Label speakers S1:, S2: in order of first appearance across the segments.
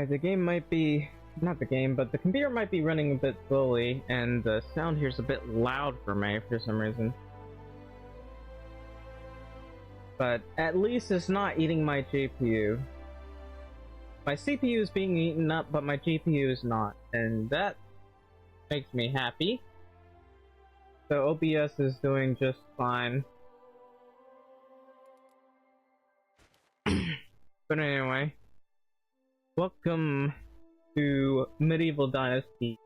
S1: the game might be... not the game, but the computer might be running a bit slowly, and the sound here is a bit loud for me for some reason. But at least it's not eating my GPU. My CPU is being eaten up, but my GPU is not, and that makes me happy. So OBS is doing just fine. But anyway, welcome to Medieval Dynasty.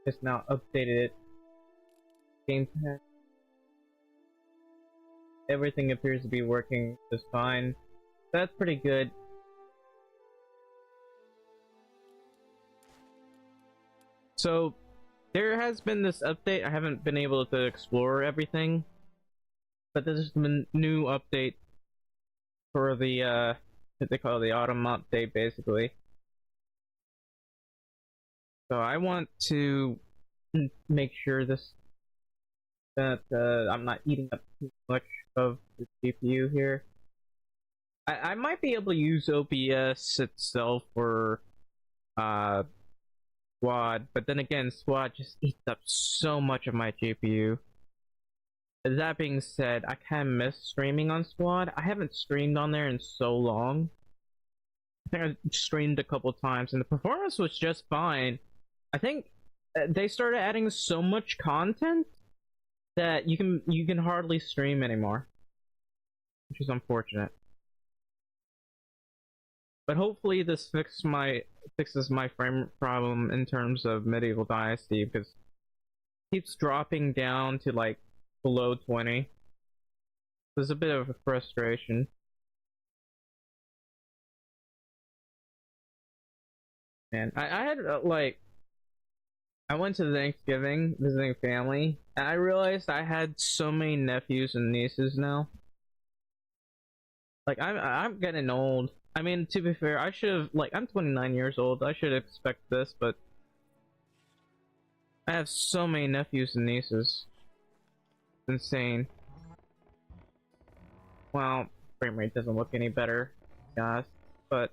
S1: Just now updated it. Gamepad. Everything appears to be working just fine. That's pretty good. So, there has been this update. I haven't been able to explore everything, but this is the new update for the, what they call the autumn update, basically. So I want to make sure that I'm not eating up too much of the GPU here. I might be able to use OBS itself for Squad, but then again, Squad just eats up so much of my GPU. That being said, I kind of miss streaming on Squad. I haven't streamed on there in so long. I think I streamed a couple times, and the performance was just fine. I think they started adding so much content that you can hardly stream anymore, which is unfortunate. But hopefully this fixes my frame problem in terms of Medieval Dynasty, because it keeps dropping down to like below 20. There's a bit of a frustration. And I had like, I went to Thanksgiving visiting family, and I realized I had so many nephews and nieces now. Like I'm getting old. I mean, to be fair, I should have, like, I'm 29 years old. I should expect this, but I have so many nephews and nieces. It's insane. Well, frame rate doesn't look any better, guys, but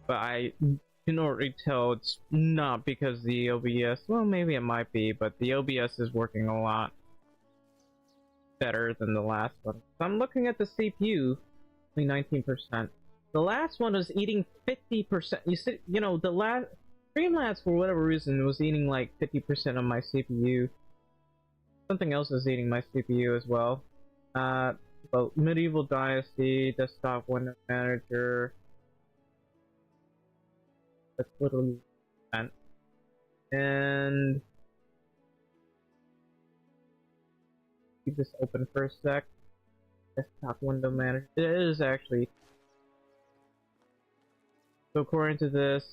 S1: I can already tell it's not because the OBS, well, maybe it might be, but the OBS is working a lot better than the last one. So I'm looking at the CPU, only 19%. The last one was eating 50%. You see, you know, the last Streamlabs, for whatever reason, was eating like 50% of my CPU. Something else is eating my CPU as well. But Medieval Dynasty, Desktop Window Manager. That's literally spent. And keep this open for a sec. Desktop Window Manager. It is actually. So according to this,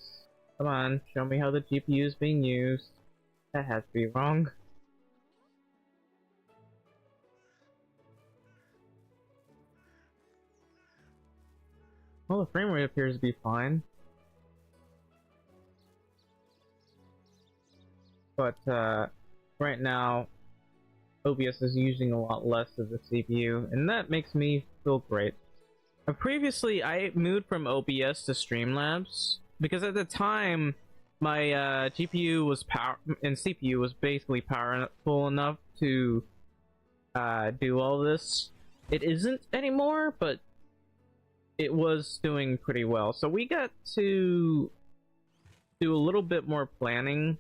S1: come on, show me how the GPU is being used. That has to be wrong. Well, the frame rate appears to be fine. But right now, OBS is using a lot less of the CPU, and that makes me feel great. Previously, I moved from OBS to Streamlabs because at the time, my GPU was and CPU was basically powerful enough to do all this. It isn't anymore, but it was doing pretty well. So we got to do a little bit more planning.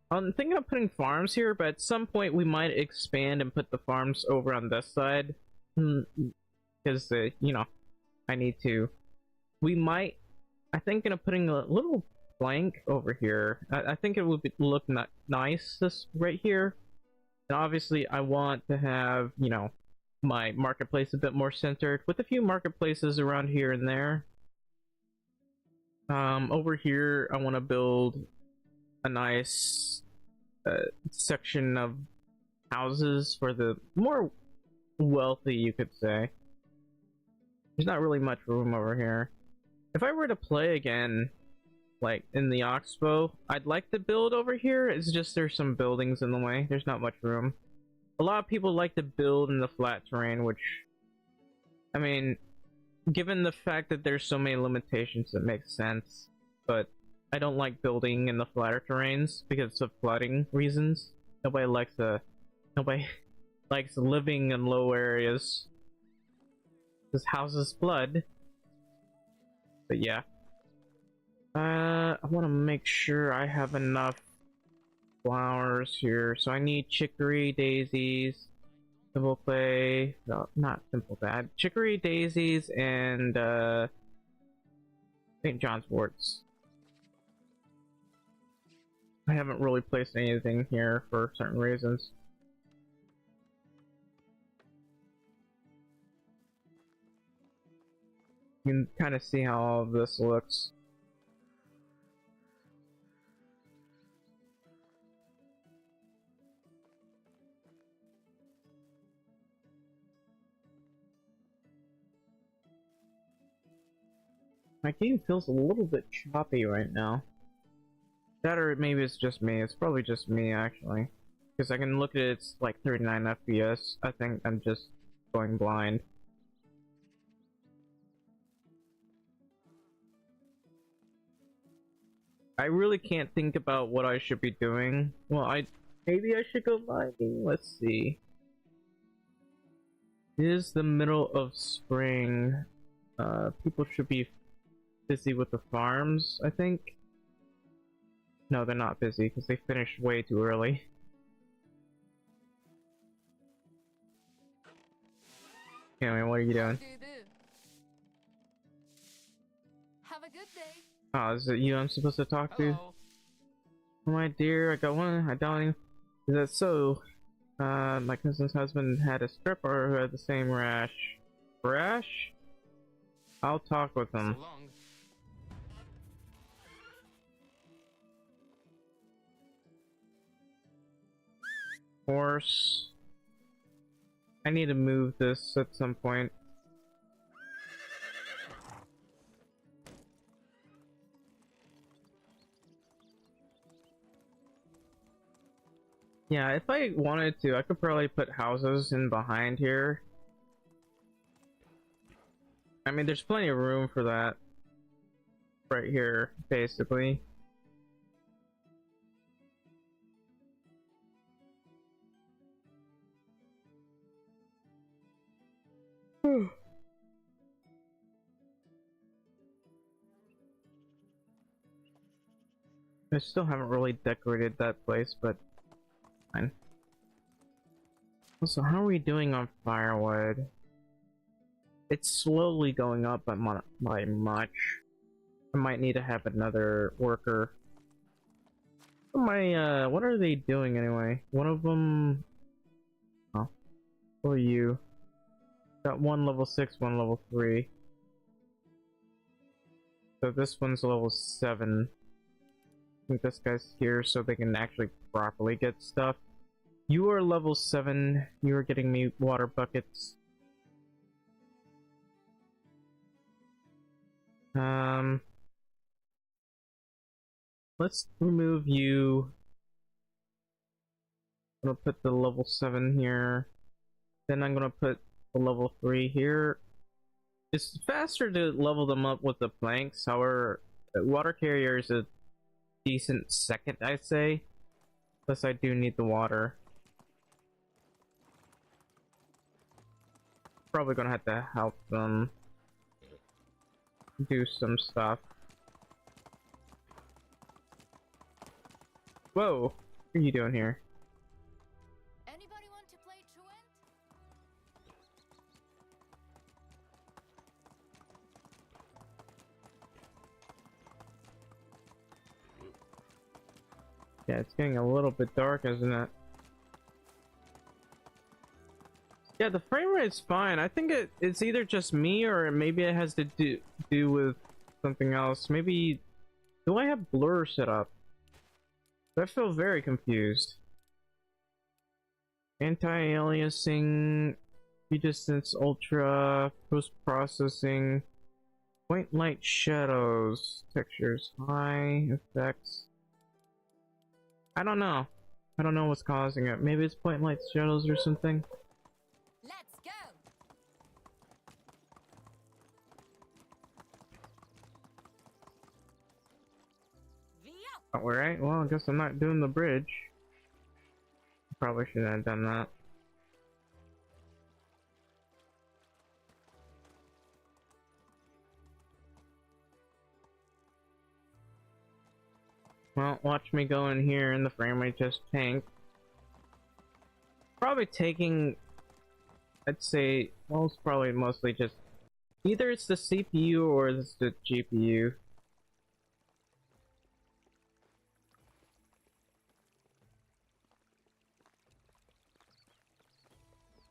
S1: I'm thinking of putting farms here, but at some point we might expand and put the farms over on this side. Because, you know, I need to. We might, I think, putting a little blank over here. I think it would look nice this right here. And obviously I want to have, you know, my marketplace a bit more centered, with a few marketplaces around here and there. Over here I want to build a nice section of houses for the more wealthy, you could say. There's not really much room over here. If I were to play again, like in the Oxbow, I'd like to build over here. It's just there's some buildings in the way. There's not much room. a lot of people like to build in the flat terrain, which, I mean, given the fact that there's so many limitations, it makes sense. But I don't like building in the flatter terrains because of flooding reasons. Nobody likes living in low areas. This houses flood. But yeah. I want to make sure I have enough flowers here. So I need chicory, daisies, simple clay, no, not simple bad. Chicory, daisies, and St. John's worts. I haven't really placed anything here for certain reasons. You can kind of see how all of this looks. My game feels a little bit choppy right now. That or maybe it's just me. It's probably just me actually. Because I can look at it, it's like 39 FPS. I think I'm just going blind. I really can't think about what I should be doing. Well, maybe I should go mining. Let's see. It is the middle of spring. People should be busy with the farms, I think. No, they're not busy because they finished way too early. Anyway, what are you doing?
S2: Have a good day.
S1: Oh, is it you I'm supposed to talk to?
S2: Hello.
S1: Oh my dear, I got one. I don't even... Is that so? My cousin's husband had a stripper who had the same rash. Rash? I'll talk with him.
S2: So long.
S1: Horse. I need to move this at some point. Yeah, if I wanted to, I could probably put houses in behind here. I mean, there's plenty of room for that. Right here, basically. I still haven't really decorated that place, but fine. Also, how are we doing on firewood? It's slowly going up by much. I might need to have another worker. What are they doing anyway? One of them... Oh. Who are you? Got one level 6, one level 3. So this one's level 7. I think this guy's here so they can actually properly get stuff. You are level 7. You are getting me water buckets. Let's remove you. I'm gonna put the level 7 here. Then I'm gonna put the level 3 here. It's faster to level them up with the planks. However, water carrier is a decent second, I'd say. Plus, I do need the water. Probably gonna have to help them do some stuff. Whoa, what are you doing here?
S2: Anybody want to play truant?
S1: Yeah, it's getting a little bit dark, isn't it? Yeah, the frame rate's fine. I think it's either just me or maybe it has to do with something else. Maybe... Do I have blur set up? I feel very confused. Anti-aliasing, distance, ultra, post-processing, point light shadows, textures, high, effects. I don't know. I don't know what's causing it. Maybe it's point light shadows or something.
S2: Let's go.
S1: Oh, alright, well, I guess I'm not doing the bridge. Probably shouldn't have done that. Well, watch me go in here and the frame rate just tank. Probably taking, I'd say, well, it's probably mostly just, either it's the CPU or it's the GPU.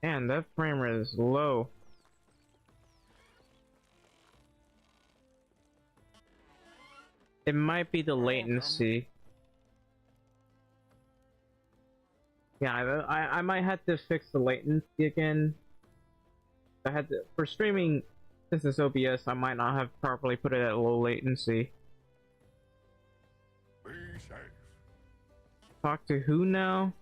S1: Man, that frame rate is low. It might be the latency. Yeah, I might have to fix the latency again. I had to, for streaming, since it's OBS, I might not have properly put it at low latency.
S3: Be safe.
S1: Talk to who now?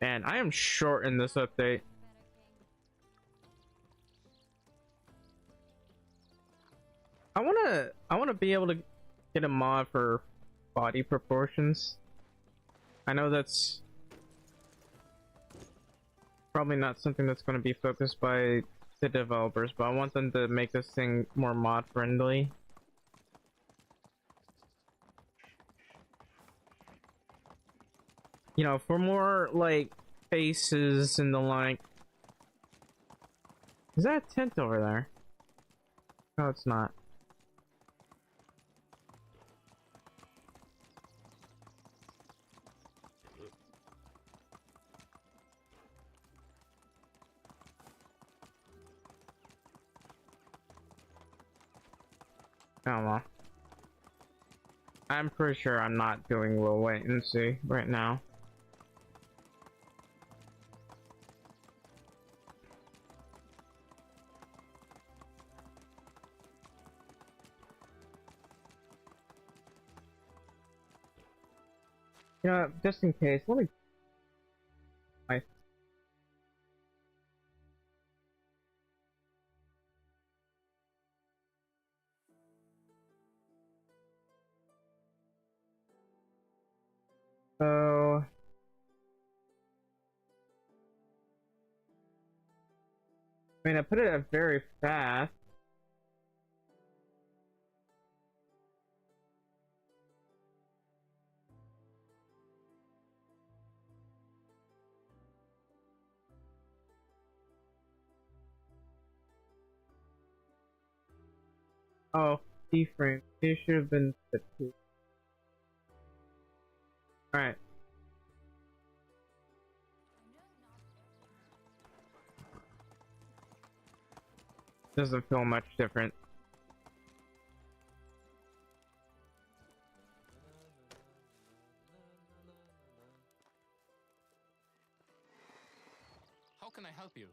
S1: Man, I am short in this update. I wanna be able to get a mod for body proportions. I know that's probably not something that's going to be focused by the developers, but I want them to make this thing more mod friendly. You know, for more like faces and the like. Is that a tent over there? No, it's not. I don't know. I'm pretty sure I'm not doing low latency right now. You know, just in case, let me. So. I mean, I put it at very fast. Oh, keyframe. It should have been set to. Alright. Doesn't feel much different.
S3: How can I help you?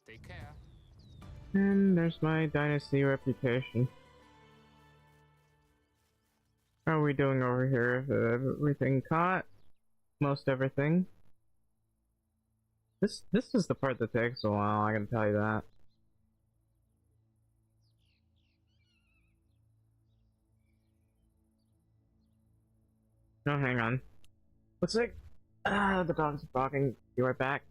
S3: Take care.
S1: And there's my Dynasty reputation. How are we doing over here? Everything caught? Most everything. This is the part that takes a while, I can tell you that. No, hang on. Looks like the dog's barking. Be right back.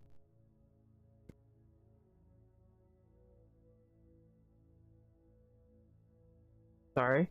S1: Sorry.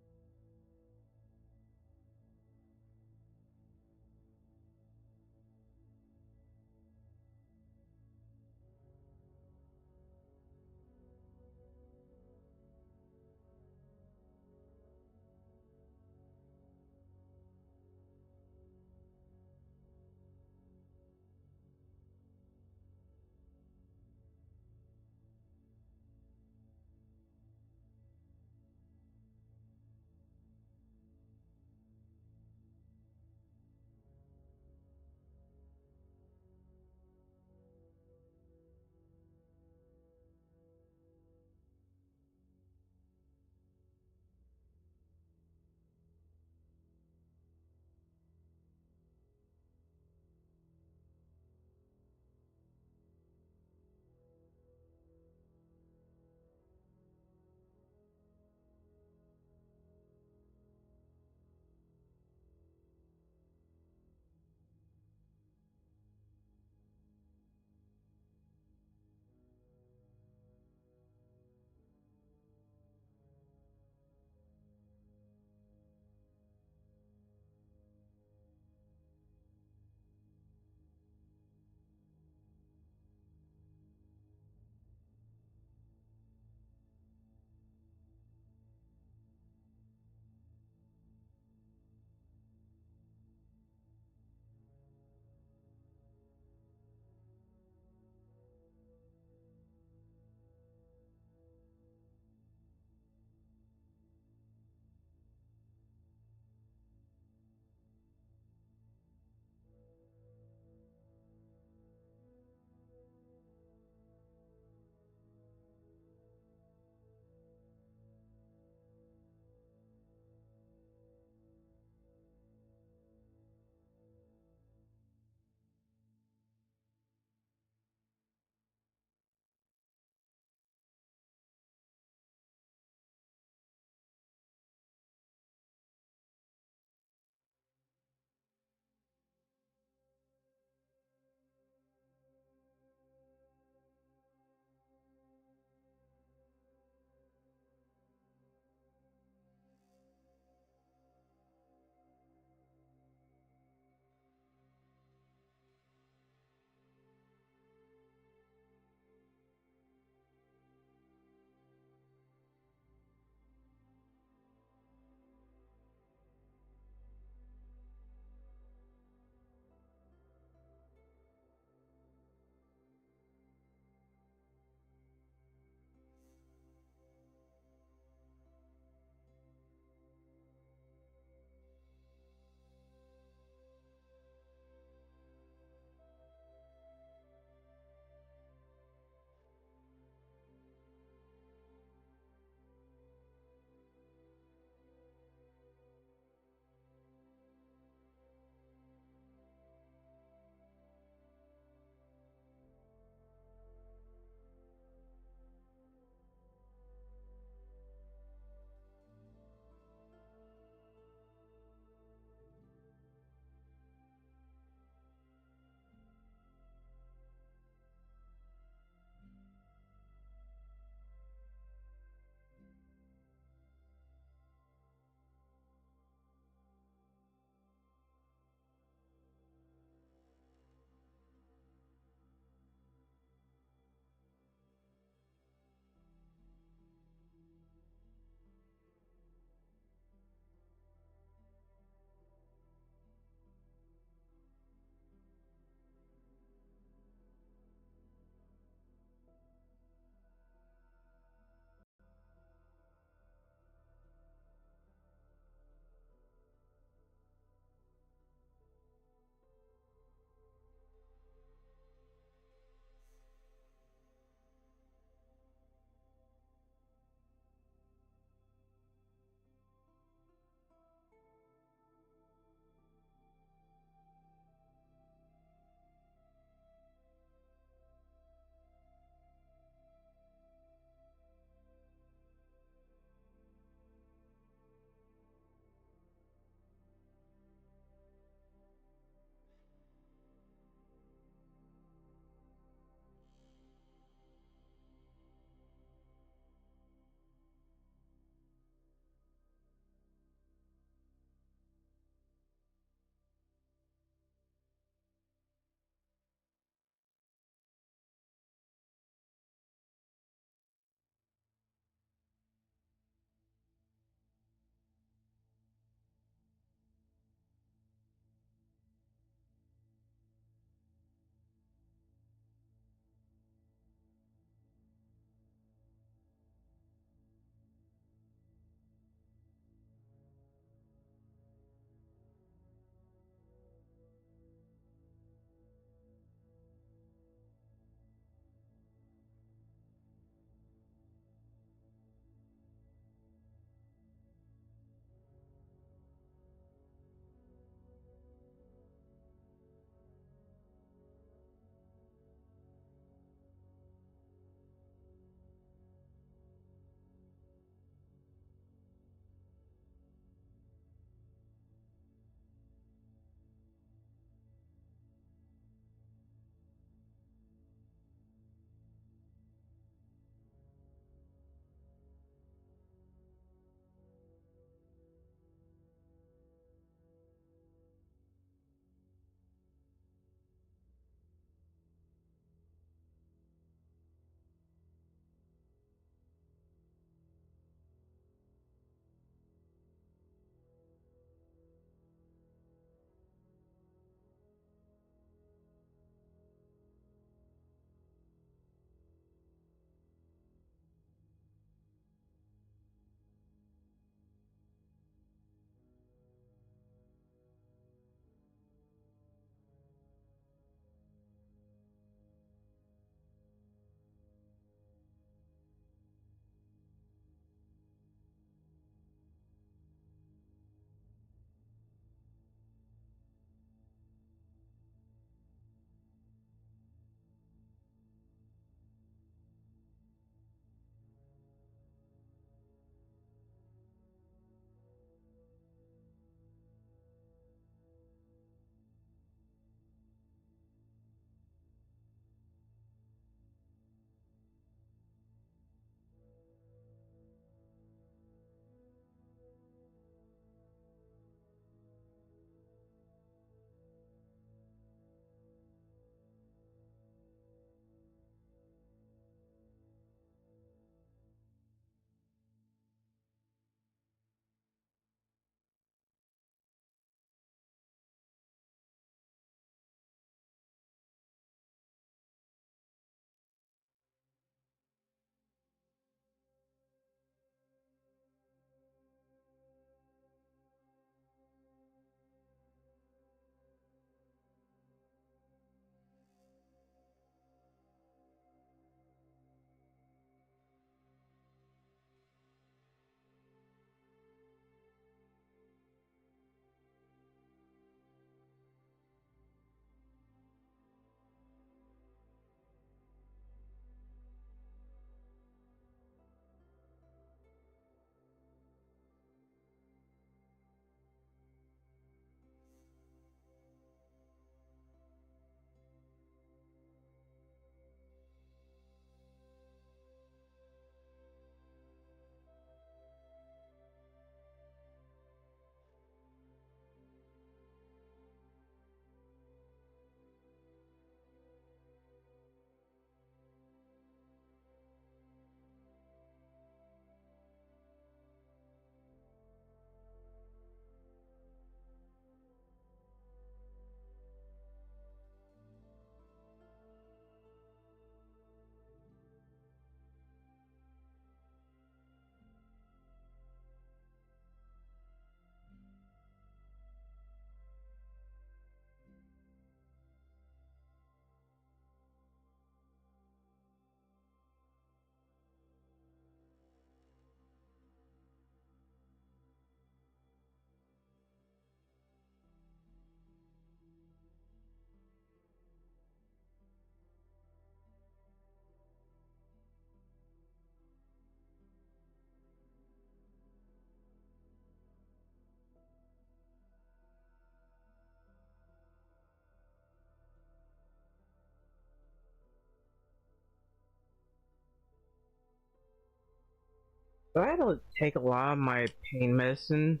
S1: So I had to take a lot of my pain medicine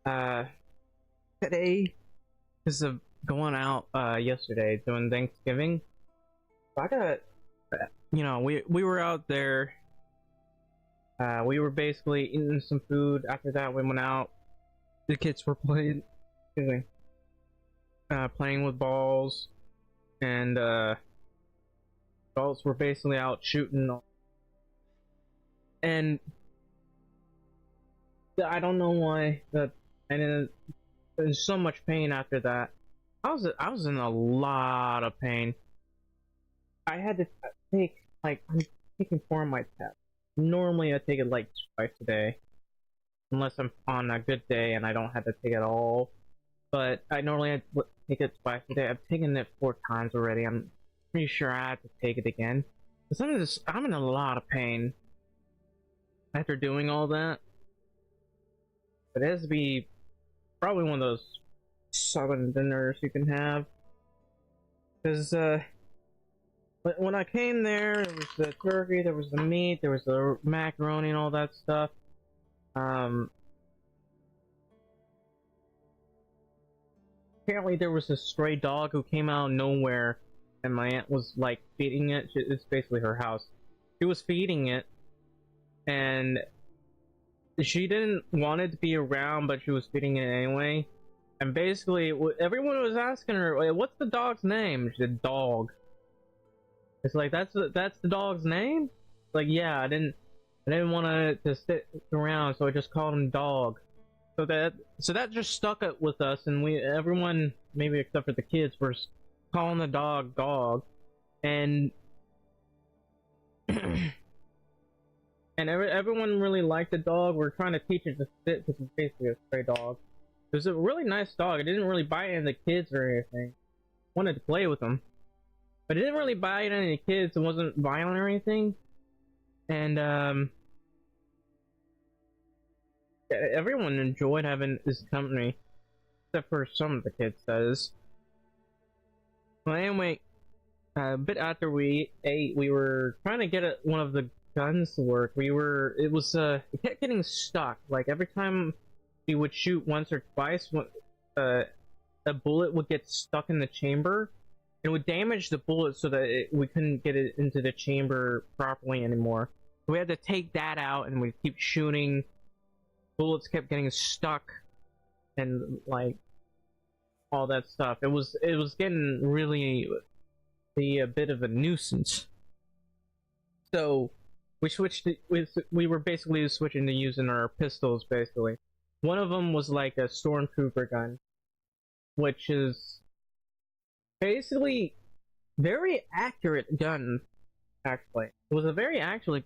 S1: uh today because of going out yesterday doing Thanksgiving. So I got, we were out there. We were basically eating some food. After that, we went out. The kids were playing, excuse me, playing with balls, and adults were basically out shooting. And I don't know why, but and then there's so much pain after that. I was in a lot of pain. I had to take, like, I'm taking 4 of my tests. Normally I take it like twice a day, unless I'm on a good day and I don't have to take it all. But I normally take it twice a day. I've taken it 4 times already. I'm pretty sure I have to take it again. I'm in a lot of pain after doing all that. It has to be probably one of those southern dinners you can have. Because, when I came there was the turkey, there was the meat, there was the macaroni and all that stuff. Apparently there was a stray dog who came out of nowhere, and my aunt was, like, feeding it. It's basically her house. She was feeding it, and she didn't want it to be around, but she was feeding it anyway. And basically, everyone was asking her, "What's the dog's name?" She said, "Dog." It's like, that's the dog's name? Like, yeah, I didn't want to stick around, so I just called him Dog. So that just stuck it with us, and everyone, maybe except for the kids, were calling the dog Dog, and and everyone really liked the dog. We're trying to teach it to sit because it's basically a stray dog. It was a really nice dog. It didn't really bite any of the kids or anything. Wanted to play with them, but it didn't really bite any of the kids. It wasn't violent or anything. And everyone enjoyed having his company, except for some of the kids, that is. Well, anyway, a bit after we ate, we were trying to get one of the guns to work. It kept getting stuck. Like, every time we would shoot once or twice, a bullet would get stuck in the chamber. It would damage the bullet so that we couldn't get it into the chamber properly anymore. So we had to take that out, and we'd keep shooting. Bullets kept getting stuck, and, like, all that stuff. It was getting really a bit of a nuisance. So we were basically switching to using our pistols, basically. One of them was like a stormtrooper gun, which is basically very accurate gun. Actually, it was a very accurate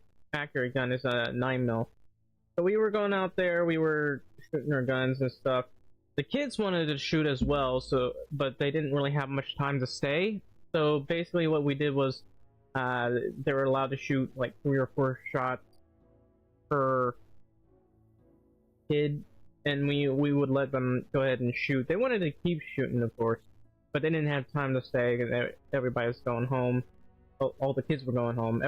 S1: gun. It's a 9mm. So we were going out there, we were shooting our guns and stuff. The kids wanted to shoot as well, but they didn't really have much time to stay. So basically what we did was, they were allowed to shoot like 3 or 4 shots per kid, and we would let them go ahead and shoot. They wanted to keep shooting, of course, but they didn't have time to stay because everybody was going home. All the kids were going home.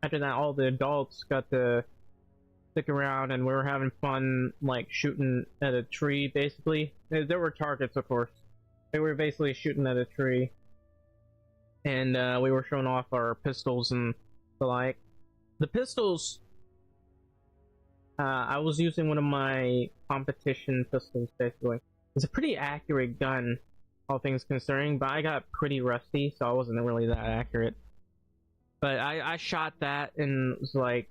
S1: After that, all the adults got to stick around, and we were having fun, like, shooting at a tree, basically. There were targets, of course. They were basically shooting at a tree, and we were showing off our pistols and the like. The pistols, I was using one of my competition pistols, basically. It's a pretty accurate gun, all things concerning, but I got pretty rusty, so I wasn't really that accurate. But I shot that, and it was like,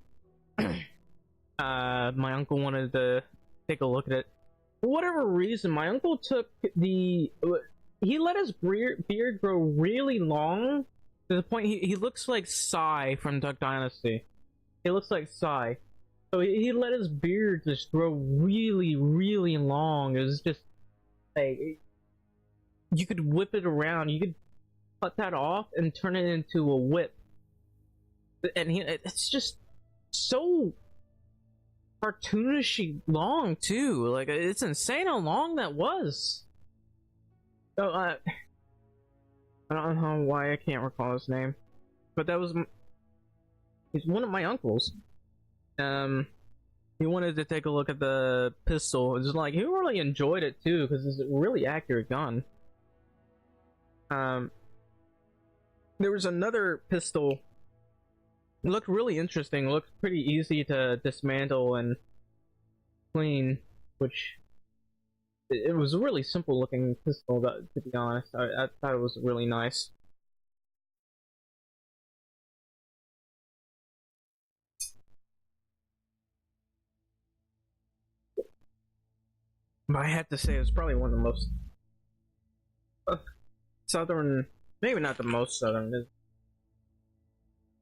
S1: my uncle wanted to take a look at it. For whatever reason, my uncle he let his beard grow really long, to the point he looks like Psy from Duck Dynasty. He looks like Psy. So he let his beard just grow really, really long. It was just, like, you could whip it around. You could cut that off and turn it into a whip. And it's just so cartoonishy long, too. Like, it's insane how long that was. So, I don't know why I can't recall his name, but he's one of my uncles. he wanted to take a look at the pistol. It's like he really enjoyed it too because it's a really accurate gun. There was another pistol. It looked really interesting. It looked pretty easy to dismantle and clean, which it was a really simple looking pistol. To be honest, I thought it was really nice. But I have to say, it's probably one of the most southern, maybe not the most southern, the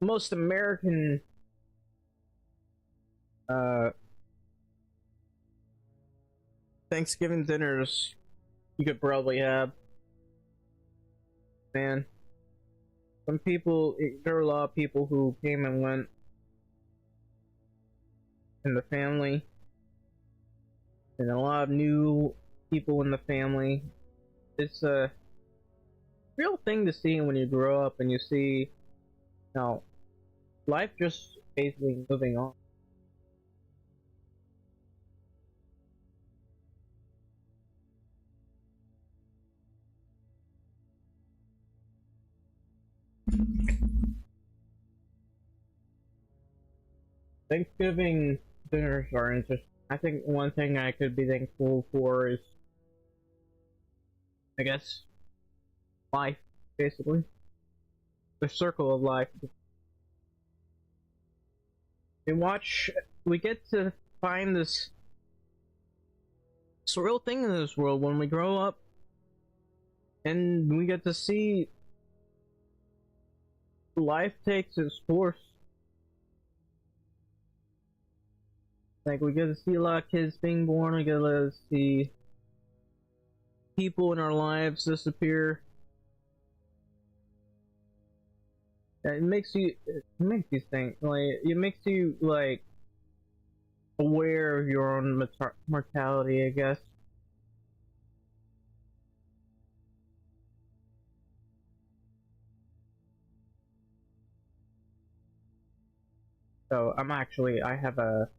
S1: most American Thanksgiving dinners you could probably have. Man, some people, there were a lot of people who came and went in the family, and a lot of new people in the family. It's a real thing to see when you grow up and you see how life just basically moving on. Thanksgiving dinners are interesting. I think one thing I could be thankful for is, I guess, life, basically. The circle of life. We get to find this surreal thing in this world when we grow up, and we get to see life takes its course. Like, we get to see a lot of kids being born, we get to see people in our lives disappear. It makes you think, like, it makes you, like, aware of your own mortality, I guess. So, I have a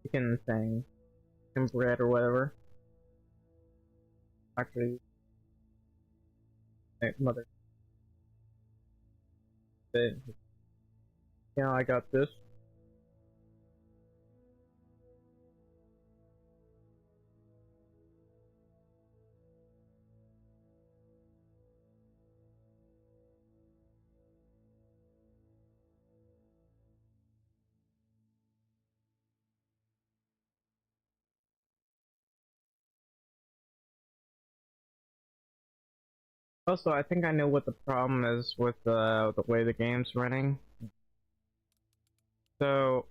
S1: chicken thing, and bread or whatever. Actually, my mother said, yeah, I got this. Also, I think I know what the problem is with the way the game's running. So,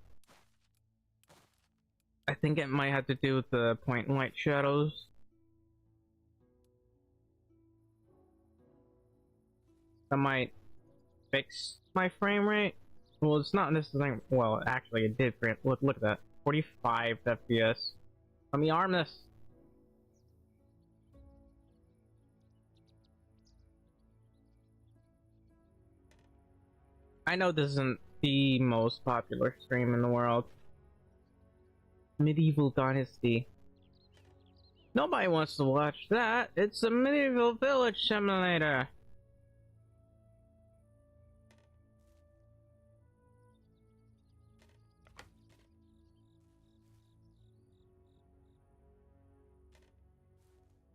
S1: I think it might have to do with the point and light shadows. That might fix my frame rate. Well, it's not necessarily. Well, actually, it did. Look at that. 45 FPS. Let me arm this. I know this isn't the most popular stream in the world. Medieval Dynasty. Nobody wants to watch that. It's a medieval village simulator.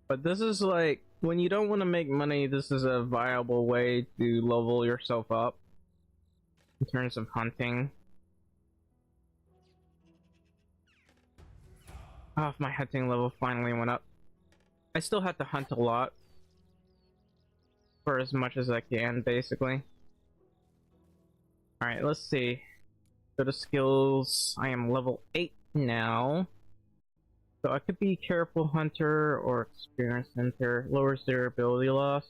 S1: But this is like, when you don't want to make money, this is a viable way to level yourself up in terms of hunting. Oh, my hunting level finally went up. I still have to hunt a lot for as much as I can, basically. Alright, let's see. Go to skills. I am level 8 now. So I could be careful hunter or experienced hunter. Lowers their ability loss.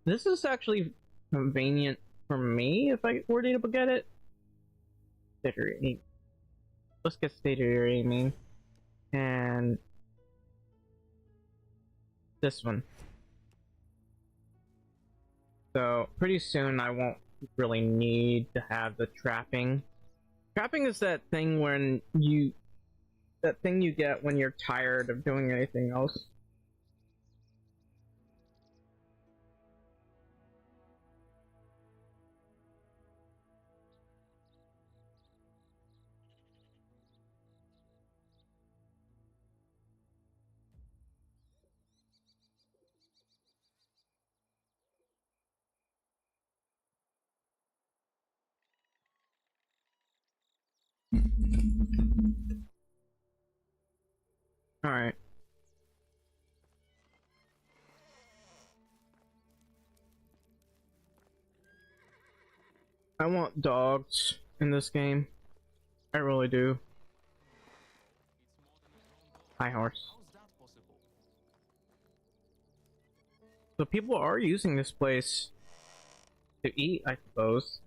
S1: This is actually convenient for me if I were able to get it. Let's get stationary aiming. And this one. So pretty soon I won't really need to have the trapping. Trapping is that thing when you get when you're tired of doing anything else. All right. I want dogs in this game. I really do. Hi, horse. So people are using this place to eat, I suppose.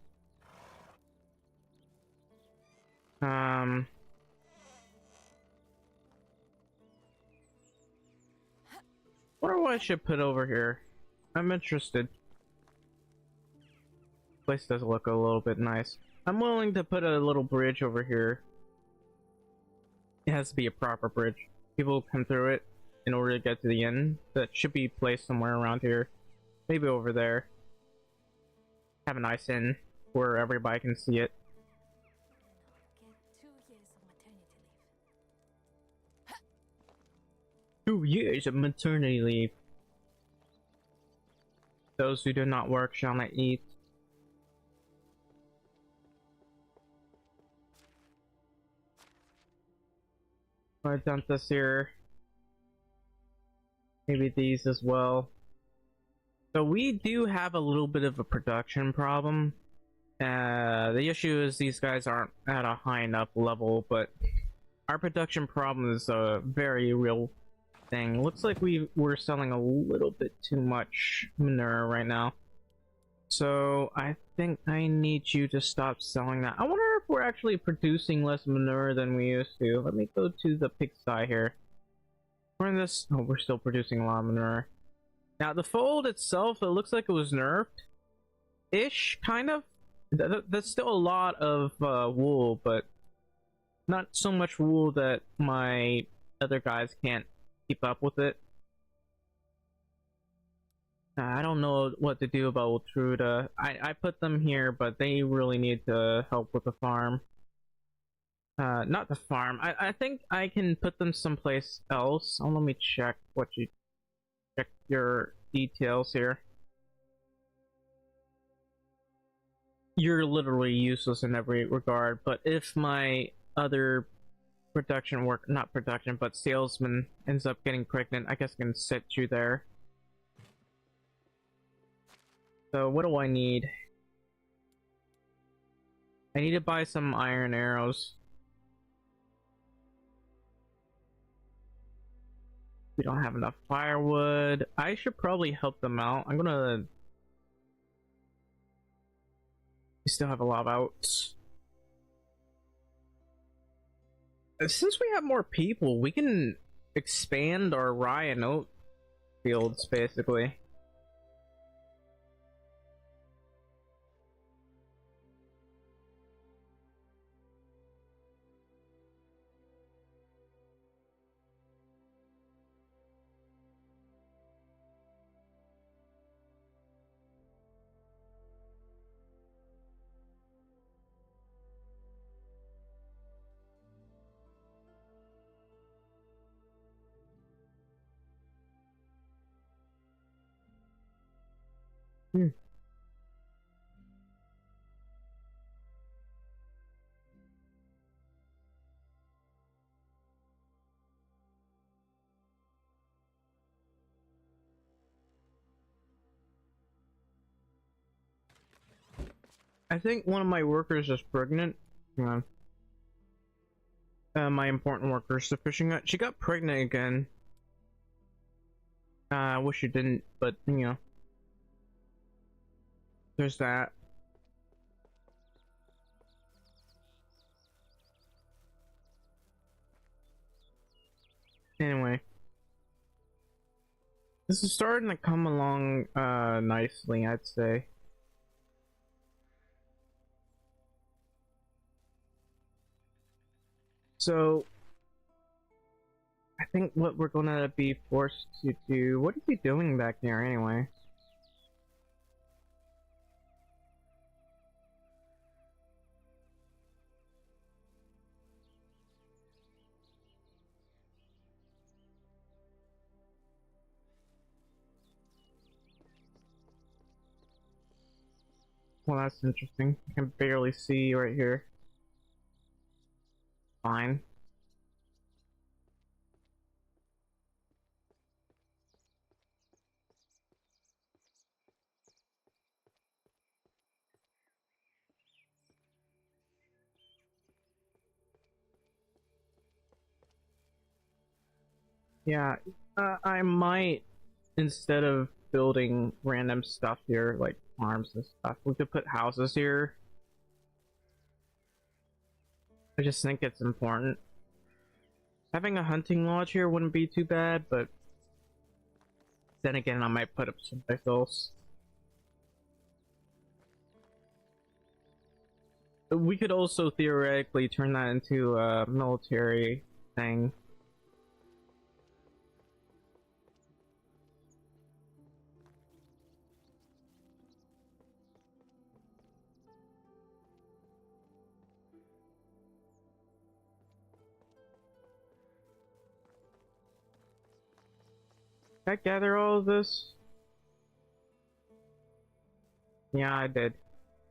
S1: Wonder what I should put over here. I'm interested. Place does look a little bit nice. I'm willing to put a little bridge over here. It has to be a proper bridge. People come through it in order to get to the end. That should be placed somewhere around here. Maybe over there. Have a nice inn where everybody can see it.
S2: Get 2 years of maternity leave.
S1: 2 years of maternity leave. Those who do not work shall not eat. I've done this here. Maybe these as well. So we do have a little bit of a production problem. The issue is these guys aren't at a high enough level, but our production problem is a very real thing. Looks like we're selling a little bit too much manure right now. So I think I need you to stop selling that. I wonder if we're actually producing less manure than we used to. Let me go to the pigsty here. We're in this. Oh, we're still producing a lot of manure. Now the fold itself, it looks like it was nerfed ish, kind of. That's still a lot of wool, but not so much wool that my other guys can't keep up with it. I don't know what to do about Ultruda. I put them here, but they really need to help with the farm. Not the farm. I think I can put them someplace else. Oh, let me check check your details here. You're literally useless in every regard, but if my other production work, not production, but salesman ends up getting pregnant, I guess I can set you there. So what do I need? I need to buy some iron arrows. We don't have enough firewood. I should probably help them out. I'm gonna... We still have a lot of outs. Since we have more people, we can expand our rye and oat fields, basically. Hmm. I think one of my workers is pregnant. Hang on. My important worker is the fishing hut. She got pregnant again. I wish she didn't, but you know. There's that. Anyway. This is starting to come along nicely, I'd say. So I think what we're gonna be forced to do. What is he doing back there anyway? Well, that's interesting. I can barely see right here. Fine. Yeah, I might, instead of building random stuff here, like farms and stuff, we could put houses here. I just think it's important. Having a hunting lodge here wouldn't be too bad, but then again, I might put up some else. We could also theoretically turn that into a military thing. Did I gather all of this? Yeah, I did.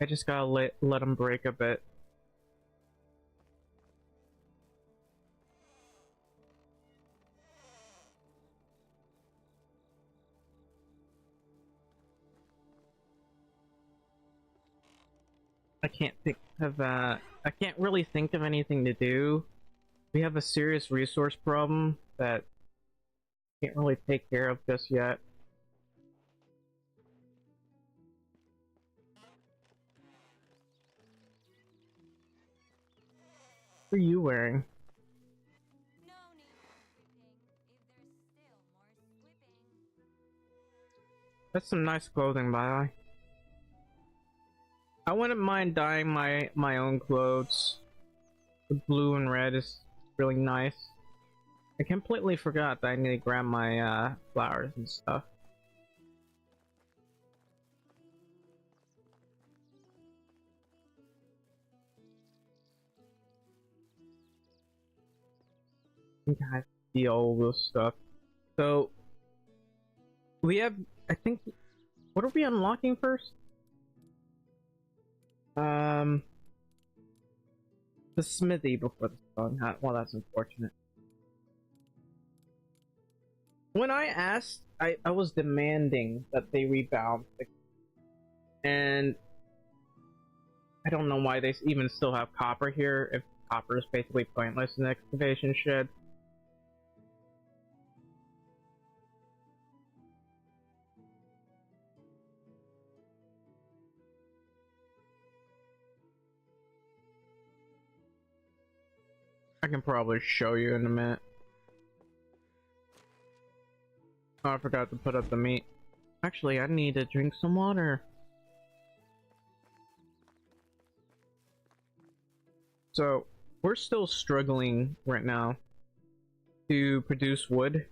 S1: I just gotta let them break a bit. I can't think of I can't really think of anything to do. We have a serious resource problem that can't really take care of just yet. What are you wearing?
S3: No need for sweeping, if there's still more sweeping.
S1: That's some nice clothing, by the way. I wouldn't mind dyeing my own clothes. The blue and red is really nice. I completely forgot that I need to grab my flowers and stuff. I think I see all this stuff. So we have, I think, what are we unlocking first? The smithy before the song. Well, that's unfortunate. When I asked, I was demanding that they rebound, and I don't know why they even still have copper here, if copper is basically pointless in the excavation shed. I can probably show you in a minute. Oh, I forgot to put up the meat. Actually, I need to drink some water. So, we're still struggling right now to produce wood.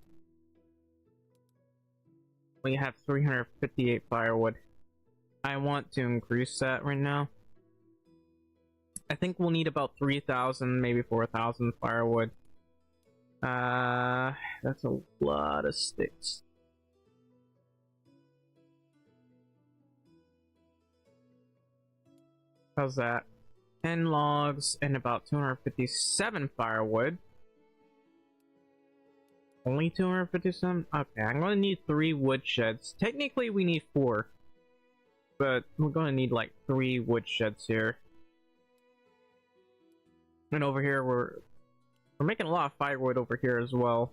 S1: We have 358 firewood. I want to increase that right now. I think we'll need about 3,000, maybe 4,000 firewood. That's a lot of sticks. How's that? 10 logs and about 257 firewood. Only 257? Okay, I'm gonna need 3 wood sheds. Technically, we need 4. But we're gonna need like 3 wood sheds here. And over here, we're making a lot of firewood over here as well.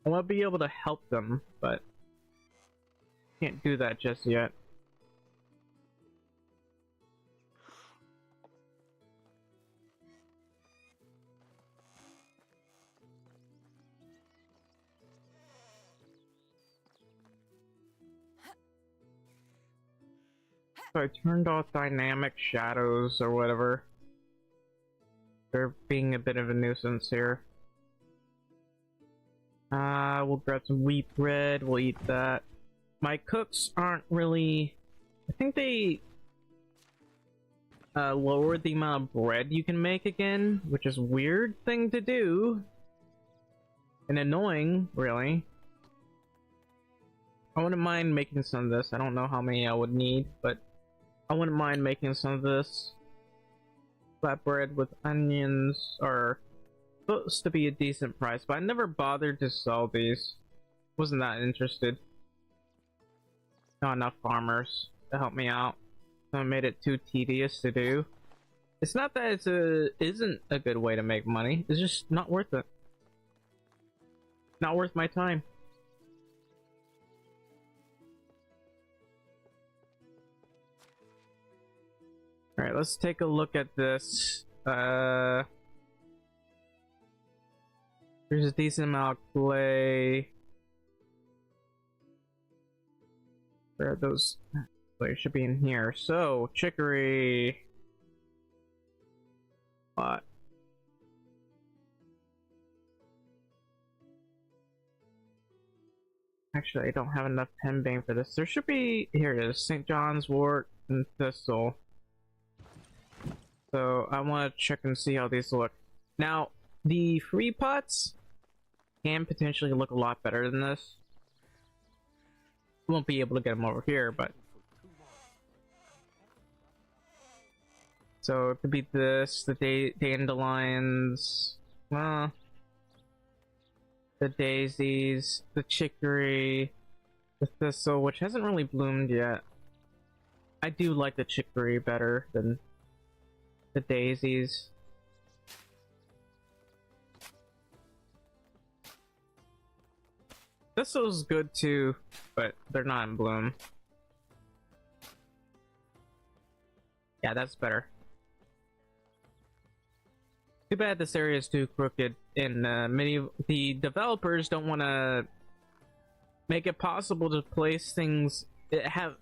S1: I want to be able to help them, but can't do that just yet. So I turned off dynamic shadows or whatever. They're being a bit of a nuisance here. We'll grab some wheat bread, we'll eat that. My cooks aren't really... I think they lowered the amount of bread you can make again, which is a weird thing to do. And annoying, really. I wouldn't mind making some of this. I don't know how many I would need, but I wouldn't mind making some of this. Flatbread with onions are supposed to be a decent price, but I never bothered to sell these. Wasn't that interested. Not enough farmers to help me out. So I made it too tedious to do. It's not that isn't a good way to make money. It's just not worth it. Not worth my time. Alright, let's take a look at this. There's a decent amount of clay. Where are those? They should be in here. So, chicory. What? Actually, I don't have enough henbane for this. There should be... Here it is. St. John's wort and thistle. So, I want to check and see how these look. Now, the free pots can potentially look a lot better than this. Won't be able to get them over here, but... So, it could be this, the dandelions... Well... The daisies, the chicory, the thistle, which hasn't really bloomed yet. I do like the chicory better than the daisies. Thistle's good too, but they're not in bloom. Yeah, that's better. Too bad this area is too crooked, and many of the developers don't want to make it possible to place things. Have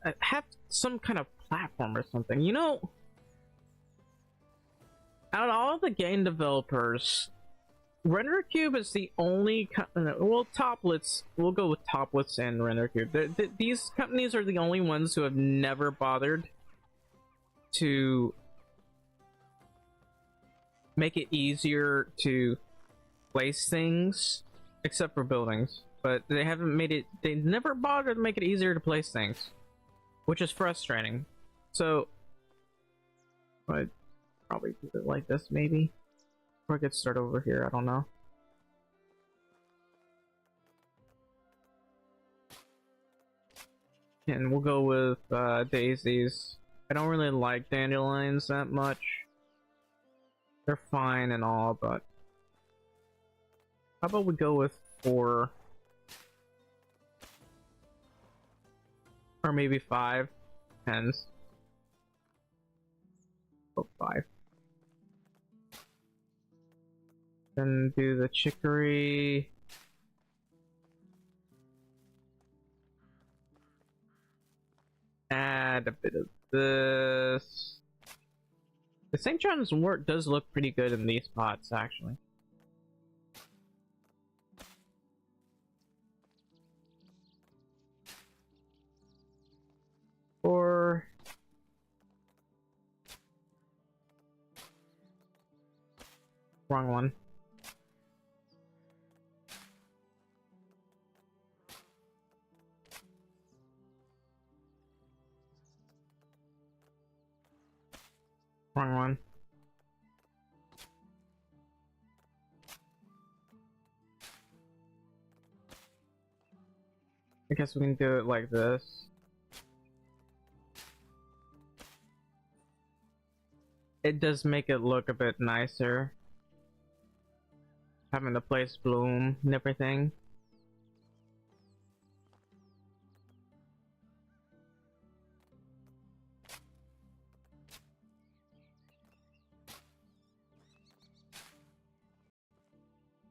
S1: some kind of platform or something. You know, out of all the game developers, RenderCube is the only well, Toplets. We'll go with Toplets and RenderCube. These companies are the only ones who have never bothered to make it easier to place things, except for buildings. But they haven't made it, they never bothered to make it easier to place things, which is frustrating. So, I'd probably do it like this, maybe? Or I could start over here, I don't know. And we'll go with daisies. I don't really like dandelions that much. They're fine and all, but how about we go with 4 or maybe 5 pens. Oh, 5. Then do the chicory. Add a bit of this. The St. John's wort does look pretty good in these pots, actually. Or... wrong one. Wrong one. I guess we can do it like this. It does make it look a bit nicer. Having the place bloom and everything.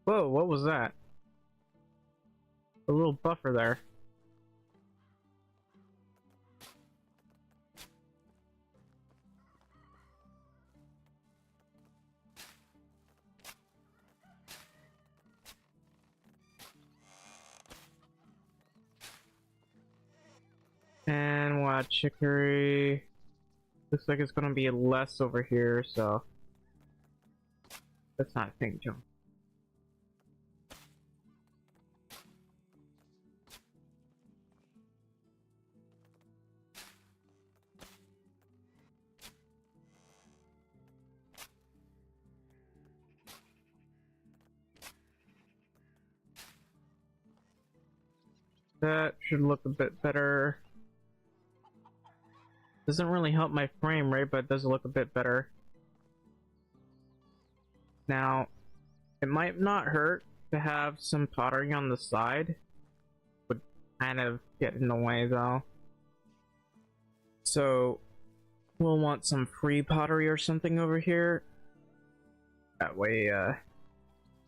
S1: Whoa, what was that? A little buffer there. And what, chicory? Looks like it's gonna be less over here, so that's not a thing, Joe. That should look a bit better. Doesn't really help my frame rate, but it does look a bit better. Now, it might not hurt to have some pottery on the side. Would kind of get in the way though. So, we'll want some free pottery or something over here. That way,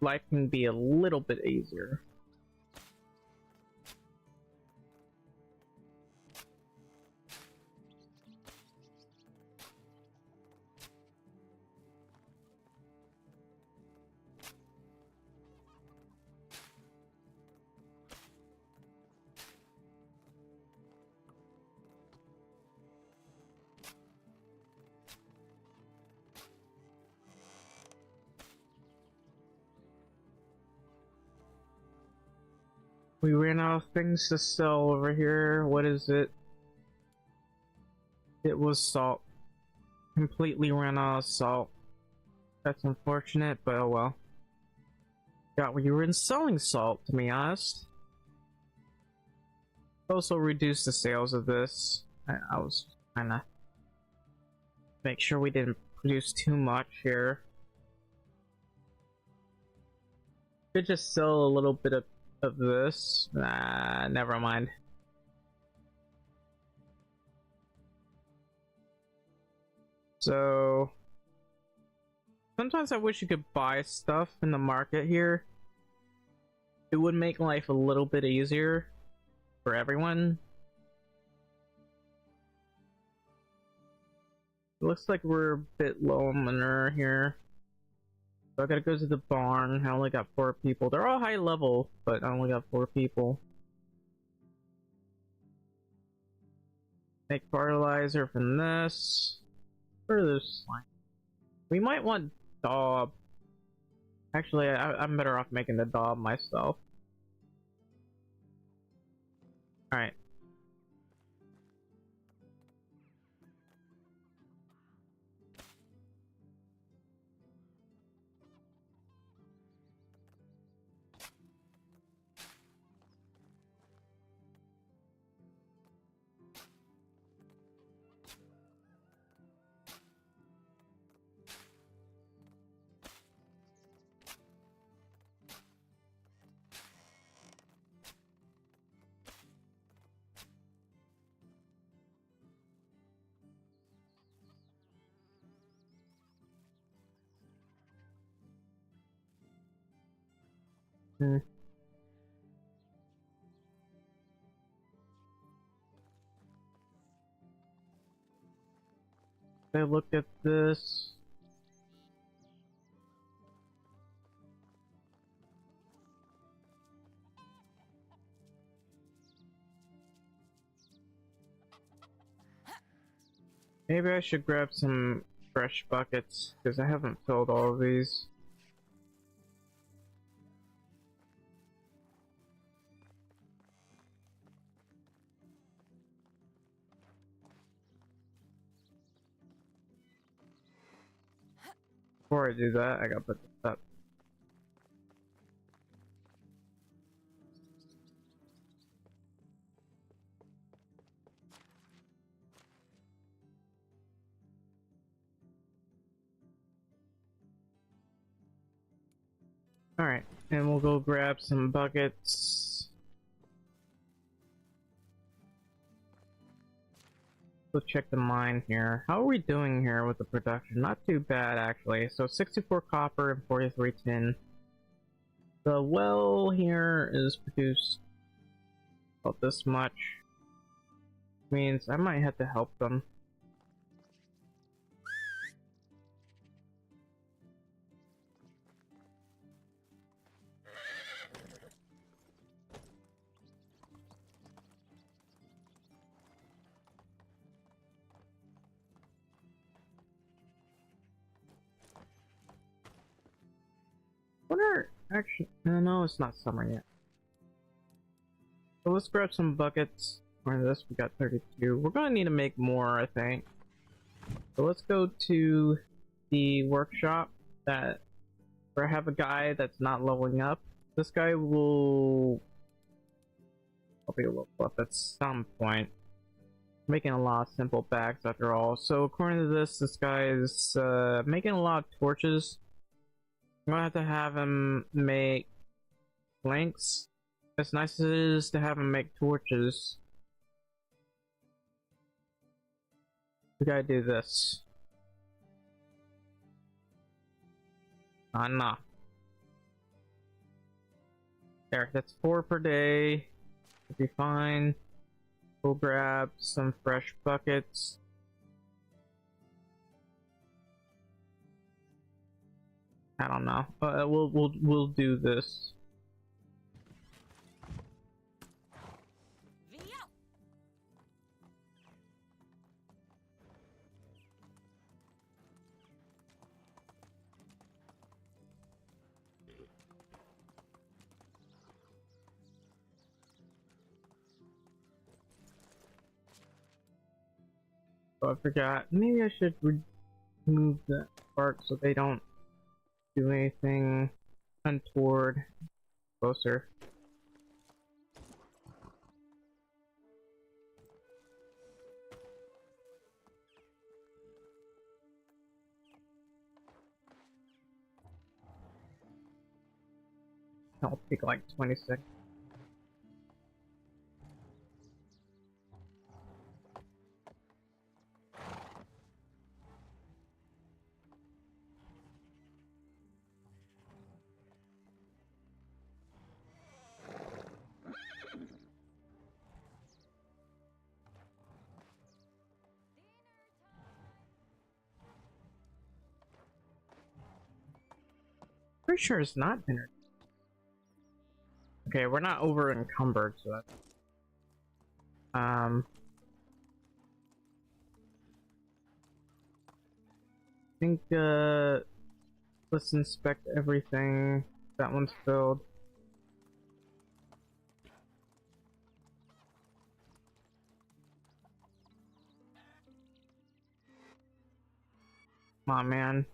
S1: life can be a little bit easier. We ran out of things to sell over here. What is it? It was salt. Completely ran out of salt. That's unfortunate, but oh well. Yeah, we were in selling salt, to be honest. Also reduced the sales of this. I was trying to make sure we didn't produce too much here. Could just sell a little bit of this. Nah, never mind. So sometimes I wish you could buy stuff in the market here. It would make life a little bit easier for everyone. It looks like we're a bit low on manure here. So I gotta go to the barn. I only got 4 people. They're all high level, but I only got 4 people. Make fertilizer from this. Where are those slime? We might want daub. Actually, I'm better off making the daub myself. Alright. I look at this. Maybe I should grab some fresh buckets, because I haven't filled all of these. Before I do that, I gotta put this up. Alright, and we'll go grab some buckets. Let's check the mine here. How are we doing here with the production? Not too bad, actually. So 64 copper and 43 tin. The well here is produced about this much. Means I might have to help them. What are actually? No, it's not summer yet. So let's grab some buckets. For this, we got 32. We're gonna need to make more, I think. So let's go to the workshop that where I have a guy that's not leveling up. This guy will probably level up at some point. Making a lot of simple bags after all. So according to this guy is making a lot of torches. I'm gonna have to him make planks. As nice as it is to have him make torches, we gotta do this. Nah. There, that's 4 per day. Should be fine. We'll grab some fresh buckets. I don't know. We'll do this. Oh, I forgot. Maybe I should remove that part so they don't do anything untoward. Closer. I'll take like 20 seconds. Pretty sure it's not dinner. Okay, we're not over encumbered, so that's I think let's inspect everything. That one's filled. Come on, man.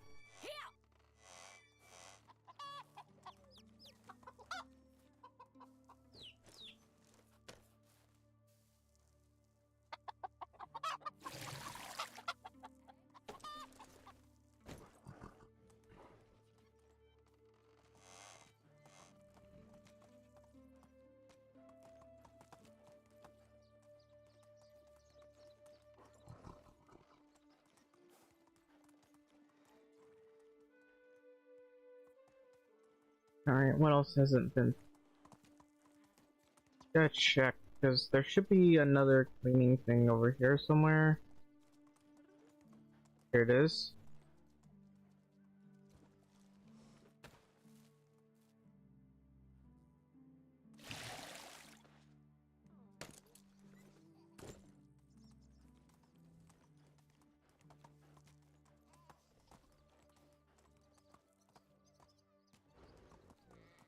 S1: Alright, what else hasn't been? Gotta check, because there should be another cleaning thing over here somewhere. Here it is.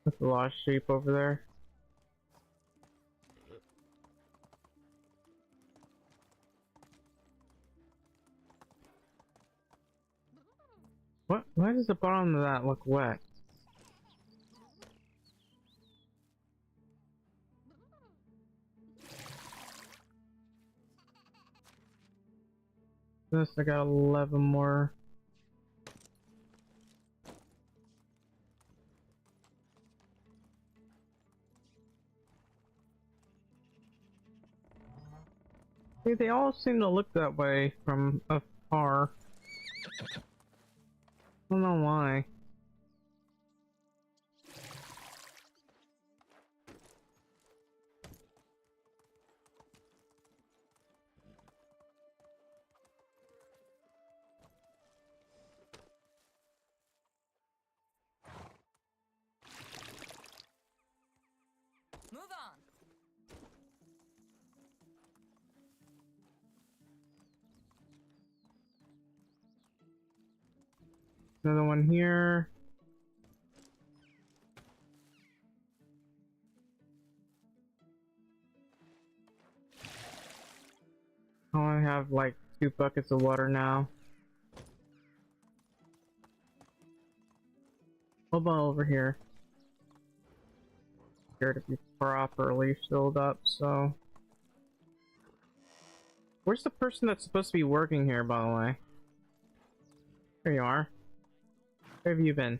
S1: With the lost sheep over there. What? Why does the bottom of that look wet? This, I got 11 more. See, they all seem to look that way from afar. I don't know why.
S3: Move on.
S1: Another one here. have like 2 buckets of water now. What about over here? Here to be properly filled up, so... Where's the person that's supposed to be working here, by the way? There you are. Where have you been?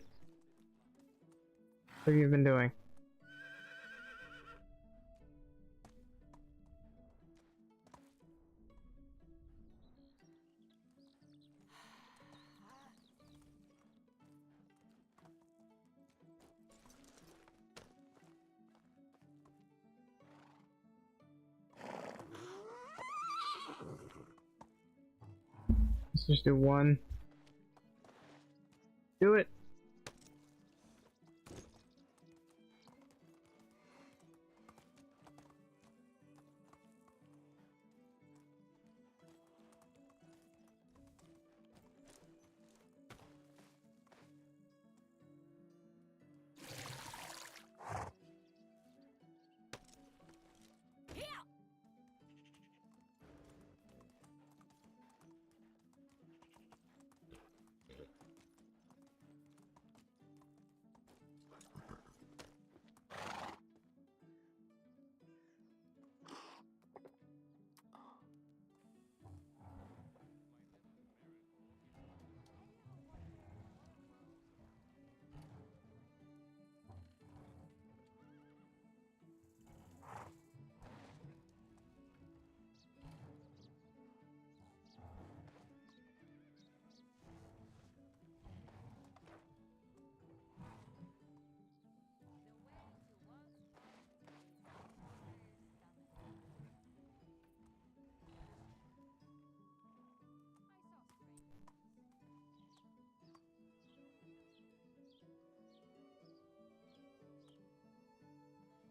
S1: What have you been doing? Let's just do one. Do it.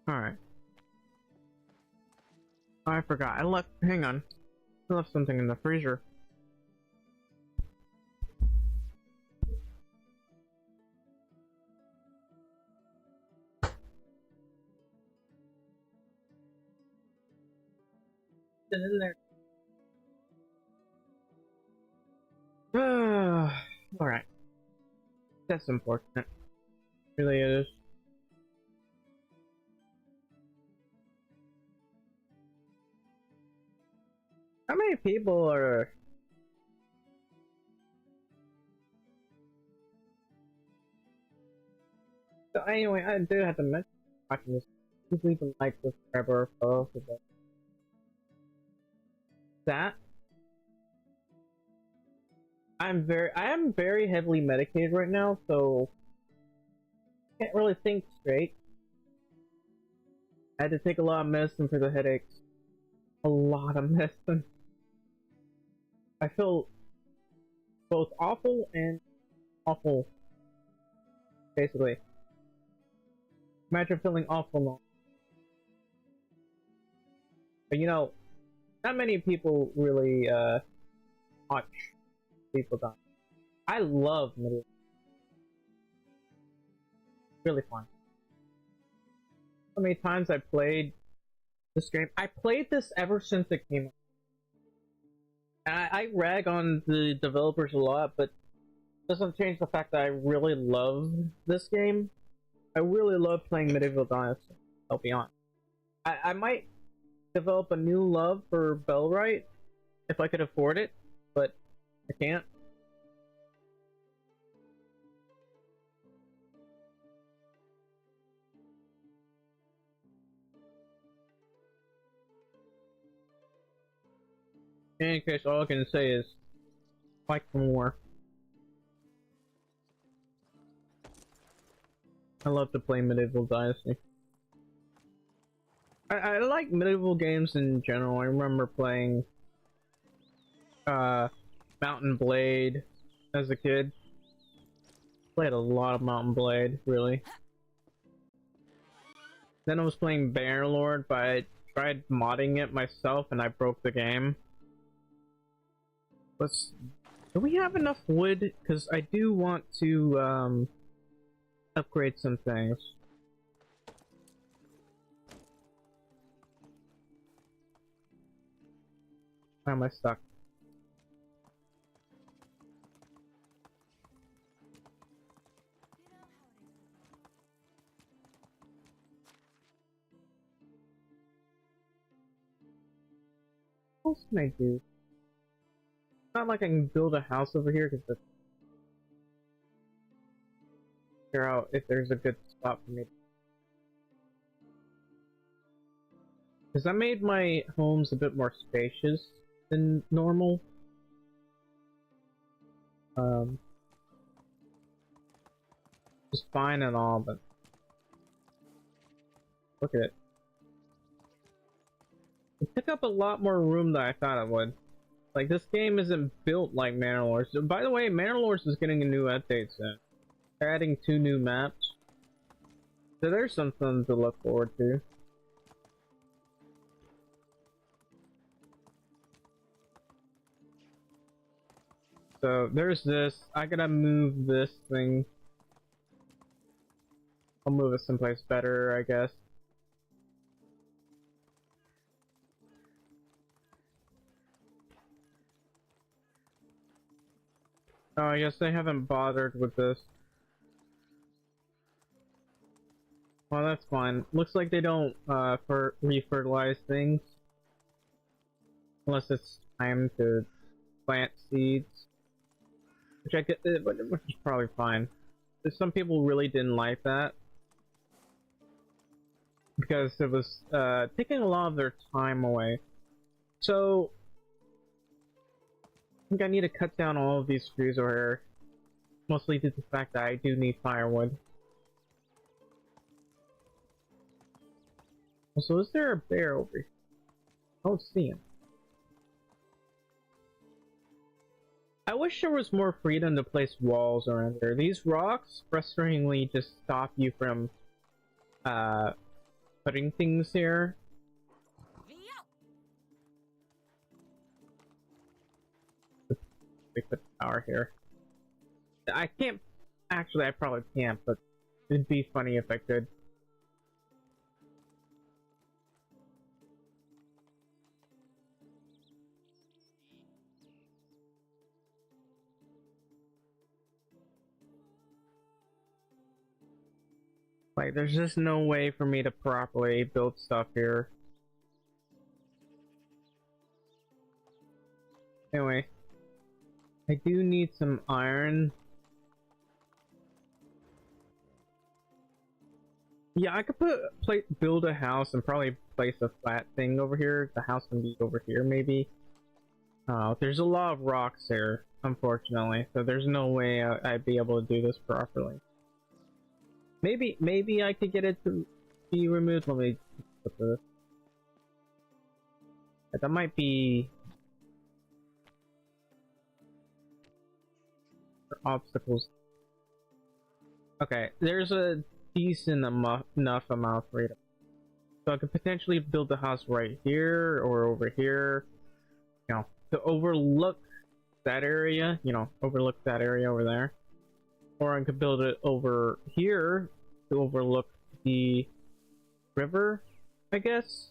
S1: Alright. Oh, I forgot. I left. Hang on. I left something in the freezer. It's in there. Alright. That's unfortunate. Really it is. How many people are... So anyway, I do have to mention watching this. Please leave a like, subscribe, or follow for that. I am very heavily medicated right now, so can't really think straight. I had to take a lot of medicine for the headaches. A lot of medicine. I feel both awful and awful. Basically. Imagine feeling awful now. But you know, not many people really watch people die. I love medieval. Really fun. So many times I played this game. I played this ever since it came out. And I rag on the developers a lot, but it doesn't change the fact that I really love this game. I really love playing Medieval Dynasty, I'll be honest. I might develop a new love for Bellwright if I could afford it, but I can't. In any case, all I can say is, fight for more. I love to play Medieval Dynasty. I like medieval games in general. I remember playing Mountain Blade as a kid. Played a lot of Mountain Blade, really. Then I was playing Bannerlord, but I tried modding it myself and I broke the game. Do we have enough wood? Because I do want to upgrade some things. Why am I stuck? What else can I do? Not like I can build a house over here because figure out if there's a good spot for me. Because I made my homes a bit more spacious than normal. Just fine and all, but look at it. It took up a lot more room than I thought it would. Like, this game isn't built like Manor Lords. So, by the way, Manor Lords is getting a new update soon. They're adding 2 new maps. So there's something to look forward to. So there's this. I gotta move this thing. I'll move it someplace better, I guess. Oh, I guess they haven't bothered with this. Well, that's fine. Looks like they don't refertilize things. Unless it's time to plant seeds. Which I get, which is probably fine. Some people really didn't like that. Because it was taking a lot of their time away. So I think I need to cut down all of these trees over here. Mostly due to the fact that I do need firewood. Also, is there a bear over here? I don't see him. I wish there was more freedom to place walls around here. These rocks frustratingly just stop you from putting things here. They put power here. I can't. Actually, I probably can't, but it'd be funny if I could. Like, there's just no way for me to properly build stuff here. Anyway, I do need some iron. Yeah, I could build a house and probably place a flat thing over here. The house can be over here, maybe. There's a lot of rocks here, unfortunately, so there's no way I'd be able to do this properly. Maybe I could get it to be removed. Let me put this. That might be for obstacles. Okay, there's a decent enough amount of freedom. So I could potentially build a house right here or over here. You know, to overlook that area, overlook that area over there. Or I could build it over here to overlook the river, I guess.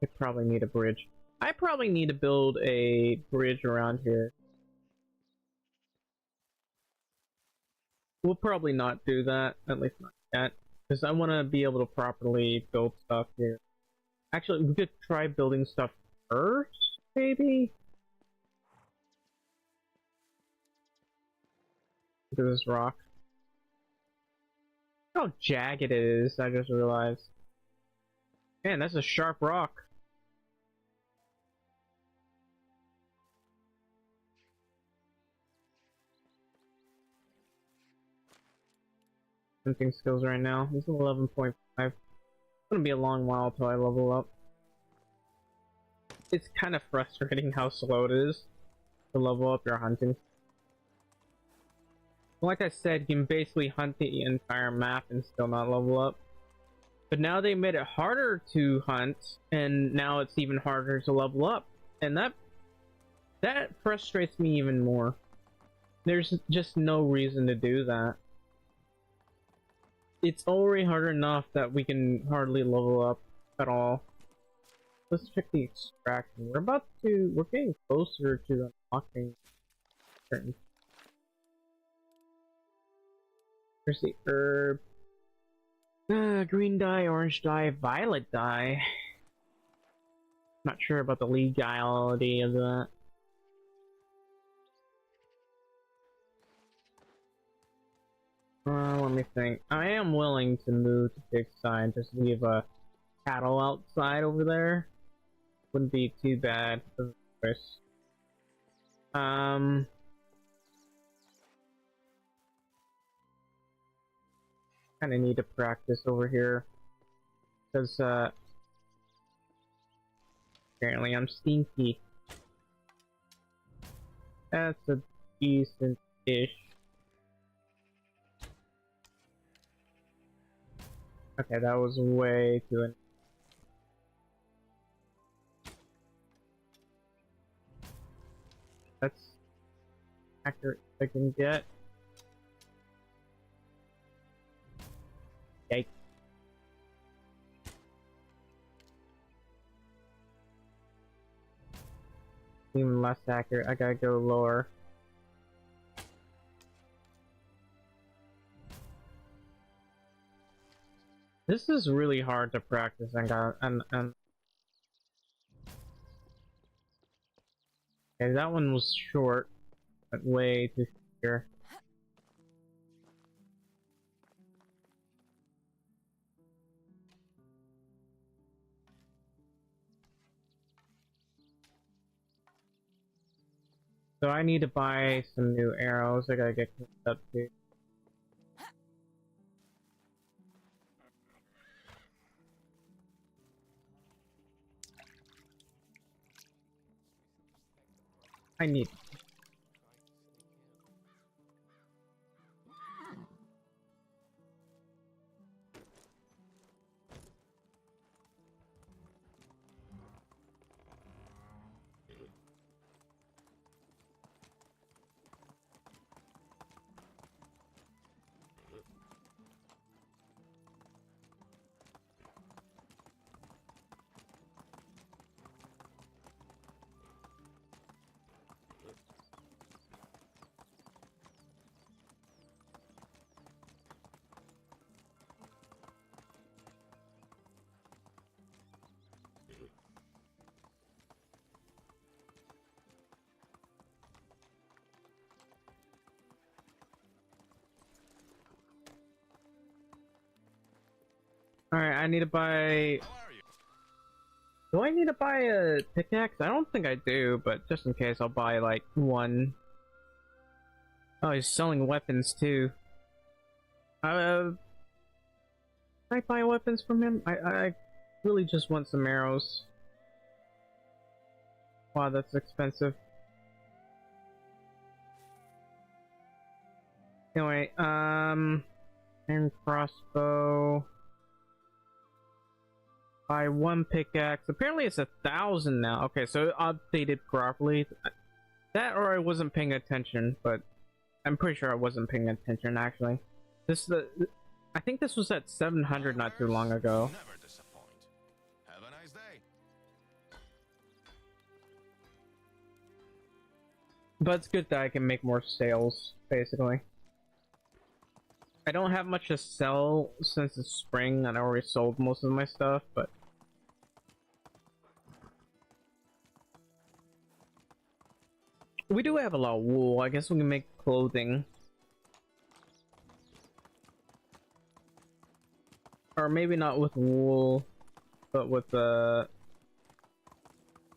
S1: I probably need a bridge. I probably need to build a bridge around here. We'll probably not do that, at least not yet. Because I want to be able to properly build stuff here. Actually, we could try building stuff first, maybe? Look at this rock. Look how jagged it is, I just realized. Man, that's a sharp rock. Hunting skills right now. This is 11.5. It's gonna be a long while till I level up. It's kind of frustrating how slow it is to level up your hunting. Like I said, you can basically hunt the entire map and still not level up. But now they made it harder to hunt, and now it's even harder to level up. And that frustrates me even more. There's just no reason to do that. It's already hard enough that we can hardly level up at all. Let's check the extraction. We're getting closer to unlocking certain. There's the herb. Green dye, orange dye, violet dye. Not sure about the legality of that. Let me think. I am willing to move to big side, just leave a cattle outside over there. Wouldn't be too bad, of course. Kinda need to practice over here. Because, apparently I'm stinky. That's a decent dish. Okay, that was way too... That's accurate as I can get. Yikes. Even less accurate, I gotta go lower. This is really hard to practice and okay, that one was short, but way too short. So I need to buy some new arrows. I gotta get cleaned up too. I need. Alright, I need to buy... Do I need to buy a pickaxe? I don't think I do, but just in case I'll buy like one. Oh, he's selling weapons too. Can I buy weapons from him? I really just want some arrows. Wow, that's expensive. Anyway, and crossbow. Buy one pickaxe. Apparently it's 1,000 now. Okay, so it updated properly. That or I wasn't paying attention, but I'm pretty sure I wasn't paying attention actually. I think this was at 700 not too long ago.
S4: Never disappoint. Have a nice day.
S1: But it's good that I can make more sales, basically. I don't have much to sell since it's spring and I already sold most of my stuff, but we do have a lot of wool. I guess we can make clothing. Or maybe not with wool, but with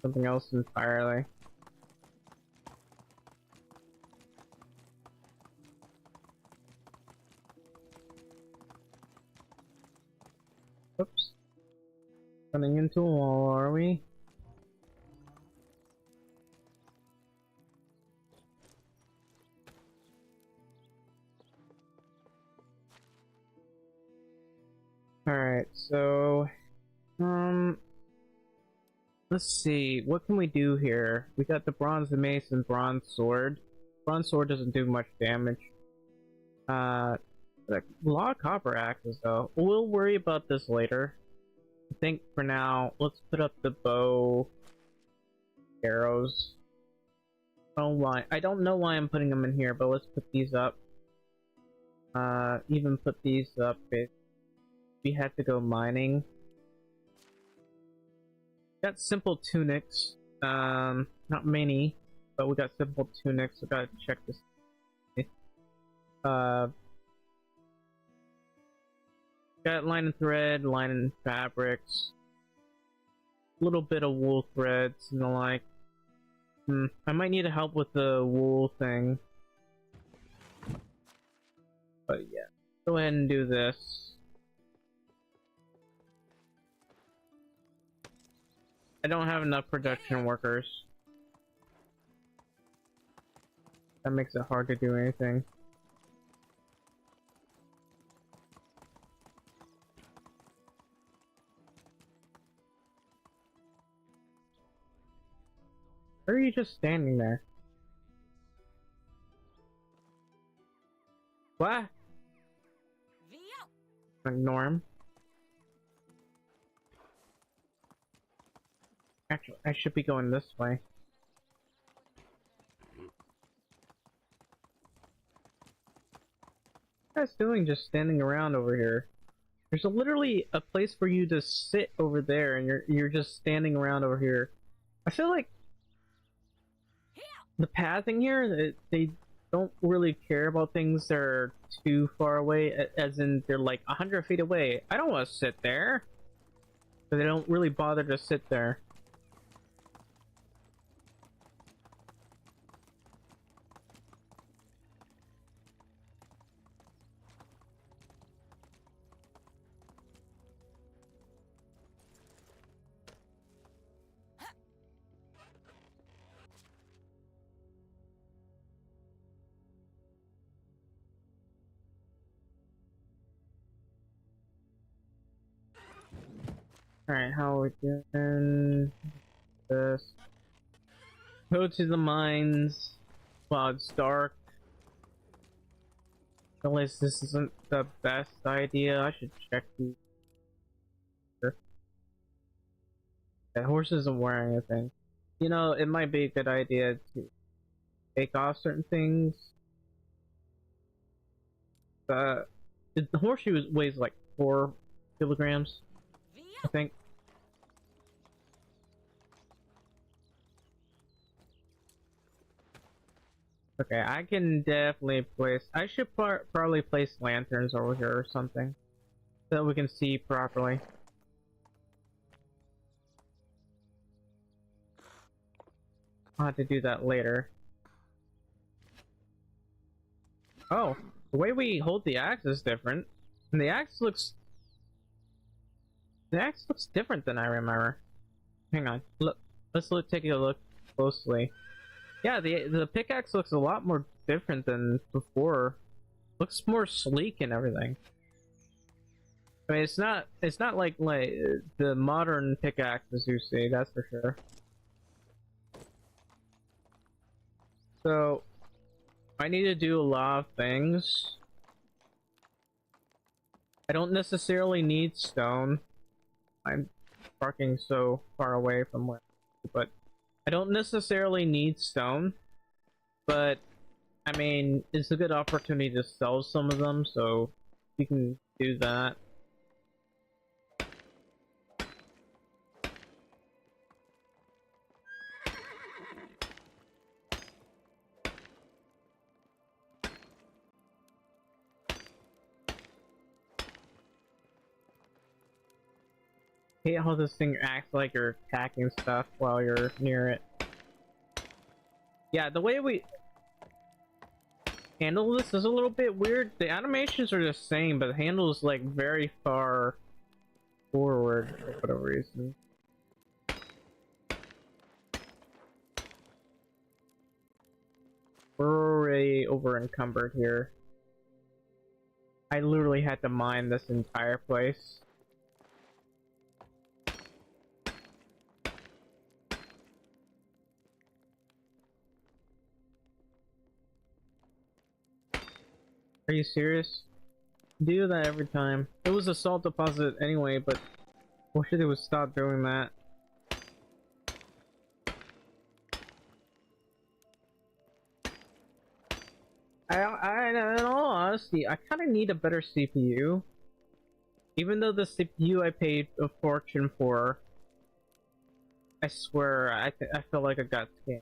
S1: something else entirely. Oops. Running into a wall, are we? Alright, so let's see, what can we do here? We got the bronze mace and bronze sword. Bronze sword doesn't do much damage. A lot of copper axes though. We'll worry about this later. I think for now, let's put up the bow arrows. Oh, why? I don't know why I'm putting them in here, but let's put these up. Even put these up. We had to go mining. Got simple tunics. Not many, but we got simple tunics. I gotta check this. Got line and thread, line and fabrics. A little bit of wool threads and the like. I might need help with the wool thing. But yeah, go ahead and do this. I don't have enough production workers. That makes it hard to do anything. Why are you just standing there? What? Ignore him. Actually, I should be going this way. What are you guys doing just standing around over here? There's literally a place for you to sit over there, and you're just standing around over here. I feel like the pathing here, they don't really care about things that are too far away, as in they're like 100 feet away. I don't want to sit there. But they don't really bother to sit there. Alright, how are we doing this? Go to the mines while it's dark. Realize this isn't the best idea. I should check the. The horse isn't wearing anything. You know, it might be a good idea to take off certain things. The horseshoe weighs like 4 kilograms. I think. Okay, I can definitely place. I should probably place lanterns over here or something, so that we can see properly. I'll have to do that later. Oh, the way we hold the axe is different, and the axe looks different than I remember. Hang on, look. Let's take a look closely. Yeah, the pickaxe looks a lot more different than before. Looks more sleek and everything. I mean, it's not like the modern pickaxes you see, that's for sure. So I need to do a lot of things. I don't necessarily need stone. I'm parking so far away from where, but I don't necessarily need stone. But I mean, it's a good opportunity to sell some of them, so you can do that. I hate how this thing acts like you're attacking stuff while you're near it. Yeah, the way we handle this is a little bit weird. The animations are the same, but the handle is like very far forward for whatever reason. We're already over encumbered here. I literally had to mine this entire place. Are you serious? Do that every time. It was a salt deposit anyway, but I wish they would stop doing that. In all honesty, I kind of need a better CPU. Even though the CPU I paid a fortune for I swear, I feel like I got scammed.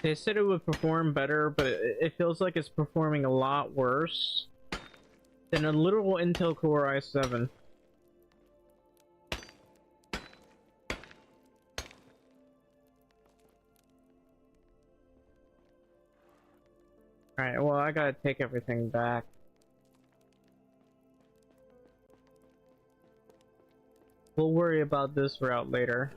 S1: They said it would perform better, but it feels like it's performing a lot worse than a literal Intel Core i7. Alright, well, I gotta take everything back. We'll worry about this route later.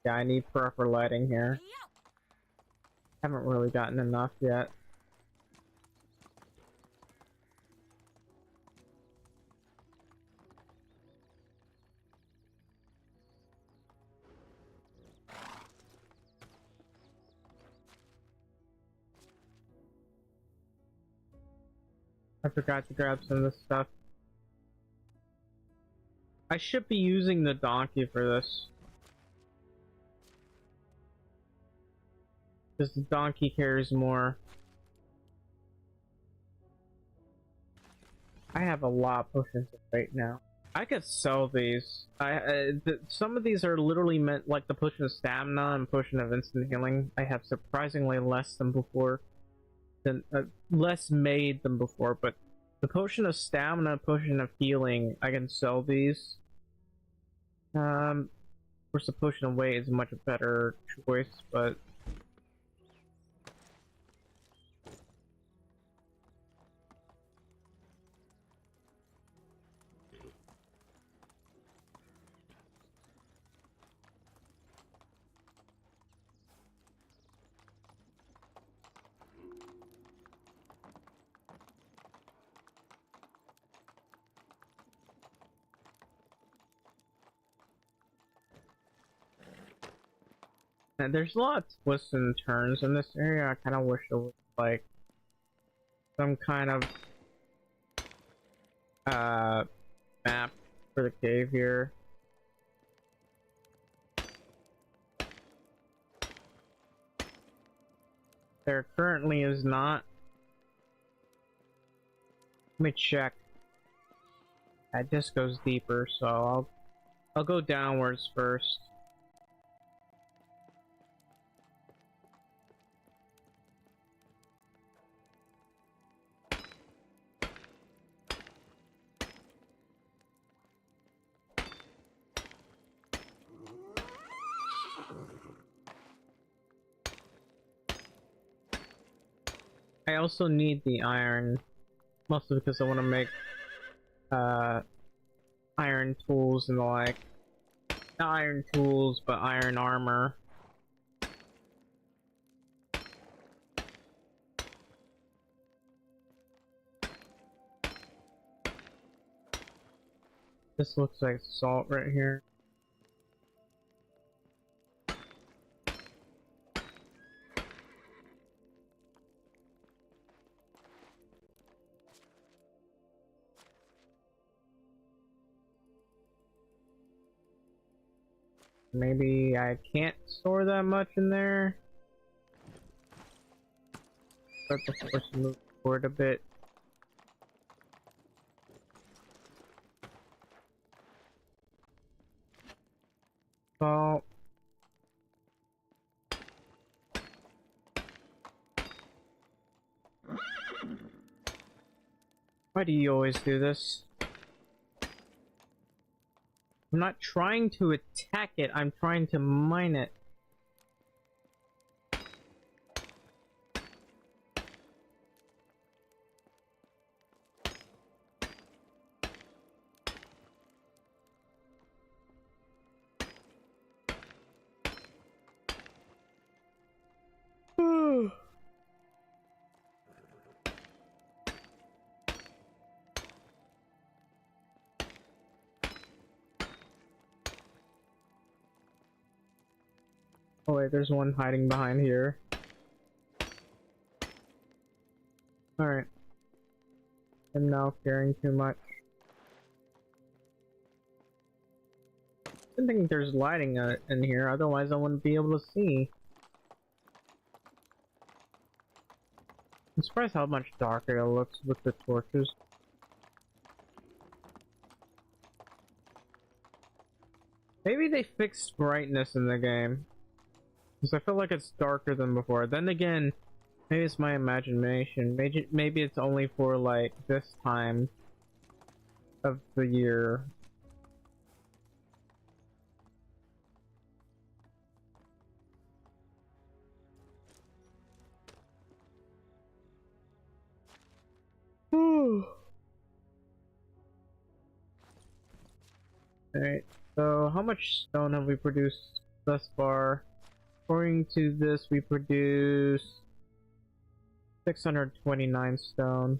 S1: Yeah, I need proper lighting here. Haven't really gotten enough yet. I forgot to grab some of this stuff. I should be using the donkey for this. Because the donkey carries more. I have a lot of potions right now. I could sell these. Some of these are literally meant like the potion of stamina and potion of instant healing. I have surprisingly less than before. Less made than before, but the potion of stamina, potion of healing, I can sell these. Of course, the potion of weight is a much better choice, but and there's a lot of twists and turns in this area. I kind of wish there was like some kind of map for the cave here. There currently is not. Let me check. It just goes deeper, so I'll go downwards first. I also need the iron, mostly because I want to make iron tools and the like. Not iron tools, but iron armor. This looks like salt right here. Maybe I can't store that much in there. But the force move forward a bit. Well, why do you always do this? I'm not trying to attack it, I'm trying to mine it. Oh wait, there's one hiding behind here. Alright. I'm now caring too much. I don't think there's lighting in here, otherwise I wouldn't be able to see. surprised how much darker it looks with the torches. Maybe they fixed brightness in the game, because I feel like it's darker than before. Then again, maybe it's my imagination. Maybe it's only for like this time of the year. Alright, so how much stone have we produced thus far? According to this, we produced 629 stone.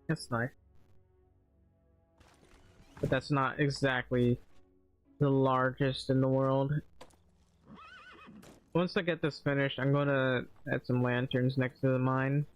S1: That's nice. But that's not exactly the largest in the world. Once I get this finished, I'm gonna add some lanterns next to the mine.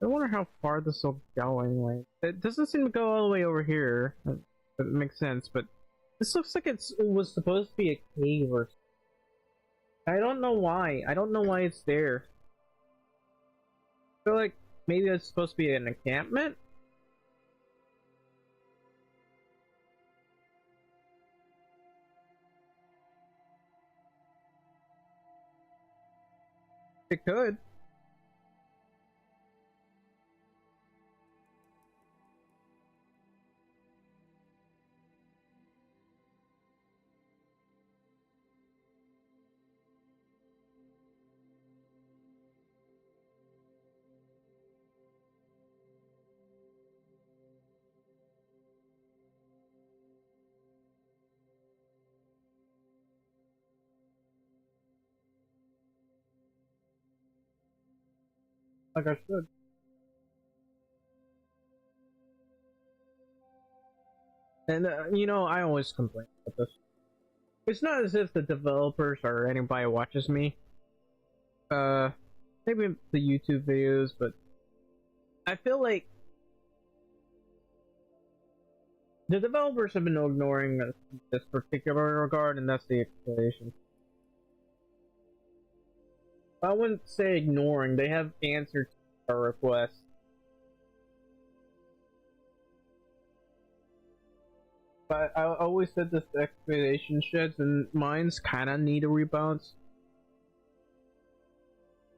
S1: I wonder how far this will go anyway. It doesn't seem to go all the way over here. It makes sense, but this looks like it was supposed to be a cave or something. I don't know why. I don't know why it's there. I feel like maybe it's supposed to be an encampment? It could. Like I should. And you know, I always complain about this. It's not as if the developers or anybody watches me. Maybe the YouTube videos, but I feel like the developers have been ignoring this particular regard, and that's the explanation. I wouldn't say ignoring, they have answered our requests. But I always said this excavation sheds and mines kinda need a rebalance.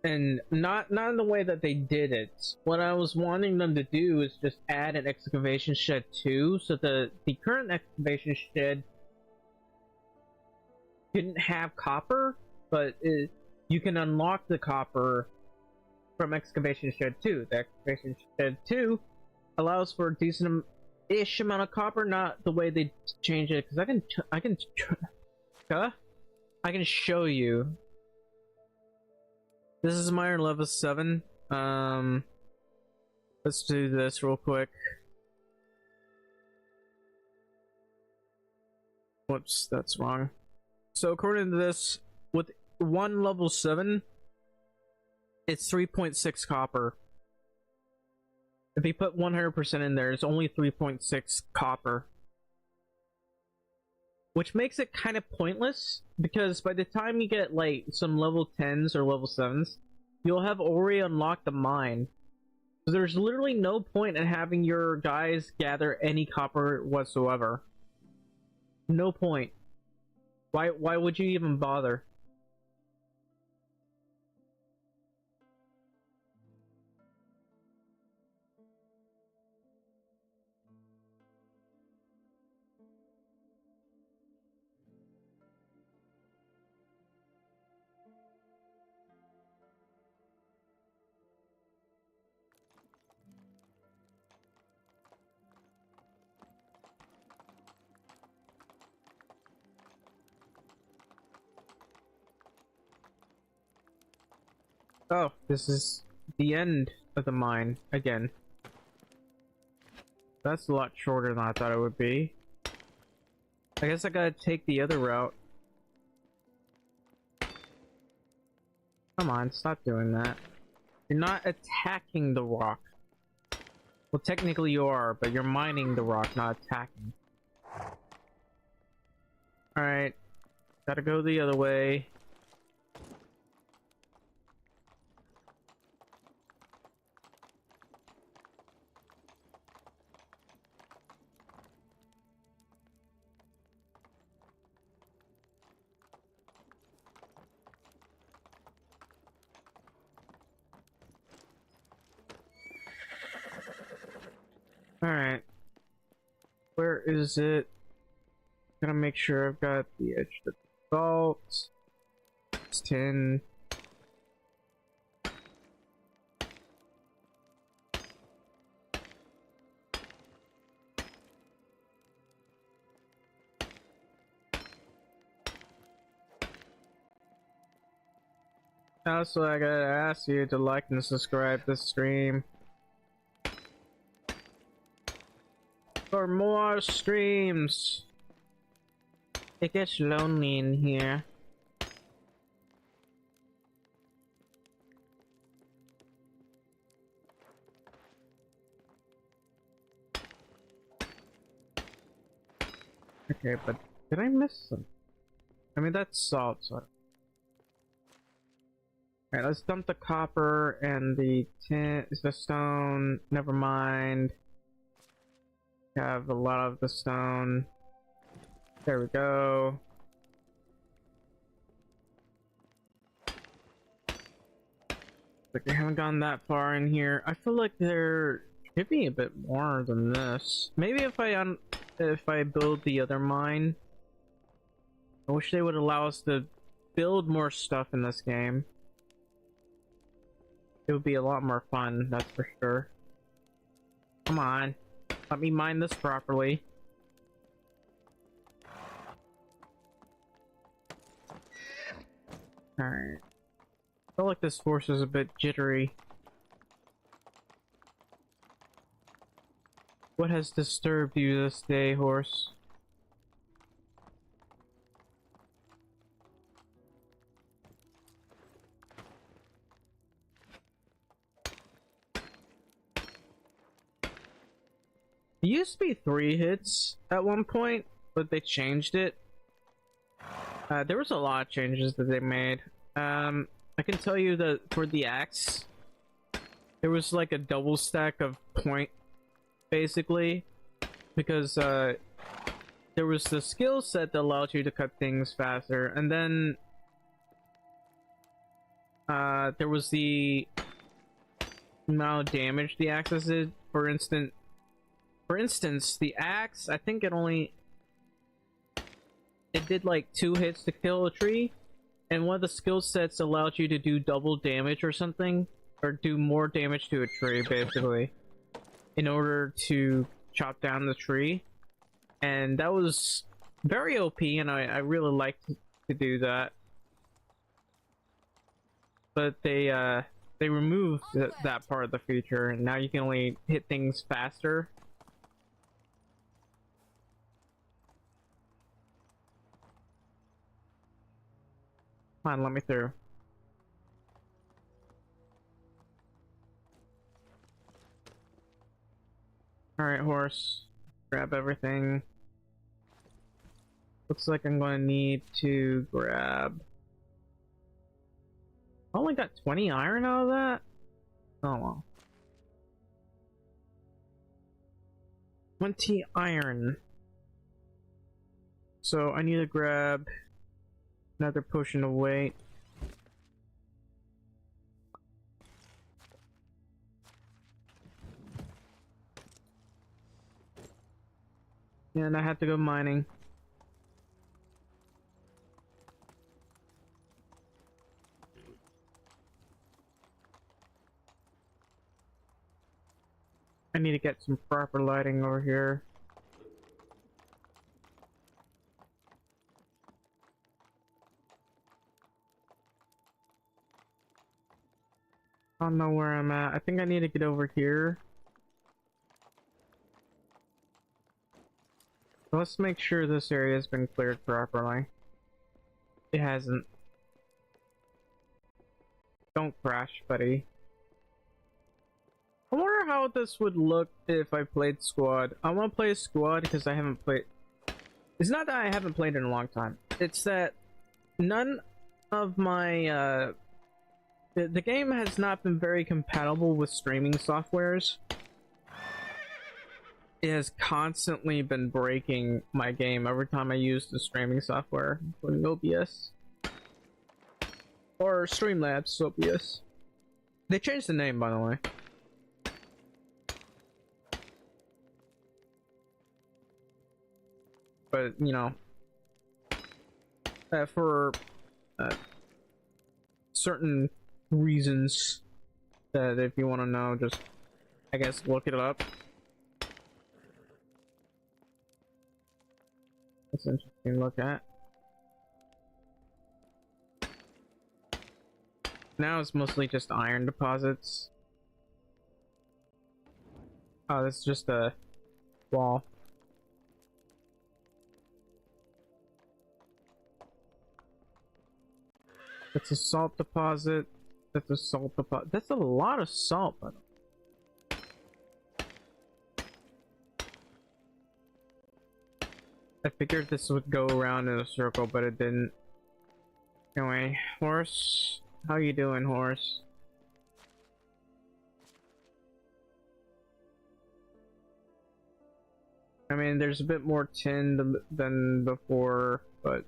S1: And not in the way that they did it. What I was wanting them to do is just add an excavation shed too, so the current excavation shed didn't have copper, but you can unlock the copper from excavation shed 2. The excavation shed 2 allows for a decent-ish amount of copper, not the way they change it, because I can show you. This is mine level 7. Let's do this real quick. Whoops, that's wrong. So according to this, with one level 7, it's 3.6 copper. If you put 100% in there, it's only 3.6 copper. Which makes it kind of pointless, because by the time you get like some level 10s or level 7s, you'll have already unlocked the mine. So there's literally no point in having your guys gather any copper whatsoever. No point. Why would you even bother? Oh, this is the end of the mine again. That's a lot shorter than I thought it would be. I guess I gotta take the other route. Come on, stop doing that. You're not attacking the rock. Well, technically you are, but you're mining the rock, not attacking. Alright. Gotta go the other way. Alright. Where is it? Gonna make sure I've got the edge of the salt. It's 10. Also, I gotta ask you to like and subscribe this stream for more streams. It gets lonely in here. Okay, but did I miss some? I mean, that's salt, so. Alright, let's dump the copper and the tin, the stone. Never mind. Have a lot of the stone. There we go. Like, I haven't gone that far in here. I feel like there should be a bit more than this. Maybe if I build the other mine. I wish they would allow us to build more stuff in this game. It would be a lot more fun, that's for sure. Come on. Let me mine this properly. Alright. I feel like this horse is a bit jittery. What has disturbed you this day, horse? It used to be 3 hits at one point, but they changed it. There was a lot of changes that they made. I can tell you that for the axe, there was like a double stack of point, basically, because there was the skill set that allowed you to cut things faster, and then there was the amount of damage the axes did. For instance, the axe, I think it did like 2 hits to kill a tree, and one of the skill sets allowed you to do double damage or something, or do more damage to a tree, basically, in order to chop down the tree. And that was very OP, and I really liked to do that. But they removed that part of the feature, and now you can only hit things faster. Come on, let me through. Alright, horse. Grab everything. Looks like I'm going to need to grab... I only got 20 iron out of that? Oh well. 20 iron. So I need to grab another potion of weight. And I have to go mining. I need to get some proper lighting over here. I don't know where I'm at. I think I need to get over here. Let's make sure this area has been cleared properly. It hasn't. Don't crash, buddy. I wonder how this would look if I played squad. I want to play squad because I haven't played. It's not that I haven't played in a long time. It's that none of my the game has not been very compatible with streaming softwares. It has constantly been breaking my game every time I use the streaming software, including OBS or Streamlabs OBS. They changed the name, by the way. But you know, for certain reasons that if you want to know, just I guess look it up. That's interesting to look at. Now it's mostly just iron deposits. Oh, this is just a wall. That's a salt deposit. That's a salt deposit. That's a lot of salt, by the way. I figured this would go around in a circle, but it didn't. Anyway, horse. How you doing, horse? I mean, there's a bit more tin than before, but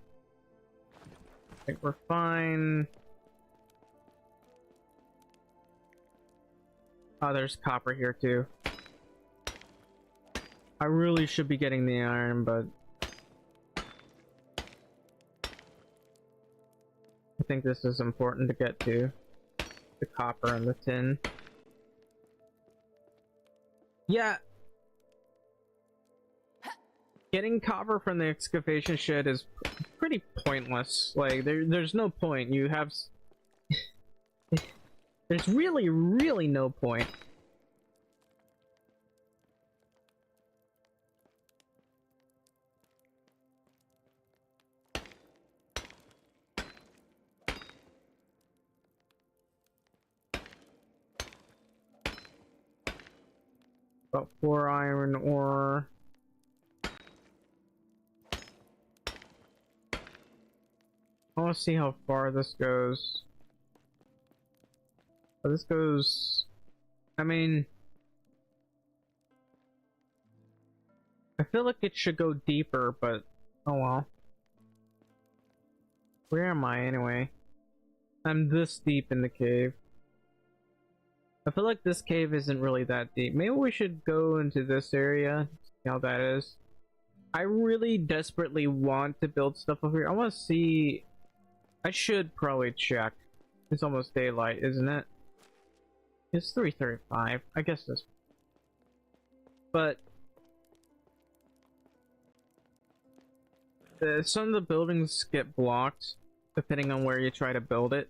S1: I think we're fine. Oh, there's copper here too. I really should be getting the iron, but I think this is important to get to. The copper and the tin. Yeah. Getting copper from the excavation shed is pretty pointless. Like, there's no point. You have... There's really no point. About 4 iron ore. I want to see how far this goes. Oh, this goes... I mean... I feel like it should go deeper, but... Oh well. Where am I anyway? I'm this deep in the cave. I feel like this cave isn't really that deep. Maybe we should go into this area, see how that is. I really desperately want to build stuff over here. I want to see... I should probably check. It's almost daylight, isn't it? It's 3:35. I guess this. But some of the buildings get blocked depending on where you try to build it.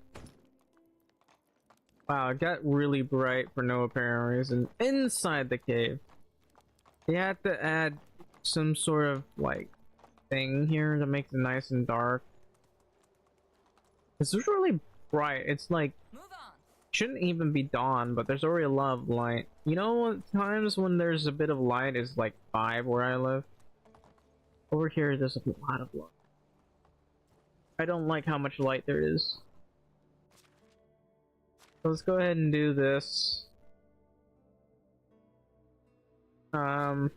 S1: Wow, it got really bright for no apparent reason inside the cave. You have to add some sort of like thing here to make it nice and dark. This is really bright. It's like
S3: Move on.
S1: shouldn't even be dawn, but there's already a lot of light. You know what times when there's a bit of light is like 5 where I live? Over here there's a lot of light. I don't like how much light there is. So let's go ahead and do this. I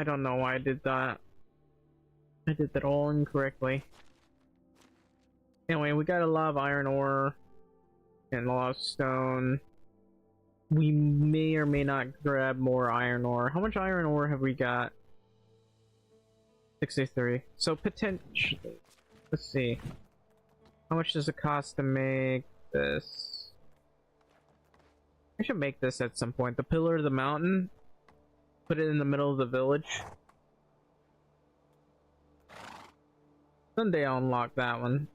S1: don't know why I did that. I did that all incorrectly. Anyway, we got a lot of iron ore and a lot of stone. We may or may not grab more iron ore. How much iron ore have we got? 63. So potentially, let's see. How much does it cost to make this? I should make this at some point. The pillar of the mountain. Put it in the middle of the village. Someday I'll unlock that one.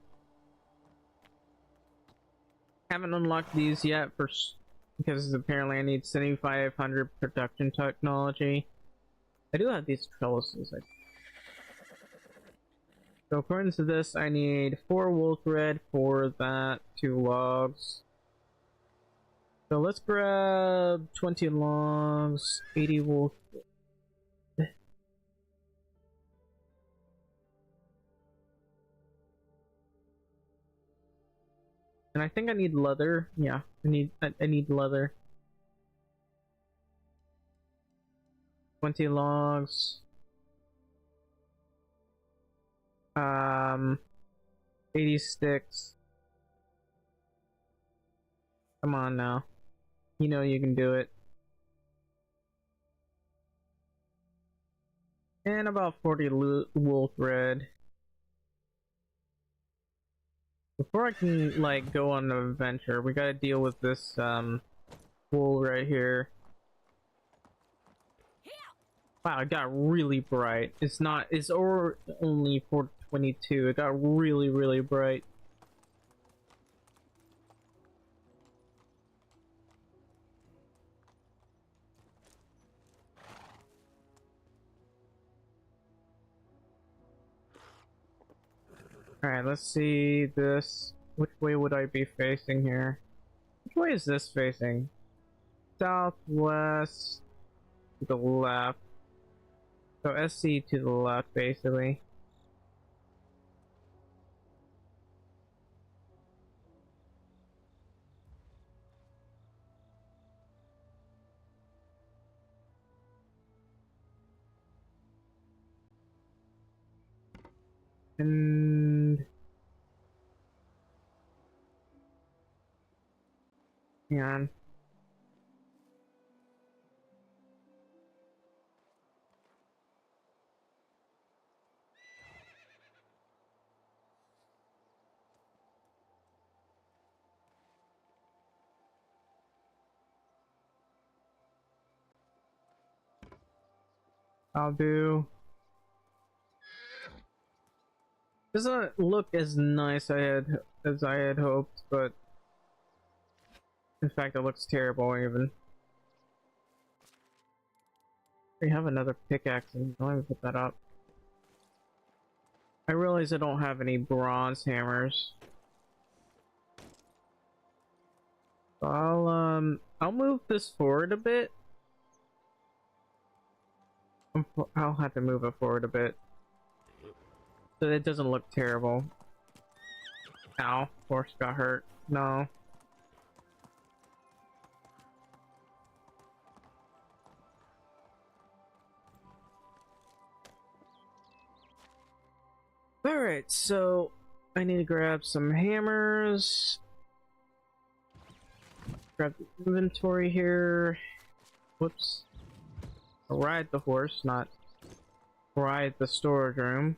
S1: Haven't unlocked these yet because apparently I need 7500 production technology. I do have these trellises. So according to this, I need 4 wool thread for that, 2 logs. So let's grab 20 logs, 80 wool. And I think I need leather. Yeah, I need leather. 20 logs. 80 sticks. Come on now. You know you can do it. And about 40 wool thread. Before I can, like, go on an adventure, we gotta deal with this, wool right here. Wow, it got really bright. It's only 422. It got really, really bright. Alright, let's see this. Which way would I be facing here? Which way is this facing? Southwest to the left. So SC to the left, basically. And hang on. I'll do. Doesn't look as nice as I had hoped, but in fact it looks terrible even. We have another pickaxe and let me put that up. I realize I don't have any bronze hammers. So I'll move this forward a bit. I'll have to move it forward a bit so it doesn't look terrible. Ow, horse got hurt. No. Alright, so I need to grab some hammers. Grab the inventory here. Whoops. Ride the horse, not ride the storage room.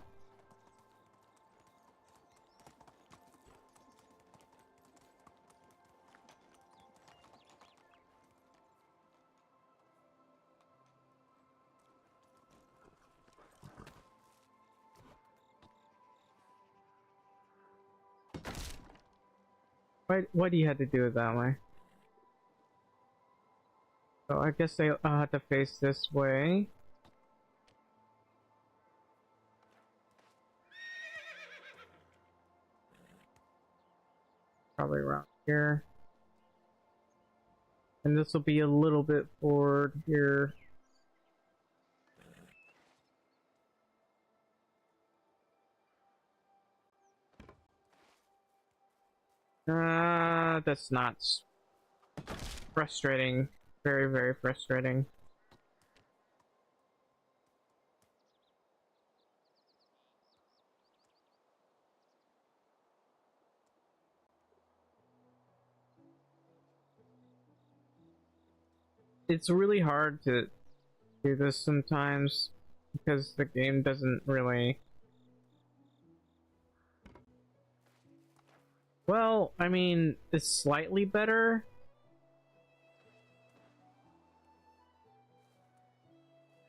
S1: Why do you have to do it that way? So I guess I'll have to face this way. Probably around here. And this will be a little bit forward here. That's not frustrating. Very, very frustrating. It's really hard to do this sometimes because the game doesn't really... Well, I mean, it's slightly better.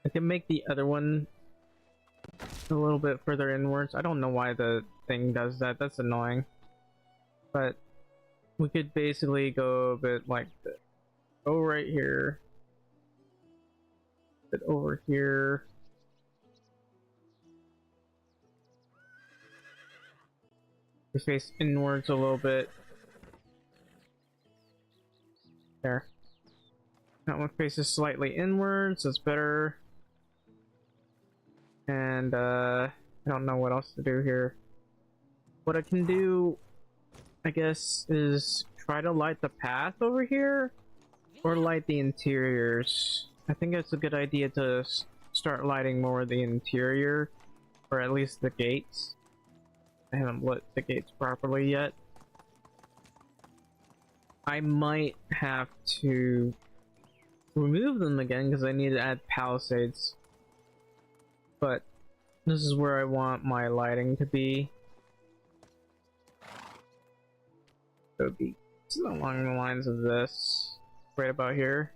S1: I can make the other one a little bit further inwards. I don't know why the thing does that. That's annoying. But we could basically go a bit like this. Go right here. Bit over here. We face inwards a little bit. There. That one faces slightly inwards, that's better. And I don't know what else to do here. What I can do, I guess, is try to light the path over here, or light the interiors. I think it's a good idea to start lighting more of the interior, or at least the gates. I haven't lit the gates properly yet. I might have to remove them again because I need to add palisades. But this is where I want my lighting to be. So it'd be along the lines of this, right about here.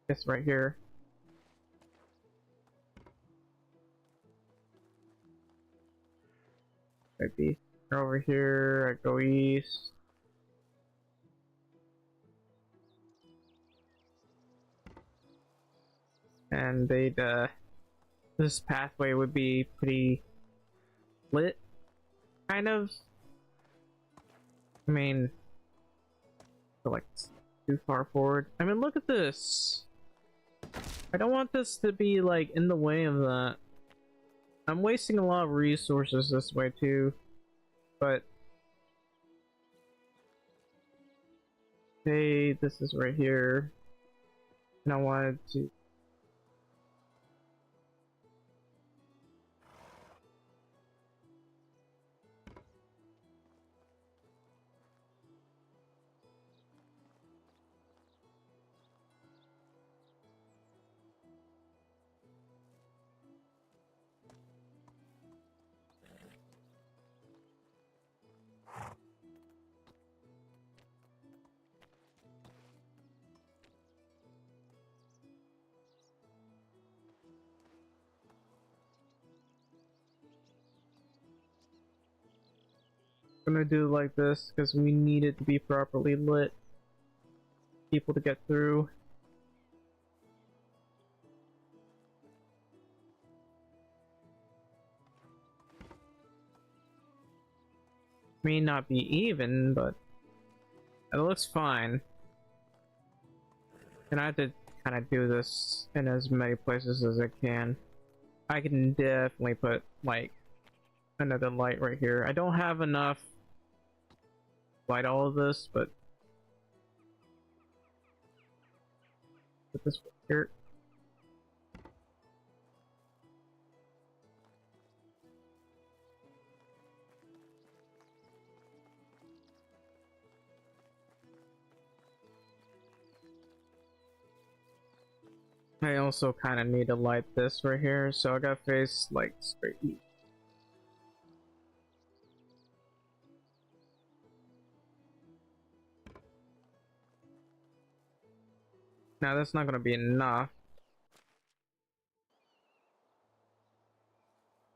S1: Guess right here. Might be over here. I go east. And they'd this pathway would be pretty lit, kind of. I mean, like too far forward. I mean, look at this. I don't want this to be like in the way of that. I'm wasting a lot of resources this way too, but hey, this is right here, and I wanted to. Gonna do it like this because we need it to be properly lit. People to get through. May not be even, but it looks fine. And I have to kind of do this in as many places as I can. I can definitely put like another light right here. I don't have enough to light all of this, but put this right here. I also kind of need to light this right here, so I gotta face like straight east. Now that's not gonna be enough.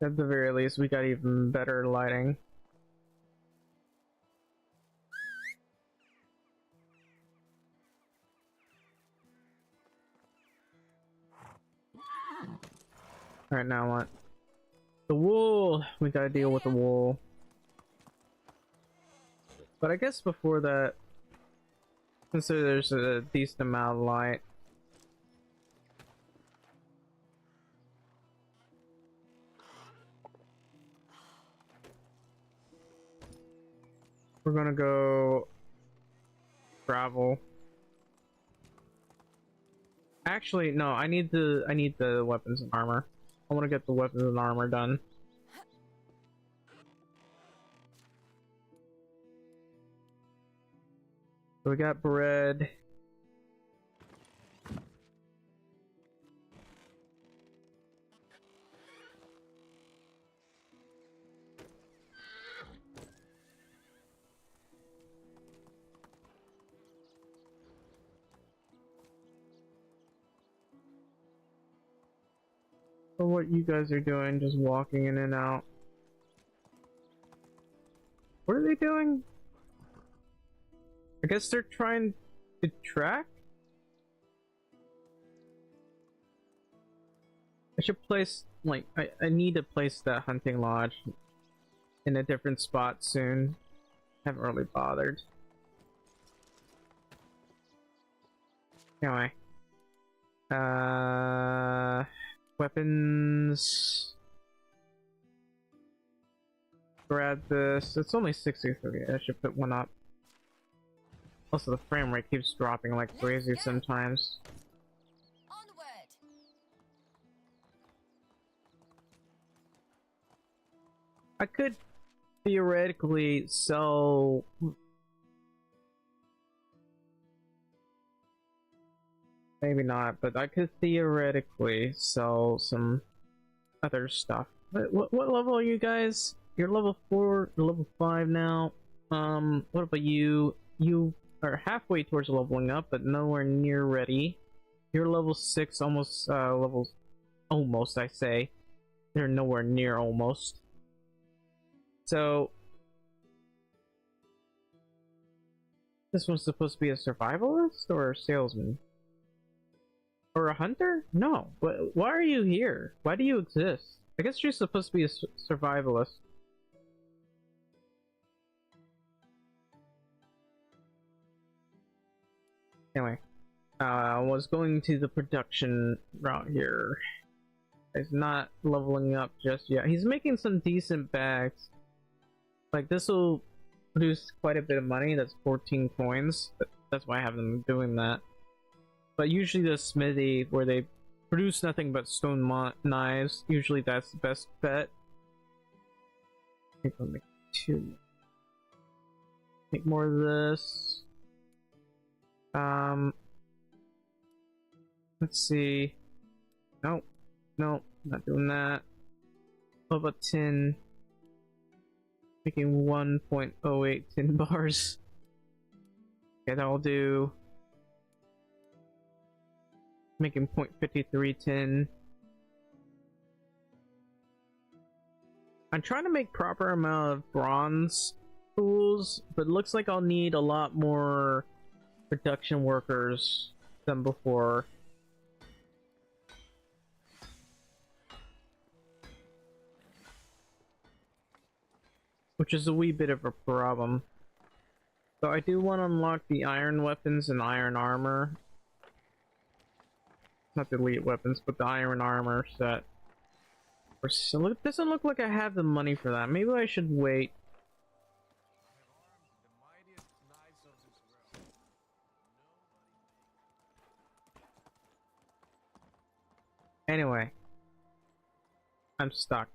S1: At the very least, we got even better lighting. Alright, now what? The wool! We gotta deal with the wool. But I guess before that, consider there's a decent amount of light. We're gonna go gravel. Actually, no, I need the weapons and armor. I want to get the weapons and armor done. So we got bread. So what you guys are doing, just walking in and out. What are they doing? I guess they're trying to track? I should place, like, I need to place that hunting lodge in a different spot soon. Haven't really bothered. Anyway. Weapons. Grab this. It's only 63. I should put one up. Also, the frame rate keeps dropping like crazy sometimes.
S3: Onward.
S1: I could theoretically sell. Maybe not, but I could theoretically sell some other stuff. What level are you guys? You're level 4, level 5 now. What about you? You are halfway towards leveling up, but nowhere near ready. You're level 6, almost, almost, I say. They're nowhere near almost. So, this one's supposed to be a survivalist or a salesman? Or a hunter? No. Why are you here? Why do you exist? I guess you're supposed to be a survivalist. Anyway, I was going to the production route here. He's not leveling up just yet. He's making some decent bags. Like, this will produce quite a bit of money. That's 14 coins. That's why I have them doing that. But usually the smithy, where they produce nothing but stone knives, usually that's the best bet. I think I'll make 2. Make more of this. Let's see. Nope. Nope. Not doing that. What about tin? Making 1.08 tin bars. Okay, that'll do. Making 0.53 tin. I'm trying to make proper amount of bronze tools, but it looks like I'll need a lot more production workers than before. Which is a wee bit of a problem. So I do want to unlock the iron weapons and iron armor. Not the elite weapons, but the iron armor set. It doesn't look like I have the money for that. Maybe I should wait. Anyway. I'm stuck.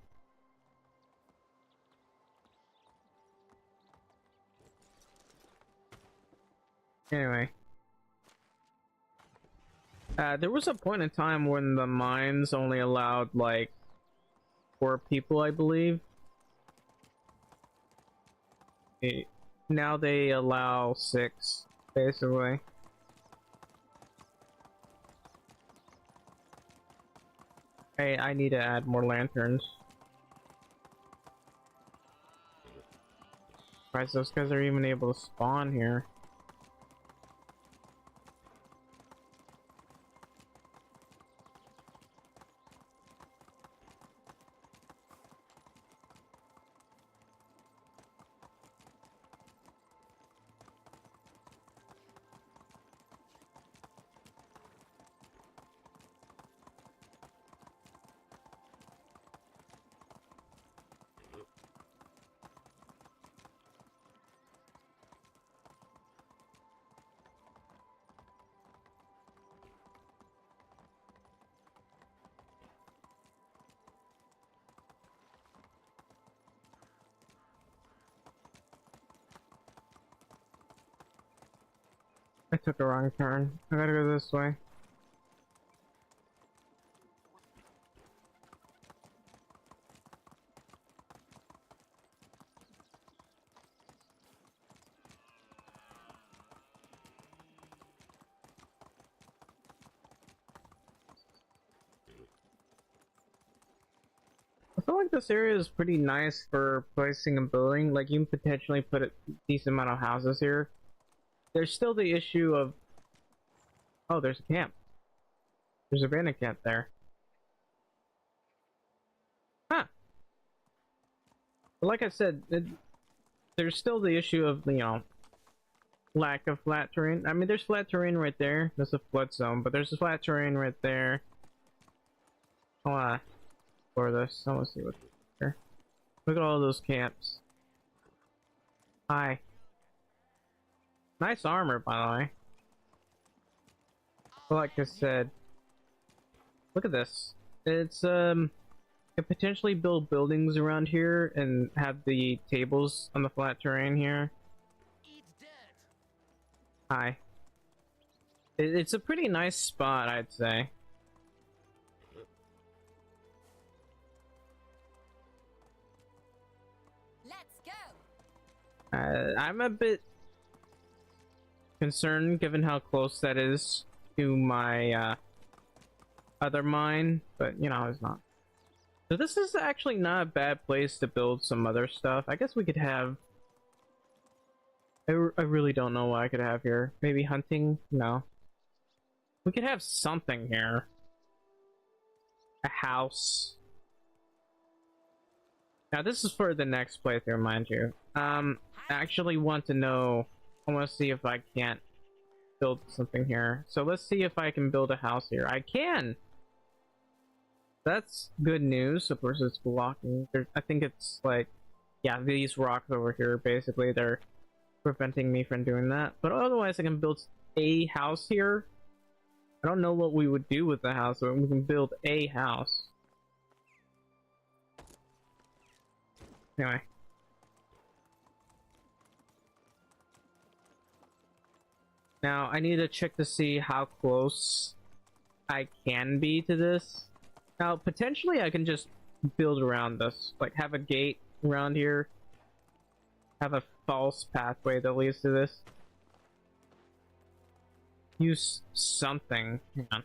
S1: Anyway. There was a point in time when the mines only allowed, like, 4 people, I believe. Now they allow 6, basically. Hey, I need to add more lanterns. Surprised those guys are even able to spawn here. I took a wrong turn. I gotta go this way. I feel like this area is pretty nice for placing a building. Like, you can potentially put a decent amount of houses here. There's still the issue of... Oh, there's a camp. There's a bandit camp there. But like I said, there's still the issue of, you know, lack of flat terrain. I mean, there's flat terrain right there. There's a flood zone, but there's a flat terrain right there. I wanna explore this. I wanna see what's here. Look at all those camps. Hi. Nice armor, by the way. But like I said, look at this. It's you could potentially build buildings around here and have the tables on the flat terrain here. Hi. It's a pretty nice spot, I'd say.
S3: Let's go.
S1: I'm a bit concerned given how close that is to my other mine, but you know, it's not. So this is actually not a bad place to build some other stuff. I guess we could have... I really don't know what I could have here. Maybe hunting? No. We could have something here. A house. Now this is for the next playthrough, mind you. I actually want to know... I want to see if I can't build something here. So let's see if I can build a house here. I can! That's good news. Of course it's blocking. I think it's like... Yeah, these rocks over here, basically, they're preventing me from doing that. But otherwise I can build a house here. I don't know what we would do with the house, but we can build a house. Anyway. Now, I need to check to see how close I can be to this. Now, potentially I can just build around this. Like, have a gate around here. Have a false pathway that leads to this. Use something. Hang on.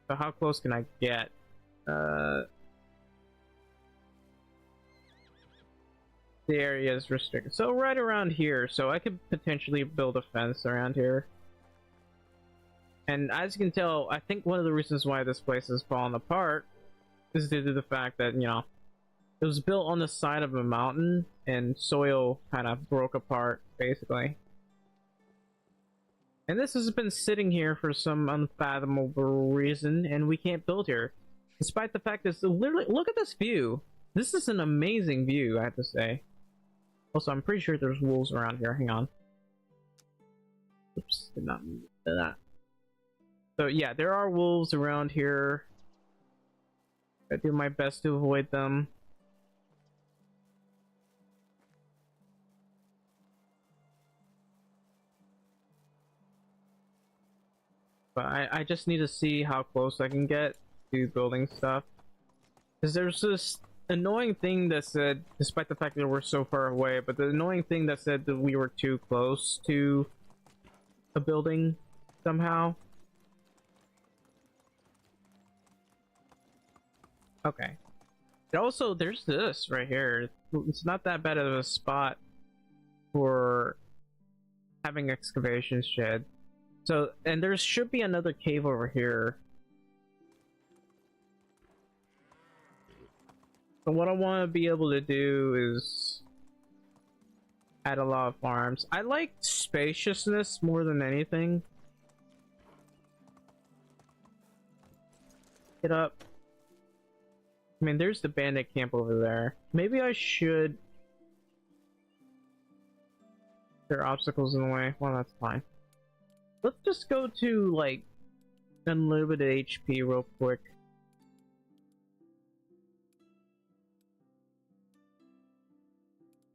S1: So how close can I get? The area is restricted. So right around here. So I could potentially build a fence around here. And as you can tell, I think one of the reasons why this place has fallen apart is due to the fact that, you know, it was built on the side of a mountain and soil kind of broke apart, basically. And this has been sitting here for some unfathomable reason, and we can't build here. Despite the fact that it's literally, look at this view. This is an amazing view, I have to say. Also, I'm pretty sure there's wolves around here. Hang on. Oops, did not mean to do that. So yeah, there are wolves around here. I do my best to avoid them. But I just need to see how close I can get to building stuff. Because there's this annoying thing that said, despite the fact that we're so far away, but the annoying thing that said that we were too close to a building somehow. Okay. And also, there's this right here. It's not that bad of a spot for having excavation shed. So, and there should be another cave over here. So what I want to be able to do is add a lot of farms. I like spaciousness more than anything. Get up. I mean, there's the bandit camp over there. Maybe I should... There are obstacles in the way. Well, that's fine. Let's just go to, like, unlimited HP real quick.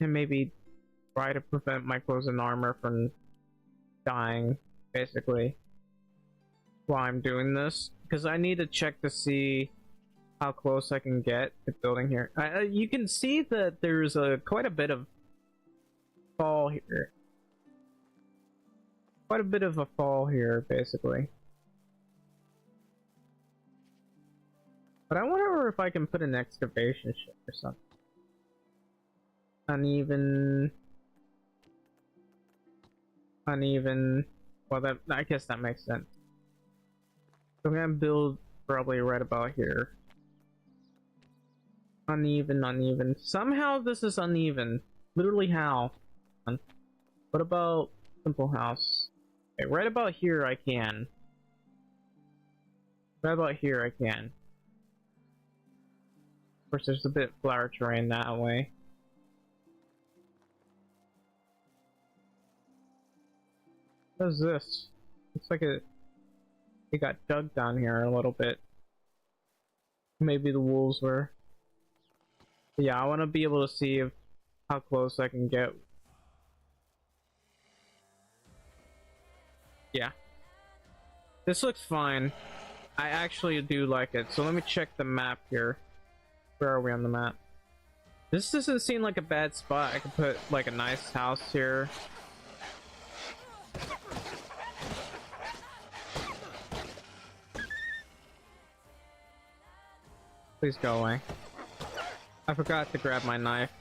S1: And maybe try to prevent my clothes and armor from dying, basically, while I'm doing this. Because I need to check to see how close I can get to building here. You can see that there's quite a bit of fall here. Quite a bit of a fall here, basically. But I wonder if I can put an excavation ship or something. Uneven. Well, that, I guess that makes sense. So I'm gonna build probably right about here. Uneven, uneven. Somehow this is uneven. Literally how? What about simple house? Okay, right about here I can. Right about here I can. Of course there's a bit flower terrain that way. What is this? Looks like it got dug down here a little bit. Maybe the wolves were. Yeah, I want to be able to see how close I can get. Yeah. This looks fine. I actually do like it. So let me check the map here. Where are we on the map? This doesn't seem like a bad spot. I could put like a nice house here. Please go away. I forgot to grab my knife.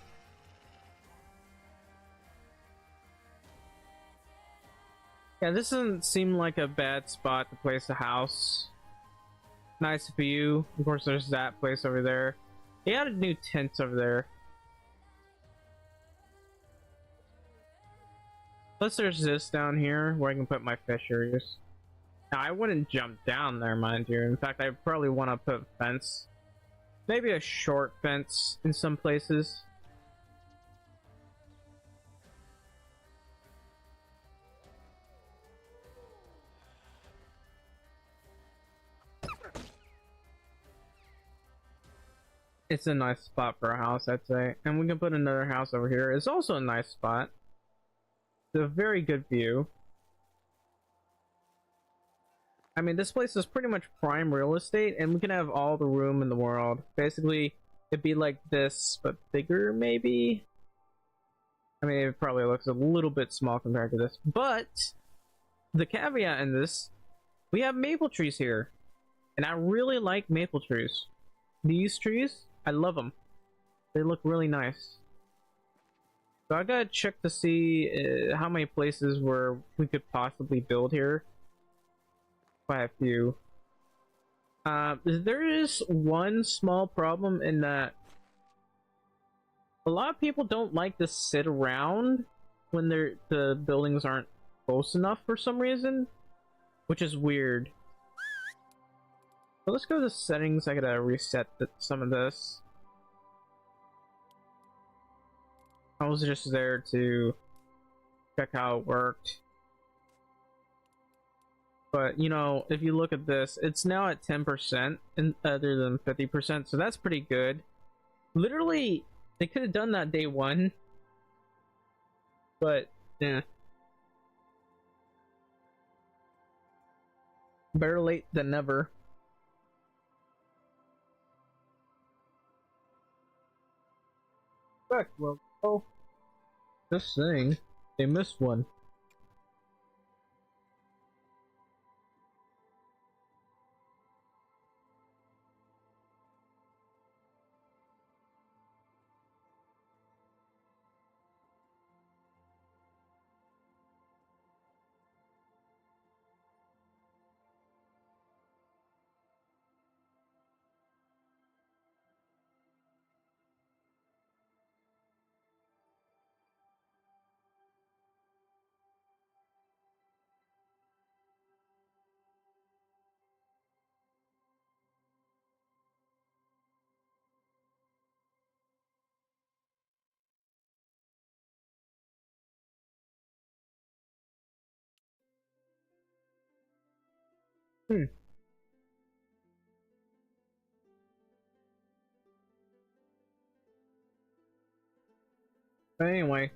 S1: Yeah, this doesn't seem like a bad spot to place a house. Nice view. Of course, there's that place over there. They added new tents over there. Plus, there's this down here where I can put my fisheries. Now, I wouldn't jump down there, mind you. In fact, I probably want to put a fence. Maybe a short fence in some places. It's a nice spot for a house, I'd say. And we can put another house over here. It's also a nice spot. It's a very good view. I mean, this place is pretty much prime real estate, and we can have all the room in the world. Basically, it'd be like this, but bigger, maybe? I mean, it probably looks a little bit small compared to this. But, the caveat in this, we have maple trees here. And I really like maple trees. These trees, I love them. They look really nice. So I gotta check to see how many places where we could possibly build here. Quite a few. There is one small problem in that a lot of people don't like to sit around when the buildings aren't close enough for some reason, which is weird. So let's go to settings. I gotta reset some of this. I was just there to check how it worked. But, you know, if you look at this, it's now at 10% other than 50%, so that's pretty good. Literally, they could have done that day one. But, yeah. Better late than never. Heck, well, oh, just saying, they missed one. But anyway,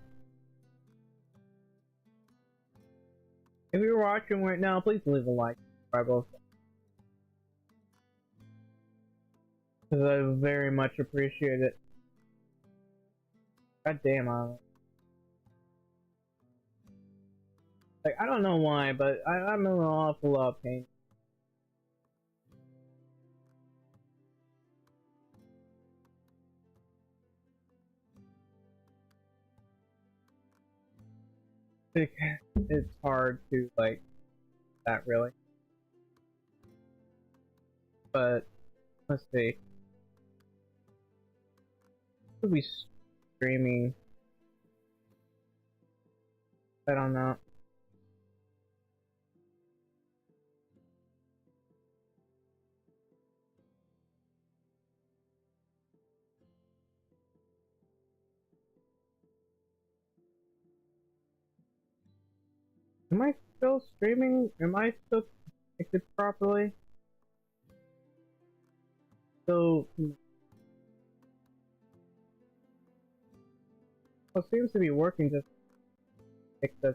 S1: if you're watching right now, please leave a like, subscribe, because I very much appreciate it. God damn, like, I don't know why, but I'm in an awful lot of pain. It's hard to, like, that really. But, let's see. Could be streaming. I don't know. Am I still streaming? Am I still connected properly? So, well, it seems to be working just like this.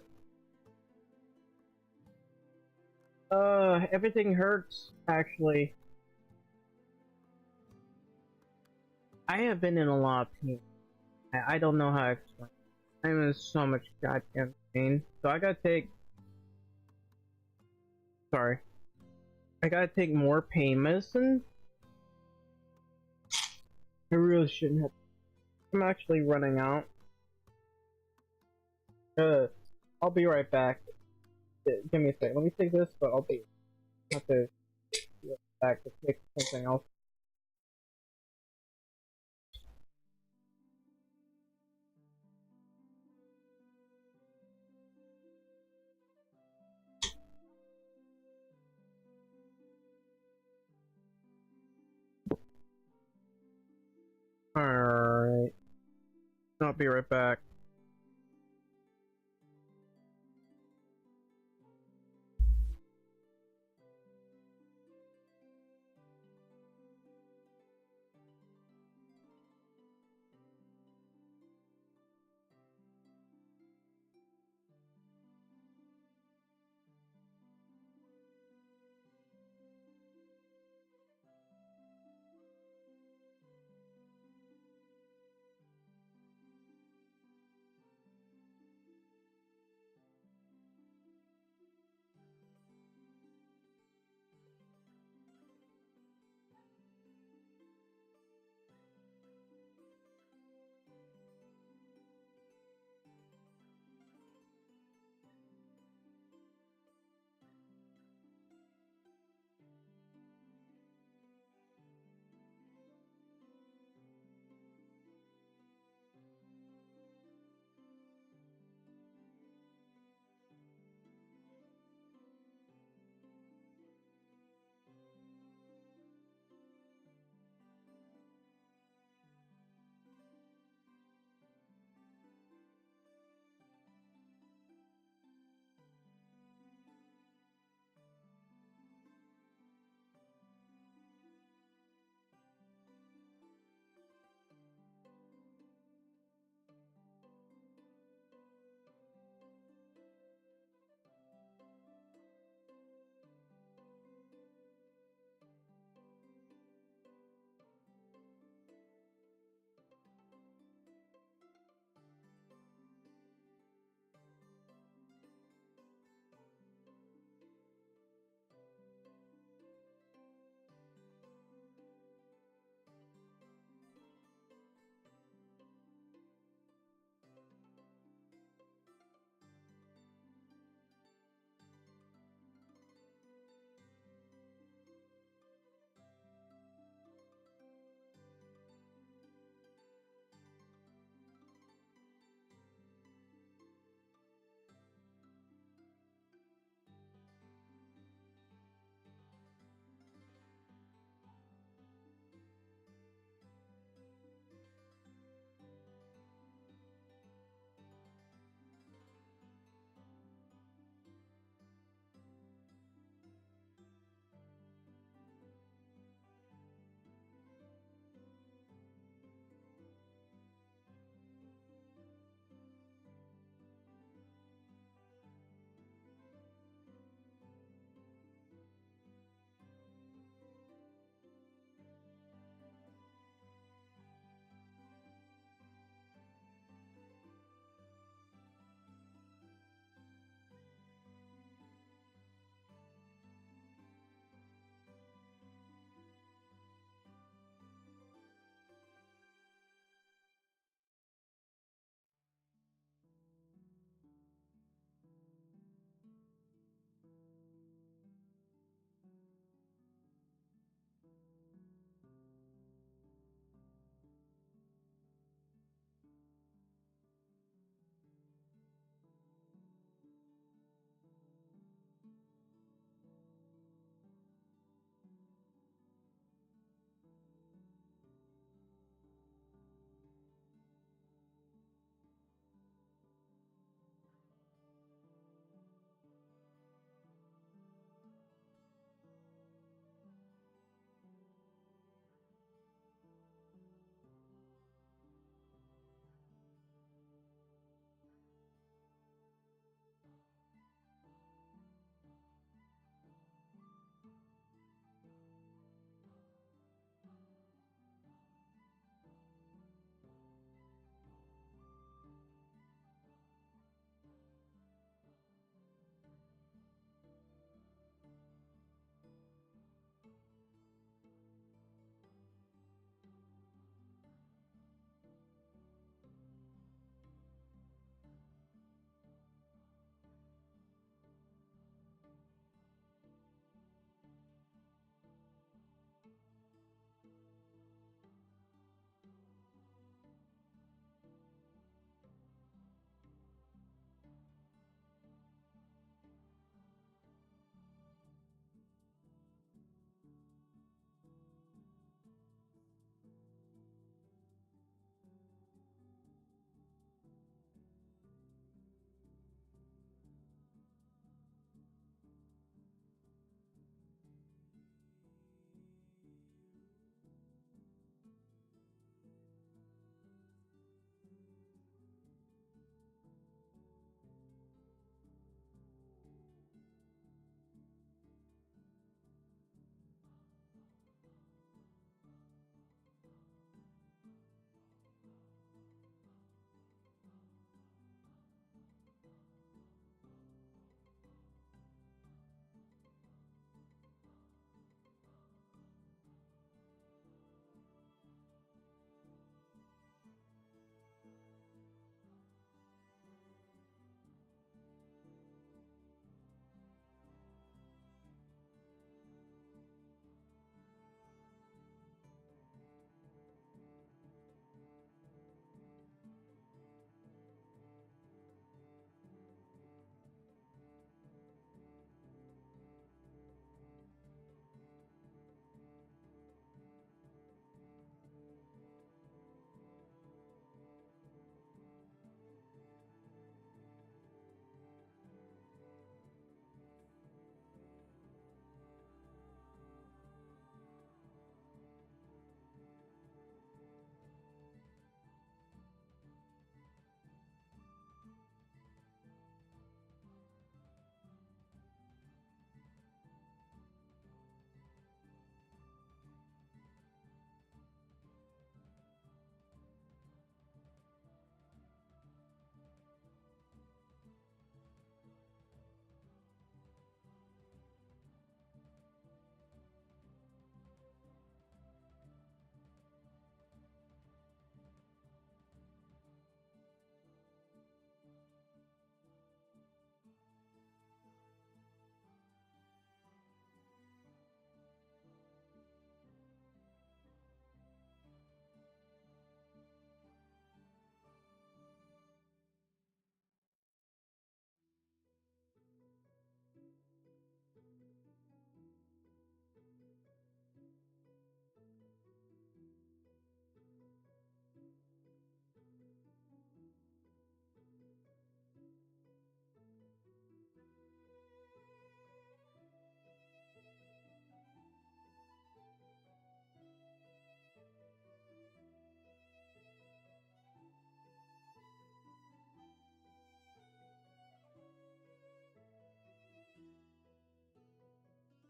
S1: Everything hurts, actually. I have been in a lot of pain. I don't know how to explain. I'm in so much goddamn pain. So I gotta take... Sorry. I gotta take more pain medicine. I really shouldn't have. I'm actually running out. I'll be right back. Give me a sec. Let me take this, but I'll be... have to go back to take something else. Alright. I'll be right back.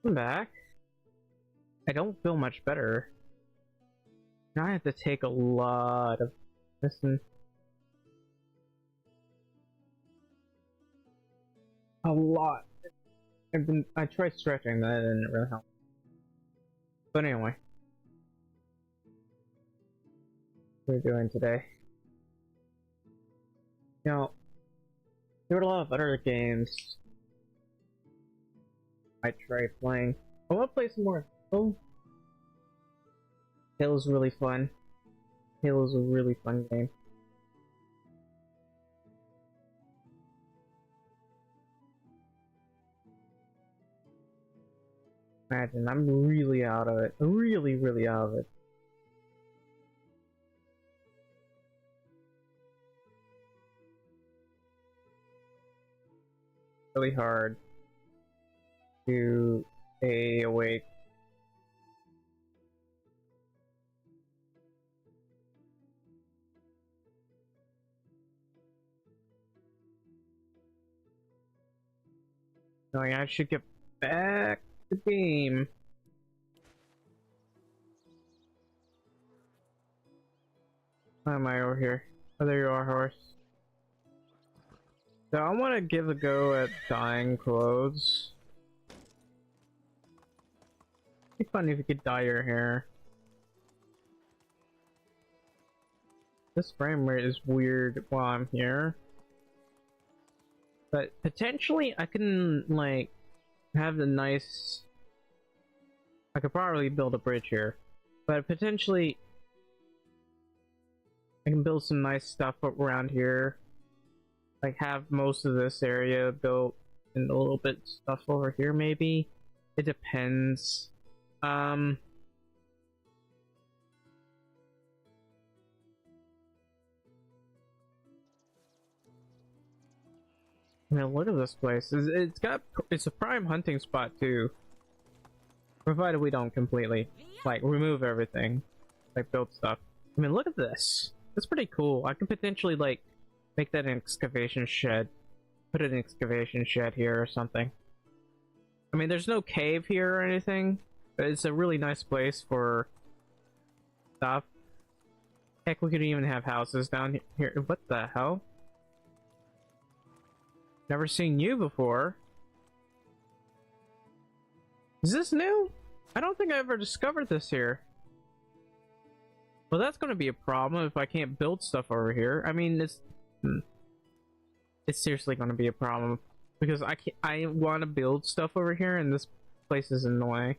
S1: I'm back. I don't feel much better. Now I have to take a lot of medicine. A lot. I tried stretching, that didn't really help. But anyway. What are we doing today? You know, there were a lot of other games I tried playing. I want to play some more. Oh, Halo's really fun. Halo's a really fun game. Imagine, I'm really out of it. Really, really out of it. Really hard to stay awake. Oh yeah, I should get back to the game. Why am I over here? Oh, there you are, horse. So I want to give a go at dyeing clothes. It'd be fun if you could dye your hair. This frame rate is weird while I'm here. But potentially I can, like, have the nice... I could probably build a bridge here. But potentially... I can build some nice stuff up around here. Like, have most of this area built and a little bit stuff over here, maybe? It depends. I mean, look at this place. It's a prime hunting spot too. Provided we don't completely, like, remove everything. Like, build stuff. I mean, look at this. That's pretty cool. I can potentially, like, make that an excavation shed. Put an excavation shed here or something. I mean, there's no cave here or anything, but it's a really nice place for stuff. Heck, we could even have houses down here. What the hell? Never seen you before. Is this new? I don't think I ever discovered this here. Well, that's gonna be a problem if I can't build stuff over here. I mean, it's seriously gonna be a problem because I want to build stuff over here and this place is in the way.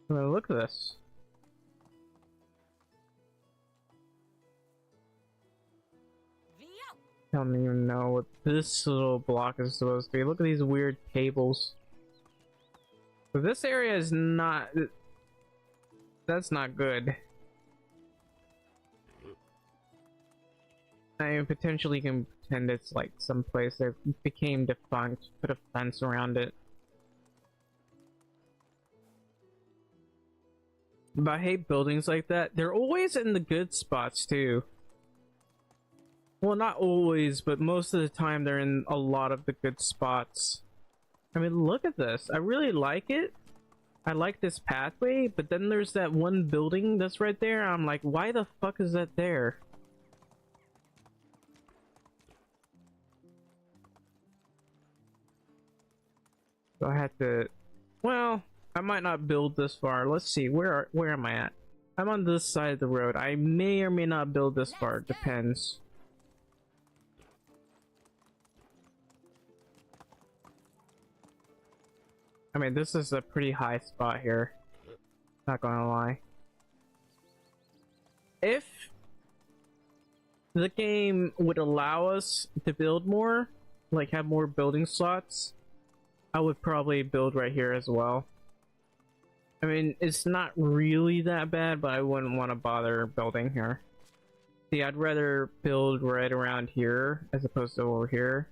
S1: Well, look at this. I don't even know what this little block is supposed to be. Look at these weird tables. But this area is not... That's not good. I potentially can pretend it's like some place that became defunct, put a fence around it. But I hate buildings like that. They're always in the good spots too. Well, not always, but most of the time they're in a lot of the good spots. I mean, look at this. I really like it. I like this pathway, but then there's that one building that's right there. I'm like, why the fuck is that there? So I had to... Well, I might not build this far. Let's see, where am I at? I'm on this side of the road. I may or may not build this far. It depends. I mean, this is a pretty high spot here. Not gonna lie. If the game would allow us to build more, like have more building slots, I would probably build right here as well. I mean, it's not really that bad, but I wouldn't want to bother building here. See, I'd rather build right around here as opposed to over here.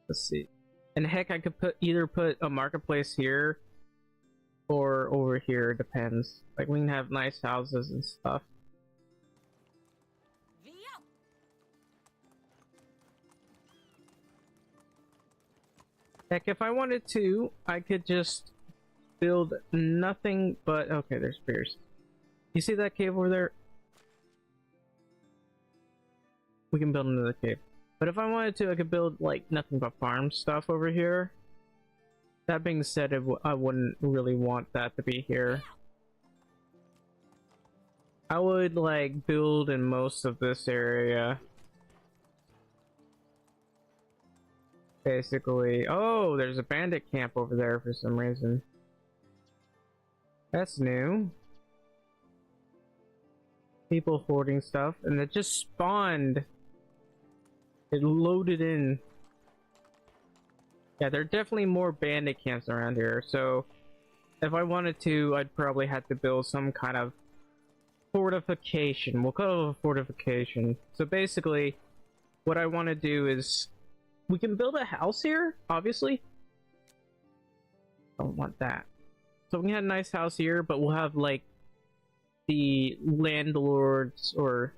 S1: Let's see. And heck, I could either put a marketplace here or over here, depends. Like, we can have nice houses and stuff. Heck, if I wanted to, I could just build nothing but... Okay, there's bears. You see that cave over there? We can build another cave. But if I wanted to, I could build, like, nothing but farm stuff over here. That being said, I wouldn't really want that to be here. I would, like, build in most of this area. Basically. Oh, there's a bandit camp over there for some reason. That's new. People hoarding stuff, and it just spawned. It loaded in. Yeah, there are definitely more bandit camps around here, so if I wanted to, I'd probably have to build some kind of fortification. We'll call it a fortification. So basically, what I want to do is, we can build a house here, obviously. Don't want that. So we can have a nice house here, but we'll have, like, the landlord's or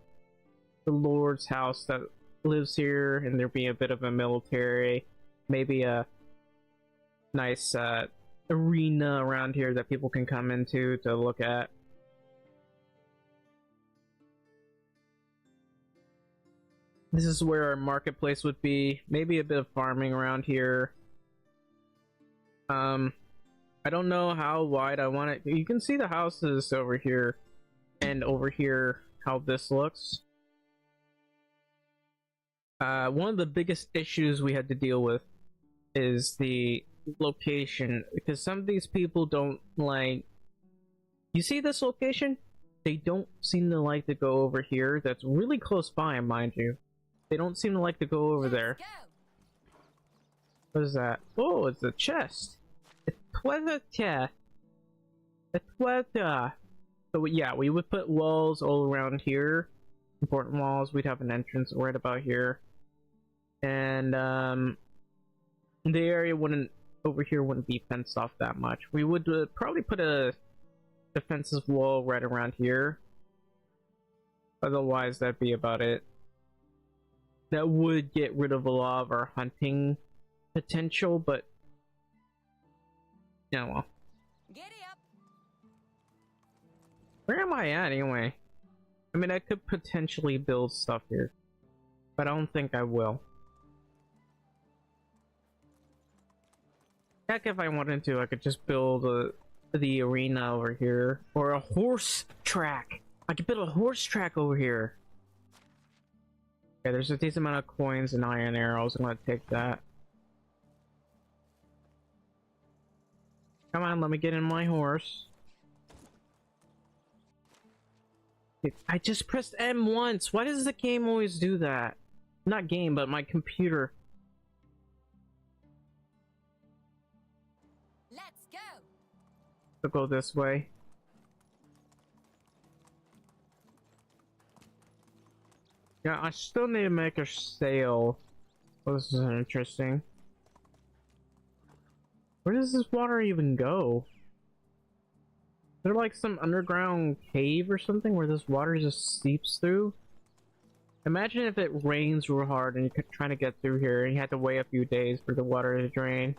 S1: the lord's house that lives here, and there'll be a bit of a military, maybe a nice arena around here that people can come into to look at. This is where our marketplace would be. Maybe a bit of farming around here. I don't know how wide I want it. You can see the houses over here and over here, how this looks. One of the biggest issues we had to deal with is the location, because some of these people don't like... You see this location? They don't seem to like to go over here. That's really close by, mind you. They don't seem to like to go over there. What is that? Oh, it's a chest. It's a chest. So yeah, we would put walls all around here. Important walls. We'd have an entrance right about here. And the area wouldn't, over here wouldn't be fenced off that much. We would probably put a defensive wall right around here. Otherwise, that'd be about it. That would get rid of a lot of our hunting potential, but yeah, well.
S3: Giddy up.
S1: Where am I at anyway? I mean, I could potentially build stuff here, but I don't think I will. Heck, if I wanted to, I could just build the arena over here, or a horse track. I could build a horse track over here. Okay, there's a decent amount of coins and iron arrows. I'm gonna take that. Come on, let me get in my horse. I just pressed M once. Why does the game always do that? Not game, but my computer.
S3: Let's go.
S1: We'll go this way. Yeah, I still need to make a sail. Oh, this is interesting. Where does this water even go? Is there like some underground cave or something where this water just seeps through? Imagine if it rains real hard and you're trying to get through here and you had to wait a few days for the water to drain.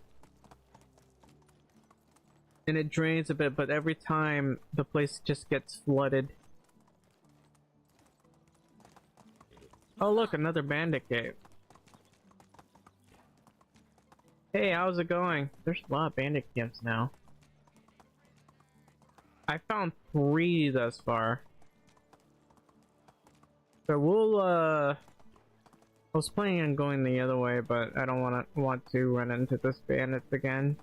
S1: And it drains a bit, but every time the place just gets flooded. Oh look, another bandit cave. Hey, how's it going? There's a lot of bandit camps now. I found 3 thus far. So we'll I was planning on going the other way, but I don't want to run into this bandit again.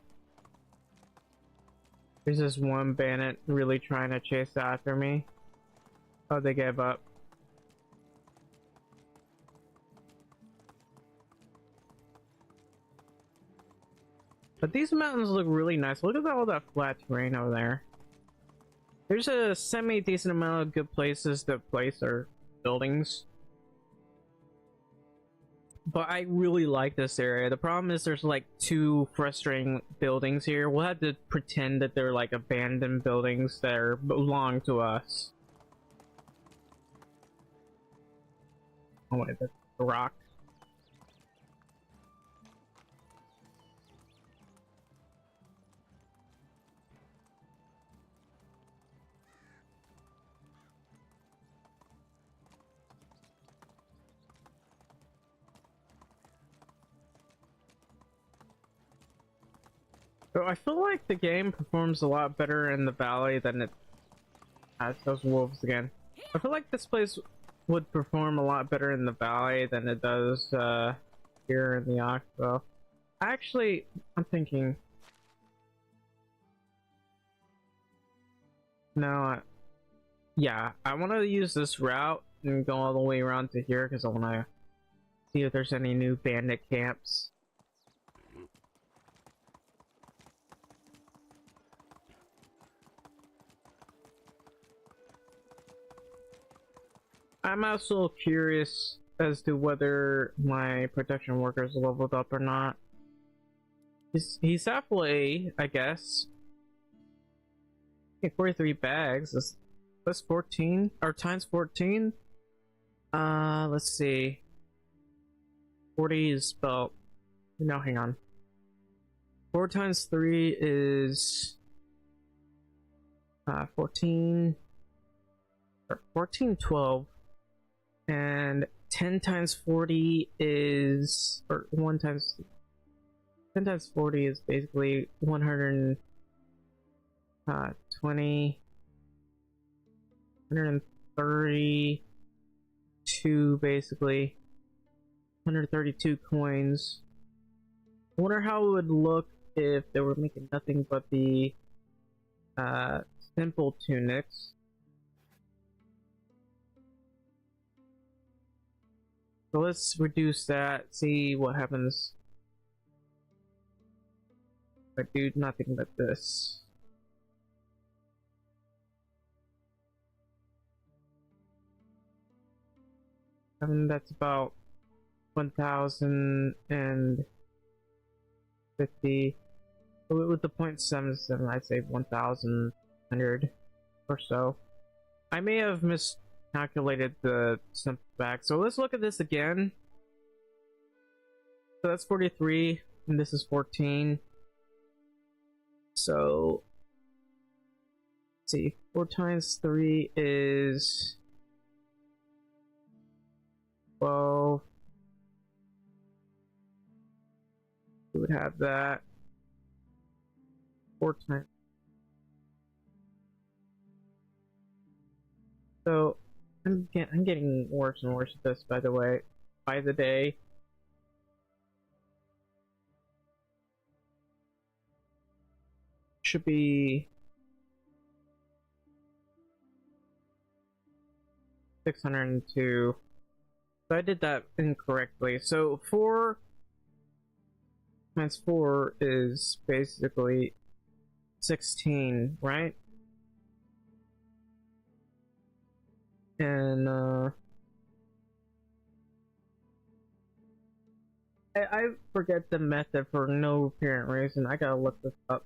S1: There's this one bandit really trying to chase after me. Oh, they gave up. But these mountains look really nice. Look at all that flat terrain over there. There's a semi-decent amount of good places to place our buildings. But I really like this area. The problem is there's like 2 frustrating buildings here. We'll have to pretend that they're like abandoned buildings that belong to us. Oh wait, that's a rock. So I feel like the game performs a lot better in the valley than it has those wolves again. I feel like this place would perform a lot better in the valley than it does here in the Oxbow. Actually, I'm thinking. No, yeah, I want to use this route and go all the way around to here because I want to see if there's any new bandit camps. I'm also curious as to whether my protection workers leveled up or not. He's halfway, I guess. Okay, 43 bags. That's 14 or times 14. Let's see. 40 is spelled. No, hang on. 4 times 3 is 14 or 14, 12. And 10 times 40 is, or 1 times 10 times 40 is basically 120, 132 basically, 132 coins. I wonder how it would look if they were making nothing but the simple tunics. So let's reduce that, see what happens if I do nothing but this. And that's about 1,050. With the 0.77, I'd say 1,100 or so. I may have miscalculated the simple back. So let's look at this again. So that's 43, and this is 14. So let's see, 4 times 3 is 12. We would have that 4 times. So I'm getting worse and worse at this, by the way, by the day. Should be 602. So I did that incorrectly. So 4 times 4 is basically 16, right? And I forget the method for no apparent reason. I gotta look this up.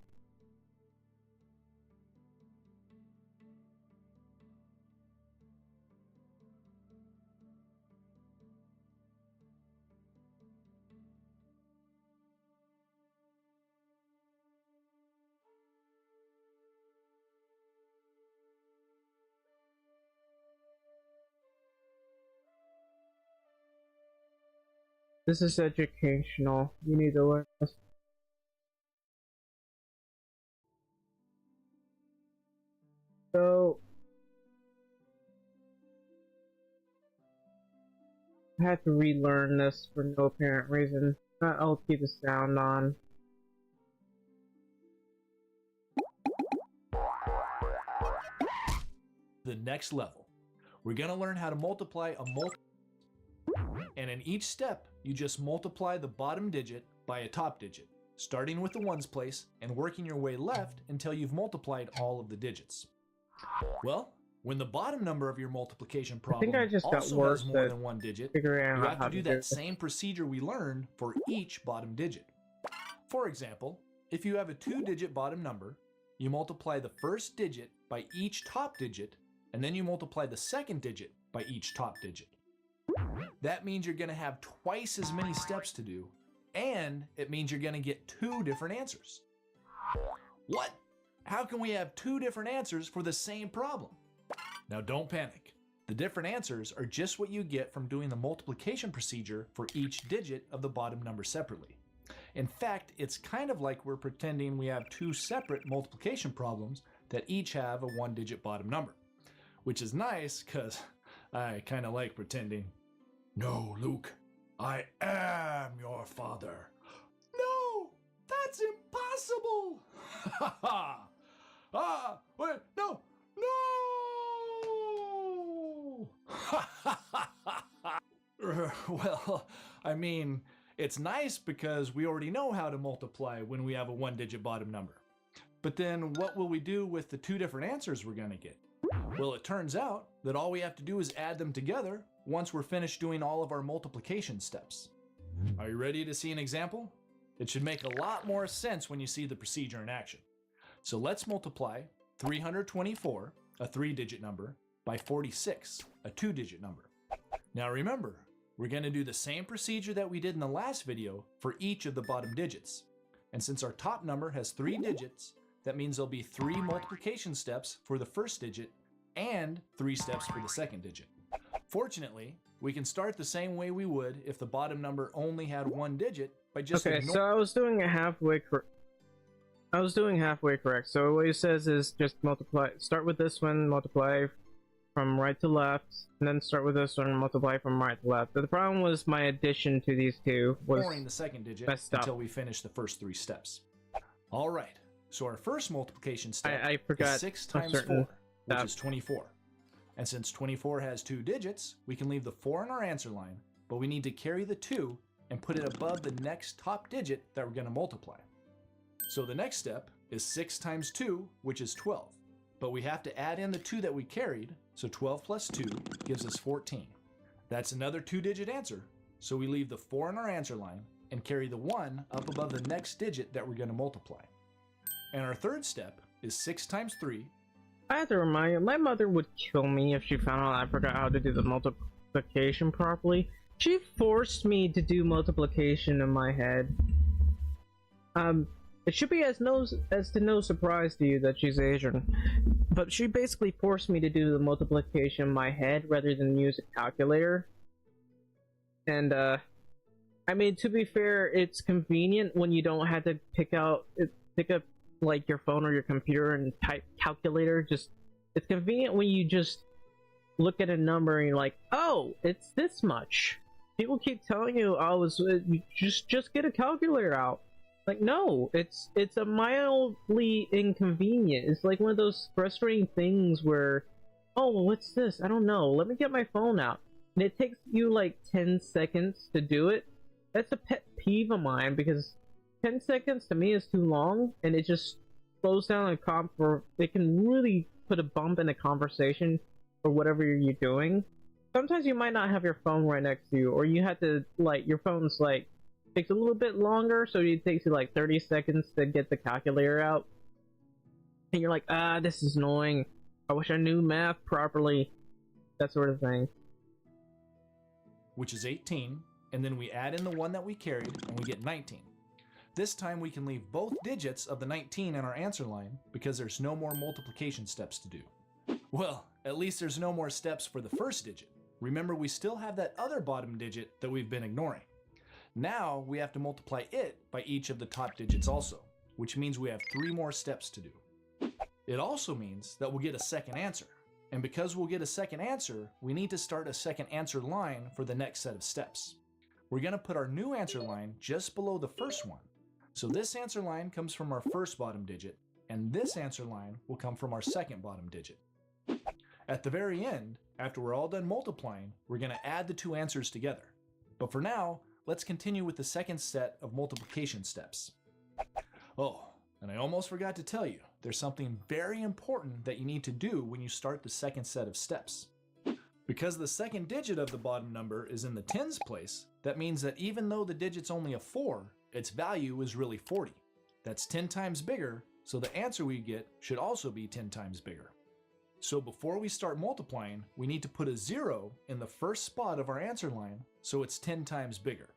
S1: This is educational. You need to learn this. So I had to relearn this for no apparent reason. I'll keep the sound on.
S5: The next level, we're going to learn how to multiply a and in each step you just multiply the bottom digit by a top digit, starting with the ones place and working your way left until you've multiplied all of the digits. Well, when the bottom number of your multiplication problem also has more than one digit, you have to do that same procedure we learned for each bottom digit. For example, if you have a 2-digit bottom number, you multiply the first digit by each top digit, and then you multiply the second digit by each top digit. That means you're going to have twice as many steps to do, and it means you're going to get 2 different answers. What? How can we have 2 different answers for the same problem? Now don't panic. The different answers are just what you get from doing the multiplication procedure for each digit of the bottom number separately. In fact, it's kind of like we're pretending we have two separate multiplication problems that each have a one-digit bottom number. Which is nice, because I kind of like pretending. No, Luke, I am your father. No, that's impossible! Ha ha! Ah, wait, no, no! Well, I mean, it's nice because we already know how to multiply when we have a one-digit bottom number. But then what will we do with the two different answers we're going to get? Well, it turns out that all we have to do is add them together once we're finished doing all of our multiplication steps. Are you ready to see an example? It should make a lot more sense when you see the procedure in action. So let's multiply 324, a 3-digit number, by 46, a 2-digit number. Now remember, we're going to do the same procedure that we did in the last video for each of the bottom digits. And since our top number has 3 digits, that means there'll be 3 multiplication steps for the first digit and 3 steps for the second digit. Fortunately, we can start the same way we would if the bottom number only had 1 digit by just
S1: so I was doing it halfway correct. So what he says is just multiply, start with this one, multiply from right to left, and then start with this one and multiply from right to left. But the problem was my addition to these two was
S5: ignoring the second digit until we finish the first 3 steps. All right, so our first multiplication step
S1: I forgot
S5: is 6 times 4, which is 24. And since 24 has 2 digits, we can leave the 4 in our answer line, but we need to carry the 2 and put it above the next top digit that we're going to multiply. So the next step is 6 times 2, which is 12. But we have to add in the 2 that we carried, so 12 plus 2 gives us 14. That's another 2-digit answer, so we leave the 4 in our answer line and carry the 1 up above the next digit that we're going to multiply. And our third step is 6 times 3.
S1: I have to remind you, my mother would kill me if she found out I forgot how to do the multiplication properly. She forced me to do multiplication in my head. It should be as to no surprise to you that she's Asian, but she basically forced me to do the multiplication in my head rather than use a calculator. And I mean, to be fair, it's convenient when you don't have to pick up like your phone or your computer and type calculator. It's convenient when you just look at a number and you're like, oh, it's this much. People keep telling you, oh, just get a calculator out. Like, no, it's a mildly inconvenient. It's like one of those frustrating things where, oh, well, what's this? I don't know. Let me get my phone out. And it takes you like 10 seconds to do it. That's a pet peeve of mine because 10 seconds to me is too long, and it just slows down it can really put a bump in a conversation or whatever you're doing. Sometimes you might not have your phone right next to you, or you have to, like, your phone's like takes a little bit longer, so it takes you like 30 seconds to get the calculator out. And you're like, this is annoying. I wish I knew math properly. That sort of thing.
S5: Which is 18, and then we add in the 1 that we carried, and we get 19. This time we can leave both digits of the 19 in our answer line because there's no more multiplication steps to do. Well, at least there's no more steps for the first digit. Remember, we still have that other bottom digit that we've been ignoring. Now we have to multiply it by each of the top digits also, which means we have 3 more steps to do. It also means that we'll get a second answer. And because we'll get a second answer, we need to start a second answer line for the next set of steps. We're going to put our new answer line just below the first one. So this answer line comes from our first bottom digit, and this answer line will come from our second bottom digit. At the very end, after we're all done multiplying, we're going to add the 2 answers together. But for now, let's continue with the second set of multiplication steps. Oh, and I almost forgot to tell you, there's something very important that you need to do when you start the second set of steps. Because the second digit of the bottom number is in the tens place, that means that even though the digit's only a 4, its value is really 40. That's 10 times bigger, so the answer we get should also be 10 times bigger. So before we start multiplying, we need to put a 0 in the first spot of our answer line, so it's 10 times bigger.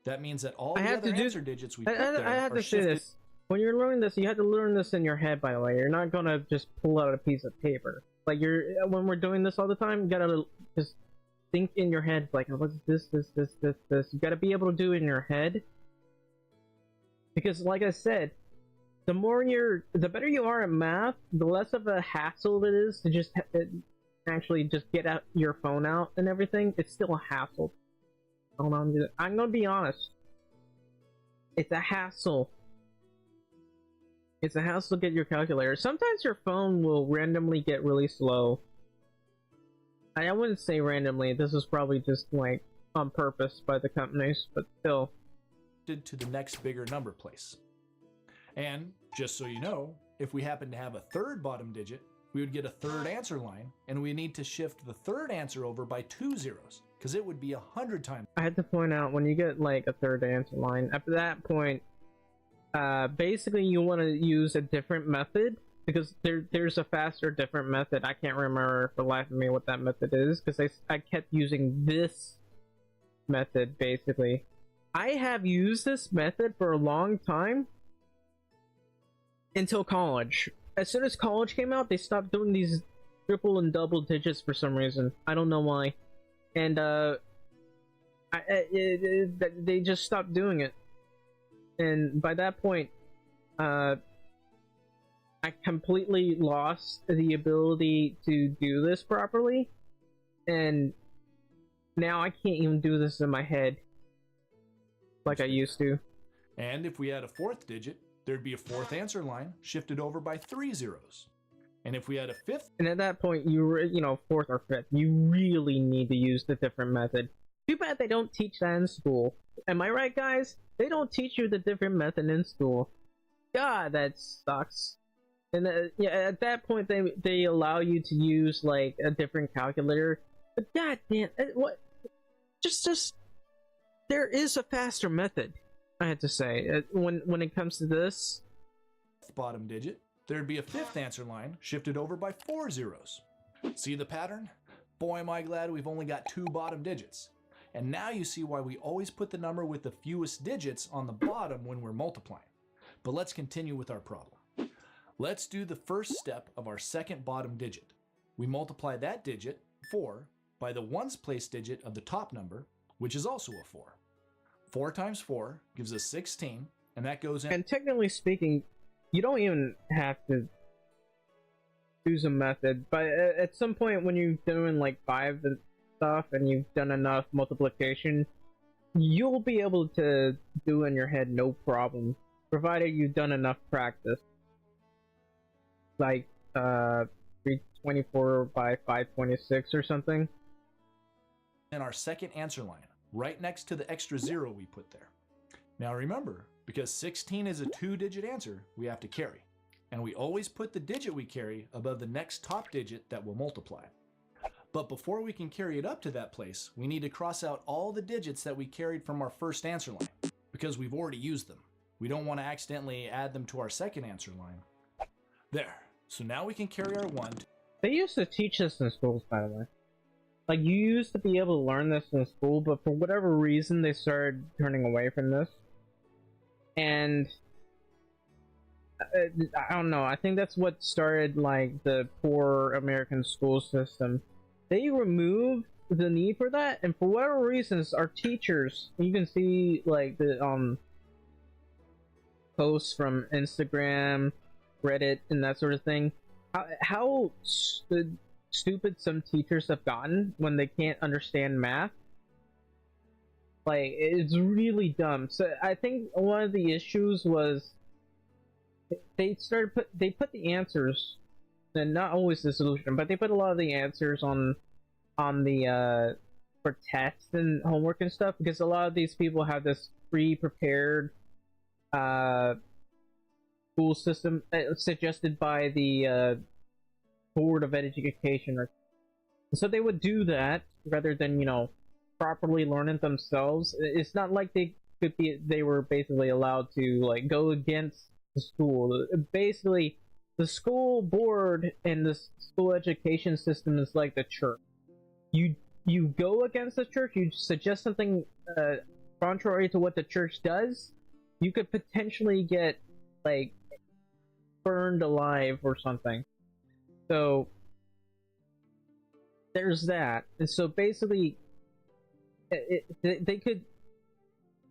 S5: That means that all the other answer digits we put there
S1: I have
S5: are
S1: to say
S5: shifted.
S1: this. When you're learning this, you have to learn this in your head, by the way. You're not gonna just pull out a piece of paper. Like, when we're doing this all the time, you gotta just think in your head, like, what's this. You gotta be able to do it in your head. Because like I said, the better you are at math, the less of a hassle it is to just actually just get out your phone out and everything. It's still a hassle. Hold on, I'm gonna be honest. It's a hassle. It's a hassle to get your calculator. Sometimes your phone will randomly get really slow. I wouldn't say randomly. This is probably just like on purpose by the companies, but still.
S5: To the next bigger number place. And just so you know, if we happen to have a third bottom digit, we would get a third answer line, and we need to shift the third answer over by 2 zeros, because it would be 100 times.
S1: I had to point out, when you get like a third answer line, at that point, basically you want to use a different method, because there's a faster, different method. I can't remember for the life of me what that method is, because I kept using this method, basically. I have used this method for a long time, until college. As soon as college came out, they stopped doing these triple and double digits for some reason. I don't know why. And, they just stopped doing it. And by that point, I completely lost the ability to do this properly. And now I can't even do this in my head like I used to.
S5: And if we had a fourth digit, there'd be a fourth answer line shifted over by 3 zeros. And if we had a fifth...
S1: And at that point, you know, fourth or fifth, you really need to use the different method. Too bad they don't teach that in school. Am I right, guys? They don't teach you the different method in school. God, that sucks. And yeah, at that point, they allow you to use, like, a different calculator. But god damn, what? Just... There is a faster method, I had to say, when it comes to this.
S5: Bottom digit, there'd be a fifth answer line shifted over by 4 zeros. See the pattern? Boy, am I glad we've only got 2 bottom digits. And now you see why we always put the number with the fewest digits on the bottom when we're multiplying. But let's continue with our problem. Let's do the first step of our second bottom digit. We multiply that digit, 4, by the ones place digit of the top number, which is also a 4. 4 times 4 gives us 16, and that goes in.
S1: And technically speaking, you don't even have to use a method, but at some point when you're doing like 5 and stuff and you've done enough multiplication, you'll be able to do in your head no problem, provided you've done enough practice. Like 324 by 526 or something.
S5: In our second answer line, right next to the extra 0 we put there. Now remember, because 16 is a 2-digit answer, we have to carry. And we always put the digit we carry above the next top digit that will multiply. But before we can carry it up to that place, we need to cross out all the digits that we carried from our first answer line, because we've already used them. We don't want to accidentally add them to our second answer line. There. So now we can carry our 1.
S1: They used to teach this in schools, by the way. Like, you used to be able to learn this in school, but for whatever reason, they started turning away from this. And I don't know, I think that's what started, like, the poor American school system. They removed the need for that, and for whatever reasons, our teachers, you can see, like, the, posts from Instagram, Reddit, and that sort of thing, how stupid some teachers have gotten when they can't understand math. Like, it's really dumb. So I think one of the issues was they put the answers, and not always the solution, but they put a lot of the answers on the for tests and homework and stuff, because a lot of these people have this pre-prepared school system suggested by the Board of Education, so they would do that rather than, you know, properly learn it themselves. It's not like they were basically allowed to, like, go against the school. Basically, the school board and the school education system is like the church. You go against the church, you suggest something contrary to what the church does, you could potentially get, like, burned alive or something. So there's that. And so basically they could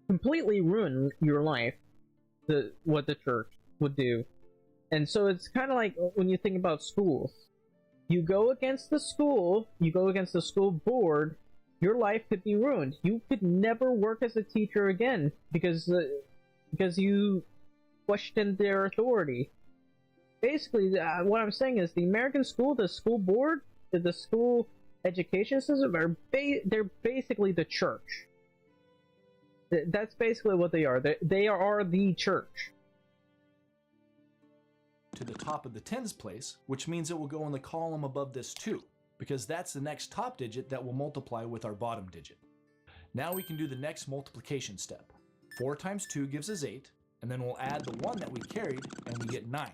S1: completely ruin your life what the church would do. And so it's kind of like when you think about schools. You go against the school, you go against the school board, your life could be ruined. You could never work as a teacher again because you questioned their authority. Basically, what I'm saying is the American school, the school board, the school education system they're basically the church. That's basically what they are. They are the church.
S5: To the top of the tens place, which means it will go in the column above this 2, because that's the next top digit that will multiply with our bottom digit. Now we can do the next multiplication step. 4 times 2 gives us 8, and then we'll add the 1 that we carried, and we get 9.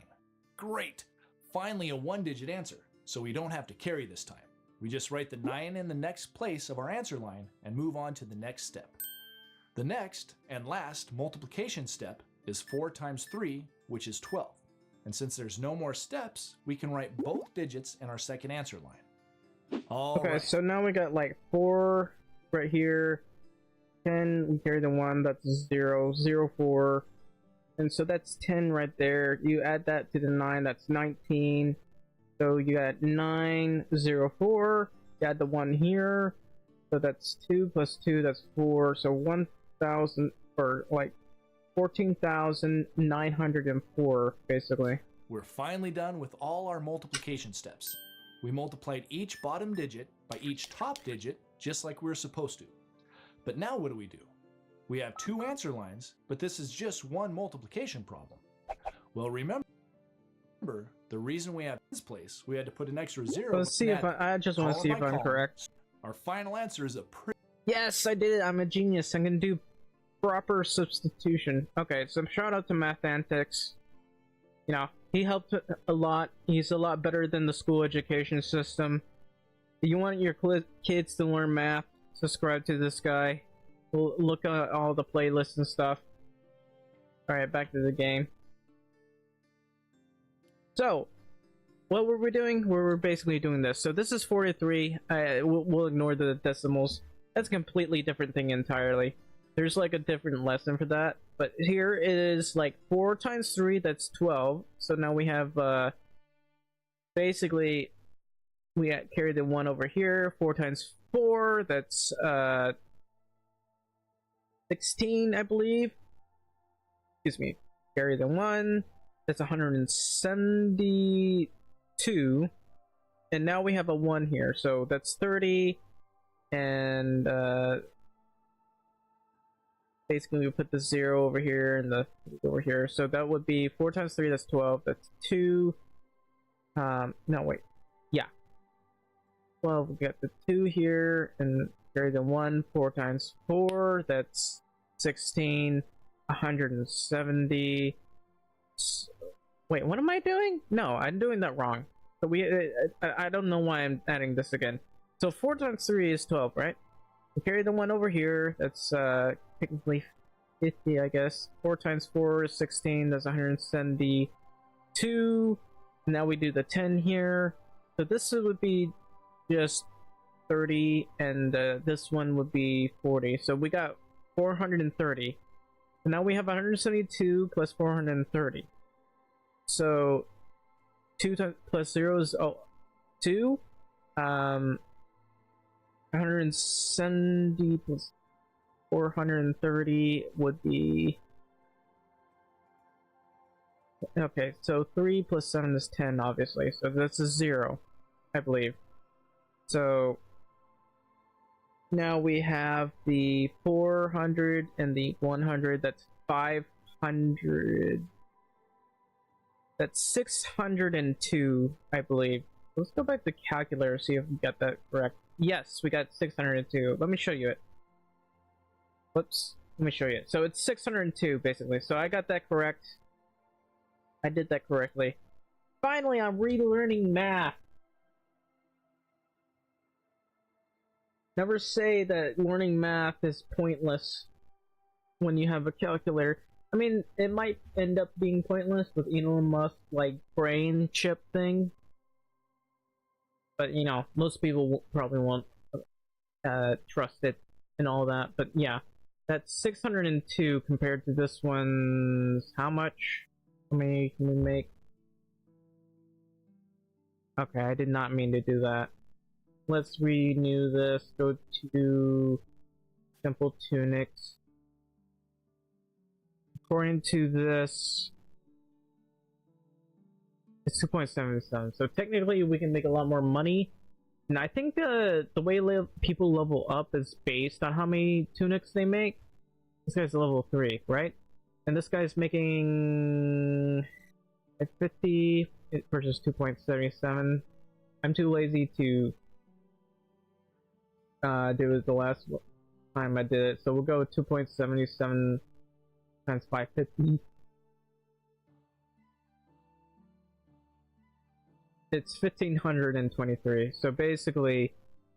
S5: Great! Finally a 1-digit answer, so we don't have to carry this time. We just write the 9 in the next place of our answer line and move on to the next step. The next and last multiplication step is 4 times 3, which is 12. And since there's no more steps, we can write both digits in our second answer line.
S1: Okay, so now we got like 4 right here, 10, we carry the 1, that's 0, 0, 4, and so that's 10 right there. You add that to the 9, that's 19, so you got 9, 0, 4, you add the 1 here, so that's 2 plus 2, that's 4, so 1,000, or like 14,904, basically.
S5: We're finally done with all our multiplication steps. We multiplied each bottom digit by each top digit, just like we were supposed to. But now what do? We have 2 answer lines, but this is just one multiplication problem. Well, remember, the reason we have this place, we had to put an extra 0.
S1: Let's see if I just want to see if I'm correct.
S5: Our final answer is a pretty...
S1: Yes, I did it. I'm a genius. I'm gonna do proper substitution. Okay, so shout out to Math Antics. You know, he helped a lot. He's a lot better than the school education system. If you want your kids to learn math, subscribe to this guy. Look at all the playlists and stuff. Alright, back to the game. So, what were we doing? We were basically doing this. So this is 43. We'll ignore the decimals. That's a completely different thing entirely. There's like a different lesson for that, but here it is like 4 times 3, that's 12. So now we have basically we carry the 1 over here. 4 times 4, that's 16, I believe. Excuse me. Carry the 1, that's 172, and now we have a 1 here, so that's 30, and basically we put the 0 over here and the over here, so that would be 4 times 3, that's 12, that's 2, no wait, yeah, 12, we got the 2 here, and carry the 1, 4 times 4, that's 16, 170, wait, what am I doing? No, I'm doing that wrong, so I don't know why I'm adding this again. So 4 times 3 is 12, right? We carry the 1 over here, that's technically 50, I guess. 4 times 4 is 16, that's 172. Now we do the 10 here. So this would be just 30, and this one would be 40. So we got 430. And now we have 172 plus 430. So 2 plus 0 is 2. 170 plus 430 would be... Okay, so 3 plus 7 is 10, obviously. So this is 0, I believe. So now we have the 400 and the 100. That's 500. That's 602, I believe. Let's go back to the calculator, see if we got that correct. Yes, we got 602. Let me show you it. Whoops. Let me show you it. So it's 602, basically. So I got that correct. I did that correctly. Finally, I'm relearning math. Never say that learning math is pointless when you have a calculator. I mean, it might end up being pointless with Elon Musk, like, brain chip thing. But, you know, most people probably won't trust it and all that. But, yeah. That's 602 compared to this one's how much? How many can we make? Okay, I did not mean to do that. Let's renew this. Go to simple tunics. According to this, it's 2.77. So technically, we can make a lot more money. And I think the way people level up is based on how many tunics they make. This guy's level 3, right? And this guy's making 50 versus 2.77. I'm too lazy to do it the last time I did it, so we'll go with 2.77 times 550. It's 1523. So basically,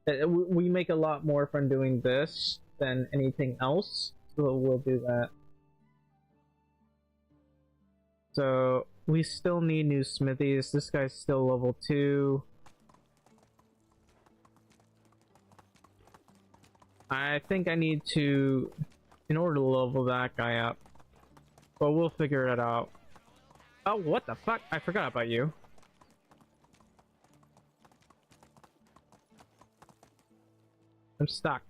S1: we make a lot more from doing this than anything else. So we'll do that. So we still need new smithies. This guy's still level 2. I think I need to, in order to level that guy up. But we'll figure it out. Oh, what the fuck? I forgot about you. I'm stuck.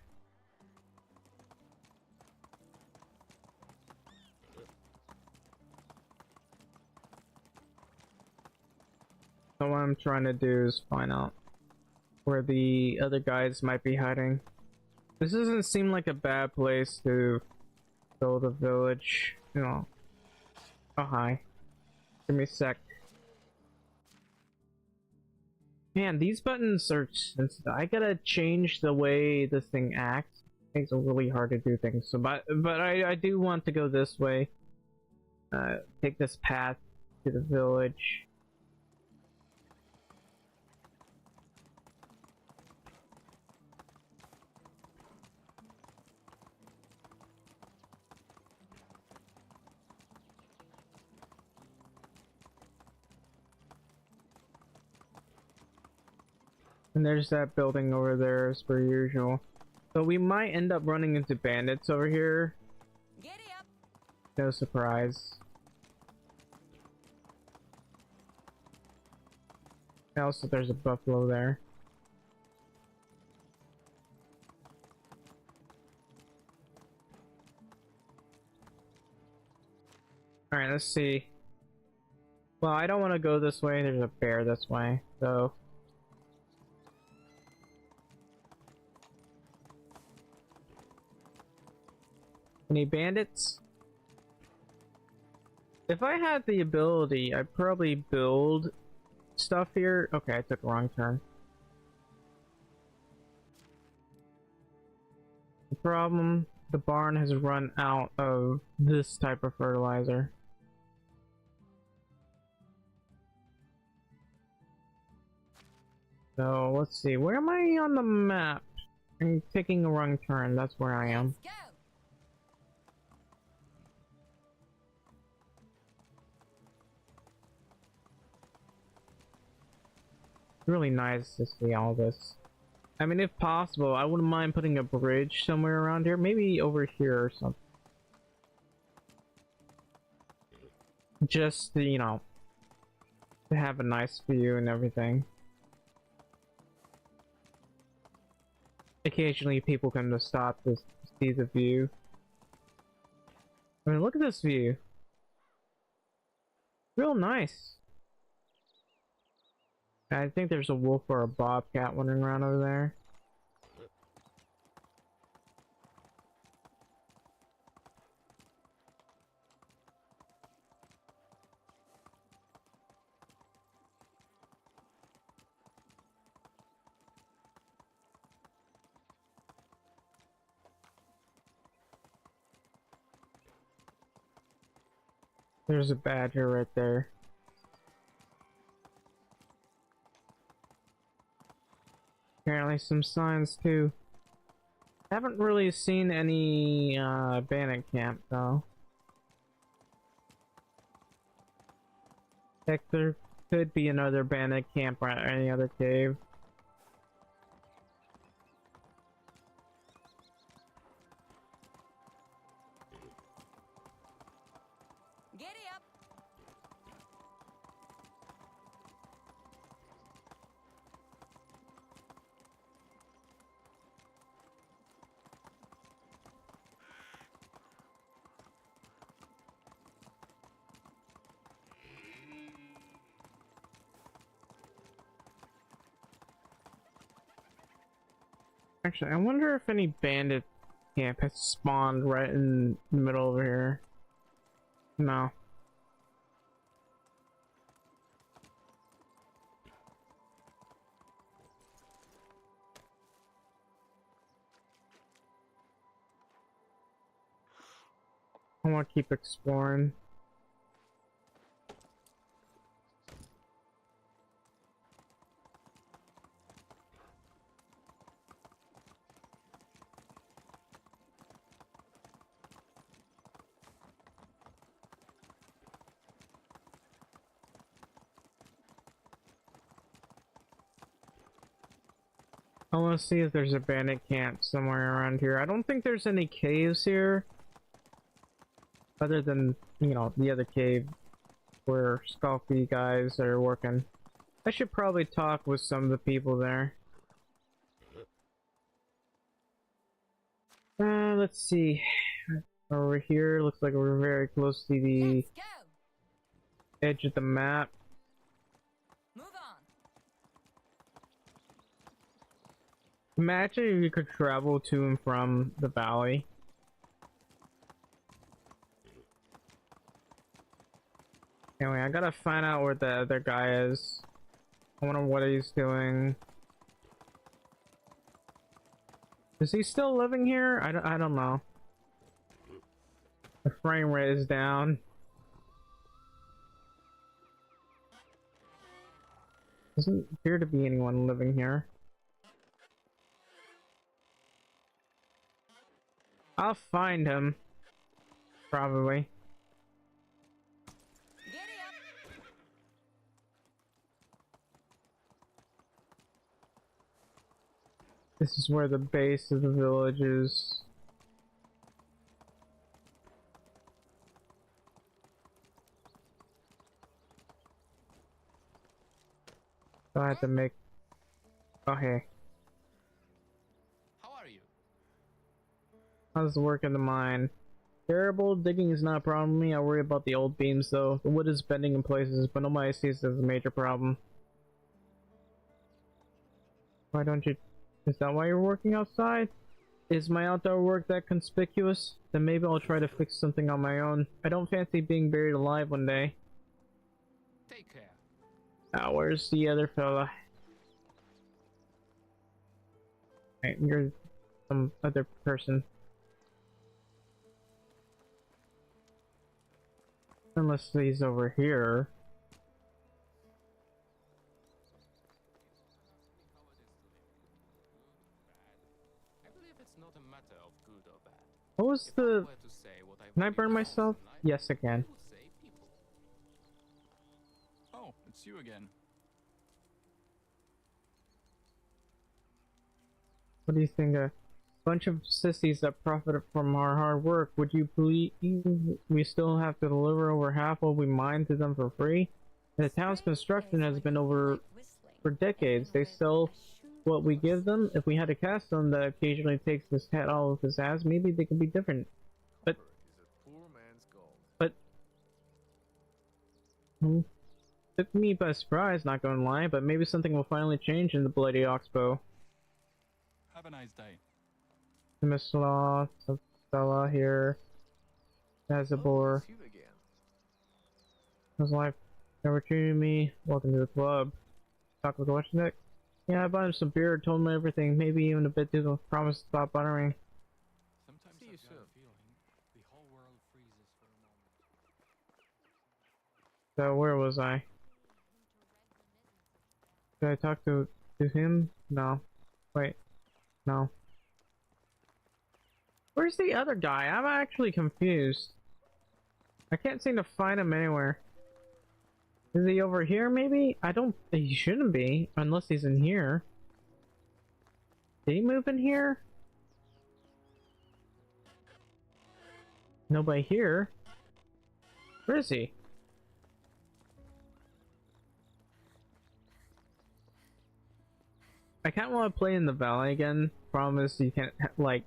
S1: So what I'm trying to do is find out where the other guys might be hiding. This doesn't seem like a bad place to build a village, you know. Oh, hi. Give me a sec. Man, these buttons are sensitive. I gotta change the way this thing acts. It makes it really hard to do things. So, but I do want to go this way. Take this path to the village. And there's that building over there as per usual. So we might end up running into bandits over here.
S3: Giddy up.
S1: No surprise. Also, there's a buffalo there. Alright, let's see. Well, I don't want to go this way. There's a bear this way, so... Any bandits? If I had the ability, I'd probably build stuff here. Okay, I took a wrong turn. The problem, the barn has run out of this type of fertilizer. So, let's see, where am I on the map? I'm taking a wrong turn, that's where I am.
S3: Let's go.
S1: Really nice to see all this. I mean, if possible, I wouldn't mind putting a bridge somewhere around here. Maybe over here or something. Just to, you know, to have a nice view and everything. Occasionally people come to stop to see the view. I mean, look at this view. Real nice. I think there's a wolf or a bobcat wandering around over there. There's a badger right there. Apparently some signs too. Haven't really seen any bandit camp though. Heck, there could be another bandit camp or any other cave. Actually, I wonder if any bandit camp has spawned right in the middle over here. No. I want to keep exploring. I want to see if there's a bandit camp somewhere around here. I don't think there's any caves here. Other than, you know, the other cave where Skulky guys are working. I should probably talk with some of the people there. Let's see. Over here, looks like we're very close to the
S3: Let's go.
S1: edge of the map.
S3: Move on.
S1: Imagine if you could travel to and from the valley. Anyway, I gotta find out where the other guy is. I wonder what he's doing. Is he still living here? I don't know. The frame rate is down. Doesn't appear to be anyone living here. I'll find him. Probably.
S3: Giddy up.
S1: This is where the base of the village is. So I have to make... Oh, hey.
S4: How are you?
S1: How's the work in the mine? Terrible. Digging is not a problem to me. I worry about the old beams though. The wood is bending in places, but nobody sees it as a major problem. Why don't you... Is that why you're working outside? Is my outdoor work that conspicuous? Then maybe I'll try to fix something on my own. I don't fancy being buried alive one day.
S4: Take care.
S1: Ah, where's the other fella? Hey, you're some other person. Unless he's over here.
S4: I believe it's not a matter of good or bad.
S1: What was
S4: If I
S1: the...
S4: were to say what I
S1: Can I
S4: really
S1: burn
S4: know
S1: myself?
S4: in life,
S1: Yes, I can.
S4: I would say people.
S6: Oh, it's you again.
S1: What do you think? A bunch of sissies that profited from our hard work. Would you believe we still have to deliver over half what we mine to them for free? The town's construction has been over for decades. They sell what we give them. If we had a cast on that occasionally takes this hat off of his ass, maybe they could be different. But took me by surprise, not gonna lie, but maybe something will finally change in the bloody Oxbow.
S6: Have a nice day.
S1: Miss Law, Stella here, Azabor. How's life? Never treated me. Welcome to the club. Talk with the watch neck. Yeah, I bought him some beer, told him everything, maybe even a bit to the promise to stop buttering.
S6: Sometimes I've got a feeling the whole world freezes for a moment.
S1: So where was I? Did I talk to him? No. Wait. No. Where's the other guy? I'm actually confused. I can't seem to find him anywhere. Is he over here maybe? I don't... He shouldn't be, unless he's in here. Did he move in here? Nobody here. Where is he? I kinda want to play in the valley again. Problem is you can't, like,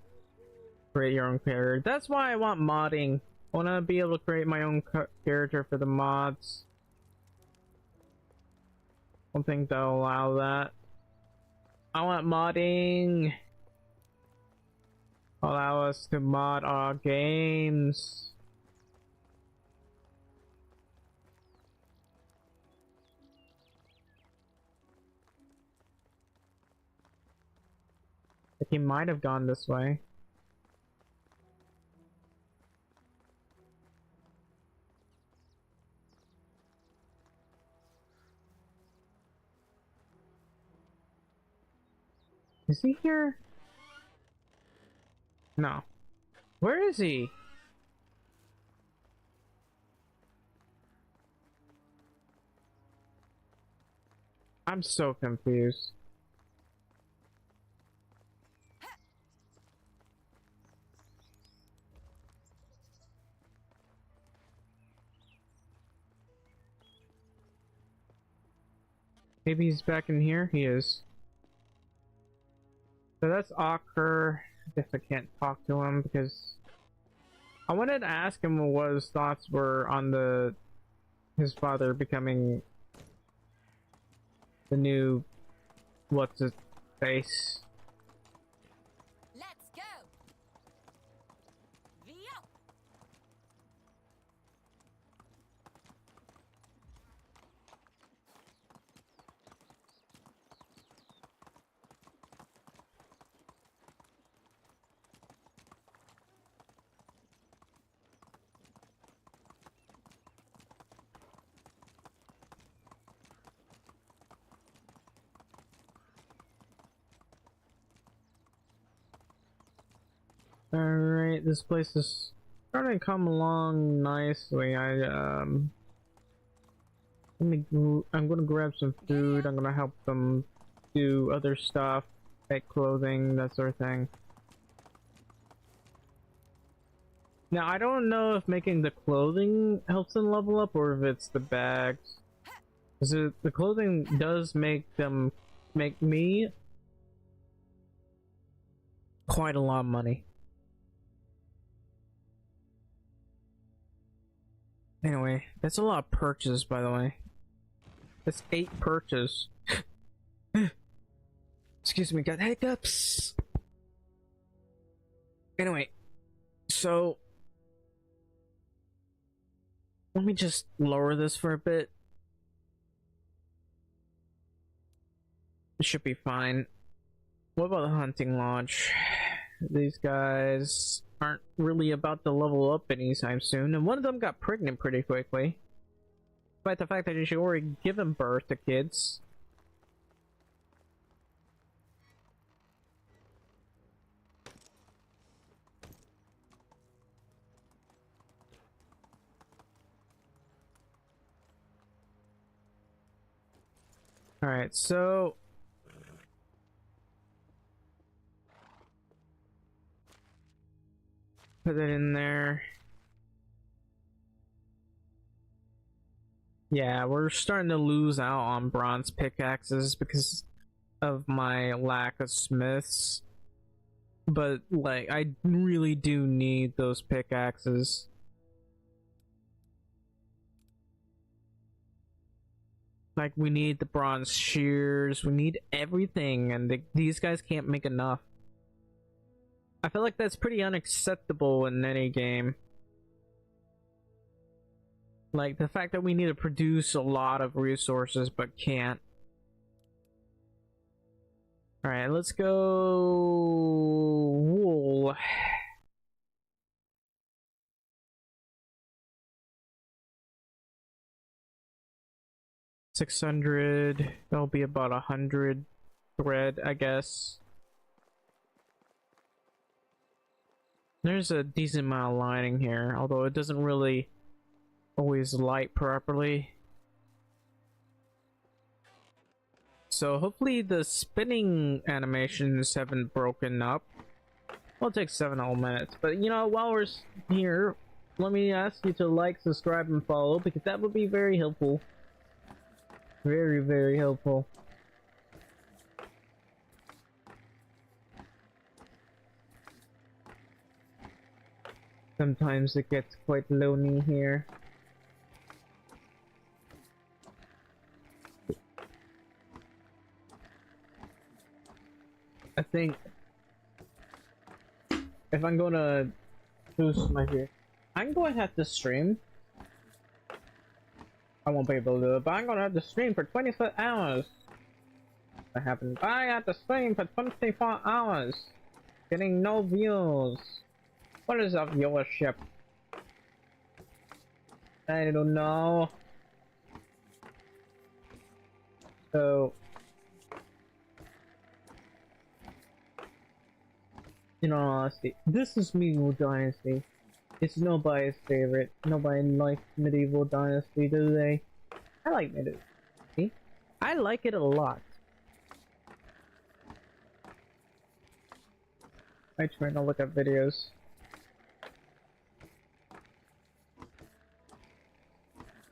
S1: create your own character. That's why I want modding. I want to be able to create my own character for the mods. I don't think they'll allow that. I want modding. Allow us to mod our games. Like he might have gone this way. Is he here? No. Where is he? I'm so confused. Maybe he's back in here? He is. So that's Ocker. I guess I can't talk to him because I wanted to ask him what his thoughts were on his father becoming the new what's his face.
S3: Let's go. Via.
S1: Alright, this place is starting to come along nicely. I'm gonna grab some food. I'm gonna help them do other stuff, make clothing, that sort of thing. Now I don't know if making the clothing helps them level up or if it's the bags. Because the clothing does make me quite a lot of money. Anyway, that's a lot of purchase, by the way. That's 8 purchase. Excuse me, got hiccups. Anyway, so let me just lower this for a bit. It should be fine. What about the hunting lodge? These guys aren't really about to level up anytime soon, and one of them got pregnant pretty quickly. Despite the fact that she already given birth to kids. Alright, so put it in there. Yeah, we're starting to lose out on bronze pickaxes because of my lack of smiths. But, like, I really do need those pickaxes. Like, we need the bronze shears, we need everything, and these guys can't make enough. I feel like that's pretty unacceptable in any game. Like, the fact that we need to produce a lot of resources but can't. Alright, let's go wool. $600. That'll be about 100 thread, I guess. There's a decent amount of lining here, although it doesn't really always light properly. So hopefully the spinning animations haven't broken up. Well, it takes 7 whole minutes, but you know, while we're here, let me ask you to like, subscribe, and follow, because that would be very helpful. Very, very helpful. Sometimes it gets quite lonely here. I think if I'm gonna boost my view, I'm going to have to stream. I won't be able to do it, but I'm gonna have to stream for 24 hours. What happened? I had to stream for 24 hours, getting no views. What is up, viewership? I don't know. So, in all honesty, this is Medieval Dynasty. It's nobody's favorite. Nobody likes Medieval Dynasty, do they? I like Medieval Dynasty. I like it a lot. I try to look at videos.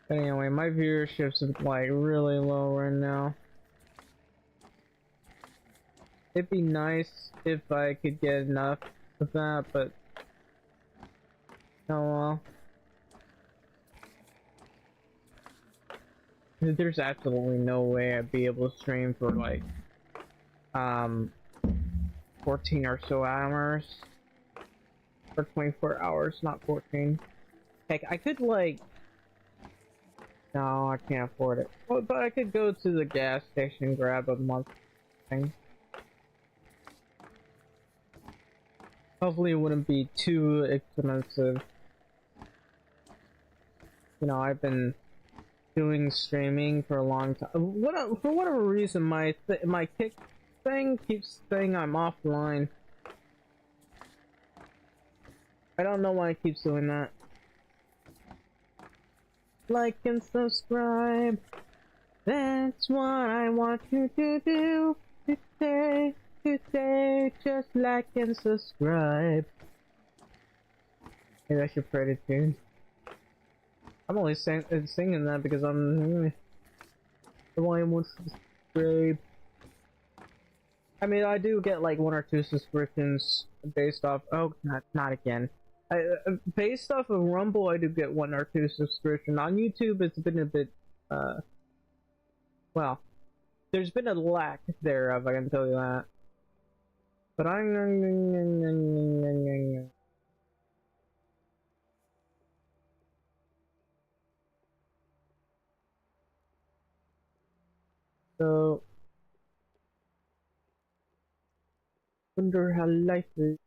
S1: But anyway, my viewership's like really low right now. It'd be nice if I could get enough of that, but oh well. There's absolutely no way I'd be able to stream for like 14 or so hours. For 24 hours, not 14. Heck, I could like... No, I can't afford it. Well, but I could go to the gas station and grab a month thing. Hopefully it wouldn't be too expensive. You know, I've been doing streaming for a long time. For whatever reason, my kick thing keeps saying I'm offline. I don't know why it keeps doing that. Like and subscribe. That's what I want you to do today. Just like and subscribe. Maybe I should pray to tune. I'm only singing that because I'm the one who wants to subscribe. I mean, I do get like 1 or 2 subscriptions based off. Oh, not again. Based off of Rumble, I do get 1 or 2 subscriptions. On YouTube, it's been a bit, well, there's been a lack thereof, I can tell you that. But so, wonder how life is.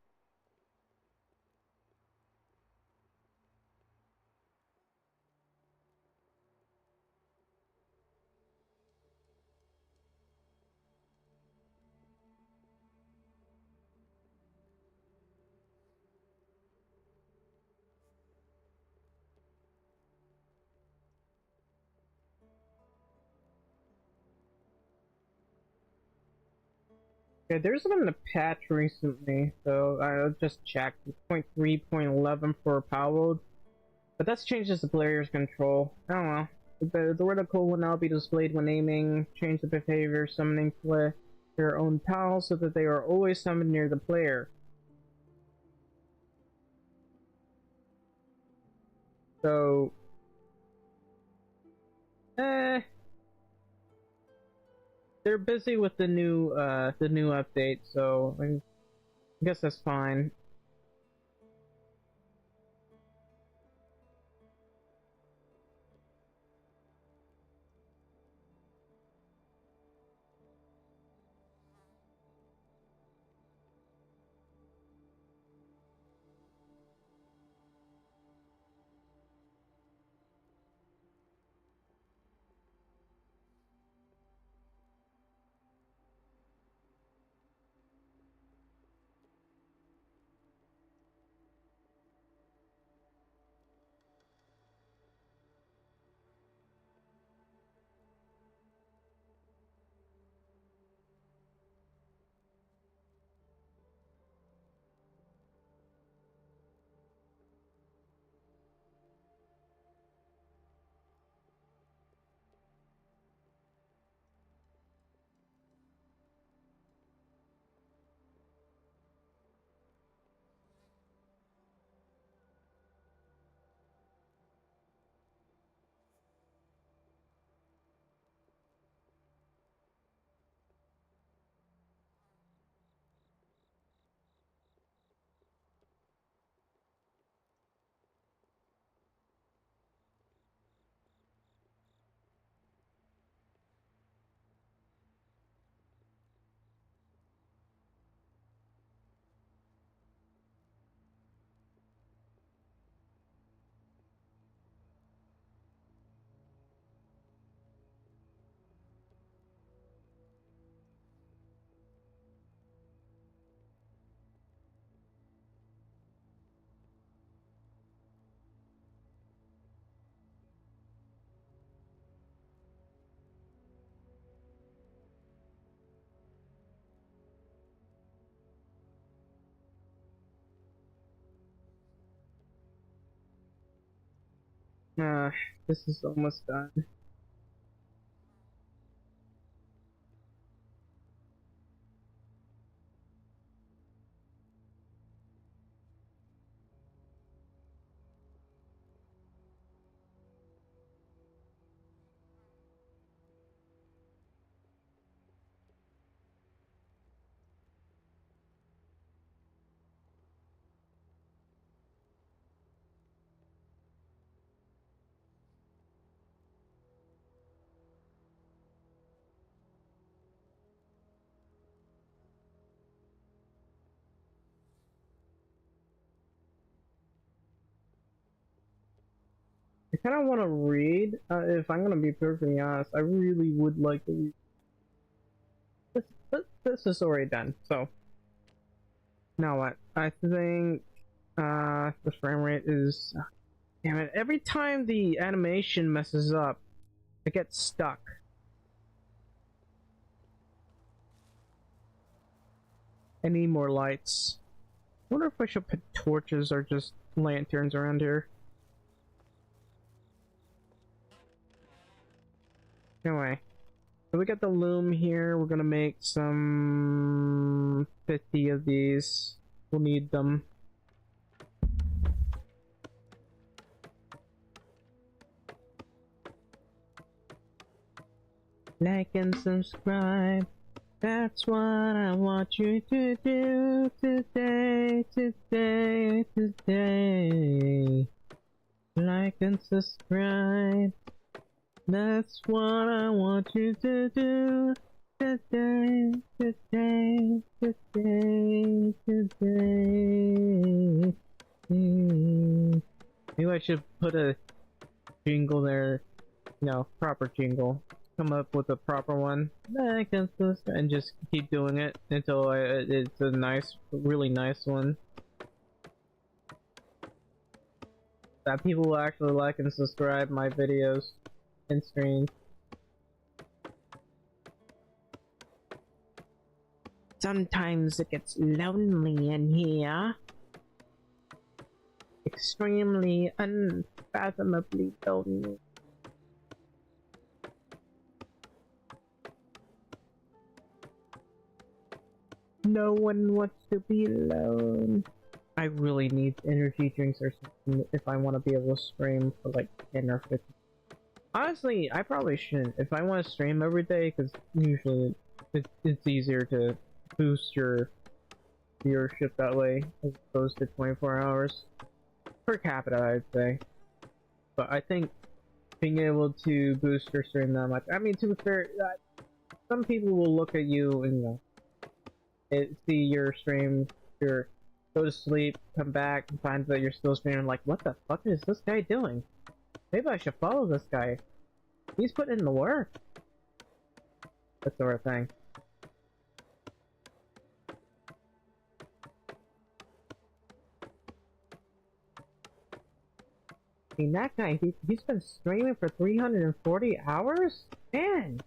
S1: Yeah, there's been a patch recently, so I just checked. 0.3.11 for power load, but that's changes the player's control. I don't know. The reticle will now be displayed when aiming. Change the behavior, summoning their own pals so that they are always summoned near the player. So, they're busy with the new update, so I guess that's fine. This is almost done. I kind of want to read. If I'm gonna be perfectly honest, I really would like to read. This is already done. So now what? I think the frame rate is. Damn it! Every time the animation messes up, it gets stuck. I need more lights. I wonder if I should put torches or just lanterns around here. Anyway, so we got the loom here. We're gonna make some 50 of these. We'll need them. Like and subscribe. That's what I want you to do today, today, today. Like and subscribe. That's what I want you to do today, today, today, today. Maybe I should put a jingle there. No, proper jingle. Come up with a proper one. And just keep doing it until it's a nice, really nice one. That people will actually like and subscribe my videos and streams. Sometimes it gets lonely in here. Extremely unfathomably lonely. No one wants to be alone. I really need energy drinks or something if I want to be able to stream for like 10 or 15. Honestly, I probably shouldn't. If I want to stream every day, because usually it's easier to boost your viewership that way, as opposed to 24 hours. Per capita, I'd say. But I think being able to boost your stream that much... I mean, to be fair, some people will look at you and, you know, see your stream, go to sleep, come back, and find that you're still streaming, like, what the fuck is this guy doing? Maybe I should follow this guy. He's putting in the work. That sort of thing. I mean, that guy, he's been streaming for 340 hours? Man!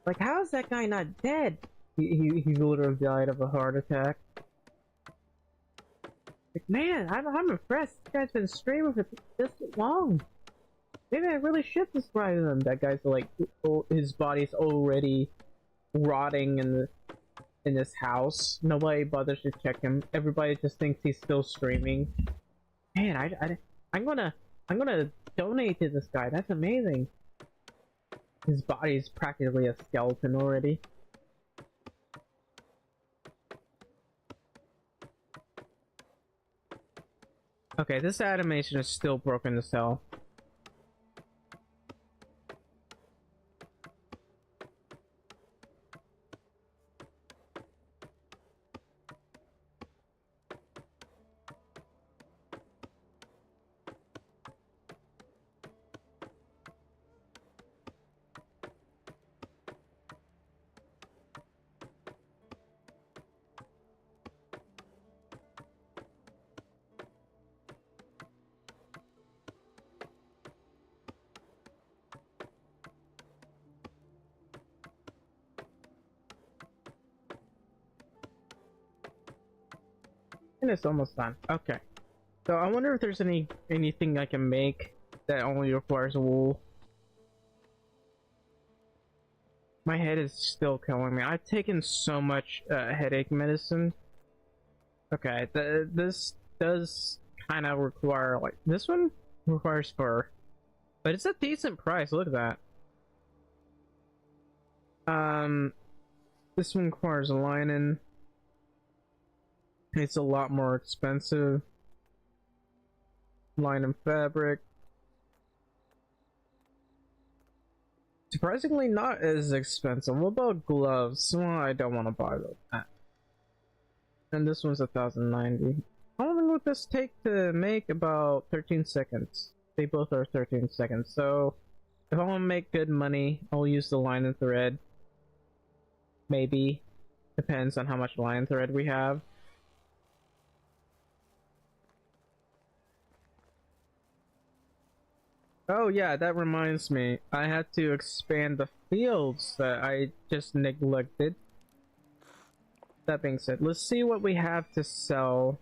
S1: Like, how is that guy not dead? He literally died of a heart attack. Like, man, I'm impressed. This guy's been streaming for this long. Maybe I really should subscribe to him. That guy's like, his body's already rotting in this house. Nobody bothers to check him. Everybody just thinks he's still streaming. Man, I'm gonna donate to this guy. That's amazing. His body's practically a skeleton already. Okay, this animation is still broken as hell. And it's almost done. Okay. So I wonder if there's anything I can make that only requires wool. My head is still killing me. I've taken so much headache medicine. Okay, this does kind of require, like, this one requires fur, but it's a decent price. Look at that. This one requires a linen. It's a lot more expensive. Linen fabric. Surprisingly not as expensive. What about gloves? Well, I don't want to buy those. And this one's 1,090. How long would this take to make? About 13 seconds. They both are 13 seconds. So if I want to make good money, I'll use the linen thread. Maybe. Depends on how much linen thread we have. Oh yeah, that reminds me. I had to expand the fields that I just neglected. That being said, let's see what we have to sell.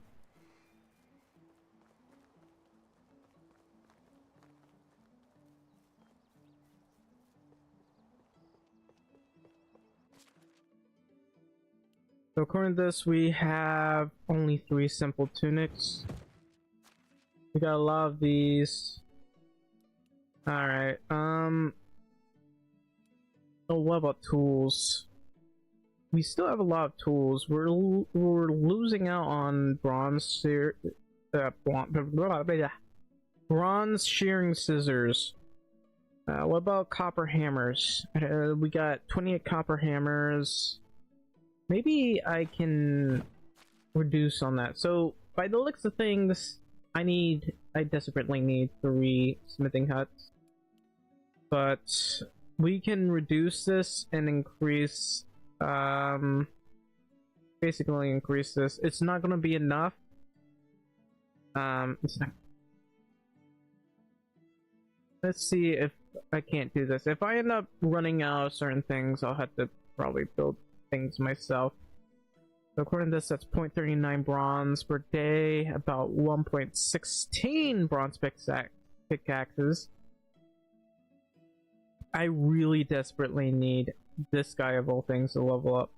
S1: So according to this, we have only 3 simple tunics. We got a lot of these. Alright, oh, what about tools? We still have a lot of tools. We're losing out on bronze bronze shearing scissors. What about copper hammers? We got 28 copper hammers. Maybe I can reduce on that. So by the looks of things, I desperately need 3 smithing huts. But we can reduce this and increase, basically increase this. It's not gonna be enough. It's not. Let's see if I can't do this. If I end up running out of certain things, I'll have to probably build things myself. So according to this, that's 0.39 bronze per day, about 1.16 bronze pickaxes. I really desperately need this guy of all things to level up.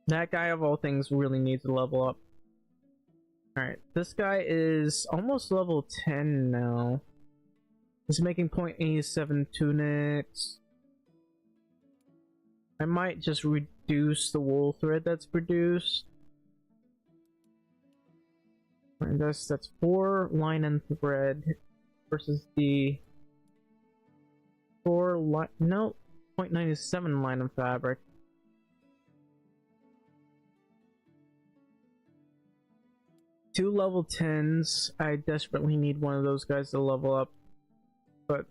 S1: That guy of all things really needs to level up. Alright, this guy is almost level 10 now. He's making 0.87 tunics. I might just reduce the wool thread that's produced. And that's 4 linen thread versus the 0.97 linen fabric. Two level 10s. I desperately need one of those guys to level up. But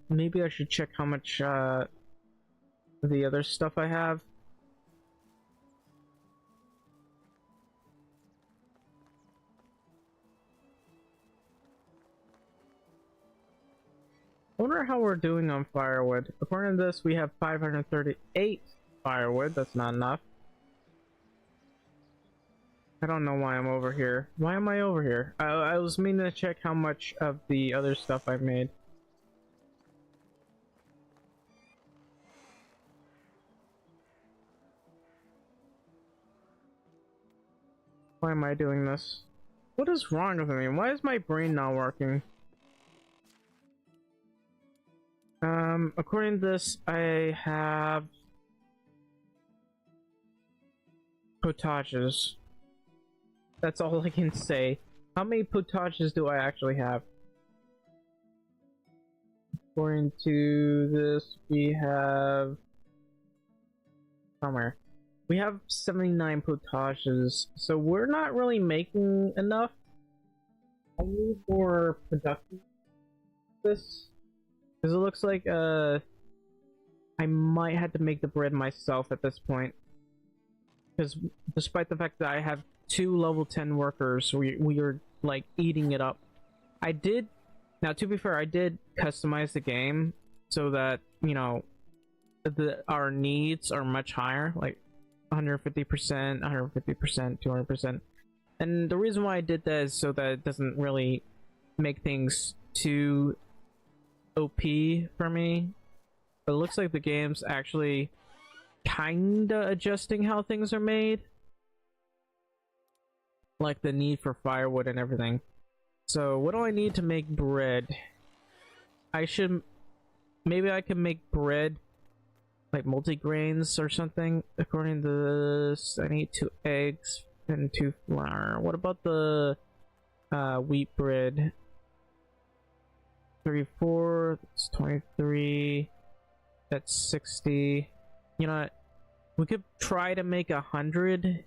S1: maybe I should check how much the other stuff I have. I wonder how we're doing on firewood. According to this, we have 538 firewood. That's not enough. I don't know why I'm over here. Why am I over here? I was meaning to check how much of the other stuff I made. Why am I doing this? What is wrong with me? Why is my brain not working? According to this, I have potages. That's all I can say. How many potages do I actually have? According to this, we have somewhere. We have 79 potages, so we're not really making enough only for production. This, because it looks like I might have to make the bread myself at this point. Because despite the fact that I have 2 level 10 workers, we are like eating it up. I did, now to be fair, I did customize the game so that, you know, our needs are much higher, like 150%, 150%, 200%. And the reason why I did that is so that it doesn't really make things too OP for me. But it looks like the game's actually kinda adjusting how things are made. Like the need for firewood and everything. So what do I need to make bread? Maybe I can make bread like multigrains or something. According to this, I need 2 eggs and 2 flour. What about the wheat bread? 34, that's 23, that's 60. You know what? We could try to make 100.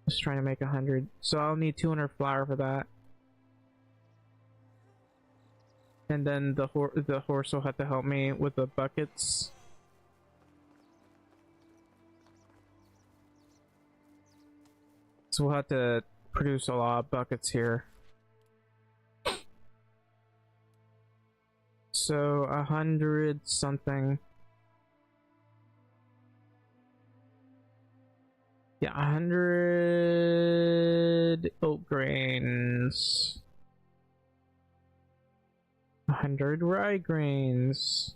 S1: Let's try to make 100. So I'll need 200 flour for that. And then the horse will have to help me with the buckets. So we'll have to produce a lot of buckets here. So 100 something. Yeah, 100 oat grains. 100 rye grains.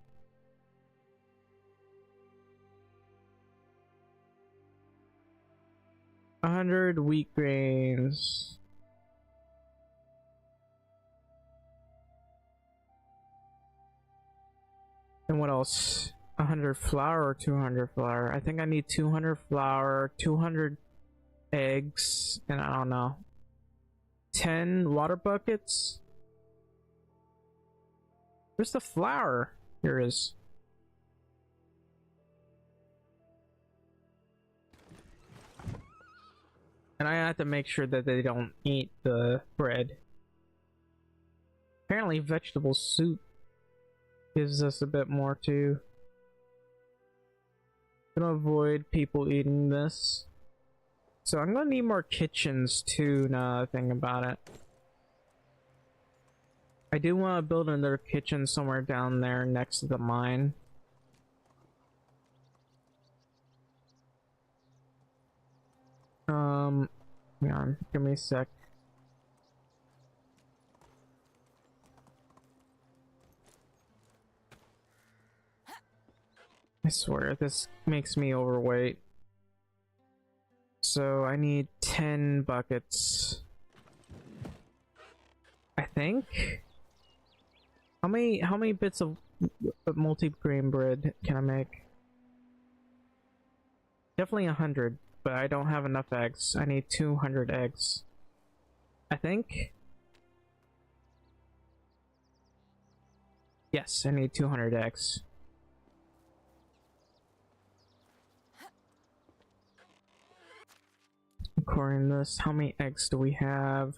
S1: 100 wheat grains. And what else? 100 flour or 200 flour? I think I need 200 flour, 200 eggs, and I don't know. 10 water buckets? Where's the flour? Here it is. And I have to make sure that they don't eat the bread. Apparently vegetable soup gives us a bit more too. Gonna avoid people eating this. So I'm gonna need more kitchens too, now that I think about it. I do want to build another kitchen somewhere down there next to the mine. Hang on, give me a sec. I swear, this makes me overweight. So I need 10 buckets. I think? How many bits of multi-grain bread can I make? Definitely 100, but I don't have enough eggs. I need 200 eggs. I think? Yes, I need 200 eggs. According to this, how many eggs do we have?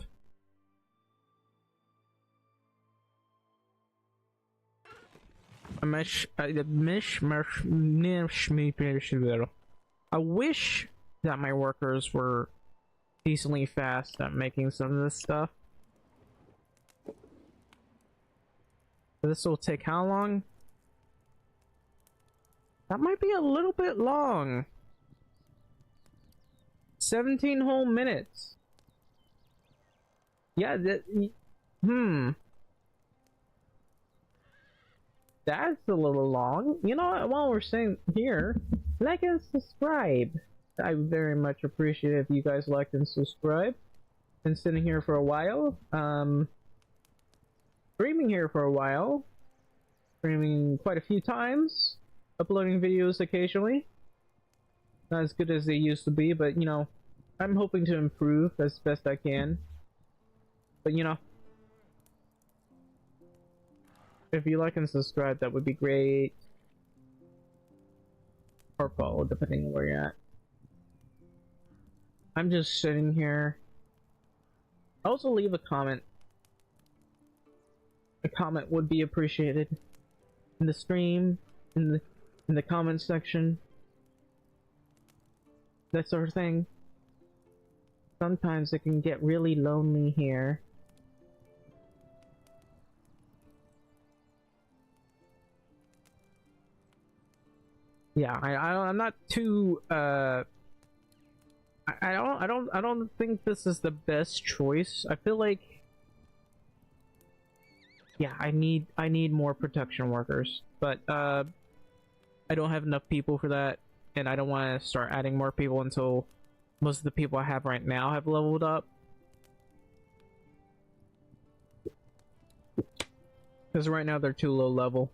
S1: I wish that my workers were decently fast at making some of this stuff. This will take how long? That might be a little bit long. 17 whole minutes. Yeah, that's a little long. You know what, while we're saying here, like and subscribe. I very much appreciate it if you guys liked and subscribe. Been sitting here for a while. Streaming here for a while. Streaming quite a few times. Uploading videos occasionally. Not as good as they used to be, but you know, I'm hoping to improve as best I can. But you know, if you like and subscribe, that would be great. Or follow, depending on where you're at. I'm just sitting here. Also leave a comment. A comment would be appreciated. In the stream, in the comment section. That sort of thing. Sometimes it can get really lonely here. Yeah, I'm not too, I I don't think this is the best choice. I feel like, yeah, I need more production workers, but I don't have enough people for that, and I don't want to start adding more people until most of the people I have right now have leveled up. Because right now they're too low level.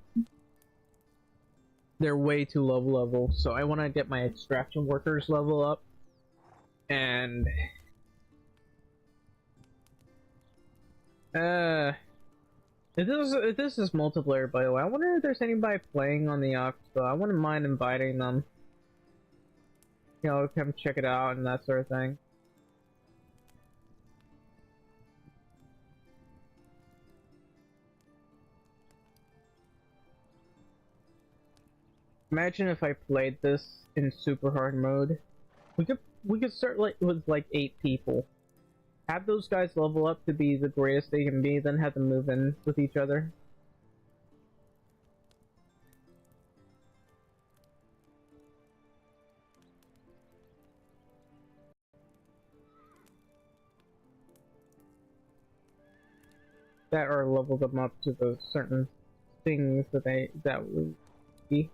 S1: They're way too low level, so I want to get my extraction workers level up. And if this is multiplayer, by the way, I wonder if there's anybody playing on the Oxbow. I wouldn't mind inviting them. You know, come check it out and that sort of thing. Imagine if I played this in super hard mode. We could start like with like 8 people. Have those guys level up to be the greatest they can be, then have them move in with each other. That or level them up to the certain things that would be.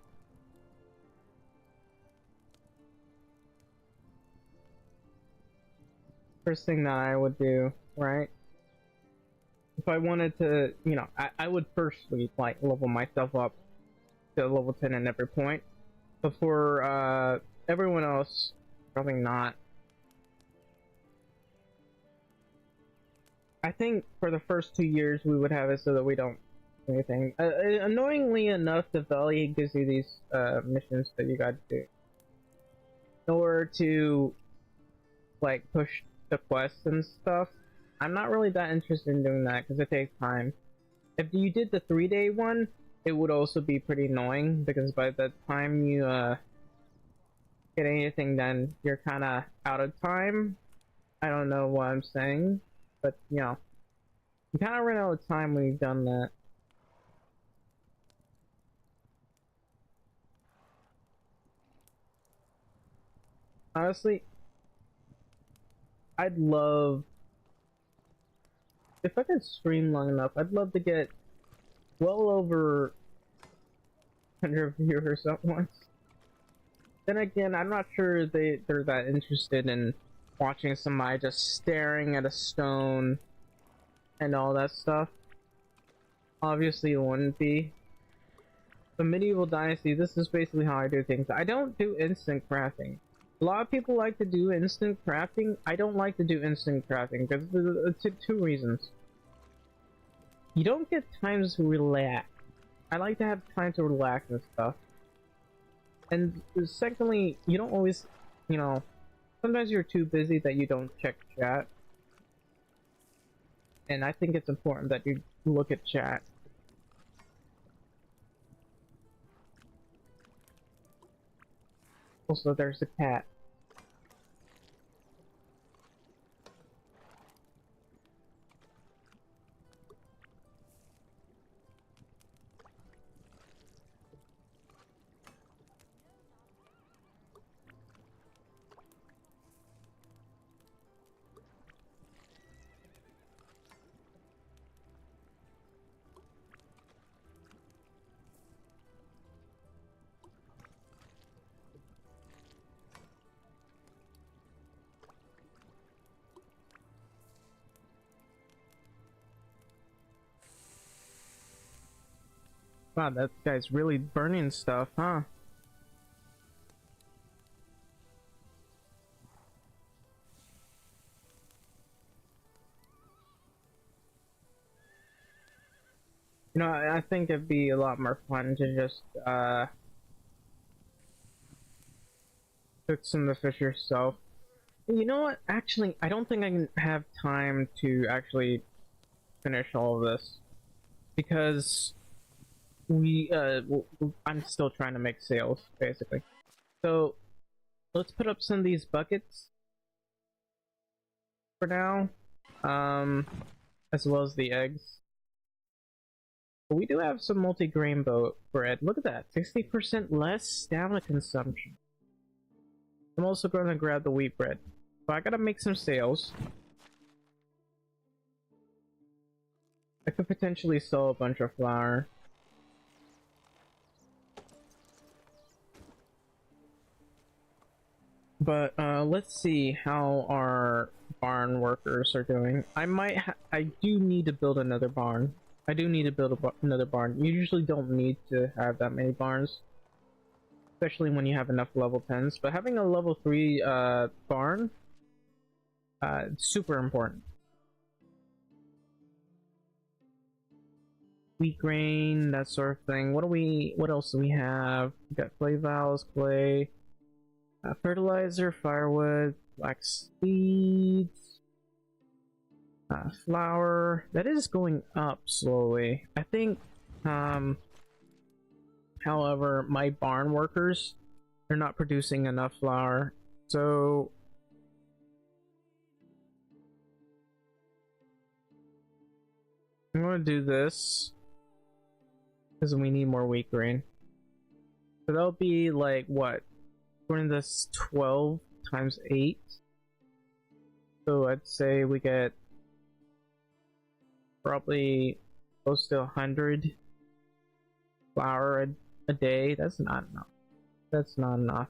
S1: First thing that I would do, right? If I wanted to, you know, I would firstly like level myself up to level 10 at every point. But for everyone else, probably not. I think for the first 2 years we would have it so that we don't do anything. Annoyingly enough, the Valley gives you these missions that you gotta do in order to like push the quests and stuff. I'm not really that interested in doing that because it takes time. If you did the 3-day one, it would also be pretty annoying because by the time you get anything done, you're kind of out of time. I don't know what I'm saying, but you know, you kind of run out of time when you've done that. Honestly, I'd love, if I could stream long enough, I'd love to get well over 100 viewers at once. Then again, I'm not sure they're that interested in watching somebody just staring at a stone and all that stuff. Obviously it wouldn't be. The Medieval Dynasty, this is basically how I do things. I don't do instant crafting. A lot of people like to do instant crafting. I don't like to do instant crafting because two reasons. You don't get time to relax. I like to have time to relax and stuff. And secondly, you don't always, you know, sometimes you're too busy that you don't check chat. And I think it's important that you look at chat. Also, there's a cat. Wow, that guy's really burning stuff, huh? You know, I think it'd be a lot more fun to just, cook some of the fish yourself. You know what? Actually, I don't think I can have time to actually finish all of this. Because I'm still trying to make sales, basically. So, let's put up some of these buckets for now, as well as the eggs. But we do have some multi-grain bread. Look at that, 60% less stamina consumption. I'm also going to grab the wheat bread. So I gotta make some sales. I could potentially sell a bunch of flour. But let's see how our barn workers are doing. I do need to build another barn. I do need to build another barn. You usually don't need to have that many barns, especially when you have enough level 10s. But having a level 3 barn, super important. Wheat grain, that sort of thing. What else do we have? We got clay valves, clay. Fertilizer, firewood, flax seeds, flour. That is going up slowly. I think, however, my barn workers are not producing enough flour, so I'm gonna do this because we need more wheat grain. So that'll be like what? Running this 12 times 8, so I'd say we get probably close to 100 flour a day. That's not enough. That's not enough.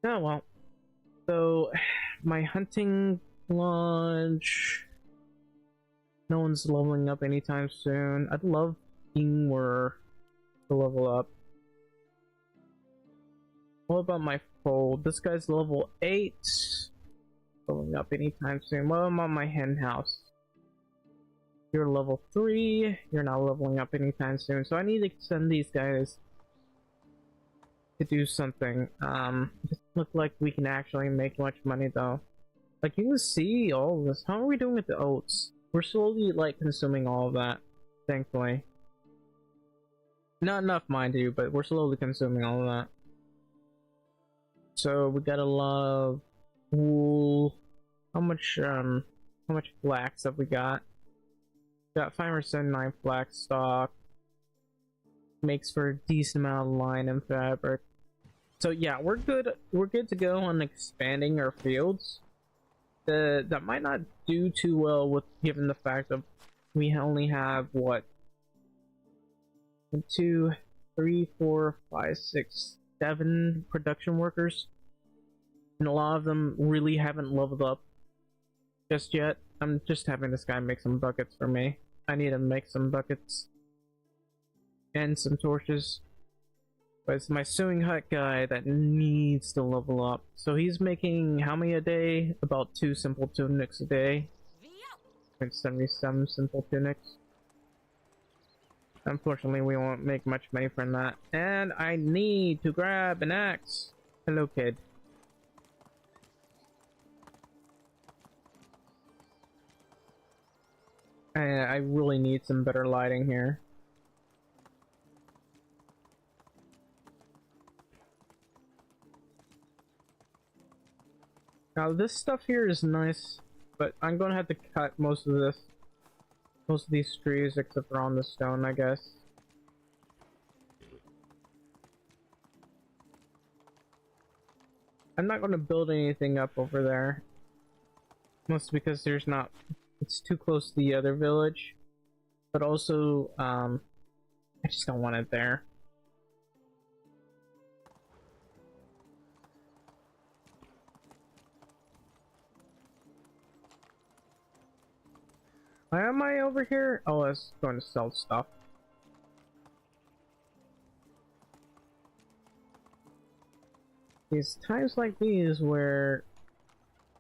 S1: Oh well. So my hunting lodge, no one's leveling up anytime soon. I'd love Ingwer to level up. What about my fold? This guy's level 8. Leveling up anytime soon. What about my hen house? You're level 3. You're not leveling up anytime soon. So I need to send these guys to do something. It look like we can actually make much money though. Like you can see all of this. How are we doing with the oats? We're slowly like consuming all of that, thankfully. Not enough, mind you, but we're slowly consuming all of that. So we got a lot of wool. How much flax have we got? Got 509 flax stock. Makes for a decent amount of line and fabric. So yeah, we're good to go on expanding our fields. That might not do too well with given the fact that we only have what? 1, 2, 3, 4, 5, 6, 7 production workers, and a lot of them really haven't leveled up just yet. I'm just having this guy make some buckets for me. I need to make some buckets and some torches. But it's my sewing hut guy that needs to level up. So he's making how many a day? About 2 simple tunics a day. 77 simple tunics. Unfortunately, we won't make much money from that. And I need to grab an axe. Hello, kid. I really need some better lighting here. Now this stuff here is nice, but I'm gonna have to cut most of these trees except for on the stone, I guess. I'm not gonna build anything up over there. Mostly because it's too close to the other village. But also, I just don't want it there. Why am I over here? Oh, I was going to sell stuff. These times like these where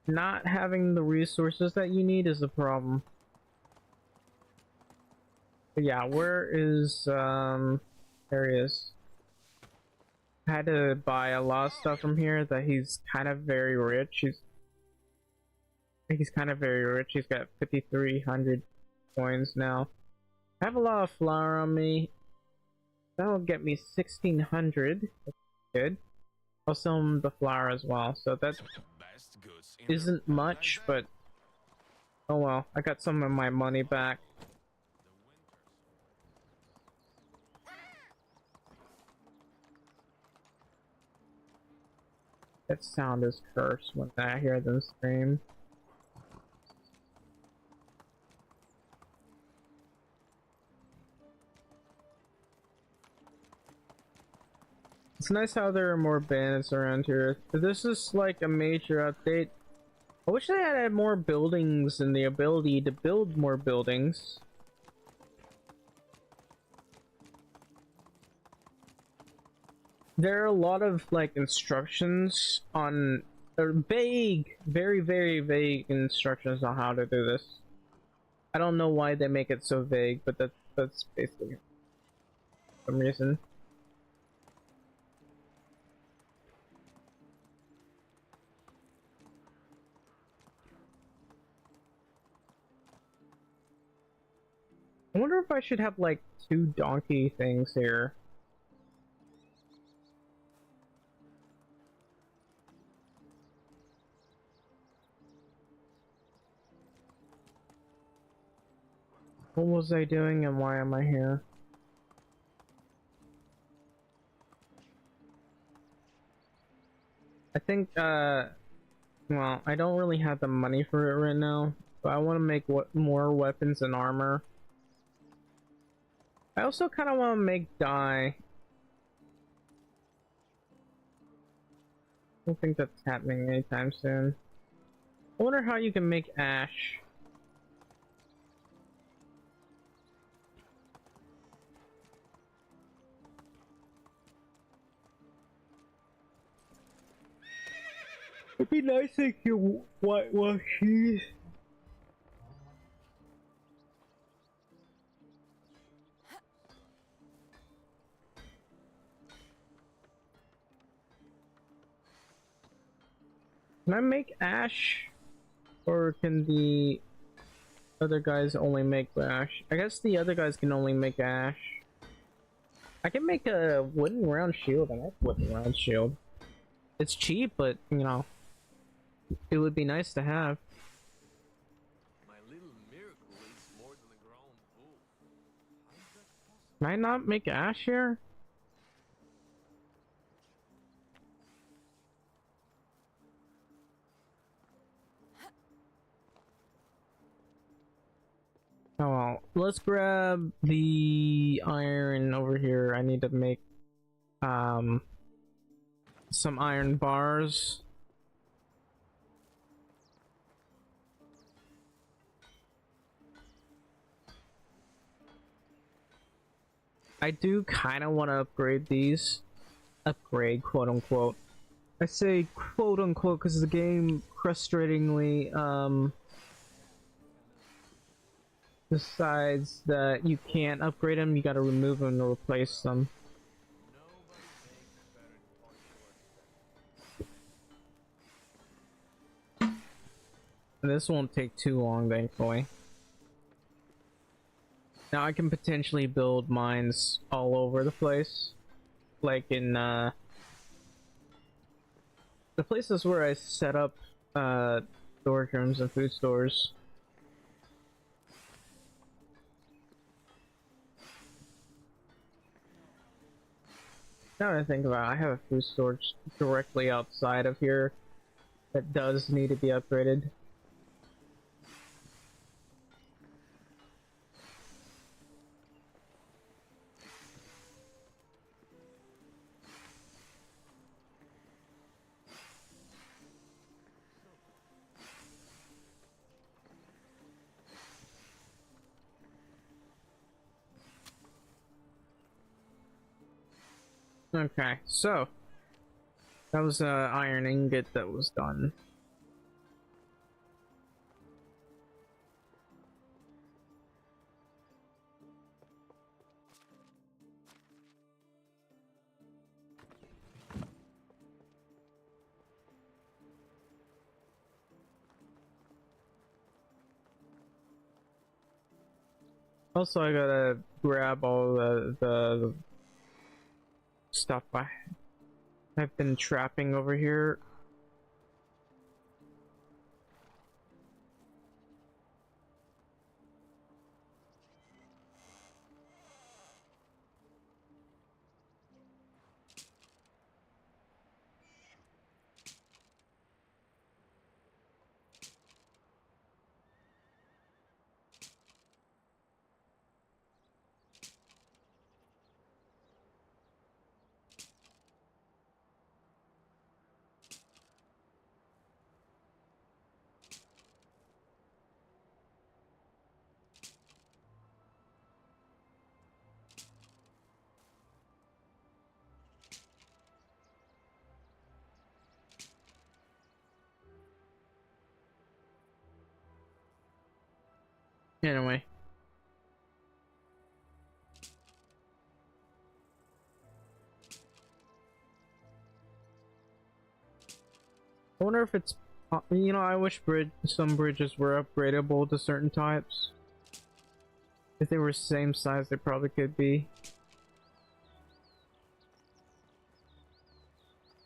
S1: not having the resources that you need is a problem. But yeah, where is, there he is. I had to buy a lot of stuff from here that he's kind of very rich. He's kind of very rich. He's got 5,300 coins now. I have a lot of flour on me. That'll get me 1,600. That's good. I'll sell him the flour as well. So that isn't much, but oh well. I got some of my money back. That sound is cursed when I hear them scream. It's nice how there are more bandits around here. This is like a major update. I wish they had more buildings and the ability to build more buildings. There are a lot of like instructions on, or vague, very vague instructions on how to do this. I don't know why they make it so vague, but that's basically some reason. I wonder if I should have like 2 donkey things here. What was I doing and why am I here? I think, well, I don't really have the money for it right now, but I want to make more weapons and armor. I also kind of want to make dye. I don't think that's happening anytime soon. I wonder how you can make ash. It'd be nice if you whitewash these. Can I make ash? Or can the other guys only make ash? I guess the other guys can only make ash. I can make a wooden round shield. I like wooden round shield. It's cheap, but you know, it would be nice to have.
S4: My little miracle is more than a grown bull. How is that possible?
S1: Can I not make ash here? Oh well, let's grab the iron over here. I need to make some iron bars. I do kind of want to upgrade these. Upgrade, quote unquote. I say quote unquote because the game frustratingly decides that you can't upgrade them, you gotta remove them to replace them. And this won't take too long, thankfully. Now I can potentially build mines all over the place. Like in the places where I set up storage rooms and food stores. Now that I think about it, I have a food storage directly outside of here that does need to be upgraded. Okay, so that was an iron ingot that was done. Also, I gotta grab all the stuff I've been trapping over here. Anyway. I wonder if it's, you know, I wish some bridges were upgradable to certain types. If they were same size, they probably could be.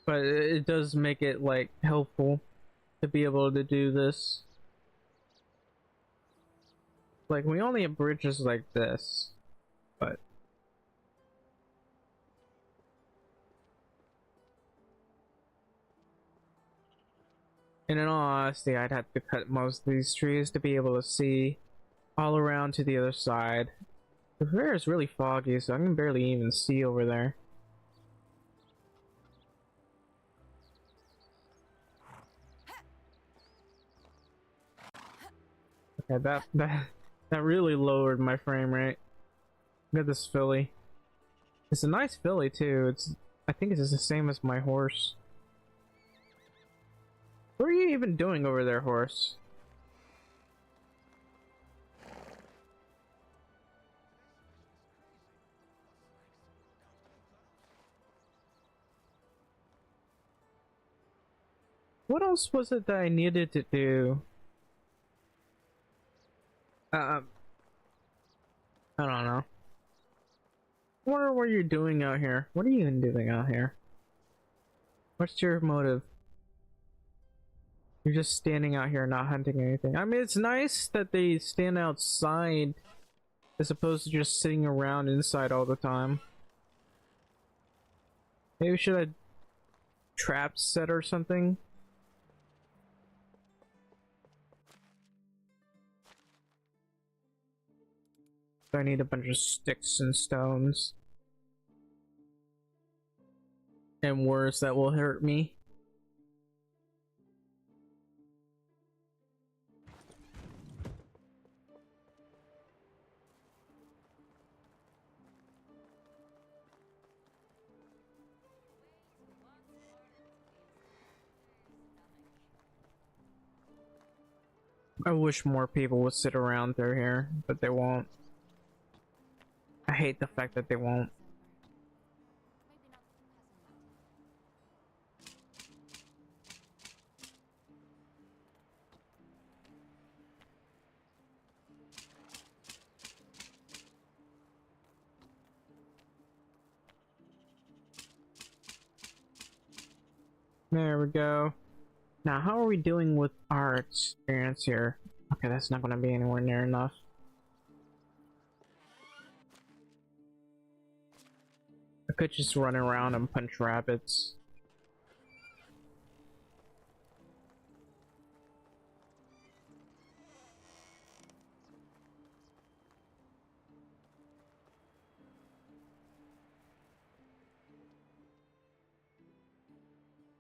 S1: But it does make it, like, helpful to be able to do this. Like, we only have bridges like this, but... And in all honesty, I'd have to cut most of these trees to be able to see all around to the other side. The air is really foggy, so I can barely even see over there. Okay, that really lowered my frame rate. Look at this filly. It's a nice filly too. I think it's the same as my horse. What are you even doing over there, horse? What else was it that I needed to do? I don't know. I wonder what you're doing out here. What are you even doing out here? What's your motive? You're just standing out here not hunting anything. I mean, it's nice that they stand outside as opposed to just sitting around inside all the time. Maybe we should have traps set or something. I need a bunch of sticks and stones. And words that will hurt me. I wish more people would sit around through here, but they won't. I hate the fact that they won't. There we go. Now, how are we doing with our experience here? Okay, that's not going to be anywhere near enough. I could just run around and punch rabbits.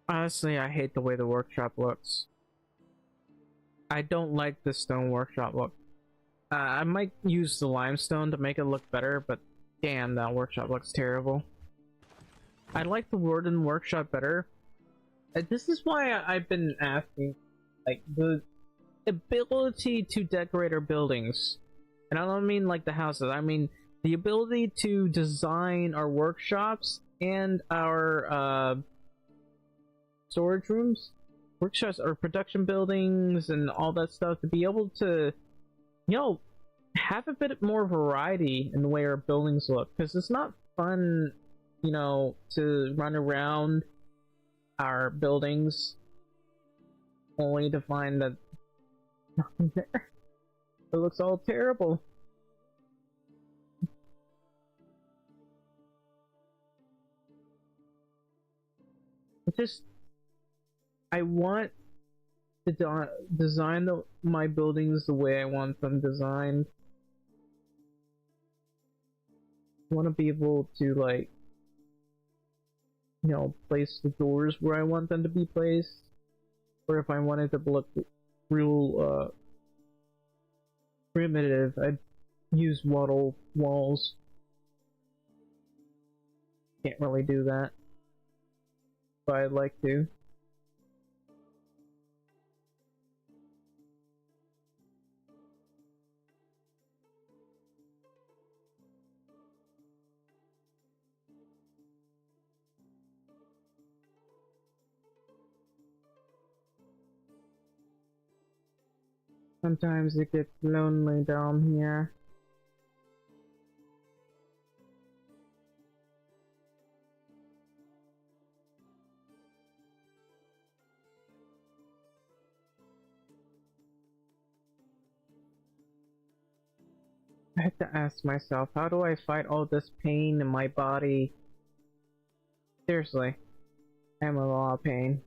S1: Honestly, I hate the way the workshop looks. I don't like the stone workshop look. I might use the limestone to make it look better, but damn, that workshop looks terrible. I like the wooden workshop better. This is why I've been asking, like, the ability to decorate our buildings. And I don't mean like the houses, I mean the ability to design our workshops and our storage rooms, workshops or production buildings and all that stuff, to be able to, you know, have a bit more variety in the way our buildings look, because it's not fun, you know, to run around our buildings only to find that nothing there. It looks all terrible. I want to design my buildings the way I want them designed. I want to be able to, like, you know, place the doors where I want them to be placed. Or if I wanted to look real primitive, I'd use wattle walls. Can't really do that, but I'd like to. Sometimes it gets lonely down here. I had to ask myself, how do I fight all this pain in my body? Seriously, I'm in a lot of pain.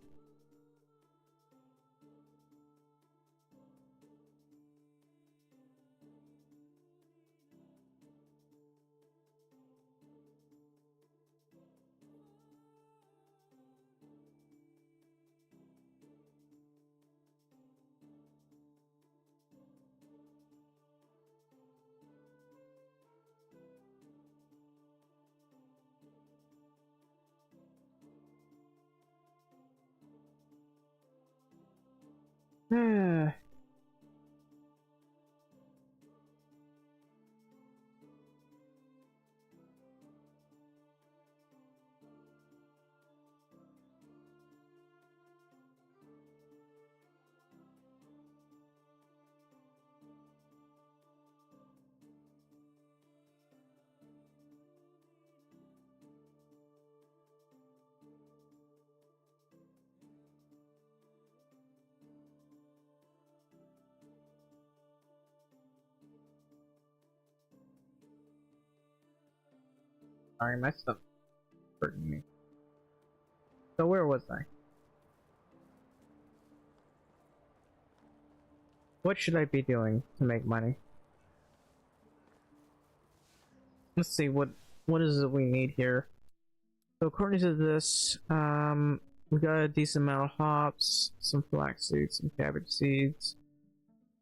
S1: Sorry, my stomach's hurting me. So where was I? What should I be doing to make money? Let's see, what is it we need here? So according to this, we got a decent amount of hops, some flax seeds, some cabbage seeds.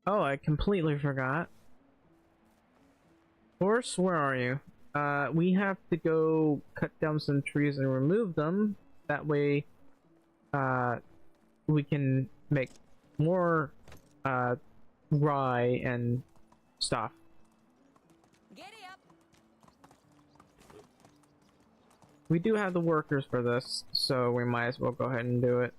S1: Oh, I completely forgot. Horse, where are you? We have to go cut down some trees and remove them. That way, we can make more, rye and stuff.
S3: Giddy up.
S1: We do have the workers for this, so we might as well go ahead and do it.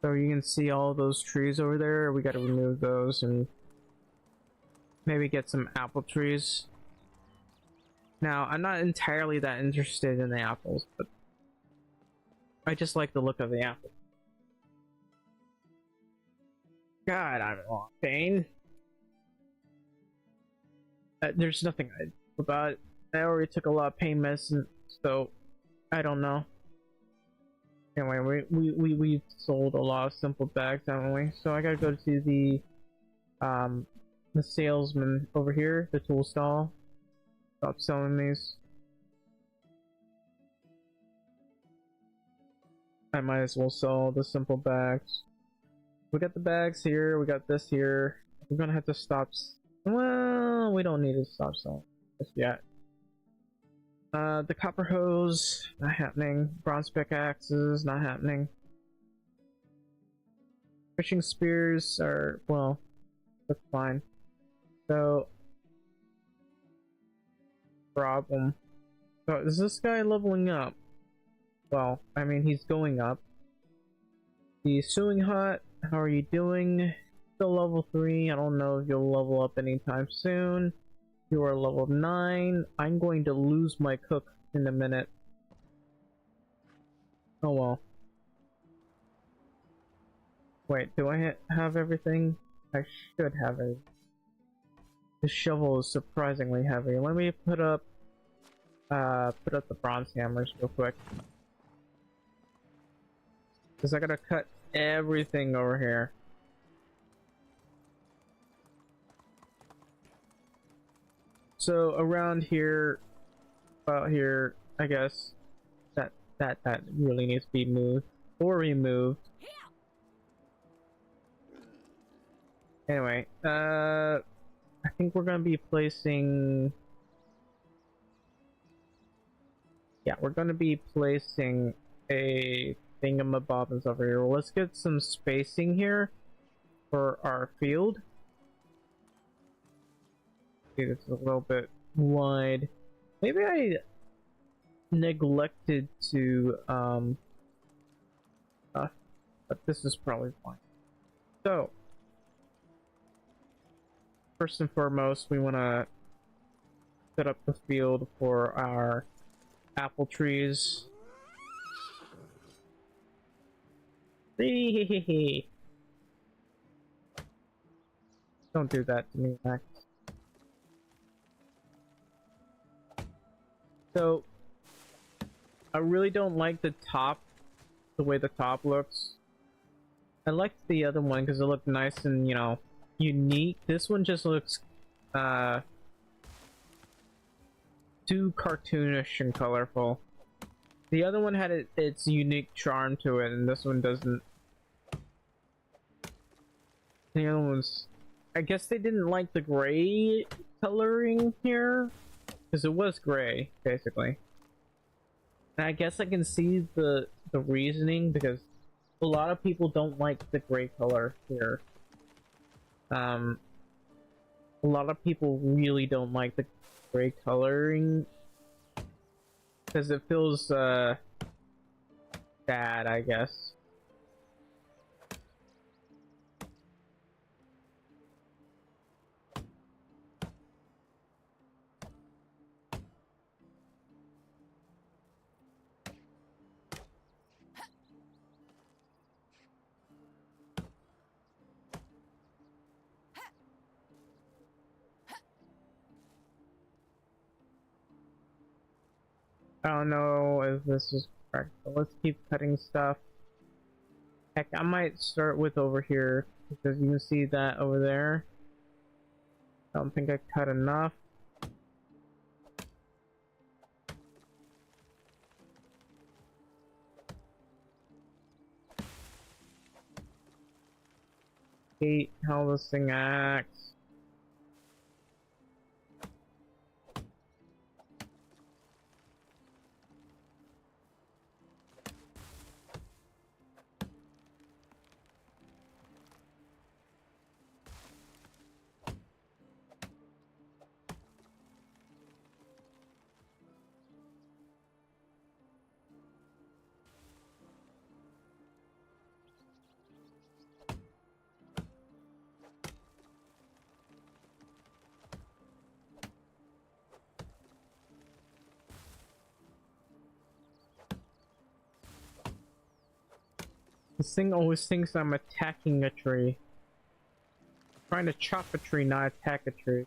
S1: So you can see all those trees over there. We gotta remove those and maybe get some apple trees. Now, I'm not entirely that interested in the apples, but I just like the look of the apple. God, I'm in a lot of pain. There's nothing I do about it. I already took a lot of pain medicine, so I don't know. Anyway, we sold a lot of simple bags, haven't we? So I gotta go to the salesman over here, the tool stall. Stop selling these. I might as well sell the simple bags. We got the bags here, we got this here. We're gonna have to stop. Well, we don't need to stop selling this yet. The copper hose, not happening. Bronze pickaxes, not happening. Fishing spears are, well, that's fine. So, problem. So, is this guy leveling up? Well, I mean, he's going up. The sewing hut, how are you doing? Still level 3. I don't know if you'll level up anytime soon. You are level 9. I'm going to lose my cook in a minute. Oh well. Wait, do I have everything? I should have it. This shovel is surprisingly heavy. Let me put up the bronze hammers real quick. Because I gotta cut everything over here. So around here, about here, I guess that really needs to be moved or removed. Anyway, I think we're gonna be placing. Yeah, we're gonna be placing a thingamabobbins over here. Well, let's get some spacing here for our field. See, this is a little bit wide. Maybe I neglected to but this is probably fine. So first and foremost, we want to set up the field for our apple trees. Don't do that to me, Max. So I really don't like the top, the way the top looks. I liked the other one because it looked nice and, you know, unique. This one just looks too cartoonish and colorful. The other one had its unique charm to it, and this one doesn't. The other one's... I guess they didn't like the gray coloring here, because it was gray, basically. And I guess I can see the reasoning, because a lot of people don't like the gray color here. A lot of people really don't like the gray coloring because it feels bad, I guess. I don't know if this is correct, but let's keep cutting stuff. Heck, I might start with over here, because you can see that over there. I don't think I cut enough. Hate how this thing acts. This thing always thinks I'm attacking a tree. I'm trying to chop a tree, not attack a tree.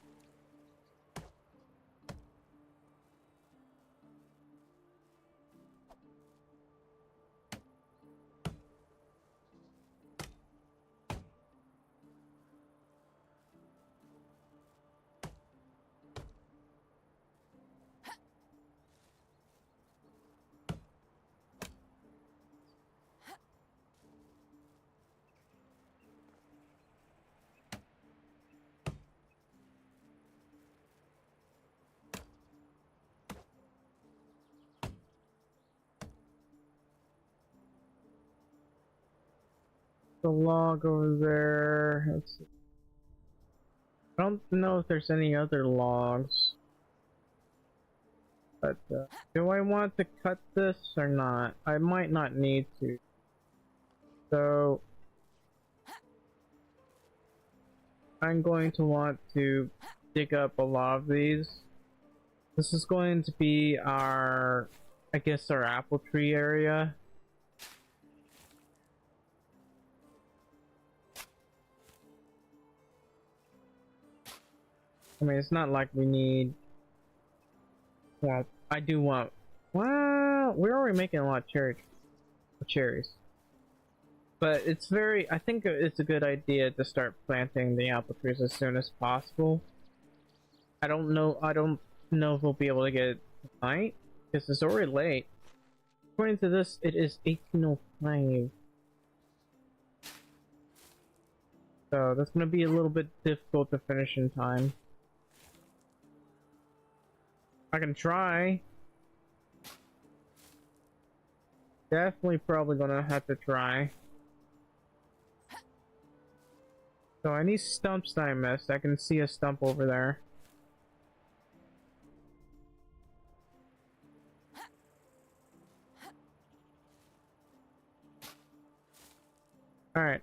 S1: The log over there. Let's see. I don't know if there's any other logs. But do I want to cut this or not? I might not need to. So I'm going to want to dig up a lot of these. This is going to be our, I guess, our apple tree area. I mean, it's not like we need... Well, I do want... Well, we're already making a lot of cherries. But it's very... I think it's a good idea to start planting the apple trees as soon as possible. I don't know if we'll be able to get it tonight, because it's already late. According to this, it is 18:05. So that's gonna be a little bit difficult to finish in time. I can try. Definitely probably gonna have to try. So any stumps that I missed, I can see a stump over there. Alright.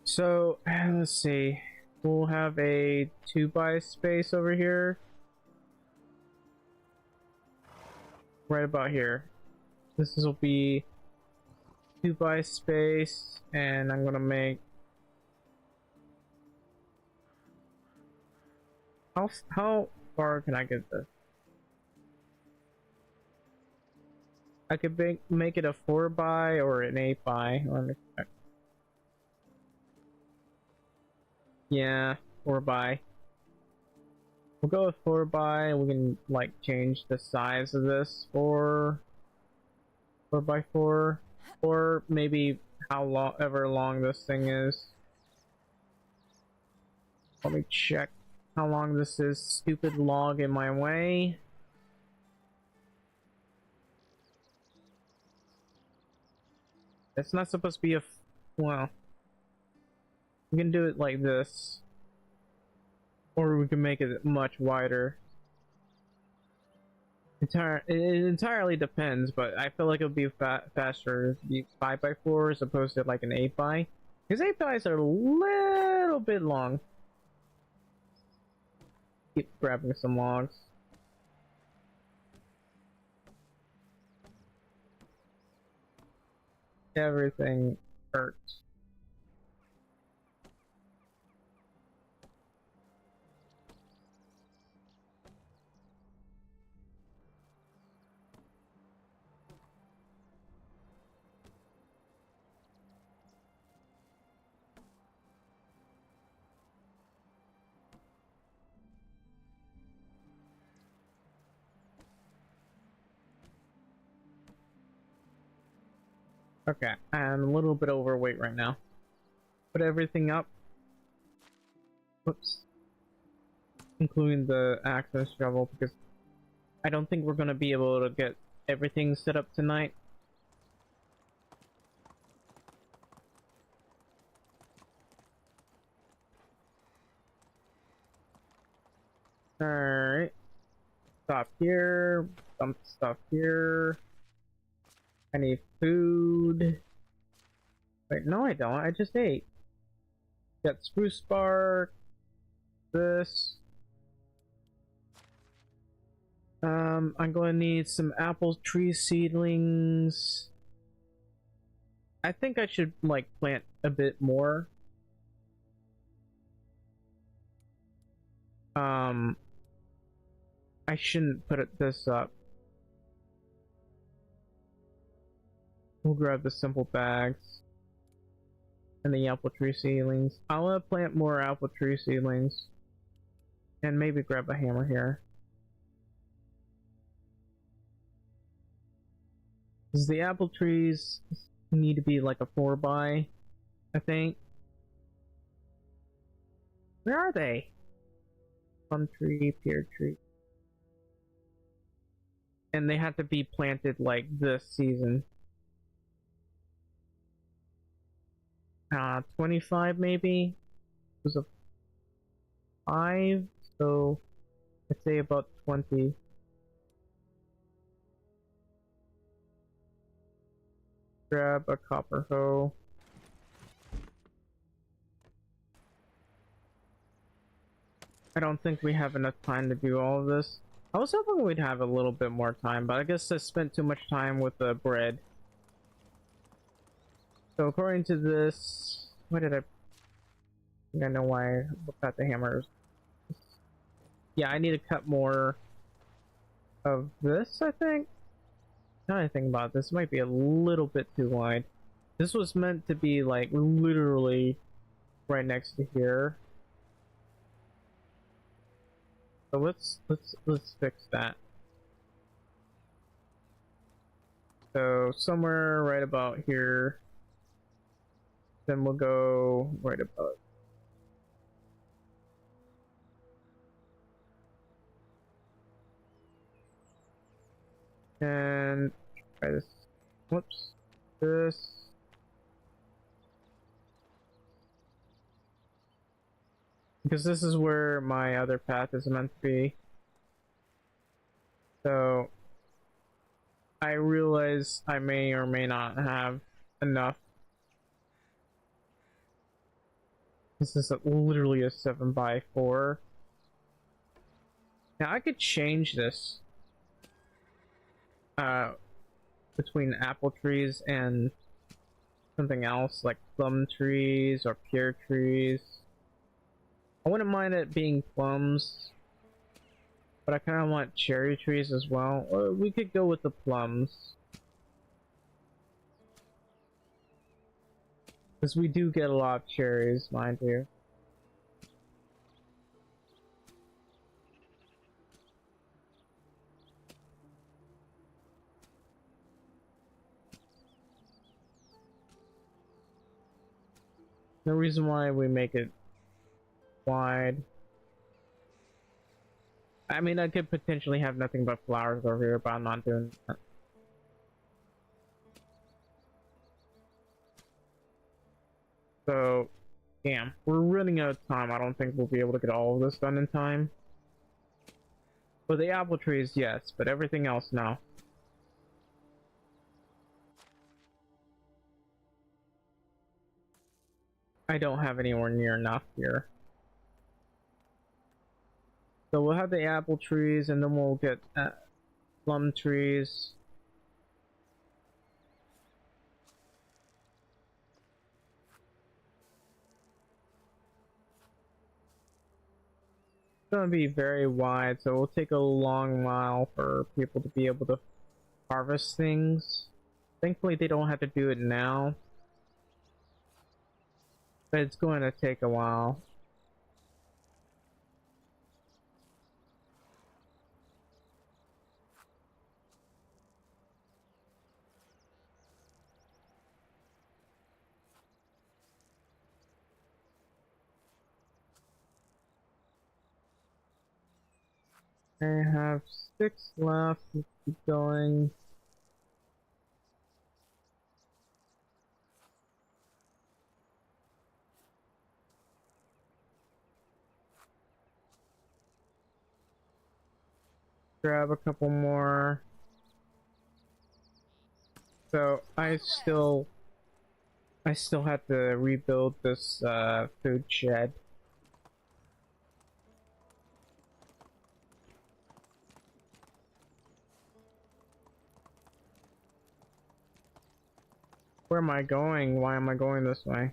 S1: So, let's see. We'll have a 2x space over here. Right about here. This will be 2x space, and I'm gonna make... How far can I get this? I could make it a 4x or an 8x. Let me check. Yeah, 4x. We'll go with 4x. We can like change the size of this for 4x4, or maybe how long ever long this thing is. Let me check how long this is. Stupid log in my way. It's not supposed to be a well. We can do it like this, or we can make it much wider. It entirely depends, but I feel like it would be faster to be 5x4 as opposed to like an 8x, because 8x's are a little bit long. Keep grabbing some logs. Everything hurts. Okay, I'm a little bit overweight right now. Put everything up. Whoops. Including the axe and shovel, because I don't think we're gonna be able to get everything set up tonight. Alright. Stop here. Dump stuff here. I need food. Wait, no I don't. I just ate. Got spruce bark. This. I'm going to need some apple tree seedlings. I think I should like plant a bit more. I shouldn't put this up. We'll grab the simple bags and the apple tree seedlings. I'll plant more apple tree seedlings and maybe grab a hammer here. Because the apple trees need to be like a 4x, I think. Where are they? Plum tree, pear tree. And they have to be planted like this season. 25 maybe? It was a 5, so I'd say about 20. Grab a copper hoe. I don't think we have enough time to do all of this. I was hoping we'd have a little bit more time, but I guess I spent too much time with the bread. So according to this, what did I think I know why I looked at the hammers. Yeah, I need to cut more of this, I think. Now I think about this, might be a little bit too wide. This was meant to be like literally right next to here. So let's fix that. So somewhere right about here. Then we'll go right about. And try this. Whoops. This. Because this is where my other path is meant to be. So I realize I may or may not have enough This is literally a 7x4. Now I could change this between apple trees and something else like plum trees or pear trees. I wouldn't mind it being plums, but I kind of want cherry trees as well. Or we could go with the plums, because we do get a lot of cherries, mind you. No reason why we make it wide. I mean, I could potentially have nothing but flowers over here, but I'm not doing that. So, damn, we're running out of time. I don't think we'll be able to get all of this done in time. For the apple trees, yes, but everything else, no. I don't have anywhere near enough here. So we'll have the apple trees, and then we'll get plum trees. It's gonna be very wide, so it'll take a long while for people to be able to harvest things. Thankfully, they don't have to do it now, but it's going to take a while. I have 6 left. Let's keep going. Grab a couple more. So I still have to rebuild this food shed. Where am I going? Why am I going this way?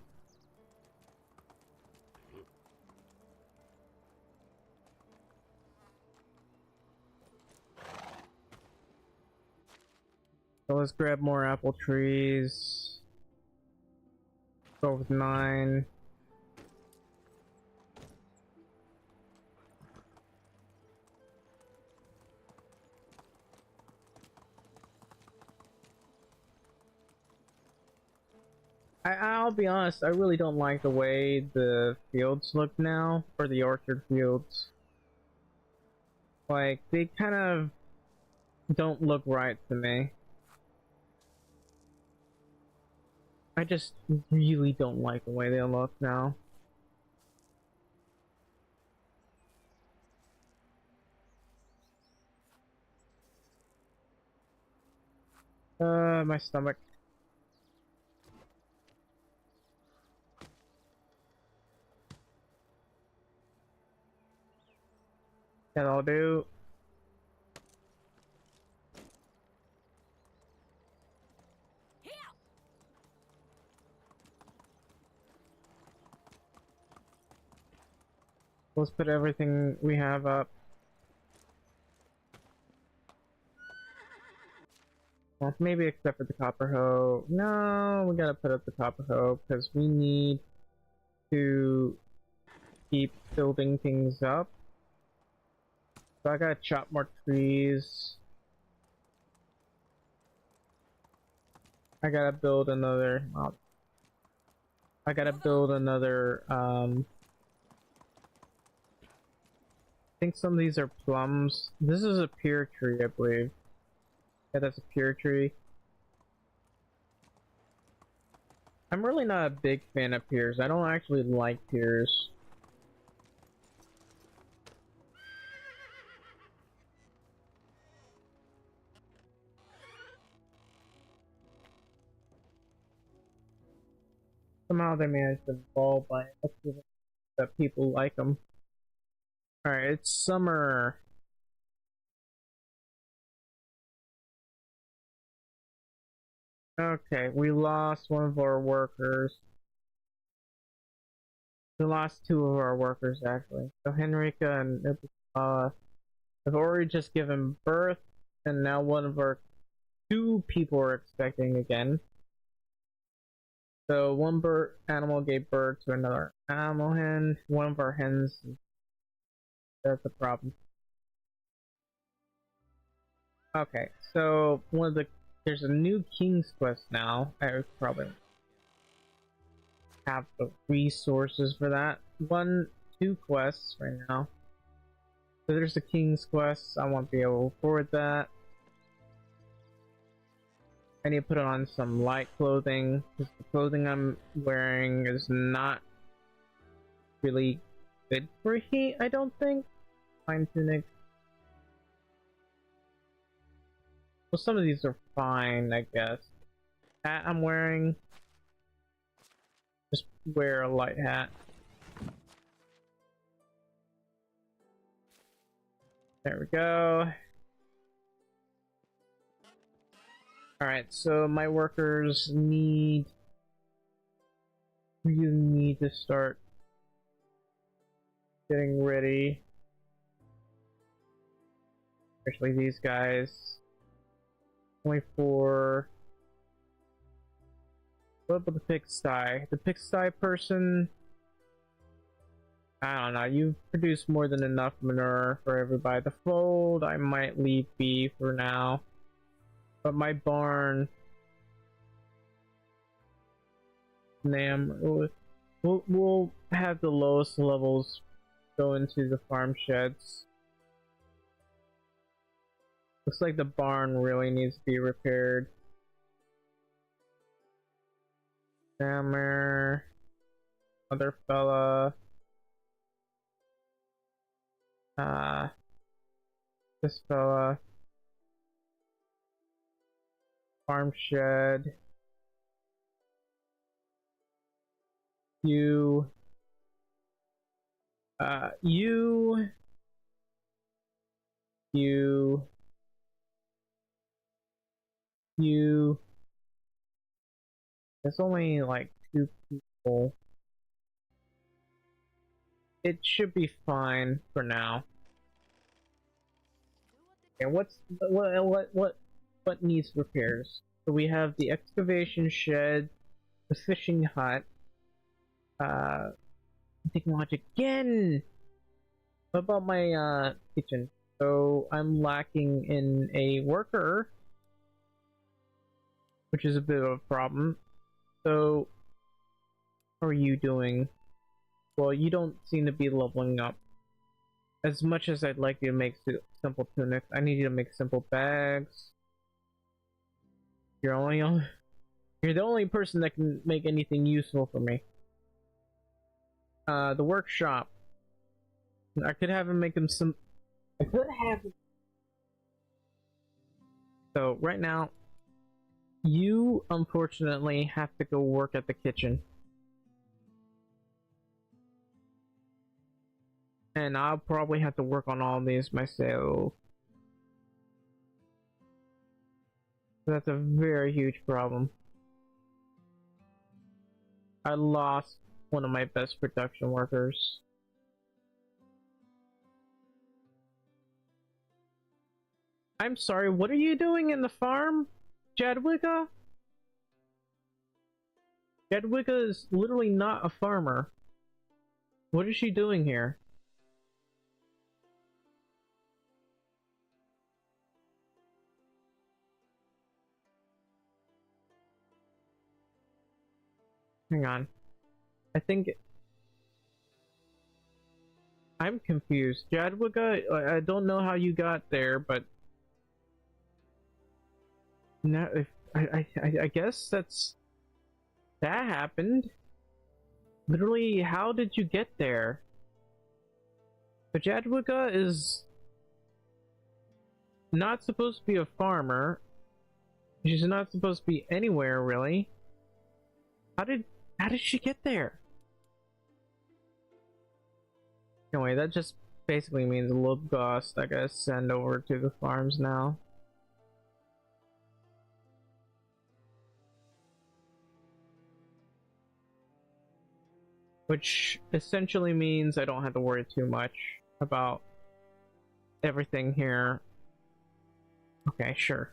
S1: So let's grab more apple trees. Go with 9. I'll be honest, I really don't like the way the fields look now, or the orchard fields. Like, they kind of don't look right to me. I just really don't like the way they look now. My stomach. That'll do. Let's put everything we have up. Well, maybe except for the copper hoe. No, we gotta put up the copper hoe because we need to keep building things up. So I gotta chop more trees. I gotta build another. I gotta build another. I think some of these are plums. This is a pear tree, I believe. Yeah, that's a pear tree. I'm really not a big fan of pears. I don't actually like pears. Somehow they managed to fall by accident. that people like them. Alright, it's summer. Okay, we lost one of our workers. We lost two of our workers, actually. So Henrika and have already just given birth, and now one of our two people are expecting again. So one animal gave birth to another animal hen. One of our hens, that's a problem. Okay, so there's a new King's Quest now. I would probably have the resources for that. Two quests right now. So there's the King's Quest. I won't be able to afford that. I need to put on some light clothing, because the clothing I'm wearing is not really good for heat, I don't think. Fine tunic. Well, some of these are fine, I guess. Hat I'm wearing. Just wear a light hat. There we go. Alright, so my workers really need to start getting ready. Especially these guys. Only 4. What about the pigsty? The pigsty person, I don't know, you've produced more than enough manure for everybody. The fold, I might leave be for now. But my barn, we'll have the lowest levels go into the farm sheds. Looks like the barn really needs to be repaired. Hammer, other fella. This fella. Farm shed. You. There's only like 2 people. It should be fine for now. And what needs repairs? So we have the excavation shed, the fishing hut, technology again. What about my kitchen? So I'm lacking in a worker, which is a bit of a problem. So, how are you doing? Well, you don't seem to be leveling up. As much as I'd like you to make simple tunics, I need you to make simple bags. You're the only person that can make anything useful for me. The workshop. I could have him make them some. I could have. So right now, you unfortunately have to go work at the kitchen. And I'll probably have to work on all these myself. That's a very huge problem. I lost one of my best production workers. I'm sorry, what are you doing in the farm, Jadwiga? Jadwiga is literally not a farmer. What is she doing here? Hang on. I think I'm confused. Jadwiga, I don't know how you got there, but no, if I guess that happened. Literally, how did you get there? But Jadwiga is not supposed to be a farmer. She's not supposed to be anywhere, really. How did she get there? Anyway, that just basically means a little ghost I gotta send over to the farms now. Which essentially means I don't have to worry too much about everything here. Okay, sure.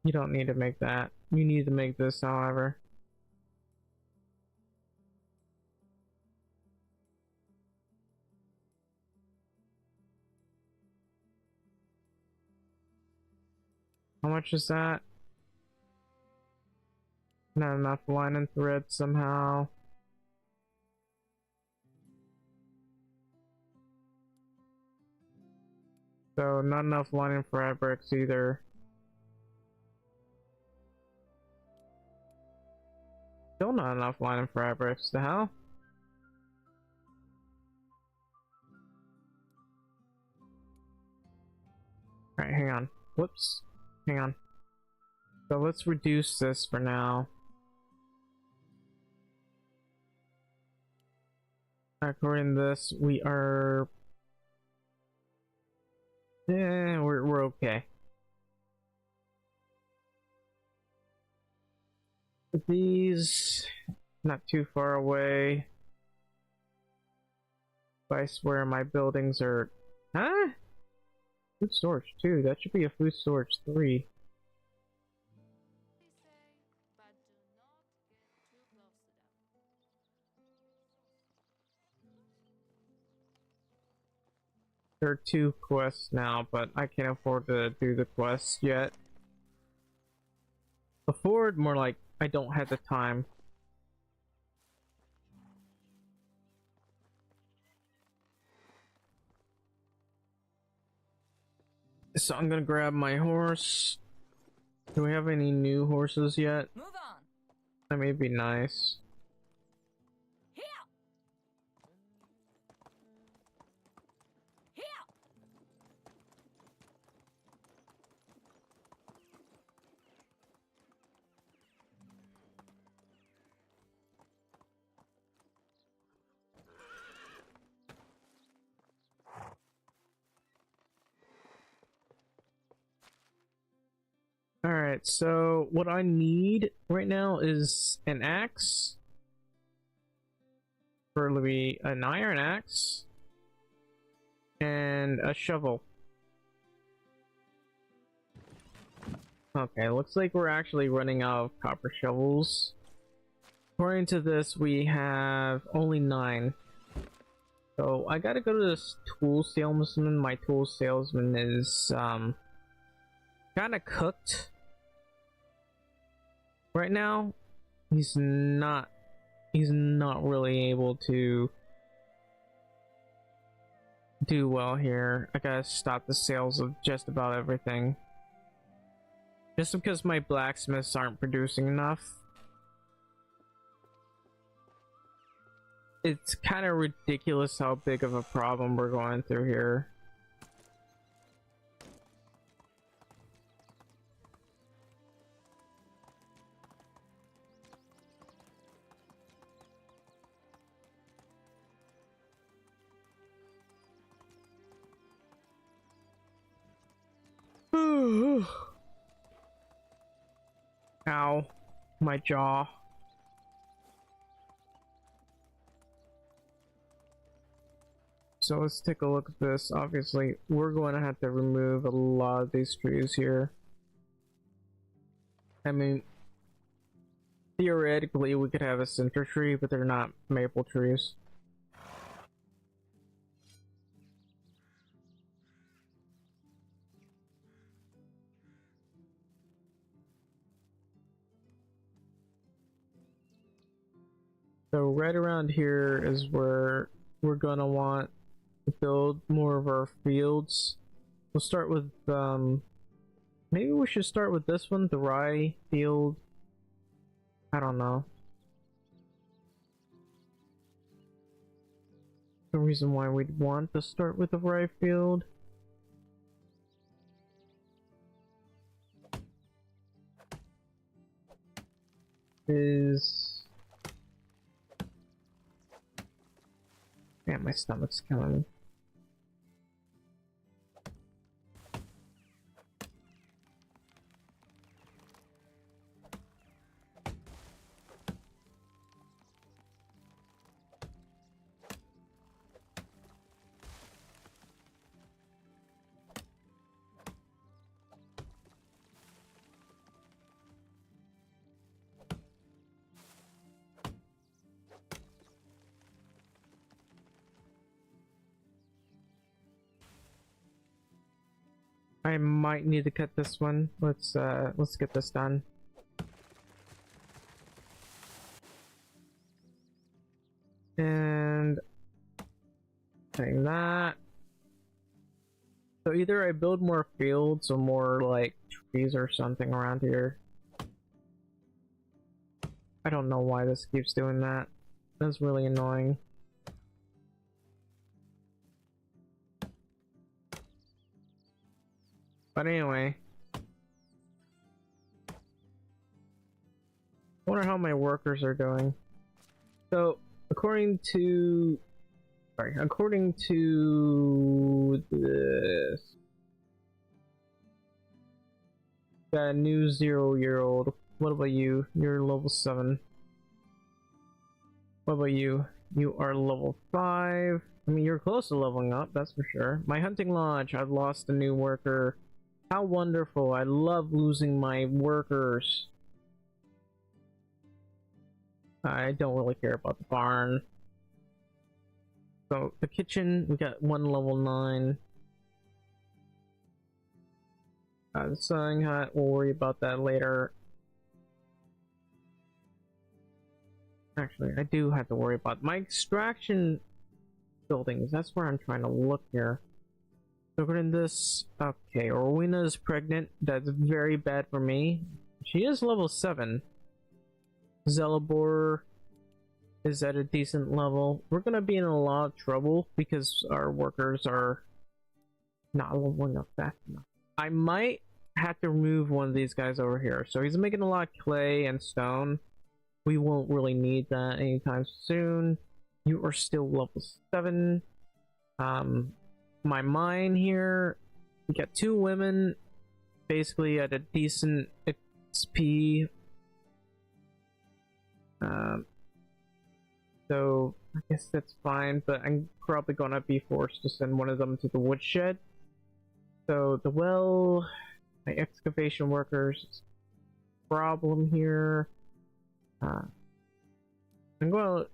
S1: You don't need to make that. You need to make this, however. How much is that? Not enough line and thread somehow. So not enough line and fabrics either. Still not enough line and fabrics. The hell? Alright, hang on. Whoops. Hang on. So let's reduce this for now. According to this, we are... yeah, we're okay. These... not too far away. If I swear my buildings are... huh? Food storage 2. That should be a food storage 3.
S3: But do not get too close to them.
S1: There are 2 quests now, but I can't afford to do the quests yet. Afford, more like I don't have the time. So I'm gonna grab my horse. Do we have any new horses yet?
S3: Move on.
S1: That may be nice.
S3: Here. Here.
S1: Alright, so what I need right now is an axe. Preferably an iron axe. And a shovel. Okay, looks like we're actually running out of copper shovels. According to this, we have only 9. So I gotta go to this tool salesman. My tool salesman is kind of cooked right now. He's not really able to do well here. I gotta stop the sales of just about everything, just because my blacksmiths aren't producing enough. It's kind of ridiculous how big of a problem we're going through here. Ow, my jaw. So let's take a look at this. Obviously, we're going to have to remove a lot of these trees here. I mean, theoretically, we could have a center tree, but they're not maple trees. So right around here is where we're gonna want to build more of our fields. We'll start with maybe we should start with this one, the rye field. I don't know. The reason why we'd want to start with the rye field. is... Man, my stomach's killing me. I might need to cut this one. Let's get this done. And cutting that. So either I build more fields or more like trees or something around here. I don't know why this keeps doing that. That's really annoying. But anyway, I wonder how my workers are doing. So, according to this, got a new 0-year-old. What about you? You're level 7. What about you? You are level 5. I mean, you're close to leveling up, that's for sure. My hunting lodge, I've lost a new worker. How wonderful. I love losing my workers. I don't really care about the barn. So, the kitchen, we got 1 level 9. The sewing hut, we'll worry about that later. Actually, I do have to worry about my extraction buildings. That's where I'm trying to look here. So we're in this. Okay, Orwina is pregnant. That's very bad for me. She is level 7. Zelibor is at a decent level. We're gonna be in a lot of trouble because our workers are not leveling up fast enough. I might have to remove one of these guys over here. So he's making a lot of clay and stone. We won't really need that anytime soon. You are still level 7. My mine here, we got 2 women basically at a decent XP. So I guess that's fine, but I'm probably gonna be forced to send one of them to the woodshed. So the well, my excavation workers, problem here. I'm gonna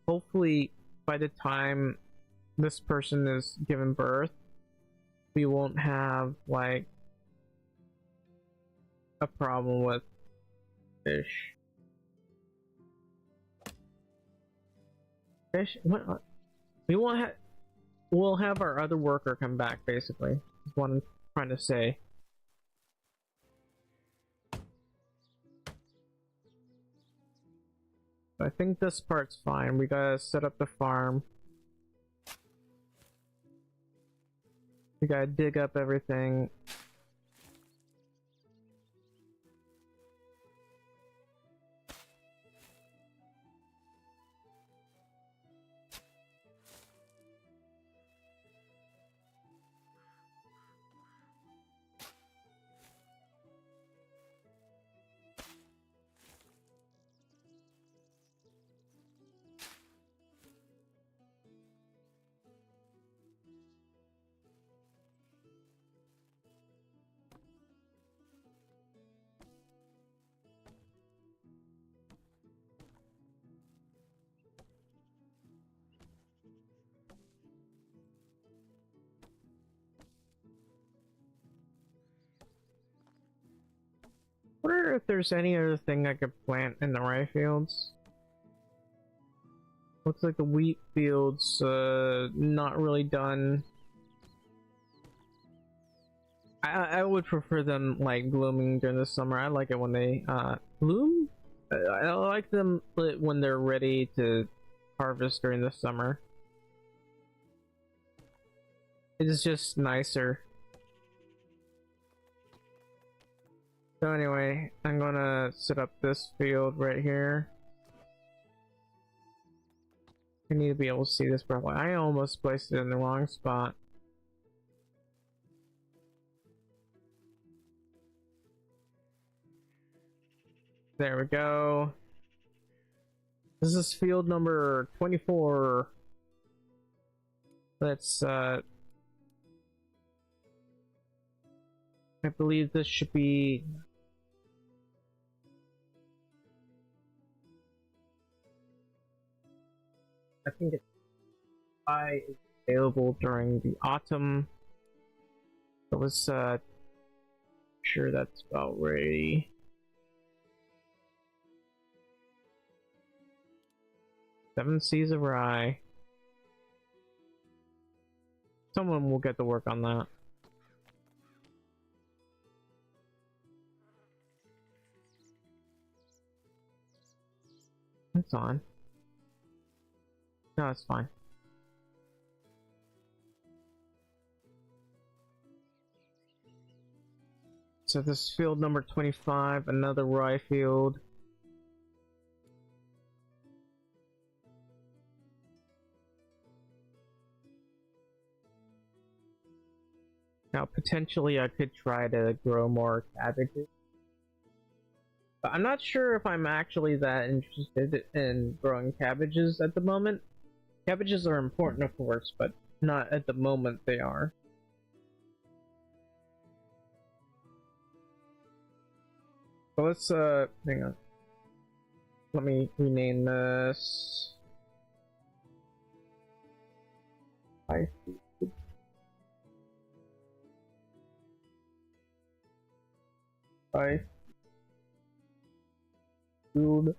S1: hopefully by the time this person is given birth, we won't have like a problem with fish. Fish? What? We won't have. We'll have our other worker come back. Basically, is what I'm trying to say. I think this part's fine. We gotta set up the farm. We gotta dig up everything. I wonder if there's any other thing I could plant in the rye fields. Looks like the wheat fields, not really done. I would prefer them like blooming during the summer. I like it when they bloom. I like them when they're ready to harvest during the summer. It's just nicer. So anyway, I'm gonna set up this field right here. I need to be able to see this properly. I almost placed it in the wrong spot. There we go. This is field number 24. Let's I believe this should be I think it's is available during the autumn. I was sure that's about ready. Seven Seas of Rye. Someone will get to work on that. It's on. No, it's fine. So this is field number 25, another rye field. Now potentially I could try to grow more cabbages. But I'm not sure if I'm actually that interested in growing cabbages at the moment. Cabbages are important, of course, but not at the moment they are. So let's, hang on. Let me rename this. I food.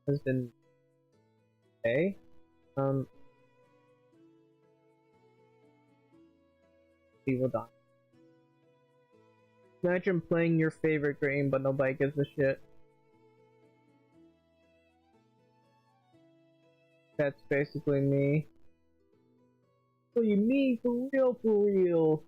S1: Has been A. Evil Dawn. Imagine playing your favorite game, but nobody gives a shit. That's basically me. What do you mean for real, for real?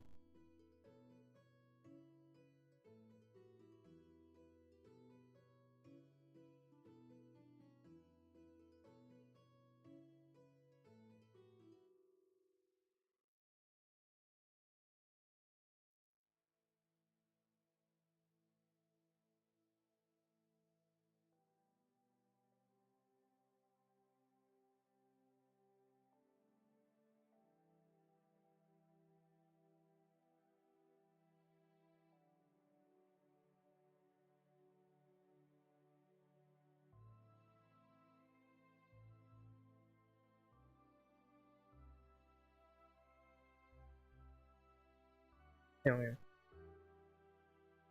S1: Anyway.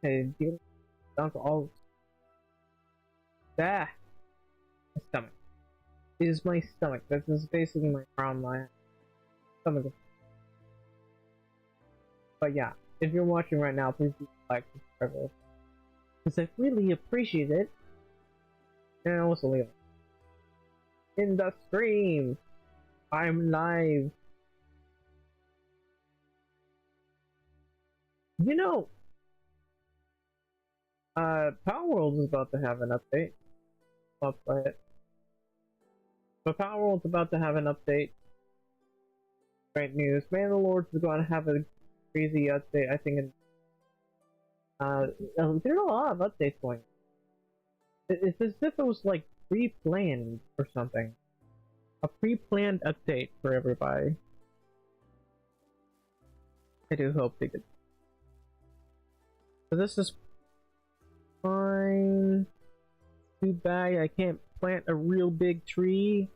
S1: Hey, deal down to all. Ah! My stomach. It is my stomach. This is basically my problem. My stomach. But yeah, if you're watching right now, please do like, subscribe, because I really appreciate it. And also leave in the stream. I'm live. You know, Power World is about to have an update. I'll play it. But Power World's about to have an update. Great news. Mandalords is going to have a crazy update, I think. There are a lot of updates going. It's as if it was like pre-planned or something. A pre-planned update for everybody. I do hope they get. So this is fine. Too bad I can't plant a real big tree.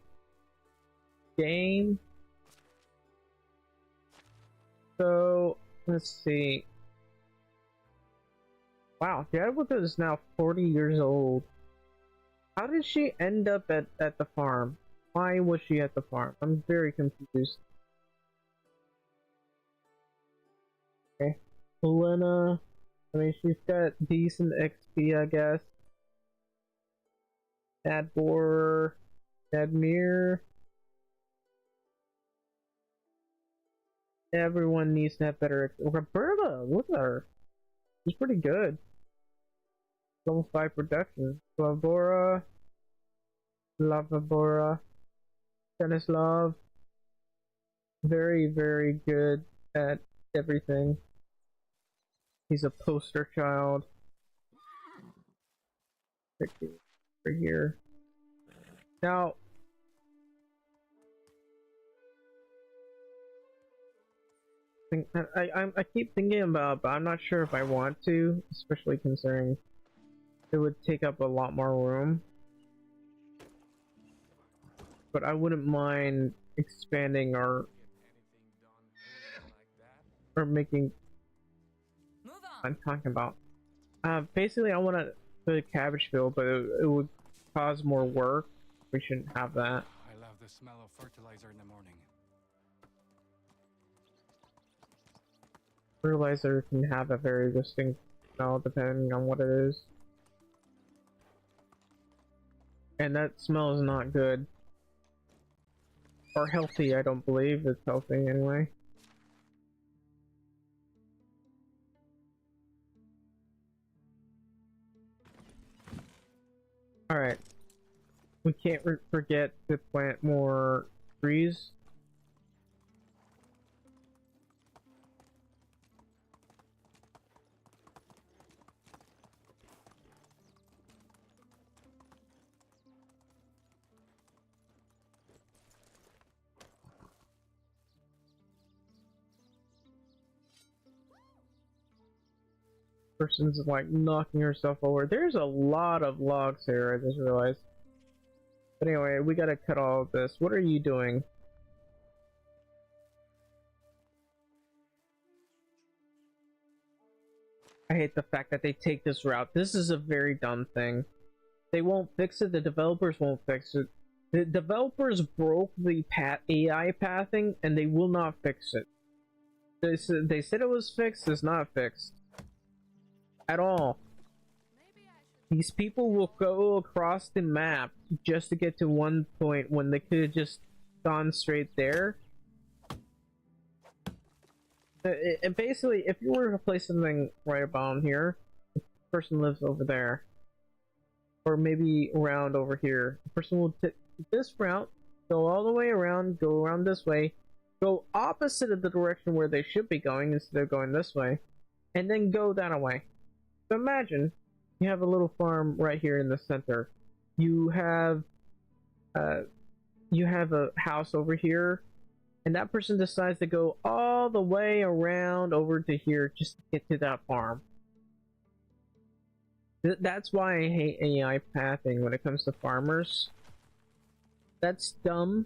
S1: Game. So let's see. Wow, Jadwalker is now 40 years old. How did she end up at the farm? Why was she at the farm? I'm very confused. Okay. Helena. I mean, she's got decent XP, I guess. Adbor. Admir. Everyone needs to have better XP. Roberta! Look at her. He's pretty good. Level 5 production. Lavora. Lavabora. Stanislav. Very, very good at everything. He's a poster child. Right here. Now, I keep thinking about, but I'm not sure if I want to, especially considering it would take up a lot more room. But I wouldn't mind expanding or making.
S3: Move on.
S1: I'm talking about. Basically, I want to put a cabbage field, but it would cause more work. We shouldn't have that.
S6: I love the smell of fertilizer in the morning.
S1: Fertilizer can have a very distinct smell depending on what it is. And that smell is not good. Or healthy, I don't believe it's healthy anyway. Alright. We can't forget to plant more trees. Person's like knocking herself over. There's a lot of logs here, I just realized. But anyway, we gotta cut all of this. What are you doing? I hate the fact that they take this route. This is a very dumb thing. They won't fix it, the developers won't fix it. The developers broke the AI pathing and they will not fix it. They said it was fixed, it's not fixed. At all. These people will go across the map just to get to one point when they could have just gone straight there. And basically, if you were to place something right about here, the person lives over there. Or maybe around over here. The person will take this route, go all the way around, go around this way, go opposite of the direction where they should be going instead of going this way, and then go that way. So imagine you have a little farm right here in the center. You have a house over here, and that person decides to go all the way around over to here just to get to that farm. That's why I hate AI pathing when it comes to farmers. That's dumb,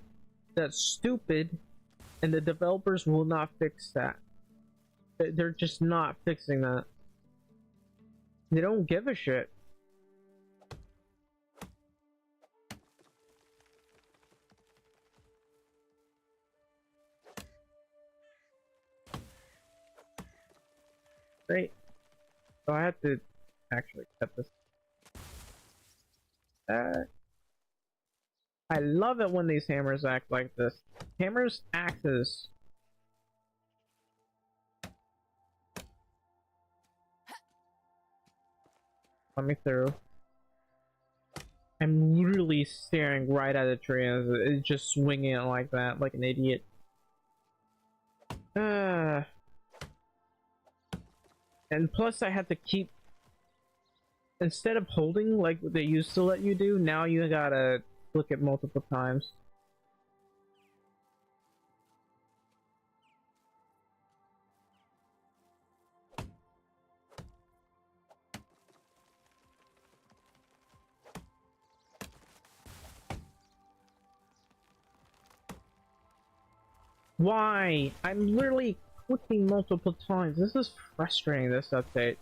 S1: that's stupid, and the developers will not fix that. They're just not fixing that. They don't give a shit. Great. So I have to actually cut this. I love it when these hammers act like this. Hammers, axes. Let me through. I'm literally staring right at the tree and it's just swinging it like that, like an idiot. And plus I had to keep, instead of holding like they used to let you do, now you gotta click it multiple times. Why? I'm literally clicking multiple times. This is frustrating, this update.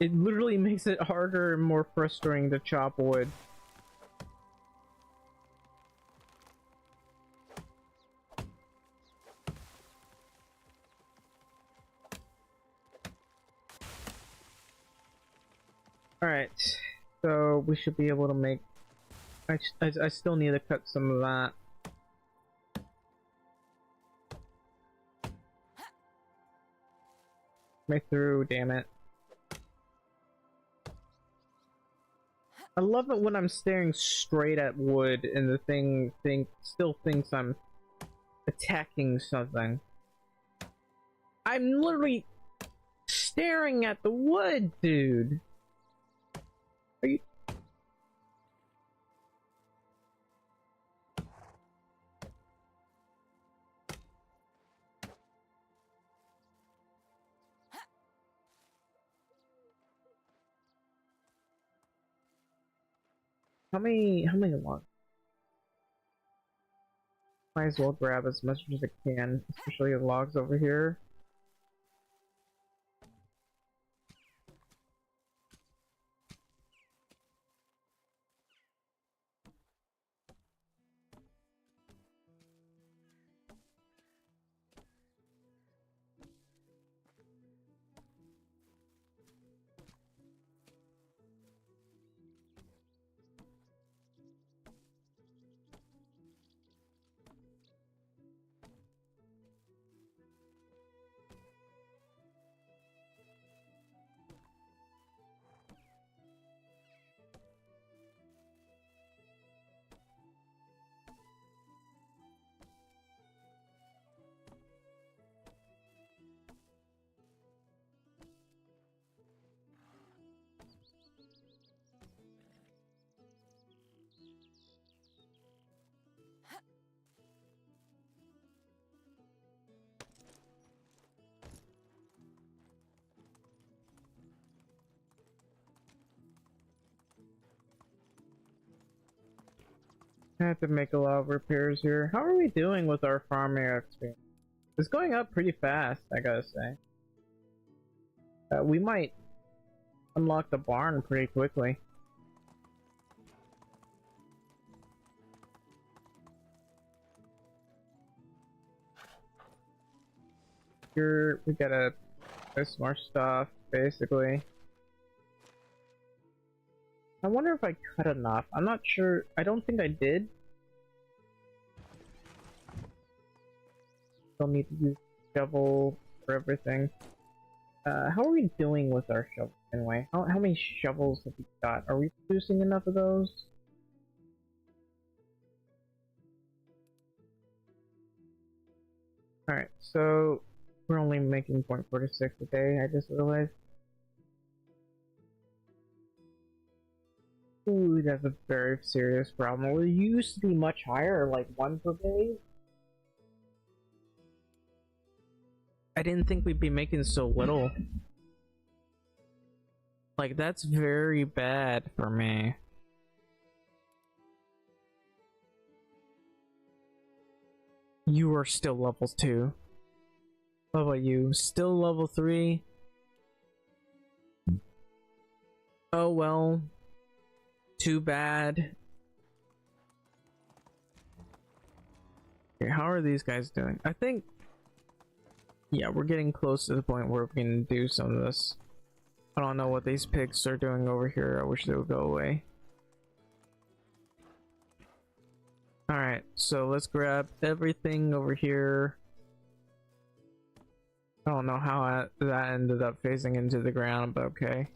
S1: It literally makes it harder and more frustrating to chop wood. Alright, so we should be able to make... I still need to cut some of that. Me through, damn it. I love it when I'm staring straight at wood and the thing still thinks I'm attacking something. I'm literally staring at the wood, dude. Are you? How many logs? Might as well grab as much as I can, especially the logs over here. I have to make a lot of repairs here. How are we doing with our farming experience? It's going up pretty fast, I gotta say. We might unlock the barn pretty quickly. Here, we gotta there's more stuff, basically. I wonder if I cut enough. I'm not sure. I don't think I did. Still need to use shovel for everything. How are we doing with our shovels anyway? How many shovels have we got? Are we producing enough of those? Alright, so we're only making 0.46 a day, I just realized. Ooh, that's a very serious problem. Well, it used to be much higher, like 1 per day. I didn't think we'd be making so little. Like, that's very bad for me. You are still level 2. What about you? Still level 3? Oh well. Too bad. Okay, how are these guys doing? I think... yeah, we're getting close to the point where we can do some of this. I don't know what these pigs are doing over here. I wish they would go away. Alright, so let's grab everything over here. I don't know how that ended up facing into the ground, but okay.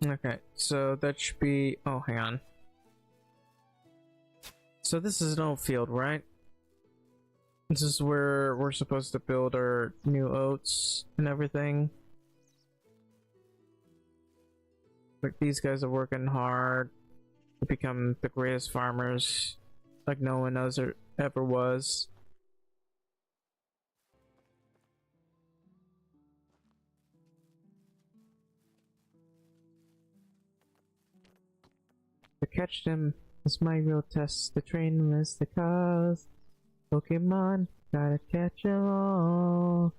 S1: Okay, so that should be... oh, hang on. So this is an old field, right? This is where we're supposed to build our new oats and everything. Like, these guys are working hard to become the greatest farmers like no one else ever was. To catch them is my real test. The train was the cause. Pokemon, gotta catch 'em all.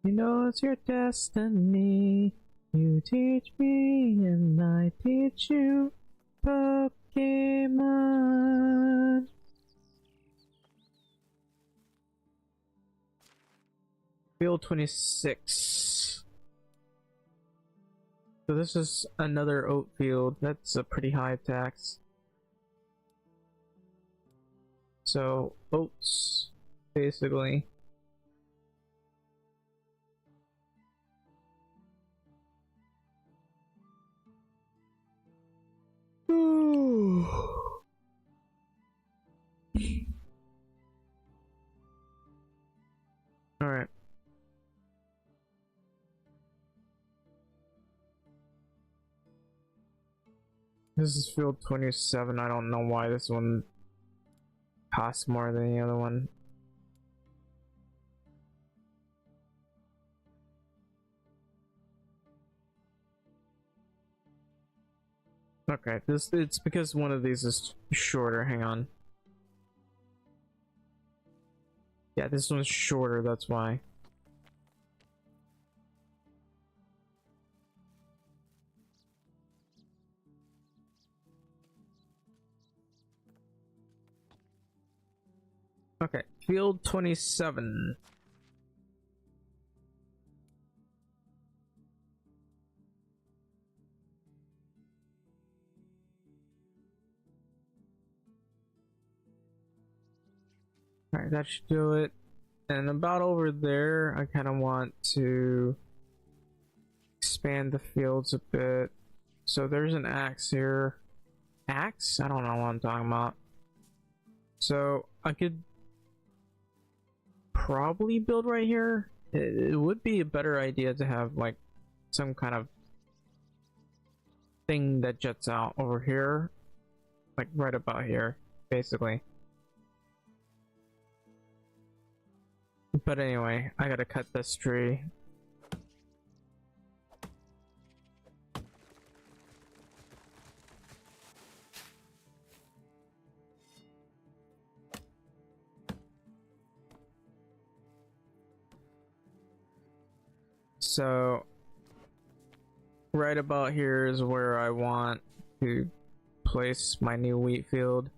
S1: You know it's your destiny. You teach me and I teach you. Pokemon. Field 26. So this is another oat field. That's a pretty high tax. So oats, basically. All right. This is field 27. I don't know why this one costs more than the other one. Okay, it's because one of these is shorter. Hang on. Yeah, this one's shorter, that's why. Okay, field 27. Alright, that should do it. And about over there, I kind of want to expand the fields a bit. So there's an axe here. Axe? I don't know what I'm talking about. So I could probably build right here. It would be a better idea to have like some kind of thing that jets out over here. Like right about here, basically. But anyway, I gotta cut this tree. So, right about here is where I want to place my new wheat field.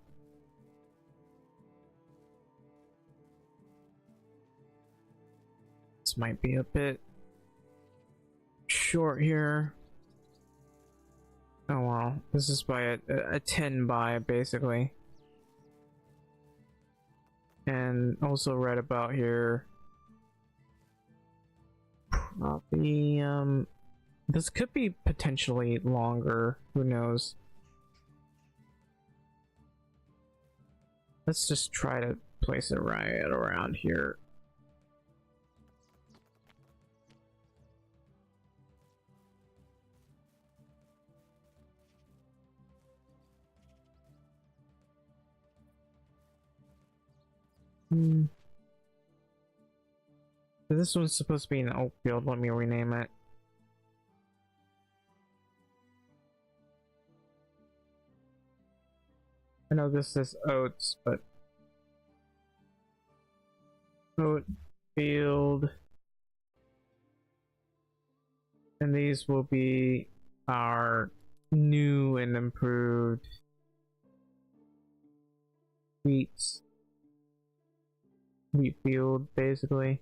S1: This might be a bit short here. Oh well, this is by a 10 by basically. And also right about here. Probably, this could be potentially longer, who knows. Let's just try to place it right around here. This one's supposed to be an oak field. Let me rename it. I know this is oats, but oat field, and these will be our new and improved wheat field, basically.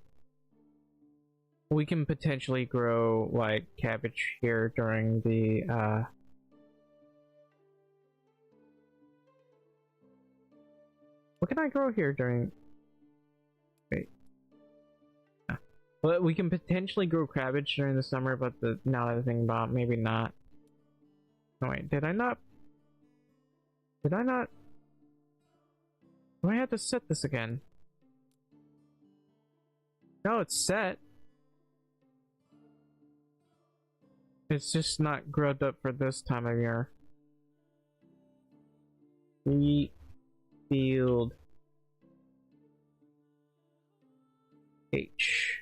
S1: We can potentially grow like cabbage here during the what can I grow here during? Wait. Well, we can potentially grow cabbage during the summer, but now that I think about it, maybe not. No, wait, did I not? Do I have to set this again? No, it's set. It's just not grubbed up for this time of year. Wheat field H.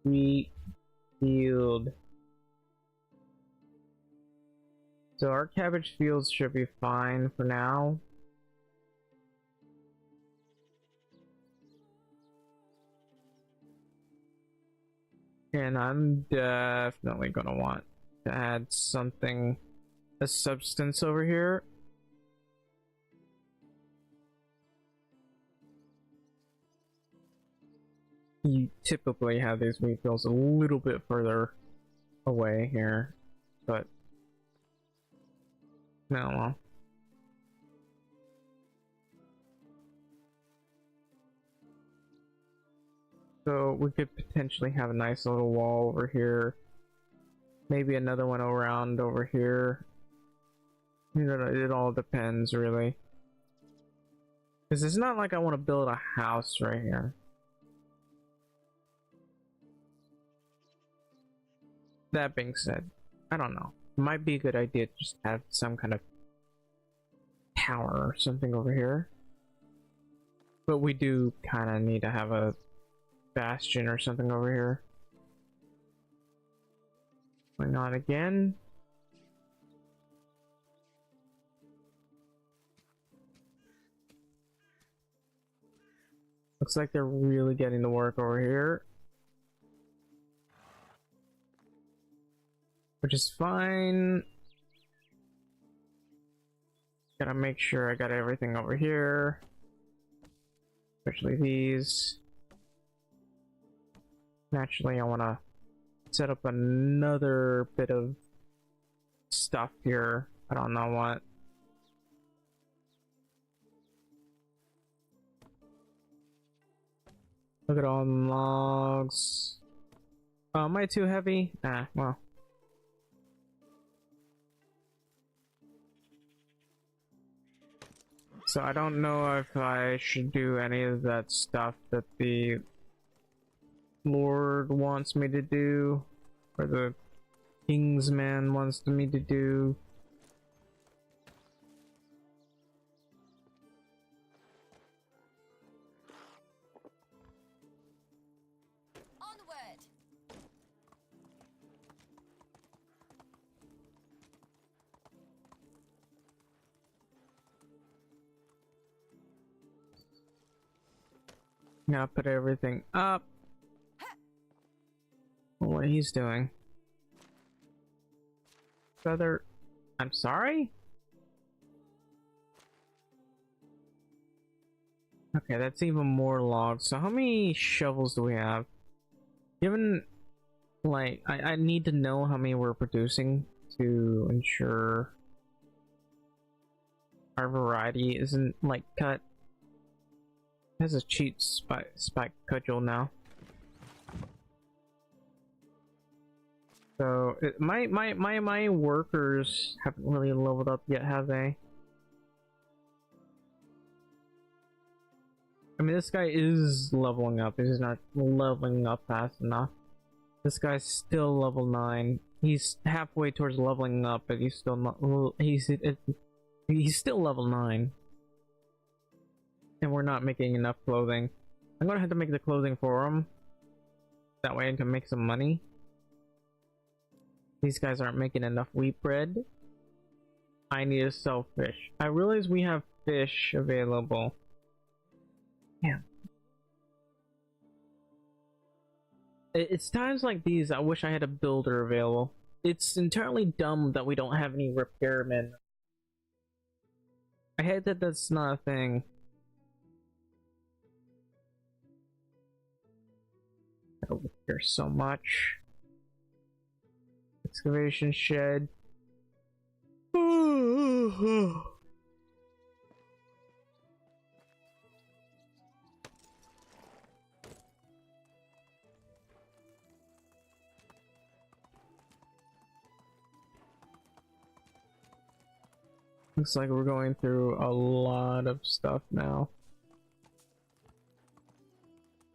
S1: Wheat field. So our cabbage fields should be fine for now. And I'm definitely gonna want to add something, a substance over here. You typically have these wheat fields a little bit further away here, but no, well. So we could potentially have a nice little wall over here. Maybe another one around over here. You know, it all depends really. Because it's not like I want to build a house right here. That being said, I don't know. It might be a good idea to just have some kind of tower or something over here. But we do kind of need to have a bastion or something over here. Why not again? Looks like they're really getting to work over here. Which is fine. Gotta make sure I got everything over here. Especially these. Naturally, I want to set up another bit of stuff here. I don't know what. Look at all the logs. Oh, am I too heavy? Ah, well. So I don't know if I should do any of that stuff that the Lord wants me to do, or the King's man wants me to do.
S3: Onward!
S1: Now put everything up. What he's doing. Feather. I'm sorry? Okay, that's even more logs. So how many shovels do we have? Given, like, I need to know how many we're producing to ensure our variety isn't, like, cut. It has a cheat spike cudgel now. So my workers haven't really leveled up yet, have they? I mean, this guy is leveling up. He's not leveling up fast enough. This guy's still level 9. He's halfway towards leveling up, but he's still not. He's still level 9, and we're not making enough clothing. I'm gonna have to make the clothing for him. That way I can make some money. These guys aren't making enough wheat bread. I need to sell fish. I realize we have fish available. Yeah. It's times like these I wish I had a builder available. It's entirely dumb that we don't have any repairmen. I hate that that's not a thing. I repair so much. Excavation shed. Looks like we're going through a lot of stuff now.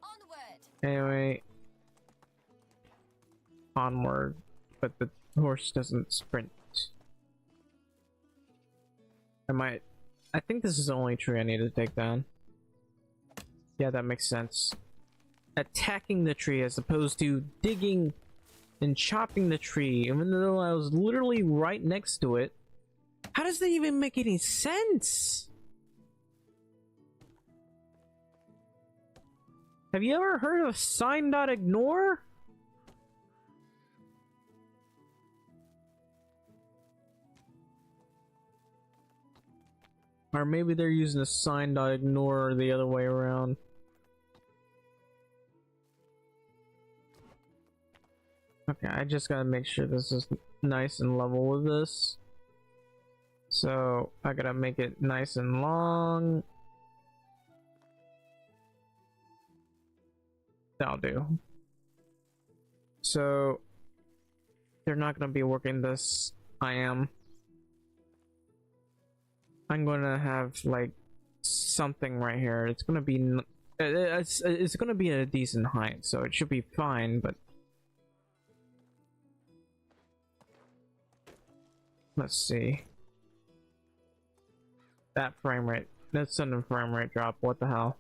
S3: Onward.
S1: Anyway, onward, but the horse doesn't sprint. I think this is the only tree I need to take down. Yeah, that makes sense. Attacking the tree as opposed to digging and chopping the tree, even though I was literally right next to it. How does that even make any sense? Have you ever heard of sign.ignore? Or maybe they're using a sign.ignore the other way around. Okay, I just gotta make sure this is nice and level with this. So I gotta make it nice and long. That'll do. So they're not gonna be working this. I am. I'm gonna have like something right here. It's gonna be it's gonna be at a decent height, so it should be fine. But let's see. That frame rate. That's sudden frame rate drop. What the hell?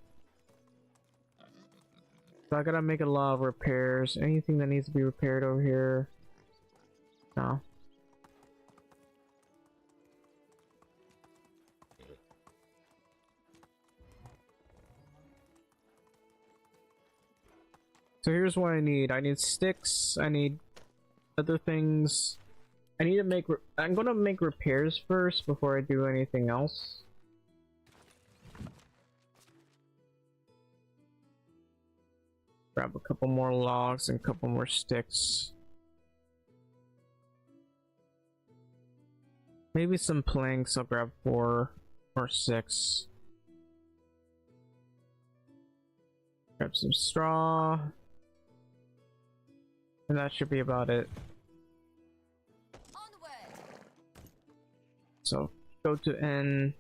S1: So I gotta make a lot of repairs. Anything that needs to be repaired over here? No. So here's what I need. I need sticks. I need other things. I need to make. I'm gonna make repairs first before I do anything else. Grab a couple more logs and a couple more sticks. Maybe some planks. I'll grab 4 or 6. Grab some straw. And that should be about it.
S3: Onward.
S1: So go to N.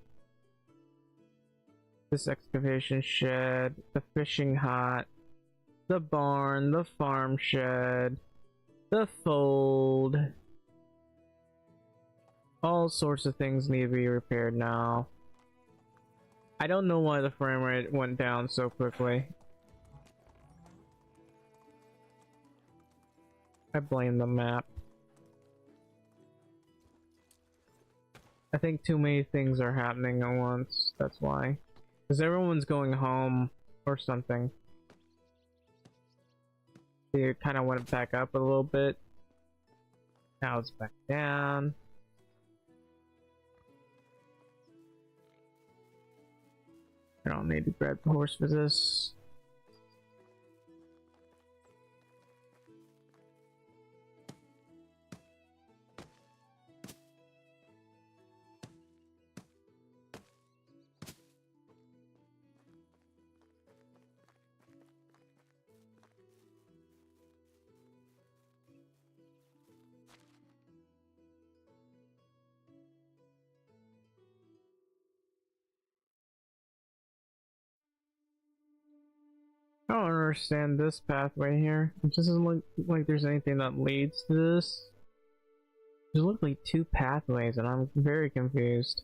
S1: This excavation shed, the fishing hut, the barn, the farm shed, the fold. All sorts of things need to be repaired now. I don't know why the frame rate went down so quickly. I blame the map. I think too many things are happening at once, that's why. Because everyone's going home or something. It kind of went back up a little bit. Now it's back down. I don't need to grab the horse for this. I don't understand this pathway here. It doesn't look like there's anything that leads to this. There's literally 2 pathways and I'm very confused.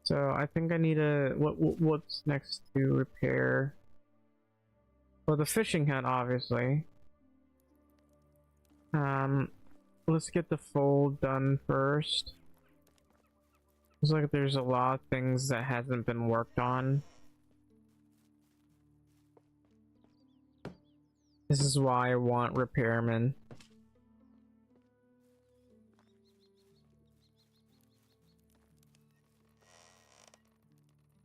S1: So I think I need a what's next to repair? Well, the fishing hut, obviously. Let's get the fold done first. Looks like there's a lot of things that hasn't been worked on. This is why I want repairmen.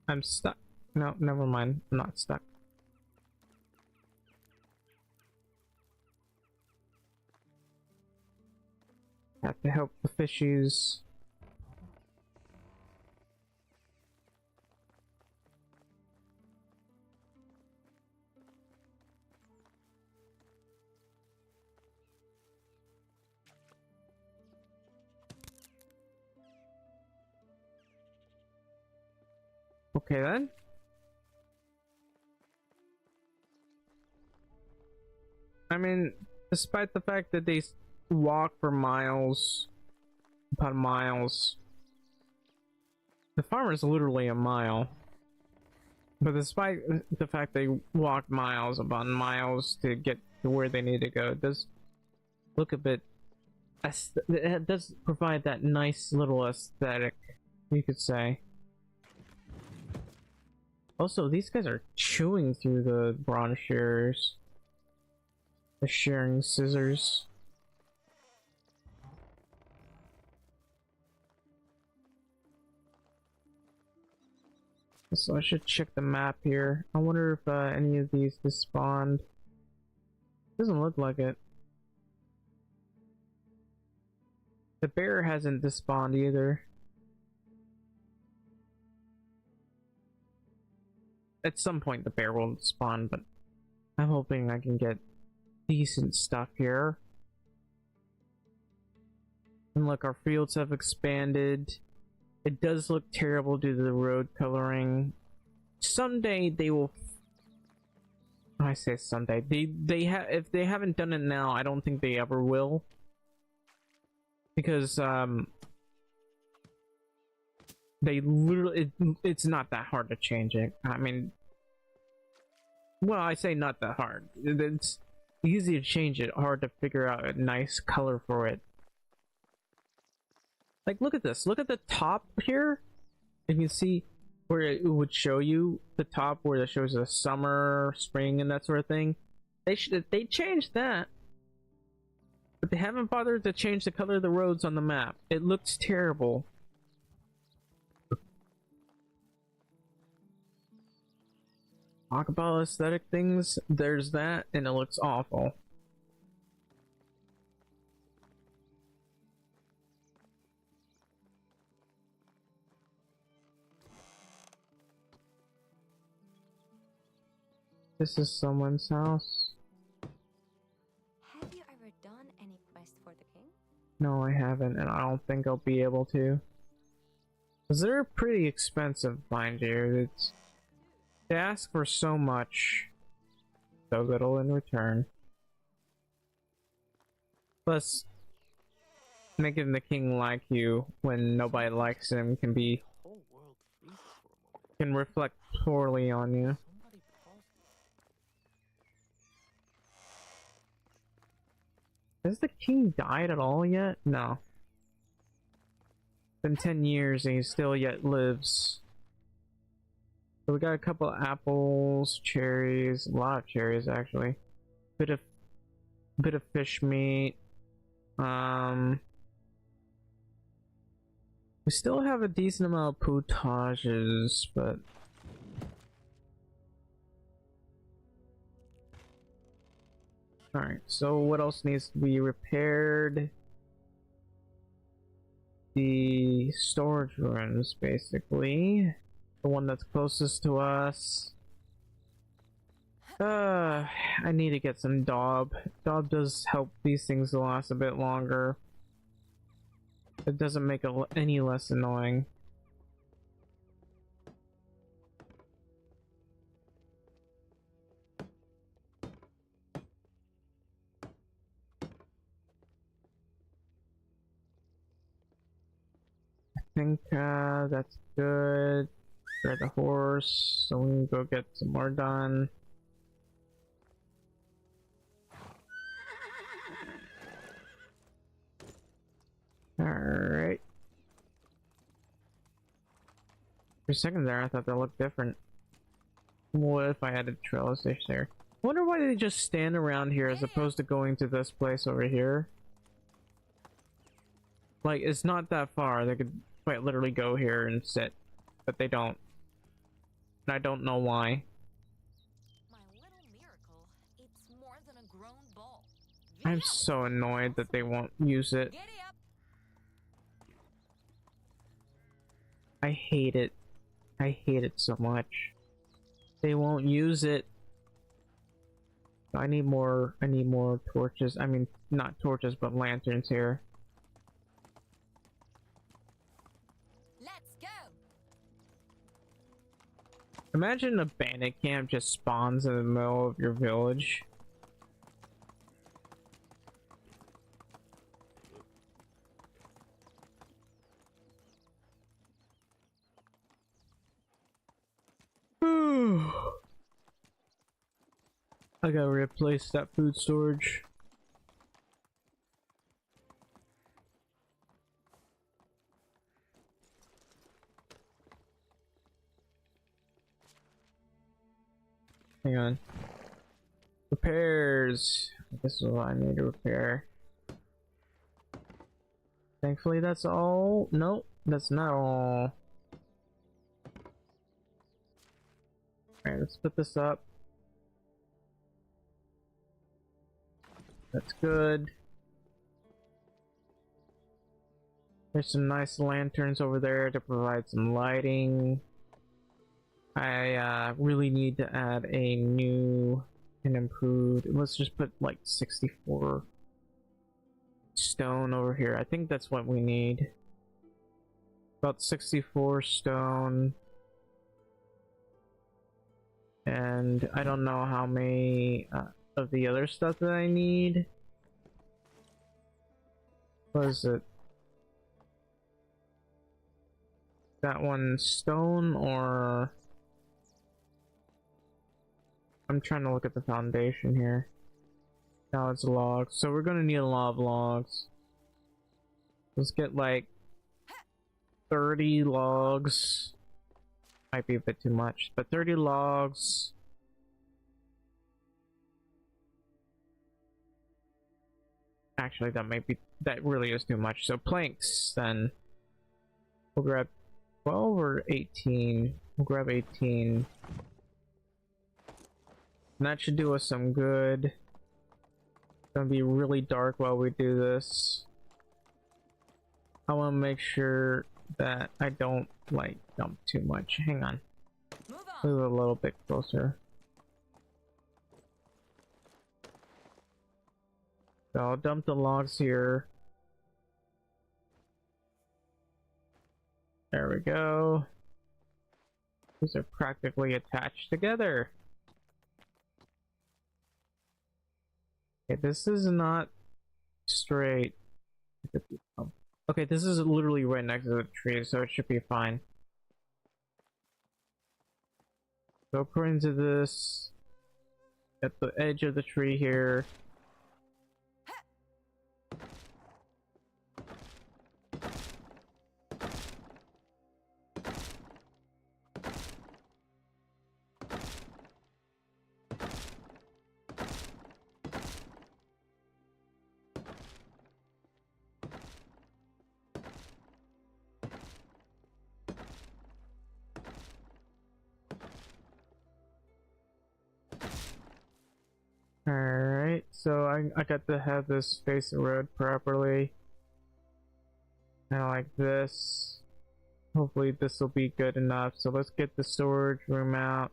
S1: I'm stuck. No, never mind. I'm not stuck. to help the fishies. Okay then. I mean, despite the fact that they walk for miles upon miles, the farm is literally a mile. But despite the fact they walk miles upon miles to get to where they need to go, it does look a bit. It does provide that nice little aesthetic, you could say. Also, these guys are chewing through the bronze shears. The shearing scissors. So I should check the map here. I wonder if any of these despawned. Doesn't look like it. The bear hasn't despawned either. At some point the bear will spawn, but I'm hoping I can get decent stuff here. And look, our fields have expanded. It does look terrible due to the road coloring. Someday they will. I say someday. If they haven't done it now, I don't think they ever will. Because they literally, it's not that hard to change it. I mean, well, I say not that hard. It's easy to change it, hard to figure out a nice color for it. Like, look at this. Look at the top here. You can see where it would show you the top where it shows the summer, spring, and that sort of thing. They changed that. But they haven't bothered to change the color of the roads on the map. It looks terrible. Talk about aesthetic things, there's that, and it looks awful. This is someone's house.
S3: Have you ever done any quest for the king?
S1: No, I haven't, and I don't think I'll be able to. Because they're pretty expensive, mind you. They ask for so much, so little in return. Plus, making the king like you when nobody likes him can be
S4: Whole world freezes for a moment.
S1: can reflect poorly on you.
S4: Somebody pause it.
S1: Has the king died at all yet? No. Been 10 years and he still yet lives. So we got a couple of apples, cherries, a lot of cherries actually. Bit of fish meat. We still have a decent amount of potages, but alright, so what else needs to be repaired? The storage rooms, basically. The one that's closest to us. I need to get some Daub. Daub does help these things last a bit longer. It doesn't make it any less annoying. I think that's good. Grab the horse, so we can go get some more done. Alright. For a second there, I thought that looked different. What if I had a trellis dish there? I wonder why they just stand around here as opposed to going to this place over here. Like, it's not that far. They could quite literally go here and sit, but they don't. And I don't know why.
S3: My little miracle, it's more than a grown ball.
S1: I'm so annoyed that they won't use it.
S3: Giddy up.
S1: I hate it. I hate it so much. They won't use it. I need more torches. I mean, not torches, but lanterns here.
S3: Let's go.
S1: Imagine a bandit camp just spawns in the middle of your village. I gotta replace that food storage. Hang on. Repairs. This is what I need to repair. Thankfully that's all. Nope, that's not all. Alright, let's put this up. That's good. There's some nice lanterns over there to provide some lighting. I really need to add a new and improved. Let's just put like 64 stone over here. I think that's what we need. About 64 stone. And I don't know how many of the other stuff that I need. What is it? That one stone, or I'm trying to look at the foundation here. Now it's logs, so we're gonna need a lot of logs. Let's get like 30 logs. Might be a bit too much, but 30 logs. Actually, that really is too much. So planks, then we'll grab 12 or 18. We'll grab 18. And that should do us some good. It's gonna be really dark while we do this. I want to make sure that I don't like dump too much. Hang on. Move a little bit closer. So I'll dump the logs here. There we go. These are practically attached together. Okay, this is not straight. Okay, this is literally right next to the tree, so it should be fine. So according to this, at the edge of the tree here. Alright, so I got to have this face the road properly. Kinda like this. Hopefully this will be good enough. So let's get the storage room out.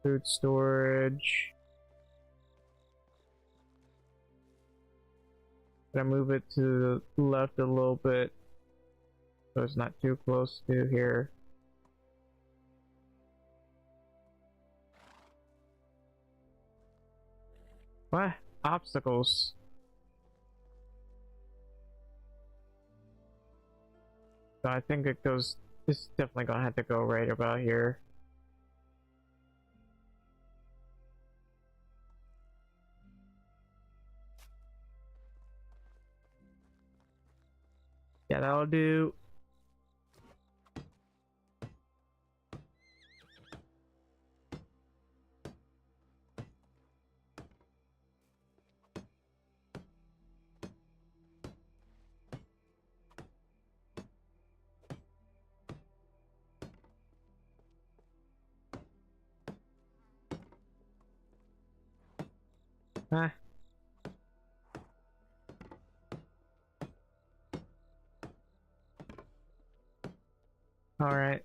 S1: Food storage. Gotta move it to the left a little bit, so it's not too close to here. What? Obstacles. So I think it goes, this is definitely gonna have to go right about here. Yeah, that'll do. Ah. Alright.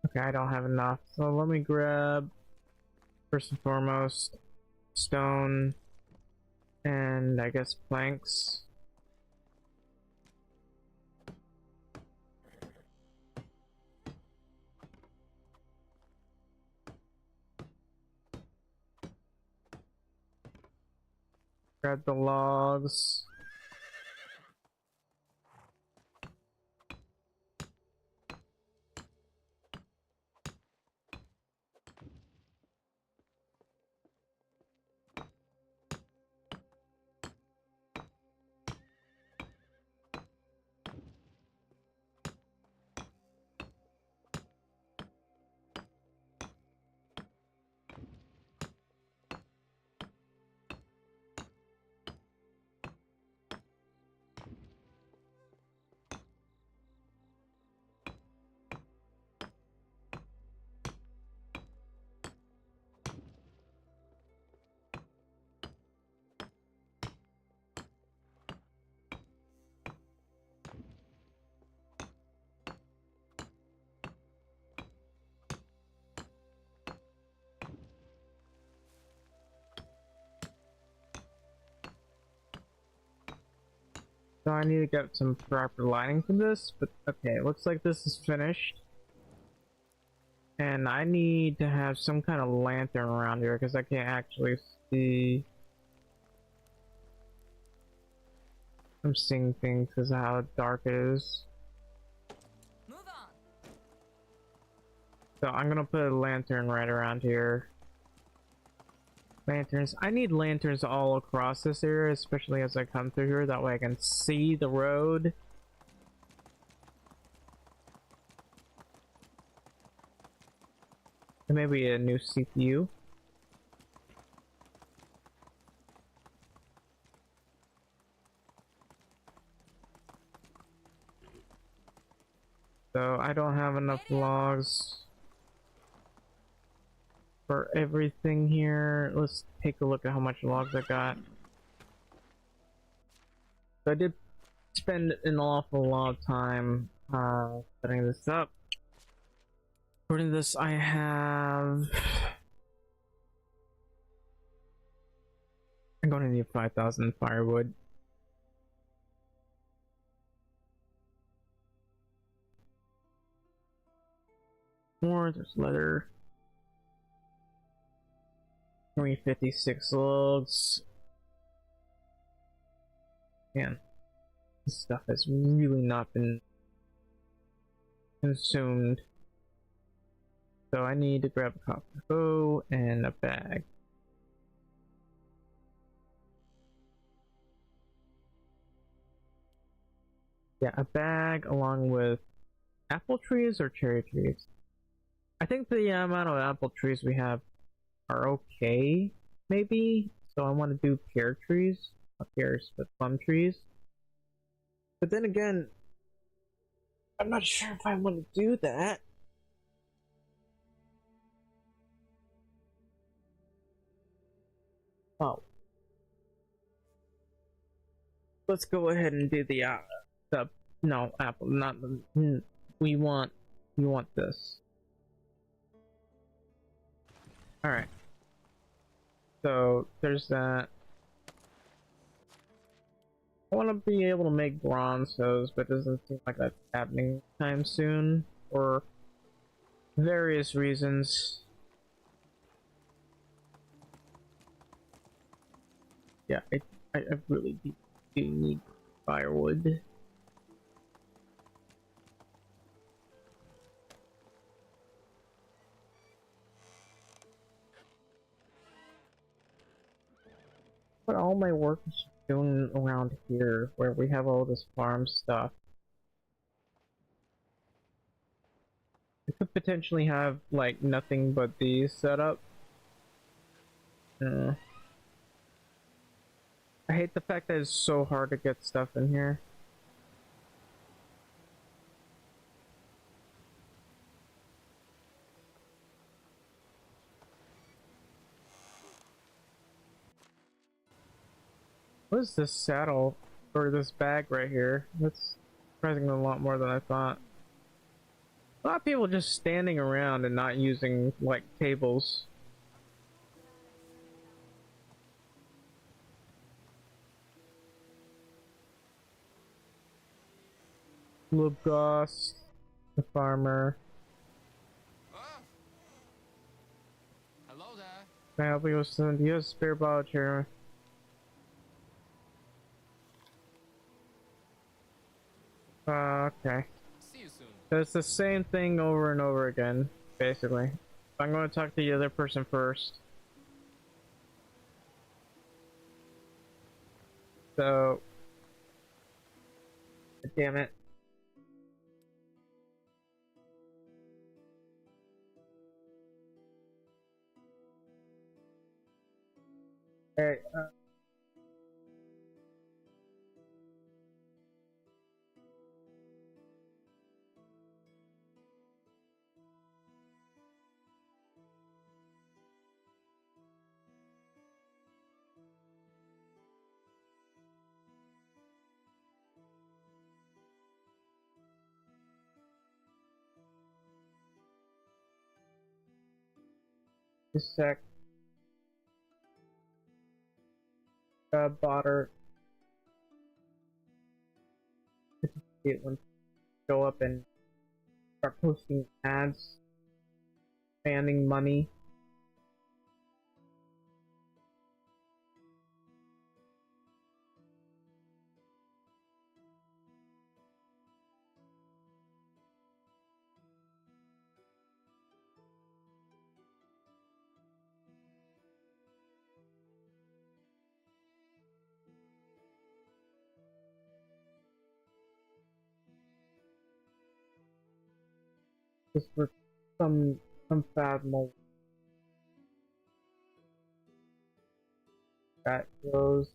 S1: Okay, I don't have enough, so let me grab, first and foremost, stone, and I guess planks. Grab the logs. So I need to get some proper lighting for this, but okay, it looks like this is finished. And I need to have some kind of lantern around here because I can't actually see. I'm seeing things because of how dark it is.
S3: Move on.
S1: So I'm gonna put a lantern right around here. Lanterns. I need lanterns all across this area, especially as I come through here. That way I can see the road. And maybe a new CPU. So I don't have enough logs for everything here. Let's take a look at how much logs I got. So I did spend an awful lot of time setting this up. According to this, I have... I'm going to need 5,000 firewood. More, there's leather. 356 logs. Man, this stuff has really not been consumed. So I need to grab a copper bow and a bag. Yeah, a bag along with apple trees or cherry trees. I think the amount of apple trees we have are okay, maybe. So I want to do pear trees, not pears, but plum trees. But then again, I'm not sure if I want to do that. Oh. Let's go ahead and do the no, apple, not the, we want this. Alright. So, there's that. I want to be able to make bronze hose, but it doesn't seem like that's happening anytime soon, for various reasons. Yeah, I really do need firewood. But all my work is doing around here, where we have all this farm stuff. I could potentially have, like, nothing but these set up. I hate the fact that it's so hard to get stuff in here. What is this saddle or this bag right here? That's surprisingly a lot more than I thought. A lot of people just standing around and not using like tables. Lubgos, the farmer.
S6: Ah! Hello there.
S1: Can I help you with some? Do you have a spare bottle chair? Okay.
S6: See you soon.
S1: So it's the same thing over and over again, basically. I'm going to talk to the other person first. So, damn it. Hey, just a sec. Botter. It when go up and start posting ads, spending money. Just for some unfathomable that goes.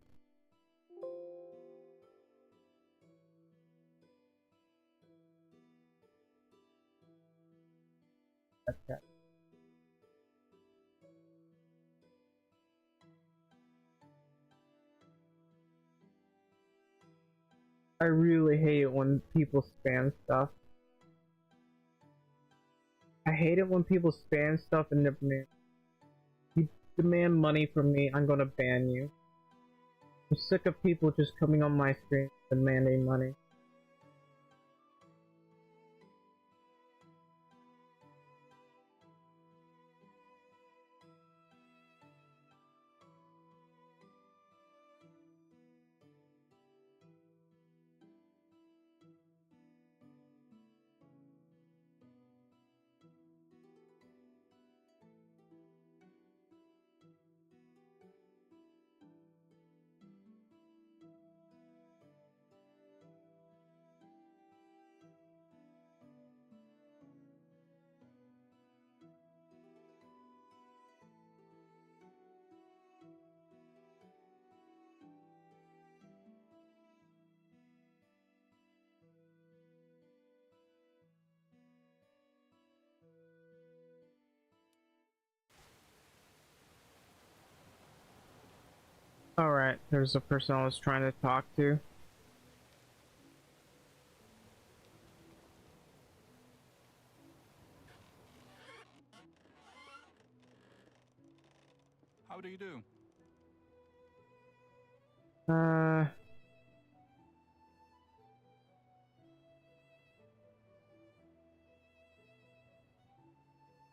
S1: Okay. I really hate it when people spam stuff. I hate it when people spam stuff and demand. You demand money from me, I'm gonna ban you. I'm sick of people just coming on my stream demanding money. Alright, there's a person I was trying to talk to.
S6: How do you do?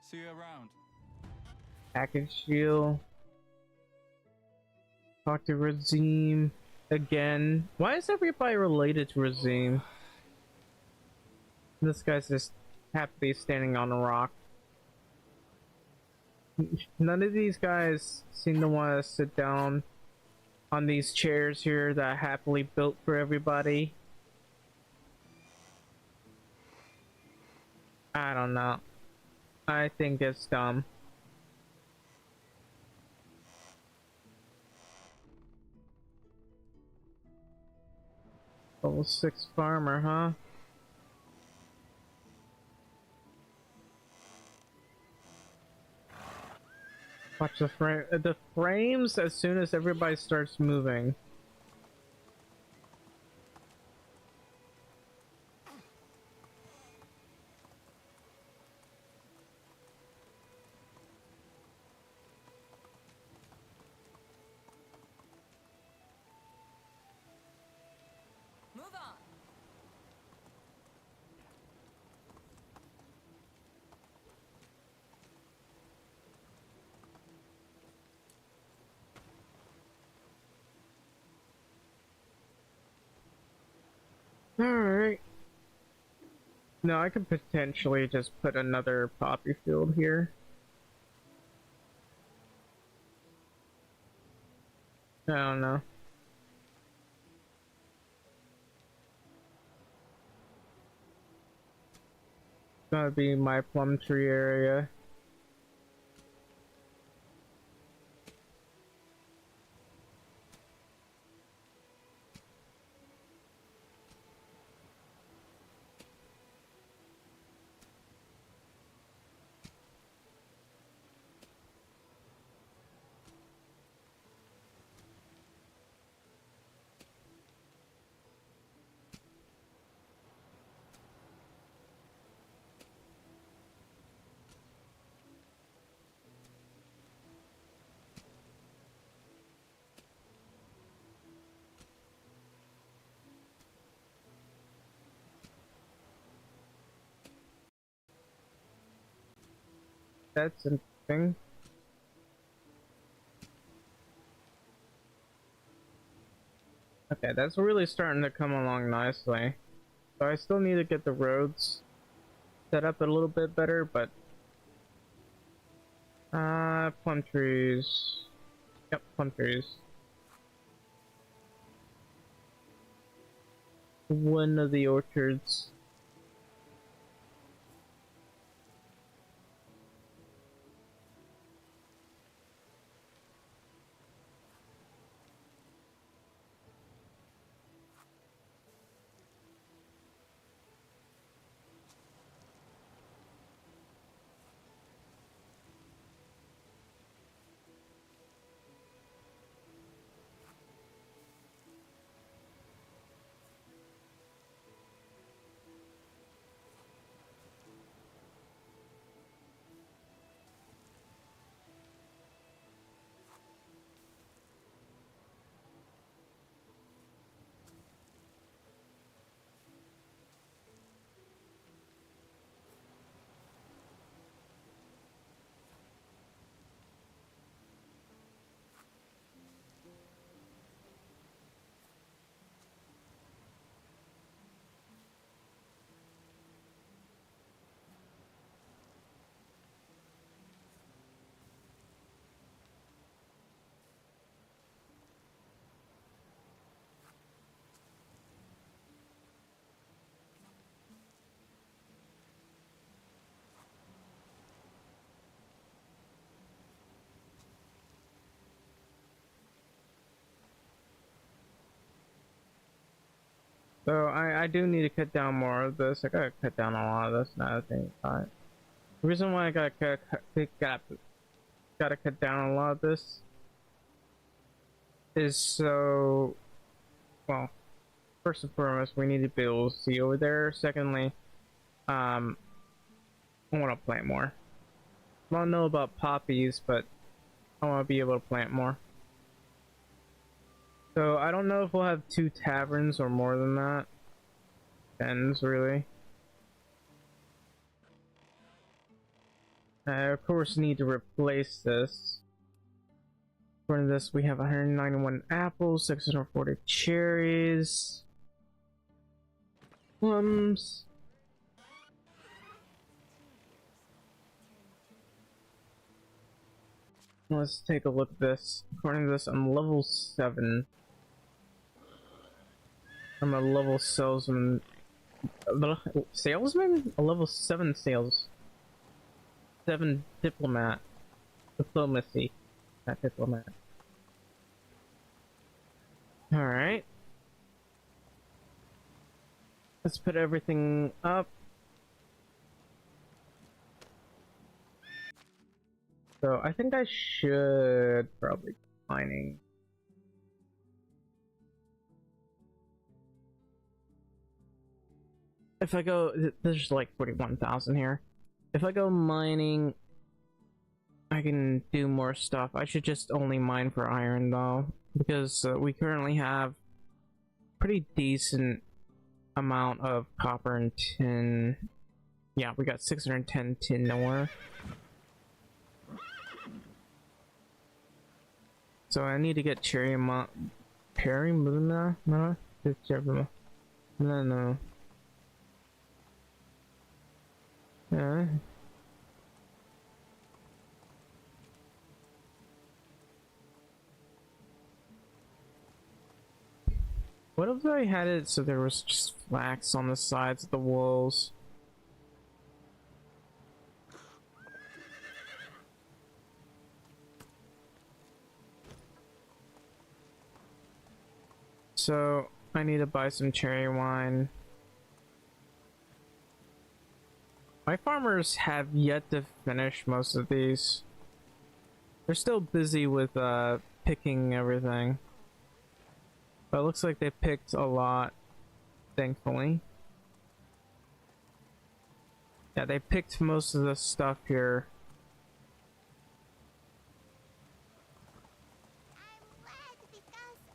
S6: See you around.
S1: Package shield. Talk to Razim again. Why is everybody related to Razim? This guy's just happily standing on a rock. None of these guys seem to want to sit down on these chairs here that I happily built for everybody. I don't know. I think it's dumb. Level 6 farmer, huh? Watch the frames as soon as everybody starts moving.
S3: Move on.
S1: Alright. No, I could potentially just put another poppy field here. I don't know. It's gonna be my plum tree area. That's interesting. Okay, that's really starting to come along nicely. So I still need to get the roads set up a little bit better, but plum trees. Yep, plum trees. One of the orchards. So I do need to cut down more of this. I gotta cut down a lot of this now. I think. Alright. The reason why I gotta cut down a lot of this is so, well, first and foremost, we need to be able to see over there. Secondly, I want to plant more. I don't know about poppies, but I want to be able to plant more. So I don't know if we'll have 2 taverns or more than that. Depends, really. I of course need to replace this. According to this, we have 191 apples, 640 cherries, plums. Let's take a look at this. According to this, I'm level 7. I'm a level salesman. Salesman? A level 7 sales. 7 diplomat. Diplomacy. Not diplomat. Alright. Let's put everything up. So I think I should probably mining. If I go, there's like 41,000 here. If I go mining, I can do more stuff. I should just only mine for iron though, because we currently have pretty decent amount of copper and tin. Yeah, we got 610 tin ore. So I need to get cherry Muna? No? No. Yeah. What if I had it so there was just flax on the sides of the walls? So I need to buy some cherry wine. My farmers have yet to finish most of these. They're still busy with picking everything. But it looks like they picked a lot, thankfully. Yeah, they picked most of the stuff here.
S3: I'm wet because of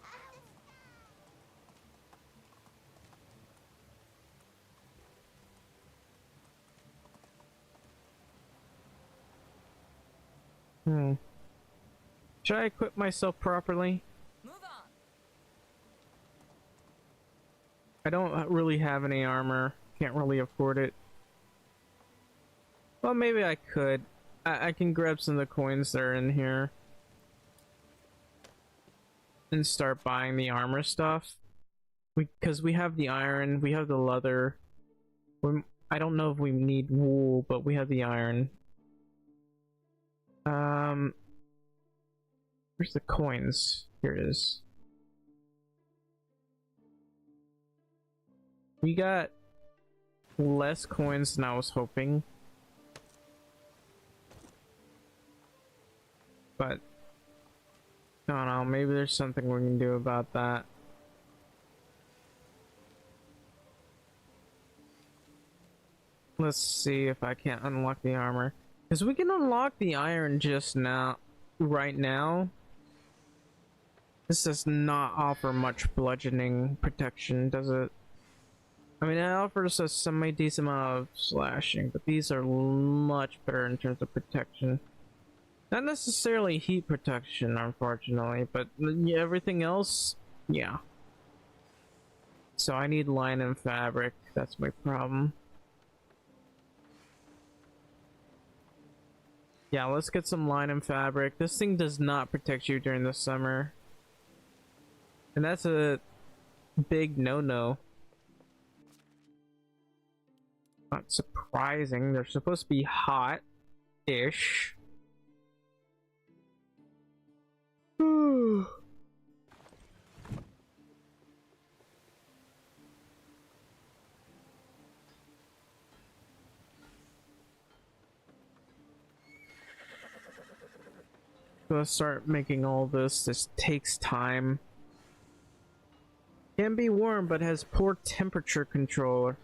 S3: the
S1: Should I equip myself properly?
S3: Move on.
S1: I don't really have any armor. Can't really afford it. Well, maybe I could. I can grab some of the coins that are in here. And start buying the armor stuff. Because we have the iron, we have the leather. I don't know if we need wool, but we have the iron. Where's the coins? Here it is. We got less coins than I was hoping. But I don't know, maybe there's something we can do about that. Let's see if I can't unlock the armor. Because we can unlock the iron just now, right now. This does not offer much bludgeoning protection, does it? I mean, it offers a semi-decent amount of slashing, but these are much better in terms of protection. Not necessarily heat protection, unfortunately, but everything else, yeah. So I need line and fabric, that's my problem. Yeah, let's get some line and fabric. This thing does not protect you during the summer. And that's a big no-no. Not surprising. They're supposed to be hot-ish. Let's start making all this. This takes time. Can be warm, but has poor temperature control.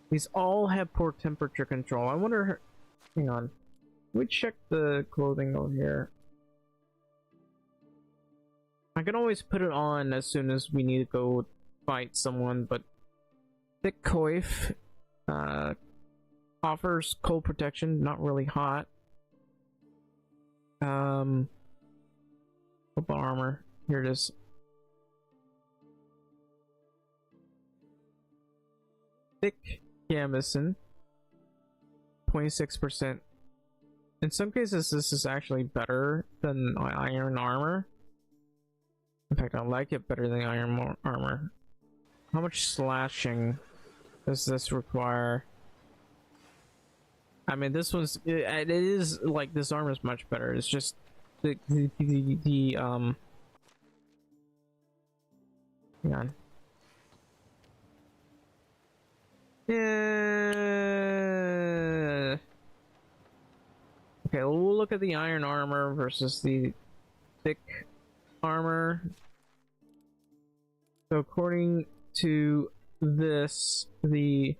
S1: These all have poor temperature control. I wonder. Hang on. Let me check the clothing over here. I can always put it on as soon as we need to go fight someone, but thick coif offers cold protection, not really hot. What armor? Here it is. Thick gamison, 26%. In some cases, this is actually better than iron armor. In fact, I like it better than iron armor. How much slashing does this require? I mean, this one's it is like this armor is much better. It's just the hang on. Yeah. Okay, we'll look at the iron armor versus the thick armor. So according to this, the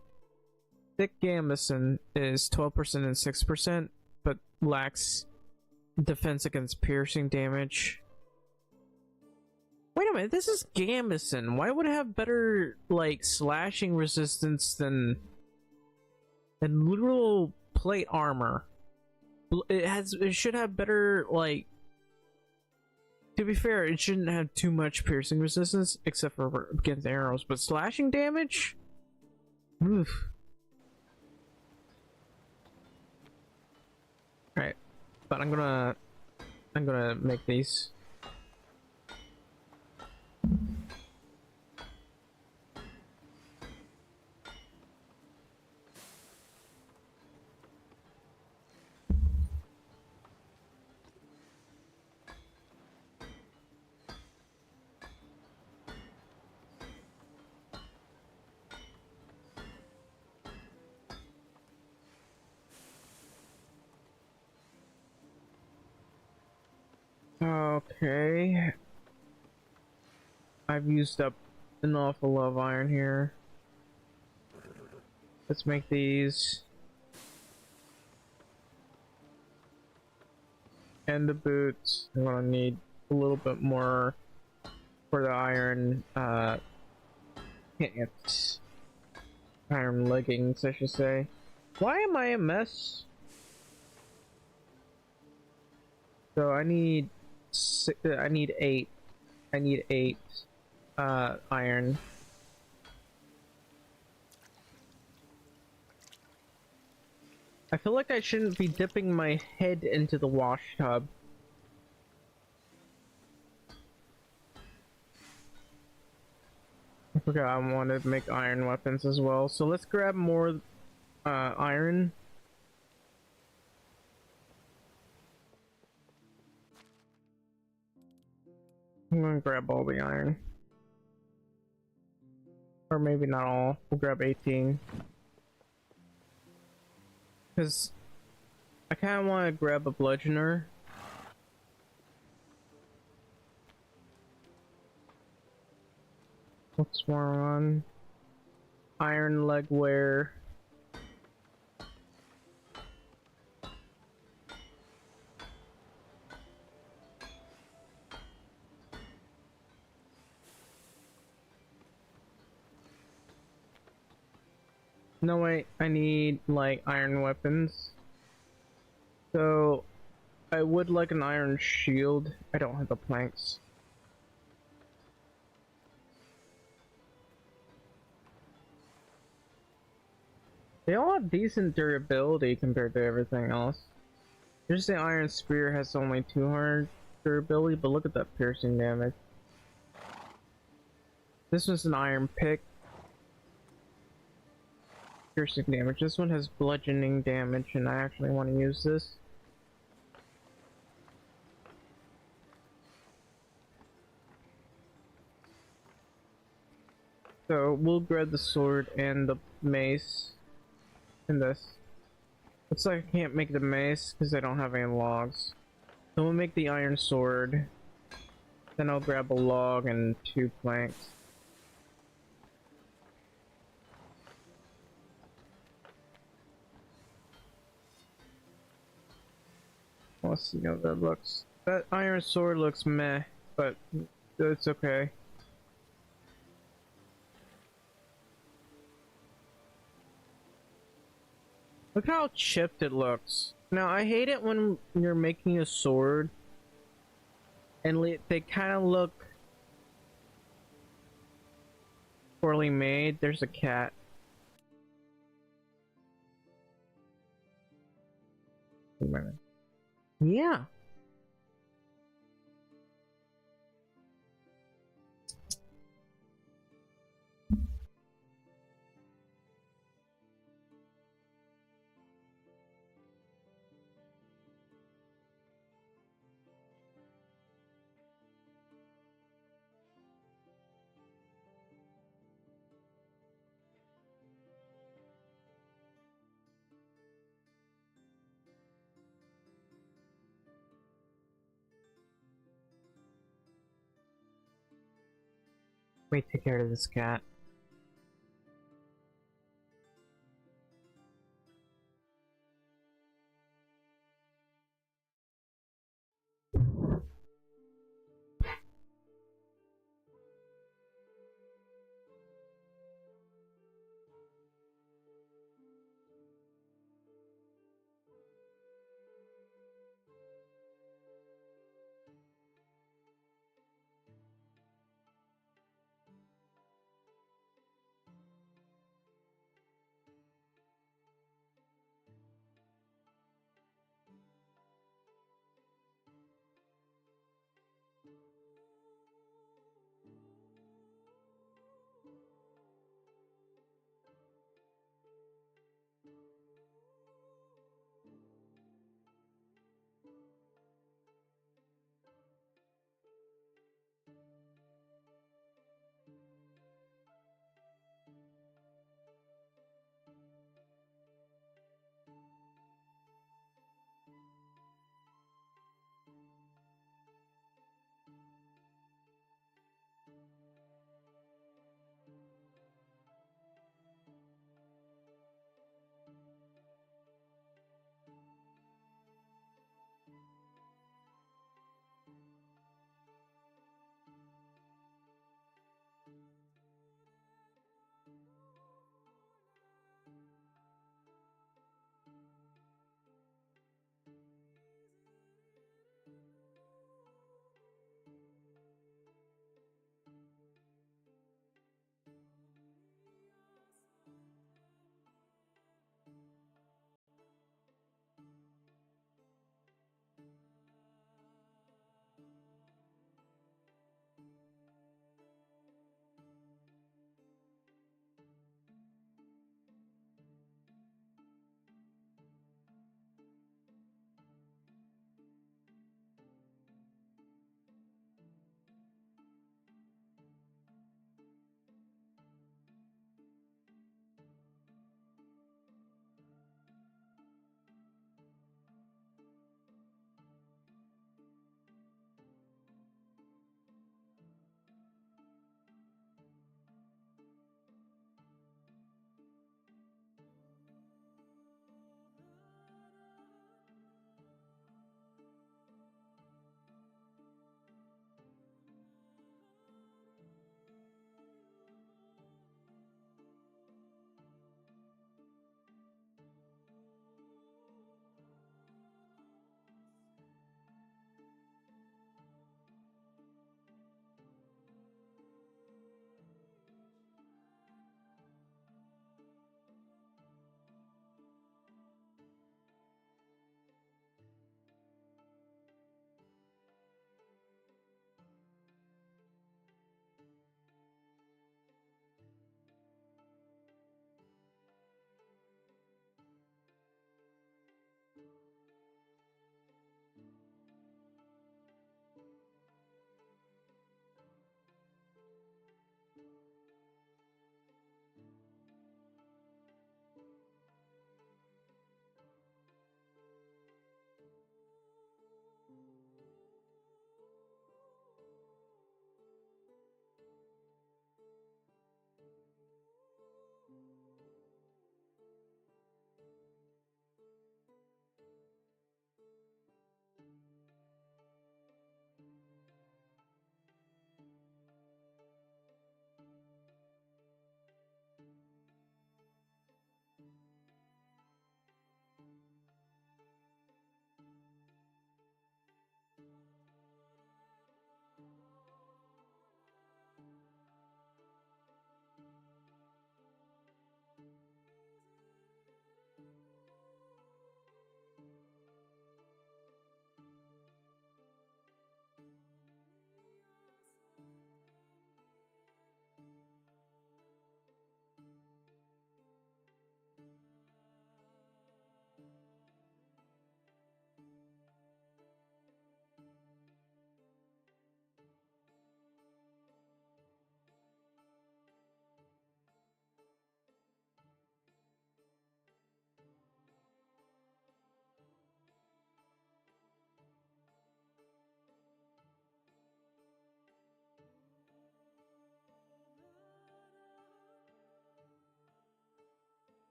S1: thick gambeson is 12% and 6%, but lacks defense against piercing damage. Wait a minute, this is gambeson. Why would it have better, like, slashing resistance than literal plate armor? It should have better, like, to be fair, it shouldn't have too much piercing resistance except for against arrows, but slashing damage? Oof. Alright, but I'm gonna make these. Okay. I've used up an awful lot of iron here. Let's make these. And the boots. I'm gonna need a little bit more for the iron pants. Iron leggings, I should say. Why am I a mess? So I need I need 8. I need 8 iron. I feel like I shouldn't be dipping my head into the wash tub. I forgot I wanted to make iron weapons as well. So let's grab more iron. I'm gonna grab all the iron. Or maybe not all. We'll grab 18. Because I kind of want to grab a bludgeoner. What's more on? Iron leg wear. No wait, I need like iron weapons. So I would like an iron shield. I don't have the planks. They all have decent durability compared to everything else. Just the iron spear has only 200 durability, but look at that piercing damage. This was an iron pick. Piercing damage. This one has bludgeoning damage, and I actually want to use this. So we'll grab the sword and the mace in this. Looks like I can't make the mace because I don't have any logs. So we'll make the iron sword. Then I'll grab a log and 2 planks. Let's see how that looks. That iron sword looks meh, but it's okay. Look how chipped it looks. Now, I hate it when you're making a sword and they kind of look poorly made. There's a cat. Yeah. Wait, take care of this cat.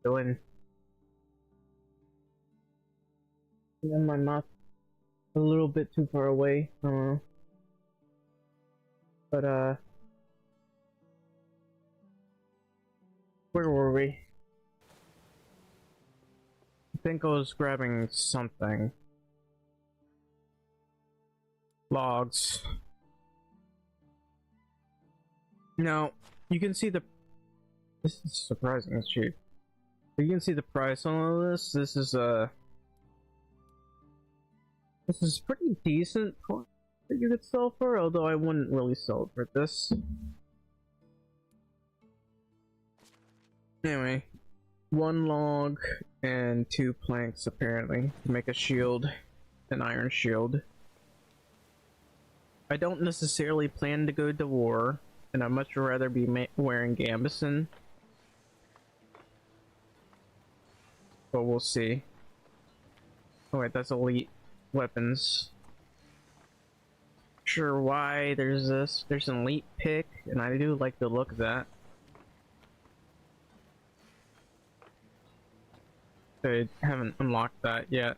S1: Doing. Yeah, my mouth a little bit too far away. But where were we? I think I was grabbing something. Logs. Now, you can see the... This is surprising, it's cheap. You can see the price on all this. This is pretty decent coin that you could sell for, although I wouldn't really sell it for this. Anyway, 1 log and 2 planks apparently to make a shield, an iron shield. I don't necessarily plan to go to war, and I'd much rather be wearing gambeson. But we'll see. Oh wait, that's elite weapons. Sure, why there's this? There's an elite pick, and I do like the look of that. I haven't unlocked that yet.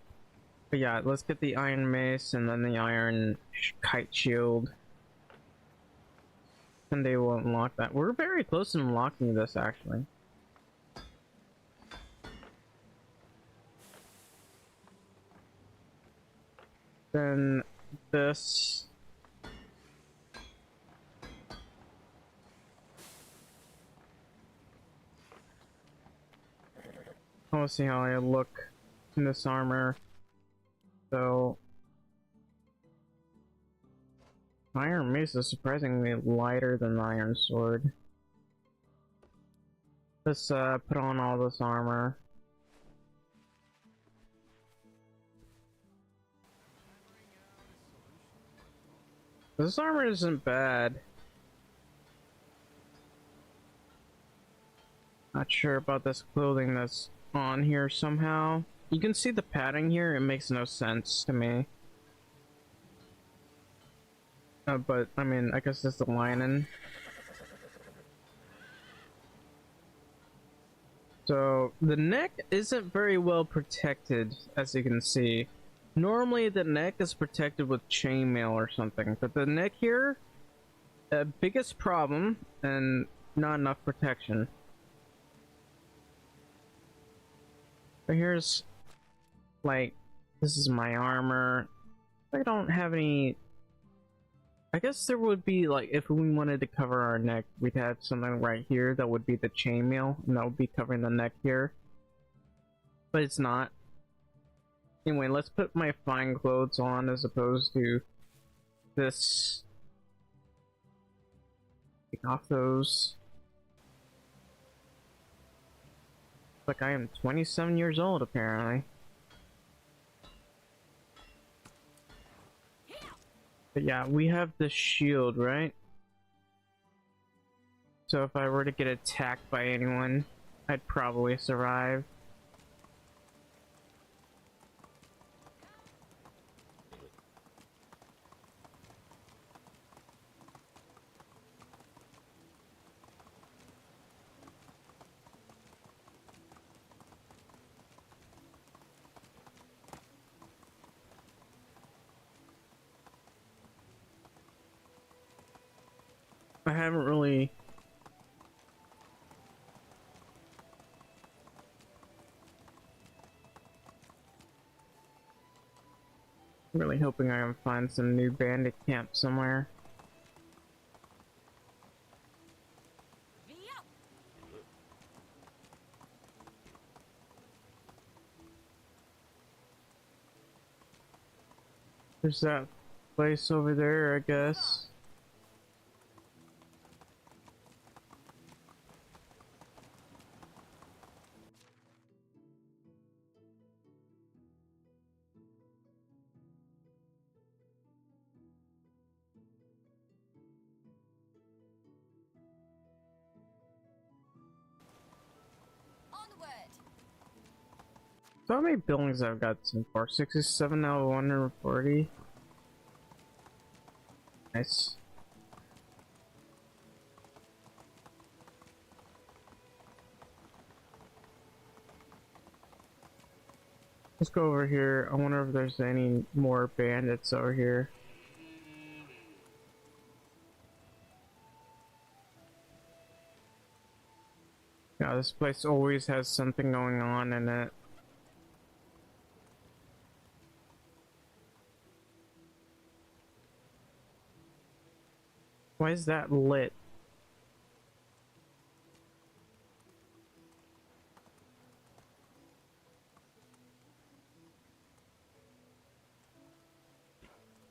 S1: But yeah, let's get the iron mace and then the iron kite shield. And they will unlock that. We're very close to unlocking this actually. Then this. I want to see how I look in this armor. So, iron mace is surprisingly lighter than the iron sword. Let's put on all this armor. This armor isn't bad. Not sure about this clothing that's on here somehow. You can see the padding here, it makes no sense to me. But, I mean, I guess it's the lining. So, the neck isn't very well protected, as you can see. Normally, the neck is protected with chainmail or something, but the neck here, biggest problem, and not enough protection. But here's, like, this is my armor. I don't have any... I guess there would be, like, if we wanted to cover our neck, we'd have something right here that would be the chainmail, and that would be covering the neck here. But it's not. Anyway, let's put my fine clothes on as opposed to this. Take off those. Like I am 27 years old apparently. But yeah, we have the shield, right? So if I were to get attacked by anyone, I'd probably survive. I haven't really hoping I can find some new bandit camp somewhere. There's that place over there, I guess. So how many buildings I've got so far? 67 out of 140. Nice. Let's go over here. I wonder if there's any more bandits over here. Yeah, this place always has something going on in it. Why is that lit?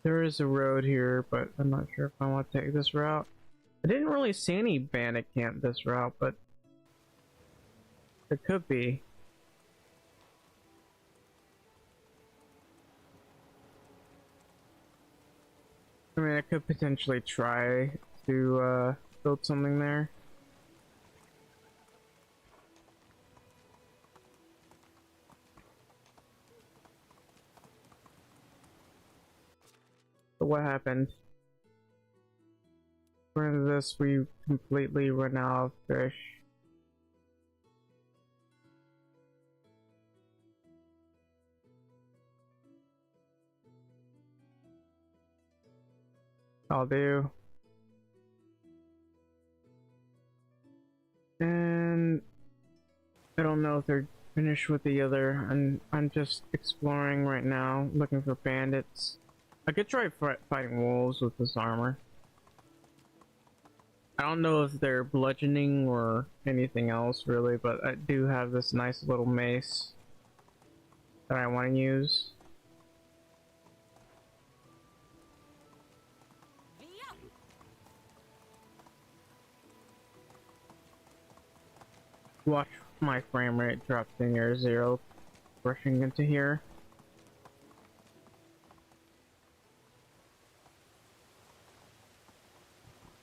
S1: There is a road here, but I'm not sure if I want to take this route. I didn't really see any bandit camp this route, but there could be. I mean, I could potentially try to build something there. But what happened? For this, we completely run out of fish. I'll do. And I don't know if they're finished with the other. I'm just exploring right now, looking for bandits. I could try fighting wolves with this armor. I don't know if they're bludgeoning or anything else really, but I do have this nice little mace that I want to use. Watch my frame rate drop to near zero rushing into here.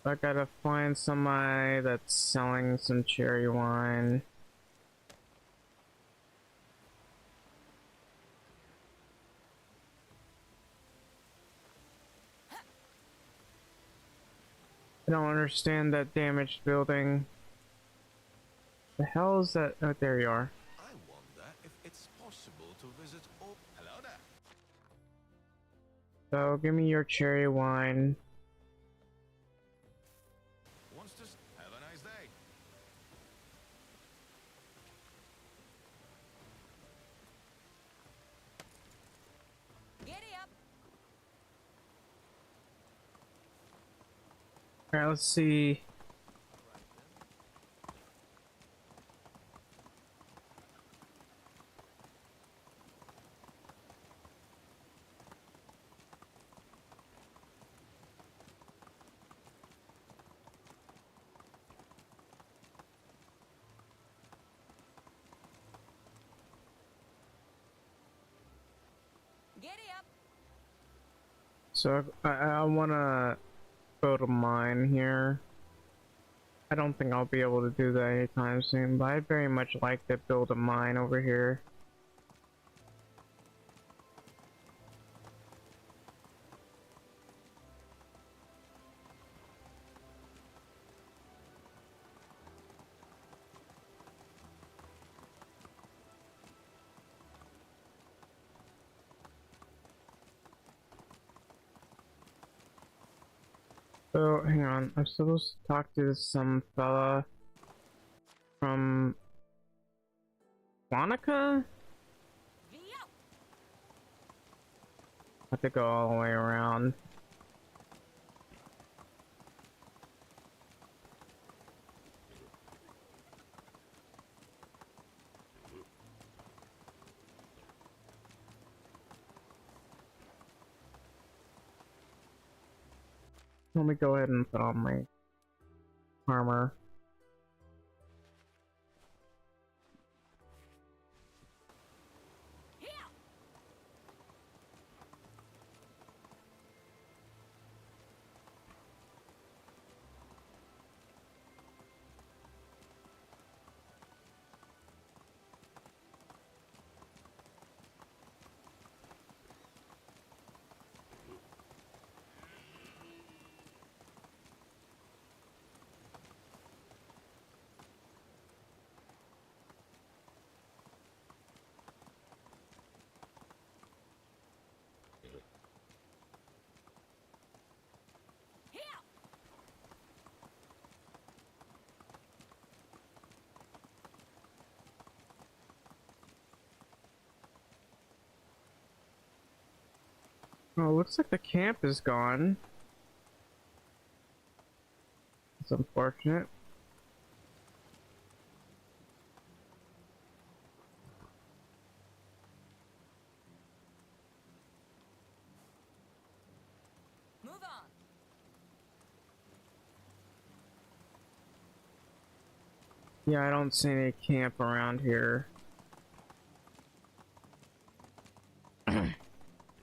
S1: I gotta find somebody that's selling some cherry wine. I don't understand that damaged building. The hell is that? Oh, there you are.
S4: I wonder if it's possible to visit. Oh, hello there.
S1: So give me your cherry wine.
S4: Wants to have a nice day.
S3: Giddy up.
S1: Alright, let's see.
S3: Giddy up.
S1: So I wanna build a mine here. I don't think I'll be able to do that anytime soon, but I'd very much like to build a mine over here. So, hang on, I'm supposed to talk to some fella from Monica?
S3: V-up.
S1: I have to go all the way around. Let me go ahead and put on my armor. Oh, looks like the camp is gone. It's unfortunate.
S3: Move on.
S1: Yeah, I don't see any camp around here.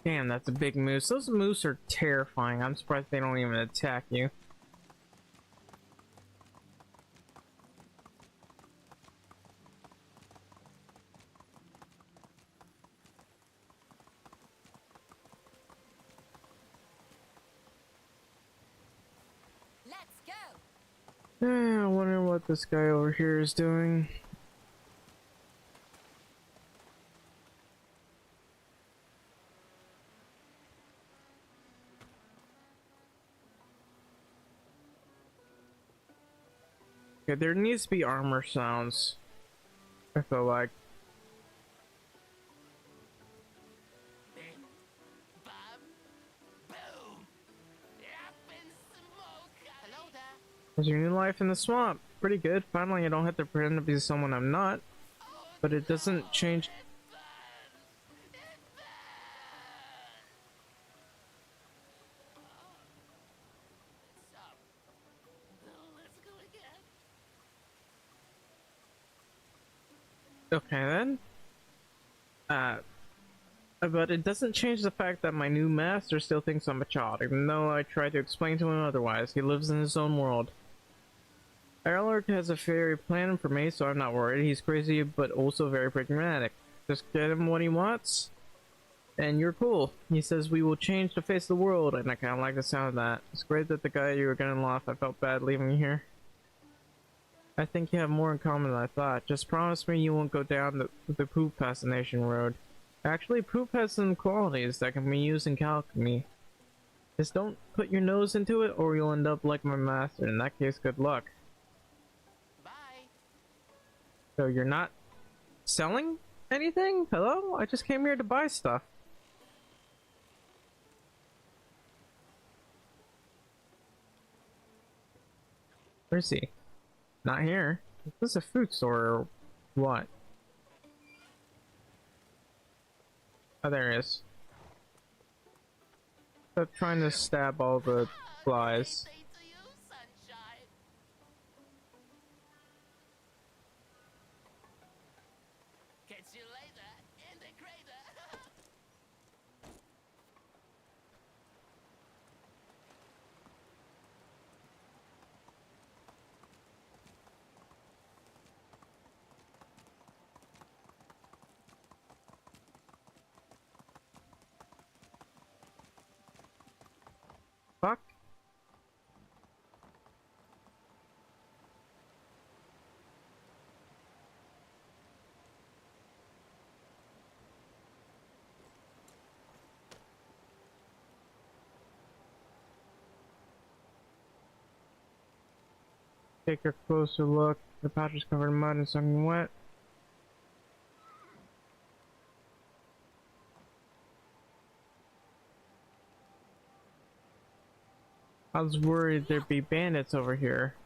S1: Damn, that's a big moose. Those moose are terrifying. I'm surprised they don't even attack you.
S3: Let's go.
S1: I wonder what this guy over here is doing. Okay, there needs to be armor sounds. I feel like. How's your new life in the swamp? Pretty good. Finally, I don't have to pretend to be someone I'm not. But it doesn't change. Okay then. But it doesn't change the fact that my new master still thinks I'm a child, even though I try to explain to him otherwise. He lives in his own world. Erlurk has a fairy plan for me, so I'm not worried. He's crazy, but also very pragmatic. Just get him what he wants, and you're cool. He says we will change the face of the world, and I kind of like the sound of that. It's great that the guy you were gonna laugh. I felt bad leaving you here. I think you have more in common than I thought. Just promise me you won't go down the poop fascination road. Actually, poop has some qualities that can be used in alchemy. Just don't put your nose into it, or you'll end up like my master. In that case, good luck. So you're not selling anything? Hello? I just came here to buy stuff. Where's he? Not here. Is this a food store or what? Oh, there he is. Stop trying to stab all the flies. Fuck. Take a closer look. The pouch is covered in mud and soaking wet. I was worried there'd be bandits over here.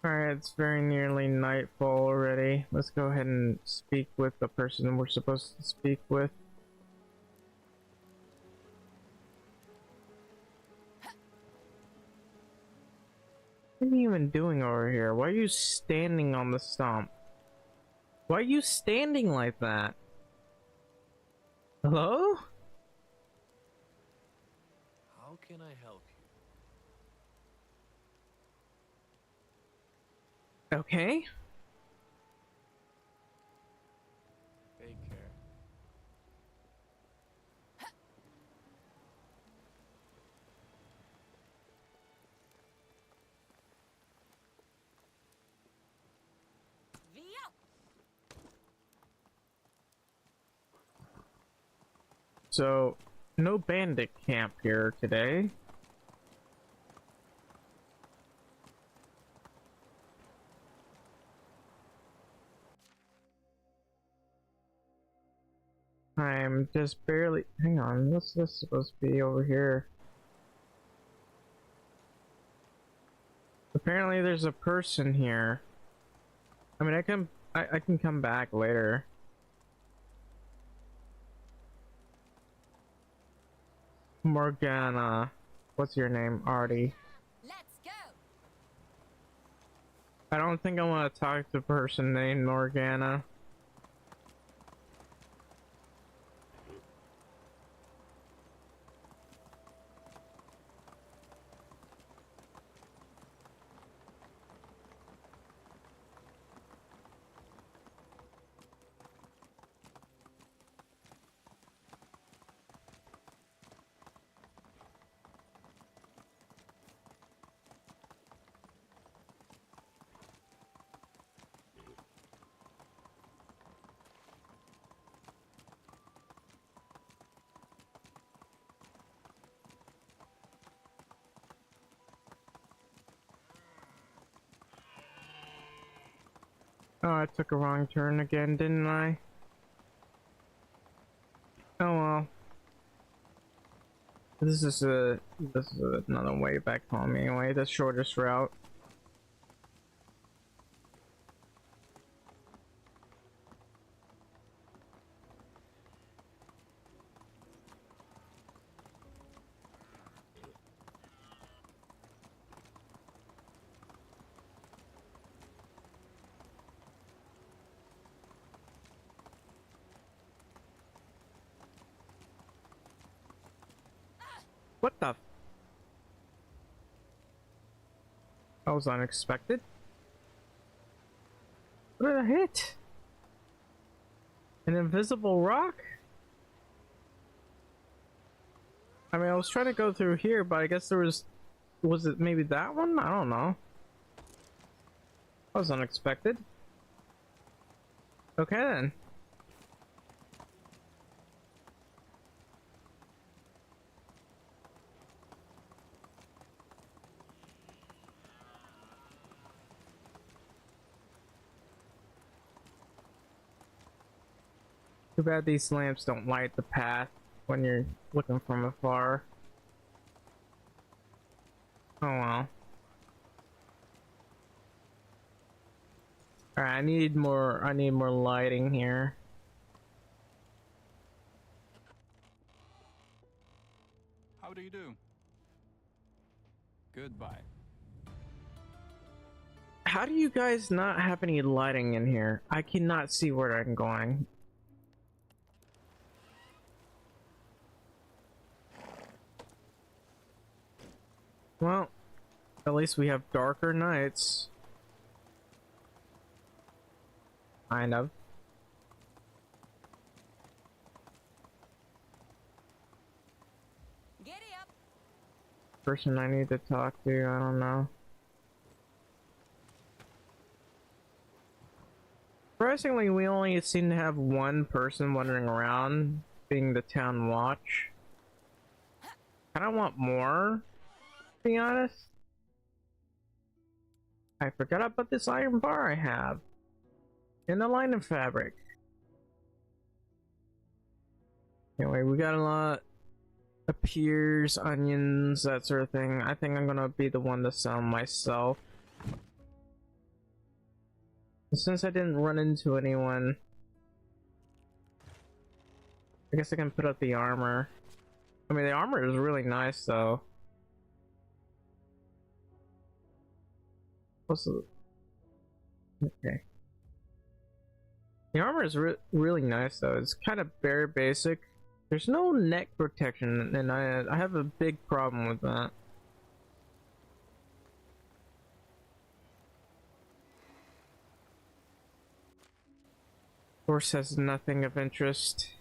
S1: Alright, it's very nearly nightfall already. Let's go ahead and speak with the person we're supposed to speak with. What are you even doing over here? Why are you standing on the stump? Why are you standing like that? Hello?
S4: How can I help you?
S1: Okay.
S4: Take care.
S3: Via.
S1: So, no bandit camp here today. I'm just barely... Hang on, what's this supposed to be over here? Apparently there's a person here. I mean, I can come back later. Morgana. What's your name? Artie.
S3: Let's go.
S1: I don't think I want to talk to a person named Morgana. Oh, I took a wrong turn again, didn't I? Oh well. This is another way back home anyway, the shortest route. What the? That was unexpected. What did I hit? An invisible rock? I mean, I was trying to go through here, but I guess there was it maybe that one? I don't know. That was unexpected. Okay then. Too bad these lamps don't light the path when you're looking from afar. Oh well. Alright, I need more lighting here.
S6: How do you do? Goodbye.
S1: How do you guys not have any lighting in here? I cannot see where I'm going. Well, at least we have darker nights. Kind of.
S3: Giddy up.
S1: Person I need to talk to, I don't know. Surprisingly, we only seem to have one person wandering around, being the town watch. I don't want more, to be honest. I forgot about this iron bar I have. In the line of fabric. Anyway, we got a lot of pears, onions, that sort of thing. I think I'm gonna be the one to sell myself. Since I didn't run into anyone, I guess I can put up the armor. I mean, the armor is really nice, though. Also, okay. The armor is really nice, though. It's kind of bare basic. There's no neck protection, and I have a big problem with that. Horse has nothing of interest.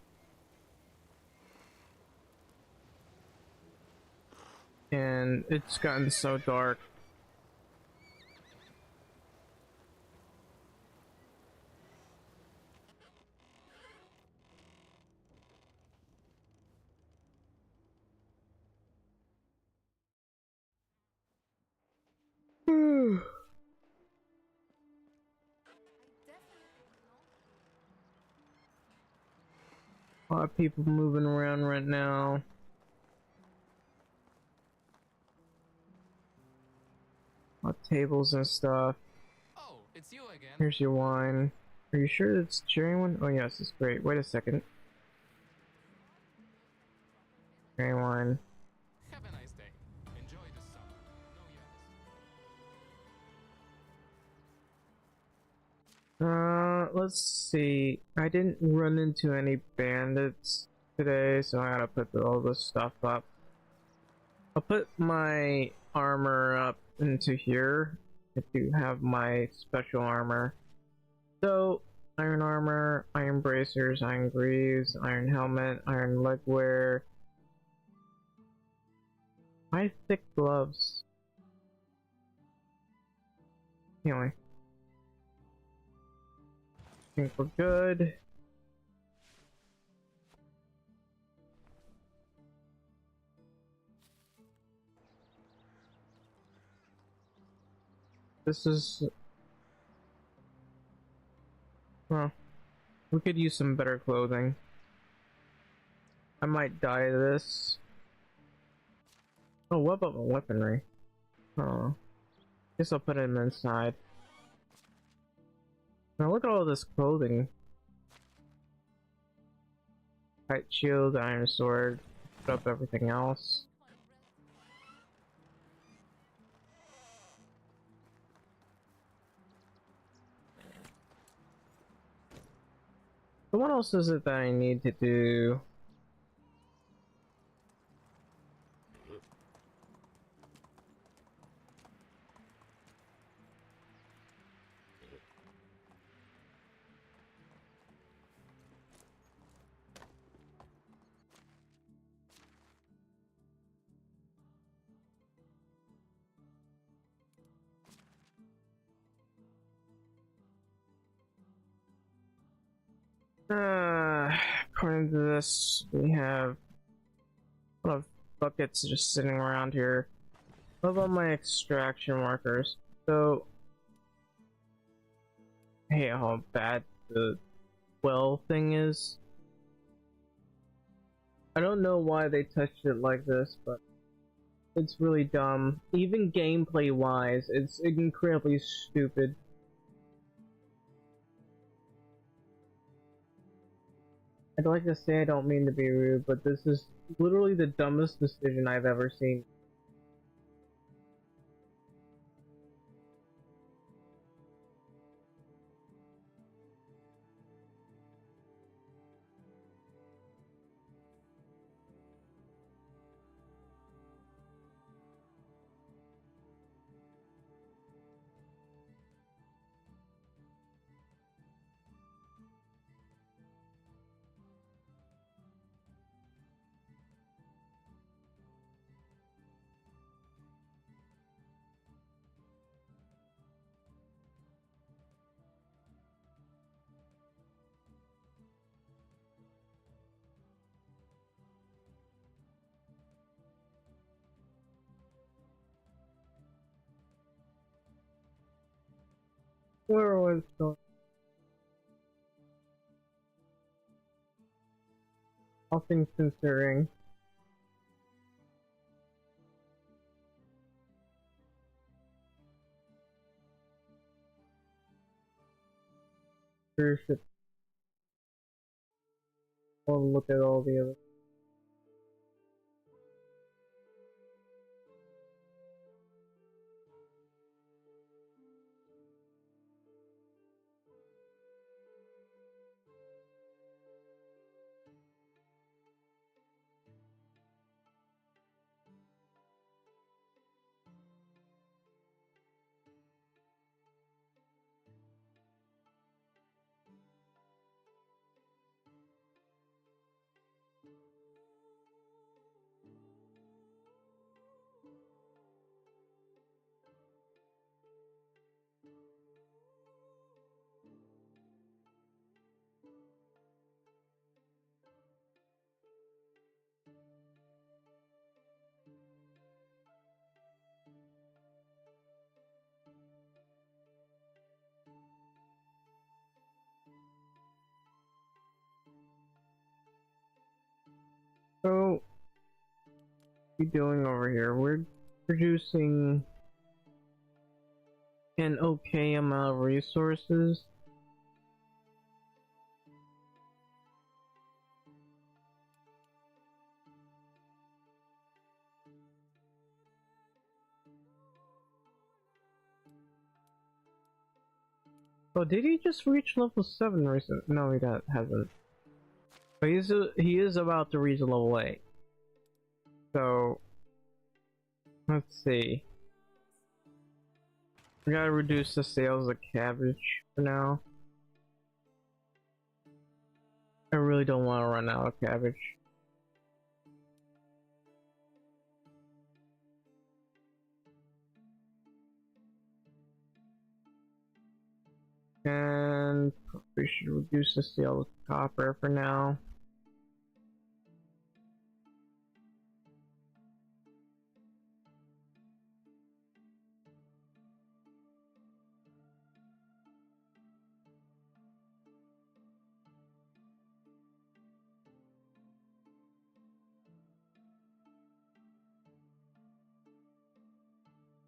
S1: And it's gotten so dark. A lot of people moving around right now. A lot of tables and stuff.
S6: Oh, it's you again.
S1: Here's your wine. Are you sure it's cherry one? Oh yes, it's great. Wait a second. Cherry wine.
S6: Have a nice day. Enjoy the summer. No, yes.
S1: Let's see. I didn't run into any bandits today, so I gotta put all this stuff up. I'll put my armor up into here. I do have my special armor. So, iron armor, iron bracers, iron greaves, iron helmet, iron leg wear. 5 thick gloves. Anyway. I think we're good. This is... well, we could use some better clothing. I might dye this. Oh, what about my weaponry? Oh. Guess I'll put him inside. Now look at all this clothing. Tight shield, iron sword, put up everything else. So what else is it that I need to do? According to this, we have a lot of buckets just sitting around here. What about my extraction markers? So, hey, how bad the well thing is. I don't know why they touched it like this, but it's really dumb. Even gameplay wise, it's incredibly stupid. I'd like to say I don't mean to be rude, but this is literally the dumbest decision I've ever seen. Where was the... all things considering. Sure should... I'll look at all the other... we doing over here? We're producing an okay amount of resources. Oh, did he just reach level 7 recent? No, he hasn't. But he is about to reach level 8. So, let's see. We gotta reduce the sales of cabbage for now. I really don't want to run out of cabbage. And we should reduce the sale of copper for now.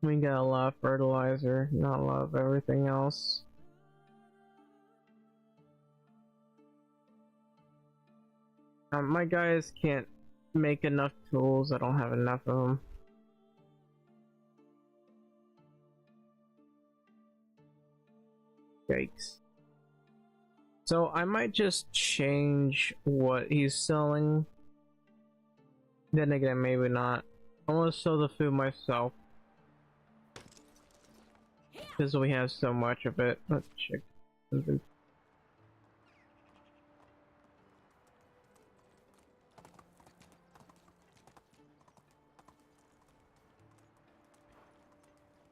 S1: We got a lot of fertilizer, not a lot of everything else. My guys can't make enough tools, I don't have enough of them. Yikes. So I might just change what he's selling. Then again, maybe not. I want to sell the food myself. Because we have so much of it. Let's check something.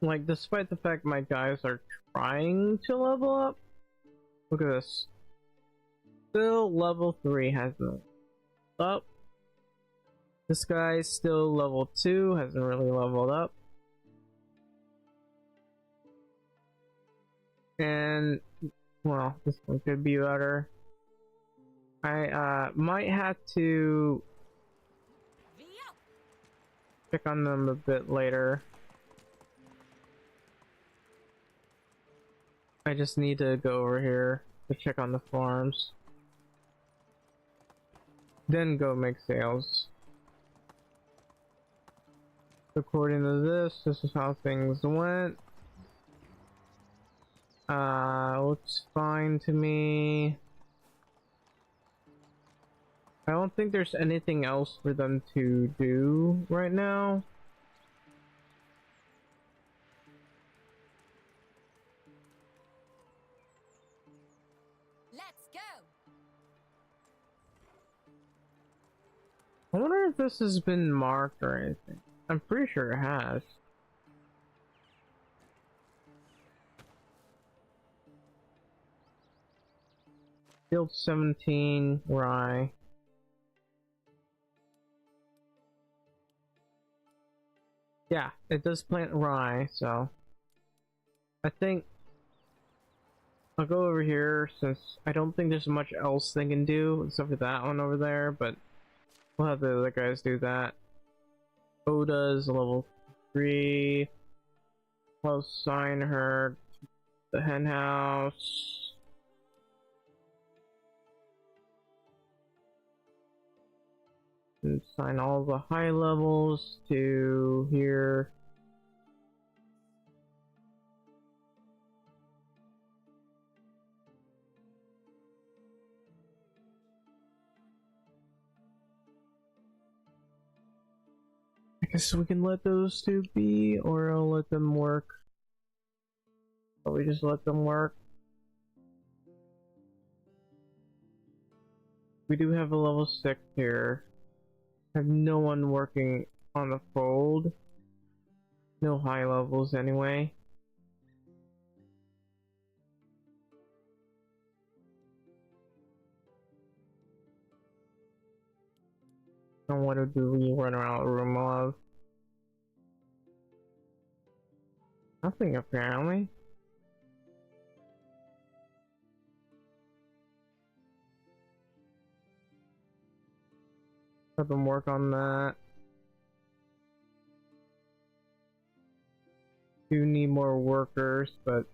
S1: Like, despite the fact my guys are trying to level up, look at this. Still level 3 hasn't up. This guy's still level 2, hasn't really leveled up. And, well, this one could be better. I might have to check on them a bit later. I just need to go over here to check on the farms. Then go make sales. According to this is how things went. Looks fine to me. I don't think there's anything else for them to do right now.
S3: Let's go.
S1: I wonder if this has been marked or anything. I'm pretty sure it has. Field 17, rye. Yeah, it does plant rye, so I think I'll go over here since I don't think there's much else they can do except for that one over there, but we'll have the other guys do that. Oda's level 3. We'll assign her the hen house. And assign all the high levels to here. I guess we can let those two be, or I'll let them work. Probably just let them work. We do have a level 6 here. I have no one working on the fold. No high levels anyway. And what do we run around the room of? Nothing apparently. Let them work on that. do need more workers, but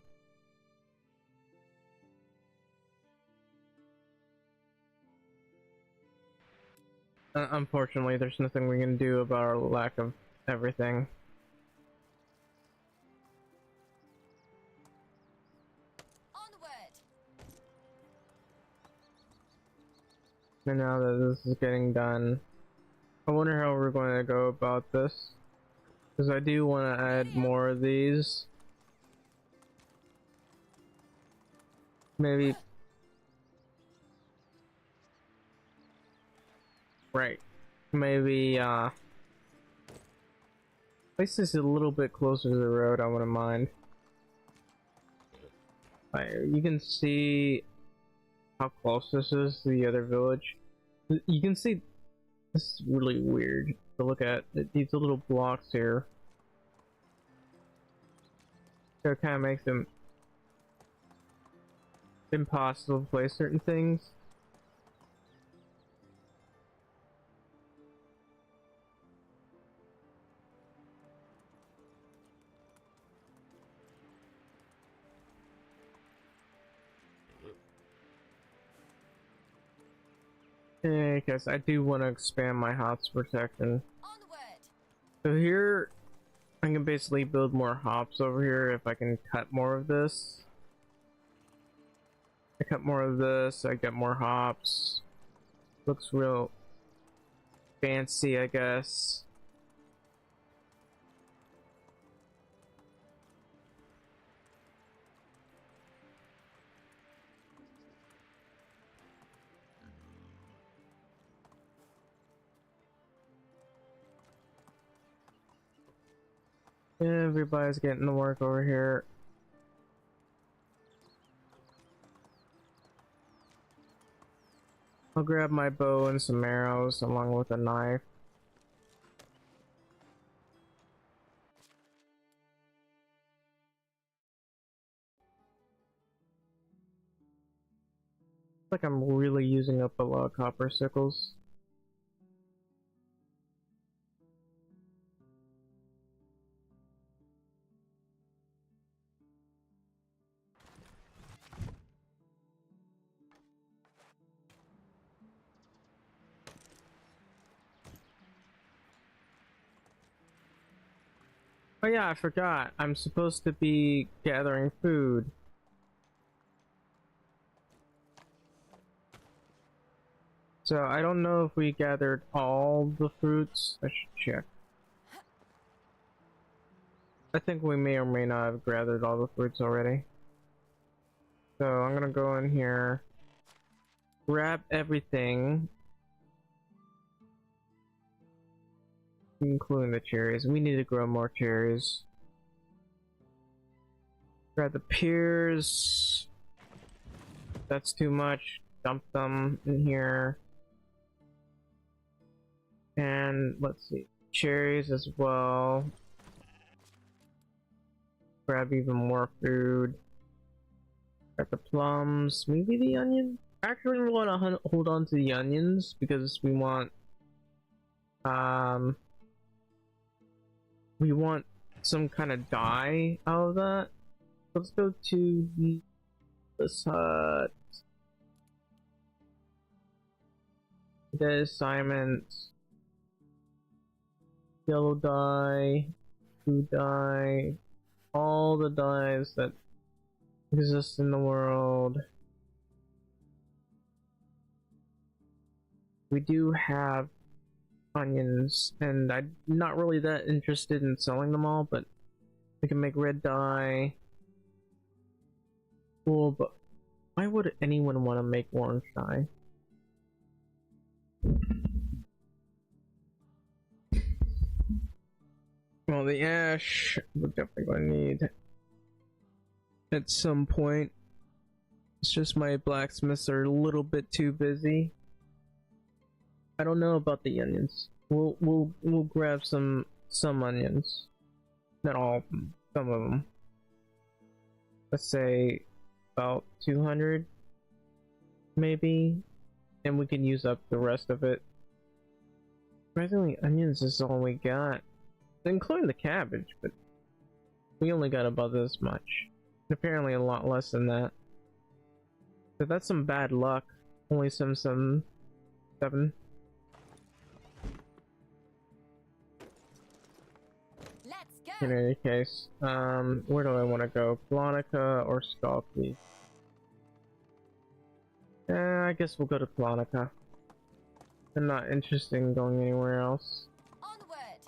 S1: unfortunately, there's nothing we can do about our lack of everything.
S3: Onward!
S1: And now that this is getting done, I wonder how we're going to go about this. Because I do want to add more of these. Maybe. Right. Maybe, place this a little bit closer to the road, I wouldn't mind. You can see how close this is to the other village. You can see this is really weird to look at. These little blocks here. So it kind of makes them impossible to place certain things. Yeah, because I do want to expand my hops protection.
S3: Onward!
S1: So here, I can basically build more hops over here if I can cut more of this. I cut more of this, I get more hops. Looks real fancy, I guess. Everybody's getting to work over here. I'll grab my bow and some arrows along with a knife. Like I'm really using up a lot of copper sickles. Oh yeah, I forgot. I'm supposed to be gathering food. So I don't know if we gathered all the fruits. I should check. I think we may or may not have gathered all the fruits already. So I'm gonna go in here, grab everything, including the cherries. We need to grow more cherries. Grab the pears. That's too much. Dump them in here. And let's see, cherries as well. Grab even more food. Grab the plums. Maybe the onion. Actually, we want to hold on to the onions because we want some kind of dye out of that. Let's go to this hut. The assignments. Yellow dye, food dye, all the dyes that exist in the world. We do have onions, and I'm not really that interested in selling them all, but we can make red dye. Cool, but why would anyone want to make orange dye? Well, the ash we're definitely going to need at some point. It's just my blacksmiths are a little bit too busy. I don't know about the onions. We'll grab some onions. Not all of them, some of them. Let's say about 200 maybe, and we can use up the rest of it. Surprisingly, onions is all we got. Including the cabbage, but We only got about this much. Apparently a lot less than that. So that's some bad luck. Only some 7.
S3: Let's go.
S1: In any case, where do I want to go? Plonica or Skalky? I guess we'll go to Plonica. I'm not interested in going anywhere else.
S3: Onward.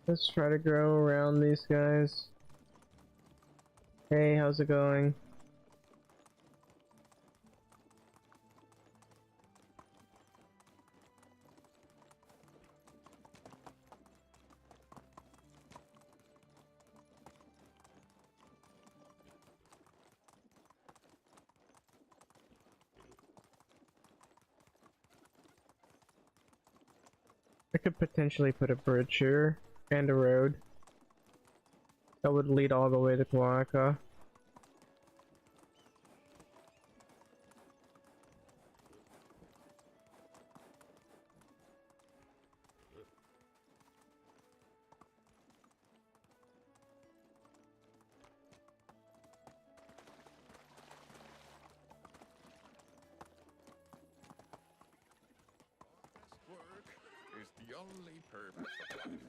S1: Let's try to go around these guys. Hey, how's it going? I could potentially put a bridge here and a road that would lead all the way to Plonica.
S4: Work is the only purpose of life.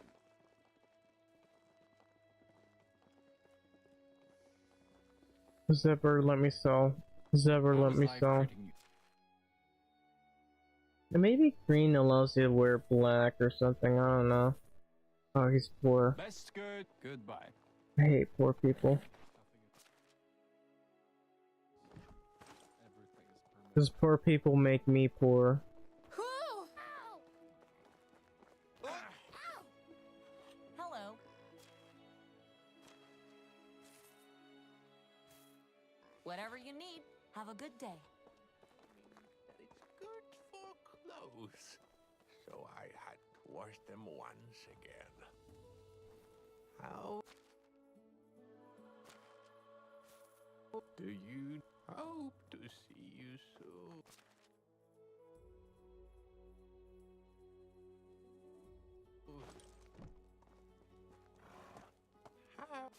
S1: Zebra, let me sell. Zebra,
S6: How
S1: let
S6: is
S1: me
S6: life
S1: sell.
S6: treating you?
S1: And maybe green allows you to wear black or something, I don't know. Oh, he's poor.
S6: Best good. Goodbye.
S1: I hate poor people.
S6: Everything is permanent.
S1: Because poor people make me poor.
S3: Whew. Ow. Ow. Hello. Whatever you need. Have a good day.
S4: It's good for clothes, so I had to wash them once again. How do you hope to see you soon? How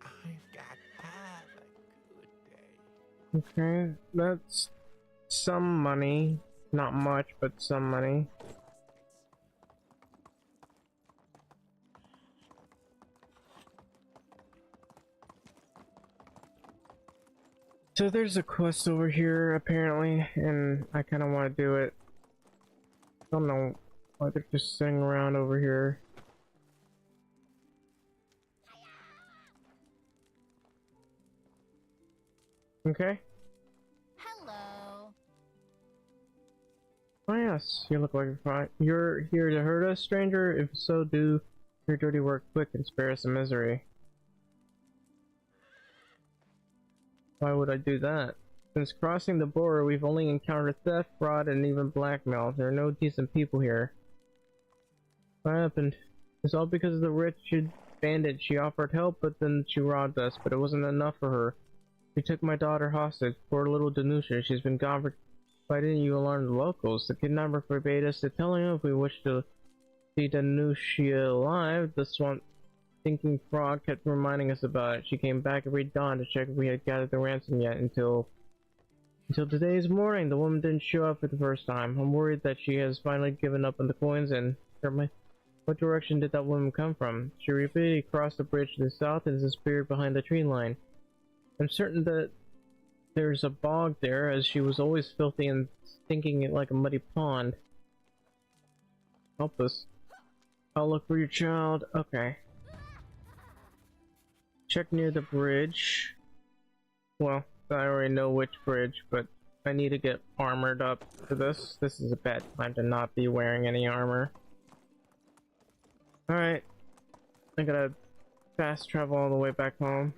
S4: I've got have a good day.
S1: Okay, that's some money. Not much, but some money. So there's a quest over here, apparently, and I kind of want to do it. Don't know why they're just sitting around over here. Okay.
S3: Hello.
S1: Oh yes, you look like you're fine. You're here to hurt us, stranger? If so, do your dirty work quick and spare us some misery. Why would I do that? Since crossing the border, we've only encountered theft, fraud, and even blackmail. There are no decent people here. What happened? It's all because of the wretched bandit. She offered help, but then she robbed us, but it wasn't enough for her. She took my daughter hostage, poor little Danusha. She's been gone for... Why didn't you alarm the locals? The kidnapper forbade us to tell him if we wished to see Danusha alive. The swamp thinking frog kept reminding us about it. She came back every dawn to check if we had gathered the ransom yet, until today's morning. The woman didn't show up for the first time. I'm worried that she has finally given up on the coins and... What direction did that woman come from? She repeatedly crossed the bridge to the south and disappeared behind the tree line. I'm certain that there's a bog there, as she was always filthy and stinking like a muddy pond. Help us. I'll look for your child. Okay. Check near the bridge. Well, I already know which bridge, but I need to get armored up for this. This is a bad time to not be wearing any armor. Alright. I gotta fast travel all the way back home.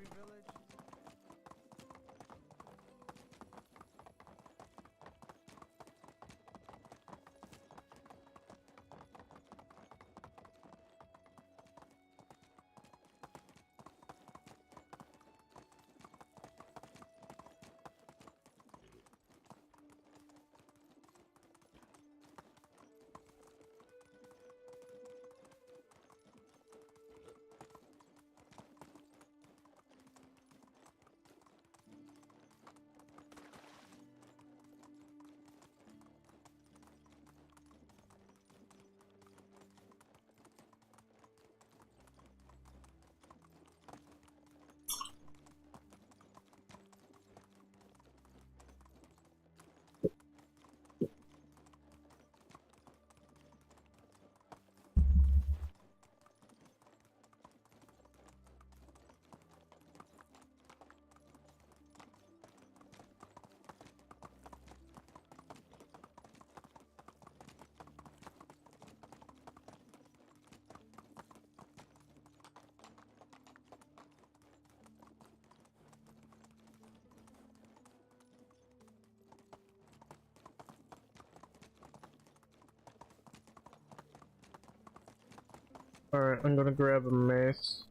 S1: Alright, I'm gonna grab a mace.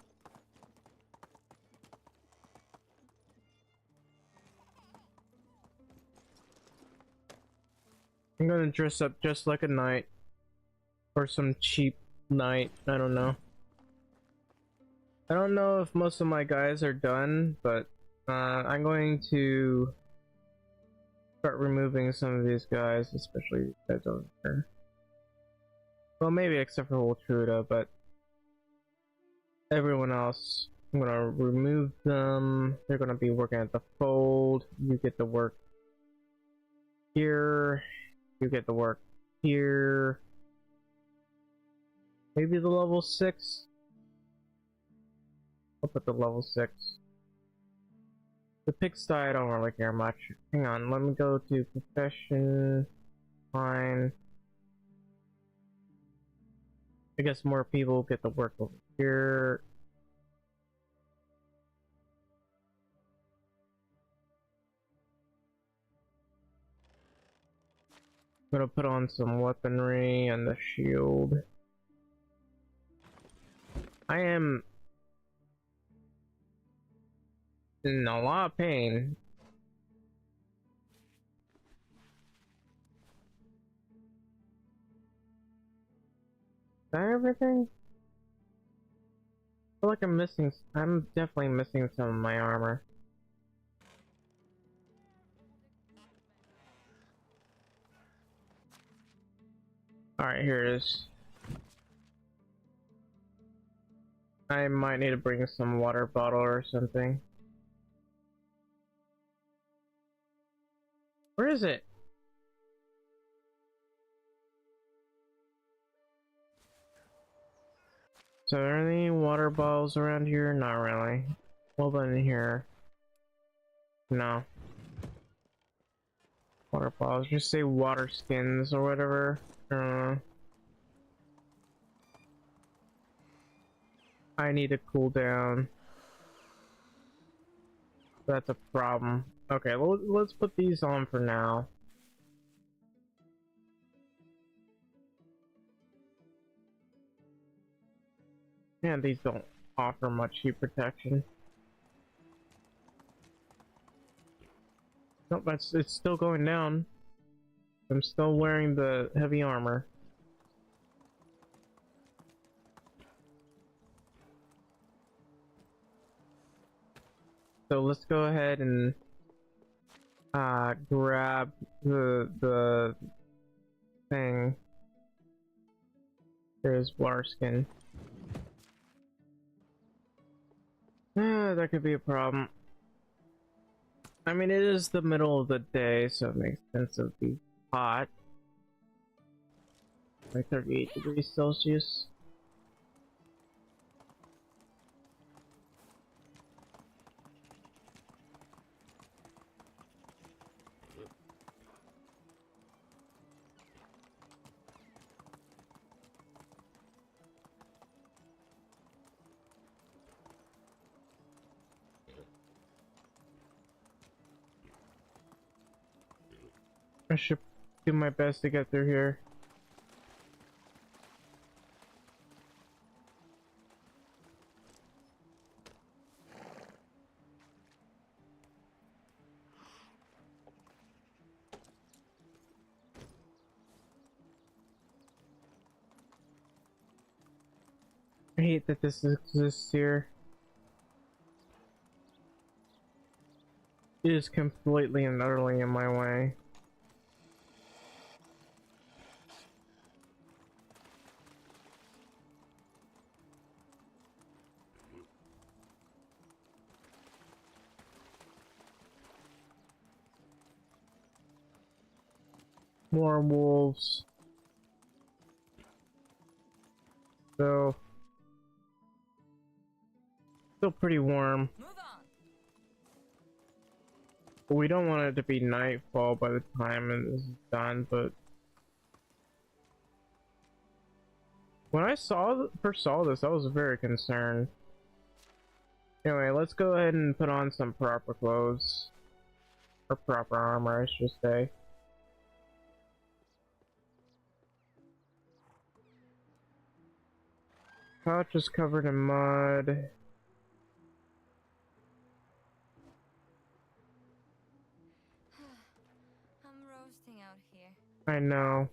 S1: I'm gonna dress up just like a knight. Or some cheap knight, I don't know. I don't know if most of my guys are done, but I'm going to start removing some of these guys, especially these guys over here. Well, maybe except for Ultruda, but everyone else, I'm gonna remove them. They're gonna be working at the fold. You get to work here. You get to work here. Maybe the level 6. I'll put the level 6. The pigsty I don't really care much. Hang on, let me go to profession. Fine. I guess more people get to work over here. I'm gonna put on some weaponry and the shield. I am in a lot of pain. Is that everything? I feel like I'm definitely missing some of my armor. Alright, here it is. I might need to bring some water bottle or something. Where is it? So are there any water bottles around here? Not really. What about in here? No. Water bottles. Just say water skins or whatever. I need to cool down. That's a problem. Okay, let's put these on for now. Man, these don't offer much heat protection. Nope, it's still going down. I'm still wearing the heavy armor. So let's go ahead and grab the thing. There's water skin. That could be a problem. I mean, it is the middle of the day, so it makes sense to be hot. Like 38 degrees Celsius. I should do my best to get through here. I hate that this exists here. It is completely and utterly in my way. More wolves. So still pretty warm.
S3: Move on.
S1: But we don't want it to be nightfall by the time this is done, but when I first saw this, I was very concerned. Anyway, let's go ahead and put on some proper clothes. Or proper armor, I should say. Couch is covered in mud.
S3: I'm roasting out here.
S1: I know.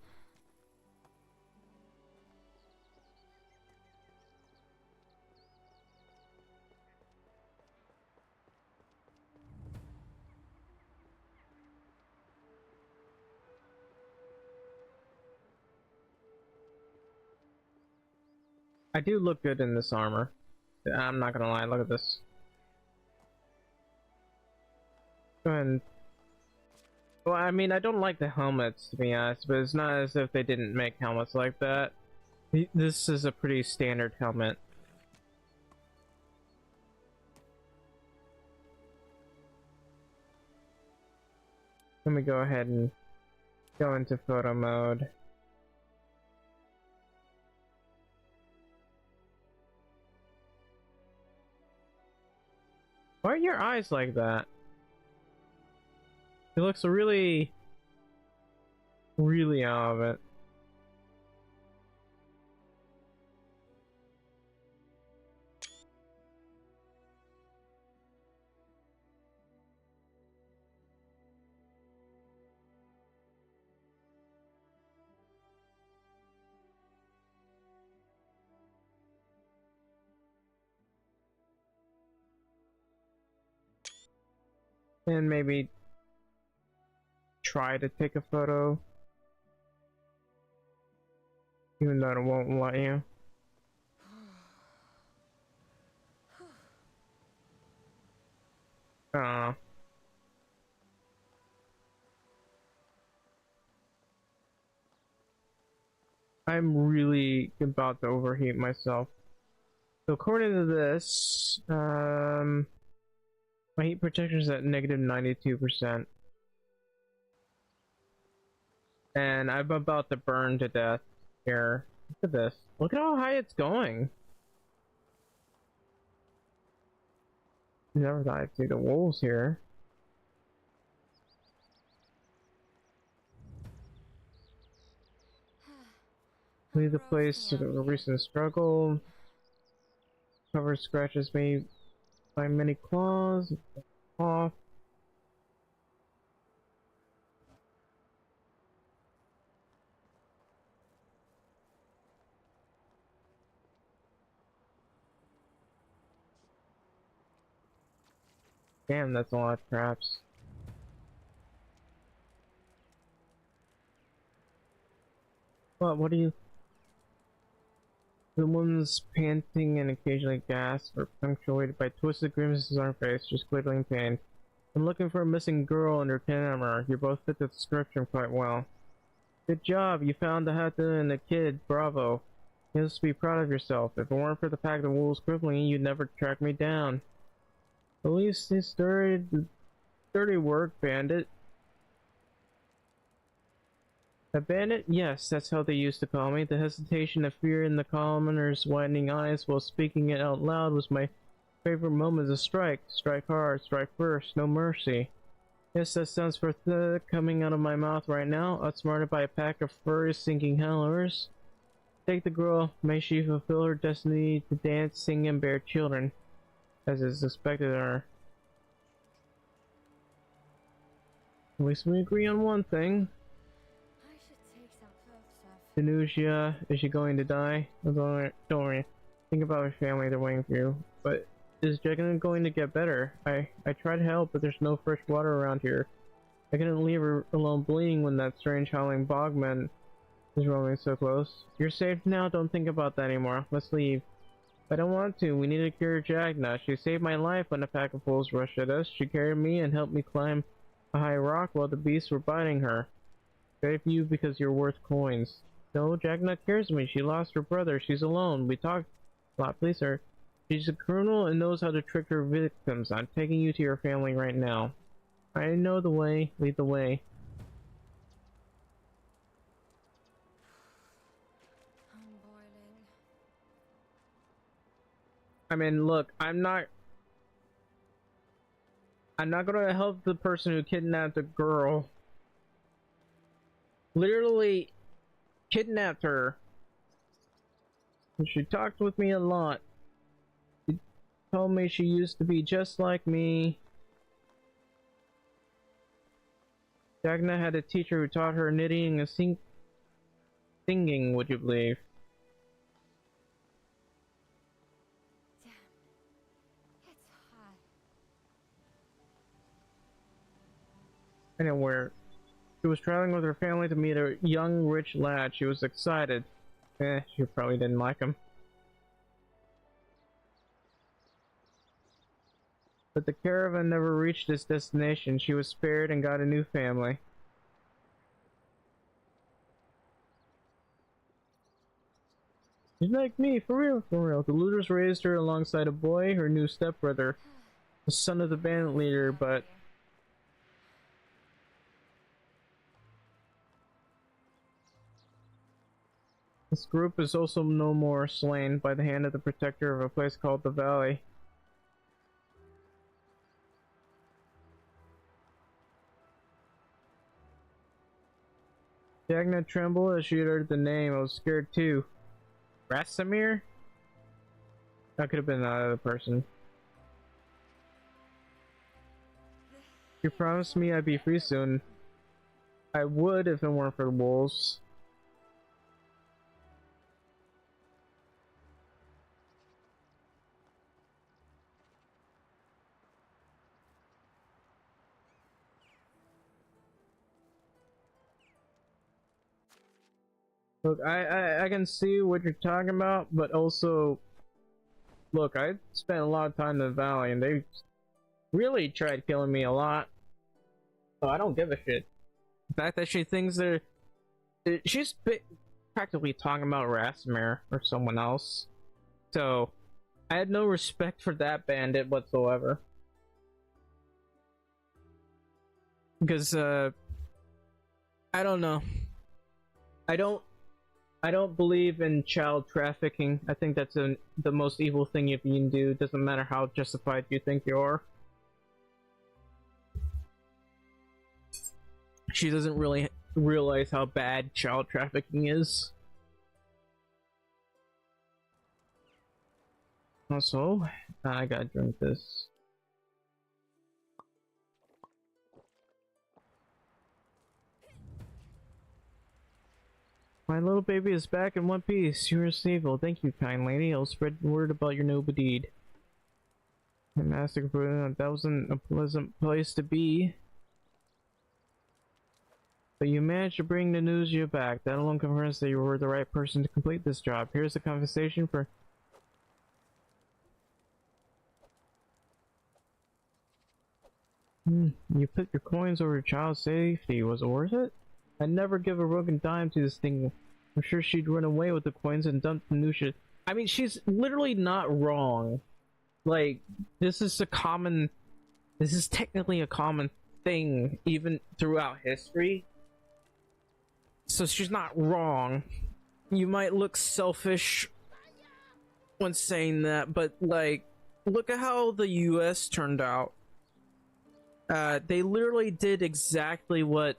S1: I do look good in this armor. I'm not gonna lie, look at this. Go ahead and... Well, I mean, I don't like the helmets, to be honest, but it's not as if they didn't make helmets like that. This is a pretty standard helmet. Let me go ahead and go into photo mode. Why are your eyes like that? It looks really out of it. And maybe try to take a photo, even though it won't let you. I'm really about to overheat myself. So according to this, my heat protection is at negative 92%. And I'm about to burn to death here. Look at this. Look at how high it's going. Never thought I'd see the wolves here. Leave the place to a recent struggle. Cover scratches made by many claws. Off. Damn, that's a lot of traps. What do you... The woman's panting and occasionally gasps are punctuated by twisted grimaces on her face, just glittering pain. I'm looking for a missing girl under camera. You both fit the description quite well. Good job, you found the Hatta and the kid. Bravo. You must be proud of yourself. If it weren't for the pack of wolves crippling you, you'd never track me down. At least it's dirty work, bandit. A bandit? Yes, that's how they used to call me. The hesitation of fear in the commoner's widening eyes while speaking it out loud was my favorite moment to strike. Strike hard, strike first, no mercy. Yes, that sounds coming out of my mouth right now. Outsmarted by a pack of furry sinking howlers. Take the girl, may she fulfill her destiny to dance, sing, and bear children, as is expected of her. At least we agree on one thing.
S3: I should take some clothes off.
S1: Danusia, is she going to die? Don't worry. Think about her family, they're waiting for you. But is Jagna going to get better? I tried to help, but there's no fresh water around here. I couldn't leave her alone bleeding when that strange howling bogman is roaming so close. You're safe now, don't think about that anymore. Let's leave. I don't want to, we need to cure Jagna. She saved my life when a pack of wolves rushed at us. She carried me and helped me climb a high rock while the beasts were biting her. Save you because you're worth coins. No, Jagna cares for me. She lost her brother. She's alone. We talked a lot. Please, sir. She's a criminal and knows how to trick her victims. I'm taking you to your family right now. I know the way. Lead the way.
S3: I'm boiling.
S1: I mean, look, I'm not gonna help the person who kidnapped the girl. Literally kidnapped her. And she talked with me a lot. She told me she used to be just like me. Jagna had a teacher who taught her knitting and singing, would you believe?
S3: Damn. It's hot.
S1: Anywhere. She was traveling with her family to meet a young, rich lad. She was excited. She probably didn't like him. But the caravan never reached its destination. She was spared and got a new family. She's like me, for real, for real. The looters raised her alongside a boy, her new stepbrother, the son of the bandit leader, but this group is also no more slain by the hand of the protector of a place called the Valley. Jagna trembled as she heard the name. I was scared too. Rasamir? That could have been another person. You promised me I'd be free soon. I would if it weren't for the wolves. Look, I can see what you're talking about, but also, look, I spent a lot of time in the valley, and they really tried killing me a lot. So I don't give a shit. The fact that she thinks she's practically talking about Rasamir or someone else. So I had no respect for that bandit whatsoever. Because I don't know. I don't believe in child trafficking. I think that's the most evil thing you can do. Doesn't matter how justified you think you are. She doesn't really realize how bad child trafficking is. Also, I gotta drink this. My little baby is back in one piece. You are safe. Well, thank you, kind lady. I'll spread word about your noble deed. Master, that wasn't a pleasant place to be. But you managed to bring the news you back. That alone confirms that you were the right person to complete this job. Here's the compensation for... You put your coins over your child's safety. Was it worth it? I'd never give a broken dime to this thing. I'm sure she'd run away with the coins and dump the new shit. I mean, she's literally not wrong. Like, this is technically a common thing, even throughout history. So she's not wrong. You might look selfish when saying that, but like, look at how the US turned out. They literally did exactly what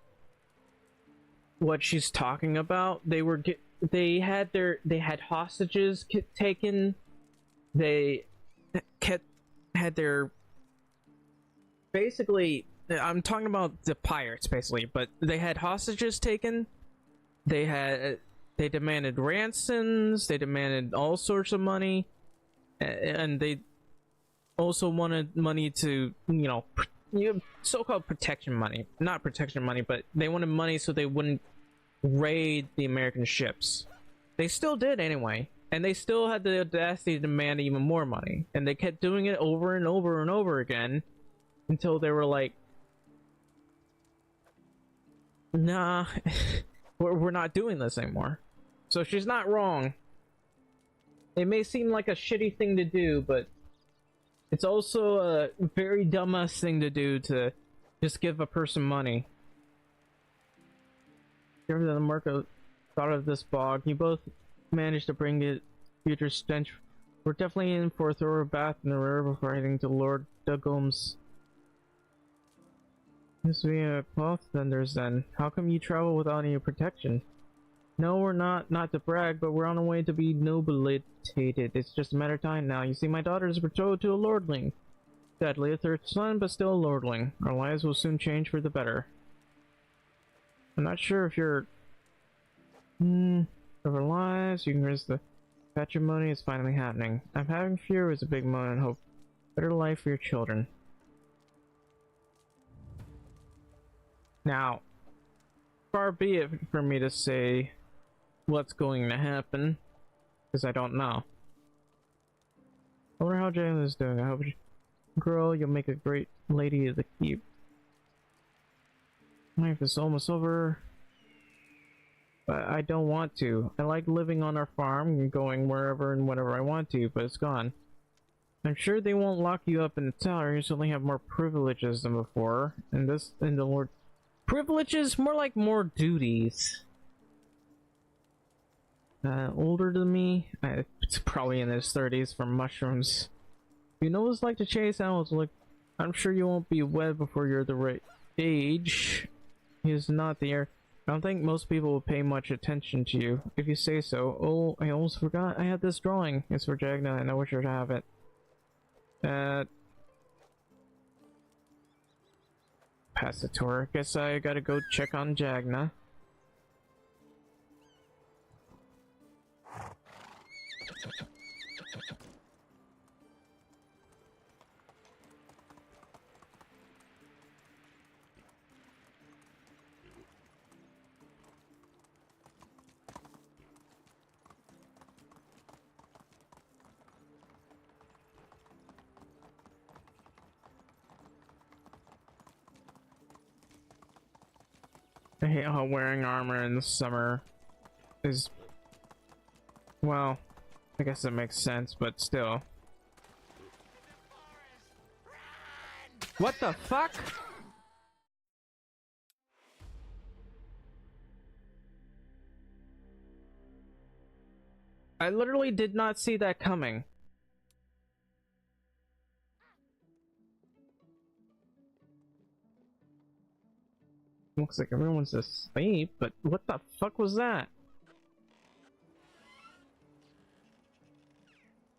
S1: she's talking about. They had hostages taken. They had their, basically, I'm talking about the pirates basically, but they had hostages taken. They demanded ransoms, they demanded all sorts of money, and they also wanted money to, so-called protection money. Not protection money, but they wanted money so they wouldn't raid the American ships. They still did anyway, and they still had the audacity to demand even more money, and they kept doing it over and over and over again until they were like, nah, we're not doing this anymore. So she's not wrong. It may seem like a shitty thing to do, but it's also a very dumbass thing to do, to just give a person money. Given that the Marco thought of this bog, you both managed to bring it future stench. We're definitely in for a thorough bath in the river before heading to Lord Dugom's. This be a cloth vendors then. How come you travel without any protection? No, we're not to brag, but we're on our way to be nobilitated. It's just a matter of time now. You see, my daughter is betrothed to a lordling. Sadly, a third son, but still a lordling. Our lives will soon change for the better. I'm not sure if you're... of our lives, you can raise the patrimony is finally happening. I'm having fear is a big moment and hope. Better life for your children. Now, far be it for me to say what's going to happen, because I don't know. I wonder how Jalen is doing. I hope, girl, you'll make a great lady of the keep. Life is almost over, but I don't want to. I like living on our farm and going wherever and whenever I want to, but it's gone. I'm sure they won't lock you up in the tower. You certainly have more privileges than before, and the Lord. Privileges? More like more duties. Older than me? It's probably in his 30s from mushrooms. You know what it's like to chase animals. Like, I'm sure you won't be wed before you're the right age. He is not the heir. I don't think most people will pay much attention to you, if you say so. Oh, I almost forgot. I had this drawing. It's for Jagna, and I wish I'd have it. Pass the tour. Guess I gotta go check on Jagna. I hate how wearing armor in the summer is... Well, I guess it makes sense, but still. What the fuck? I literally did not see that coming. Looks like everyone's asleep, but what the fuck was that?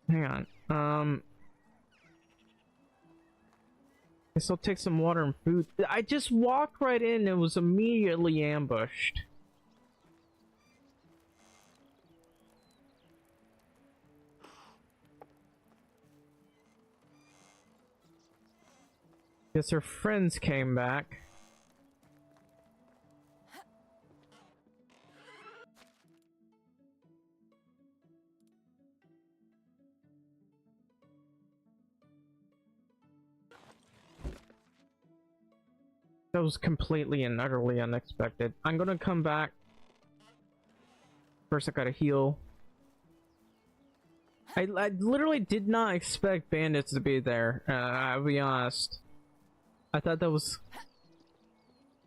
S1: Hang on. Guess I'll take some water and food. I just walked right in and was immediately ambushed. Guess her friends came back. That was completely and utterly unexpected. I'm gonna come back. First I gotta heal. I literally did not expect bandits to be there, I'll be honest. I thought that was...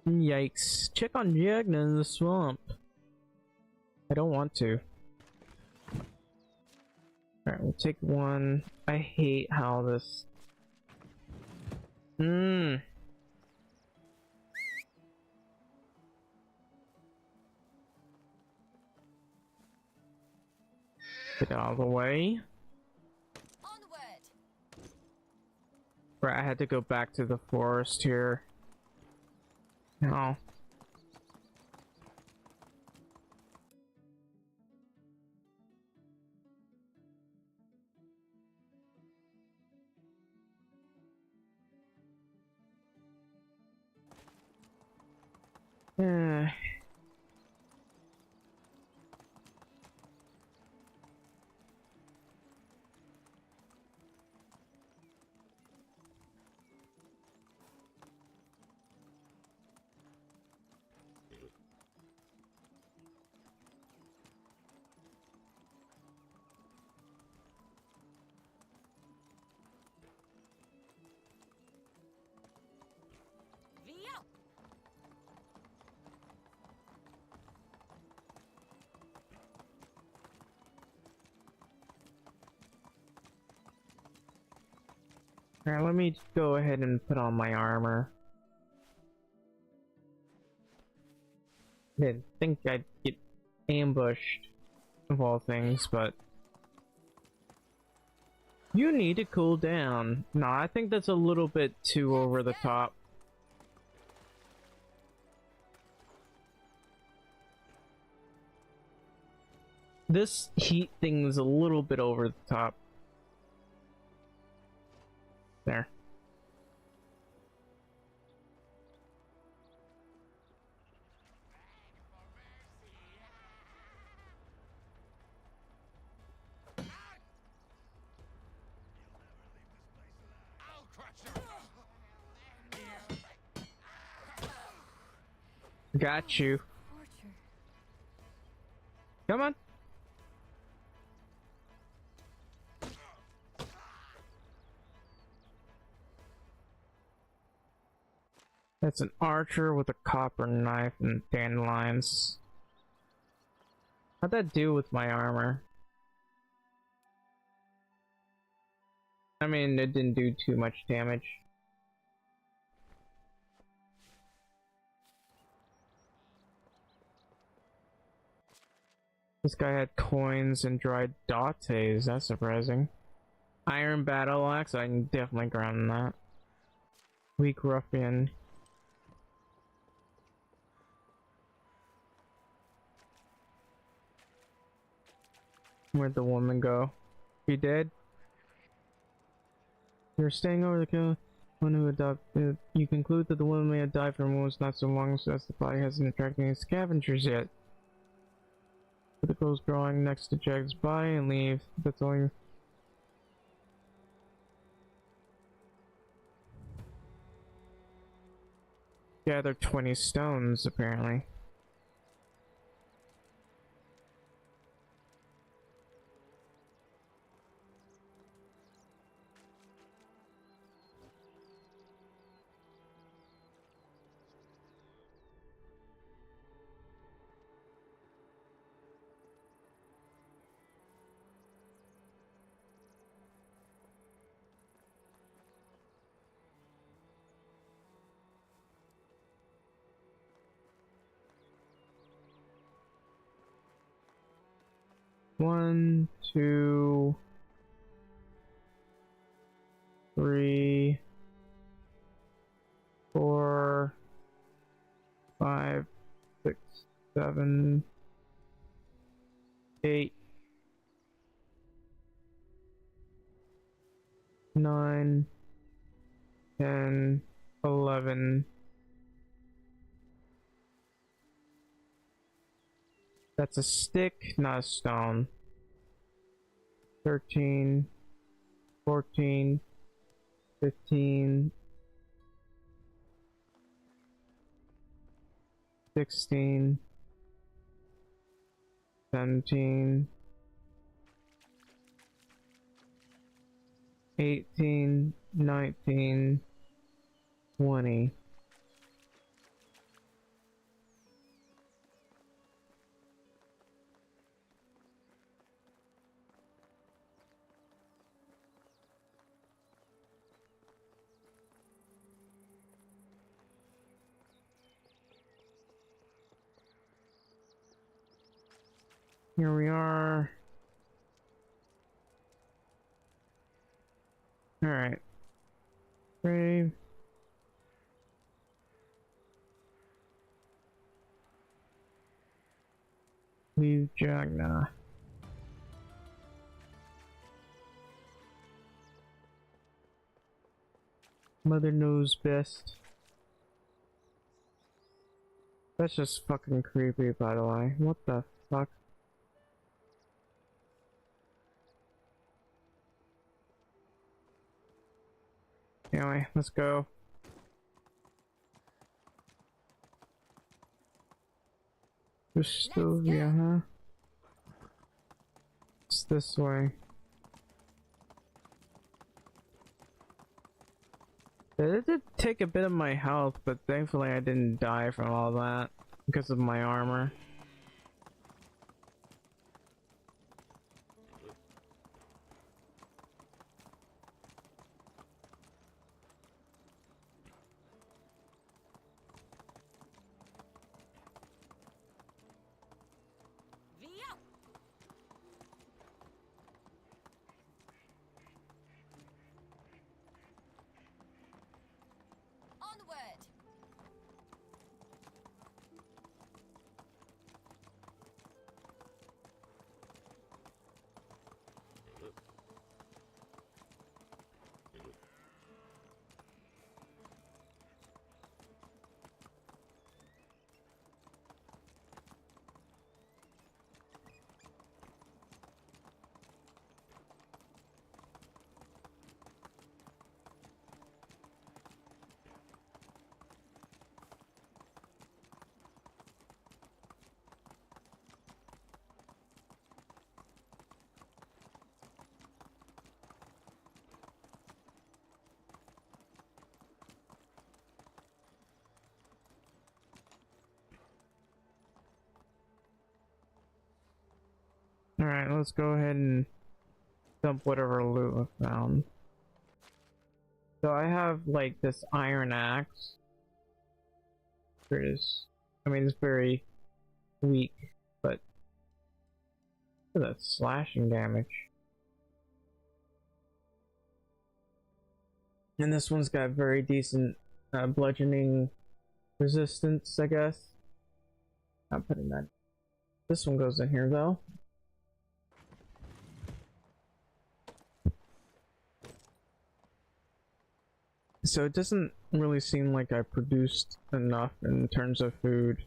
S1: Yikes. Check on Jagna in the swamp. I don't want to. Alright, we'll take one. I hate how this... Get out of the way.
S3: Onward.
S1: Right, I had to go back to the forest here. No. Eh.
S3: Via.
S1: Alright, let me go ahead and put on my armor. Didn't think I'd get ambushed, of all things, but... You need to cool down. No, I think that's a little bit too over the top. This heat thing is a little bit over the top. There.
S4: I'll crush you.
S1: Got you.
S3: Torture.
S1: Come on. That's an archer with a copper knife and dandelions. How'd that do with my armor? I mean, it didn't do too much damage. This guy had coins and dried dates. That's surprising. Iron battle axe. I can definitely ground that. Weak ruffian. Where'd the woman go? She dead? You're staying over the kill. One who adopted. You conclude that the woman may have died from wounds not so long as the body hasn't attracted any scavengers yet. Put the clothes drawing next to Jack's body and leave. That's all you. Gather 20 stones, apparently. One, two, three, 4, 5, 6, 7, 8, 9, 10, 11. That's a stick, not a stone. 13, 14, 15, 16, 17, 18, 19, 20. Here we are. Alright. Brave. Leave Jagna. Mother knows best. That's just fucking creepy, by the way. What the fuck? Anyway, let's go. Rustovia, huh? It's this way. It did take a bit of my health, but thankfully I didn't die from all that because of my armor.
S3: Via! Onward!
S1: Alright, let's go ahead and dump whatever loot I found. So I have like this iron axe. I mean, it's very weak, but look at that slashing damage. And this one's got very decent bludgeoning resistance, I guess. Not putting that. This one goes in here though. So it doesn't really seem like I produced enough in terms of food.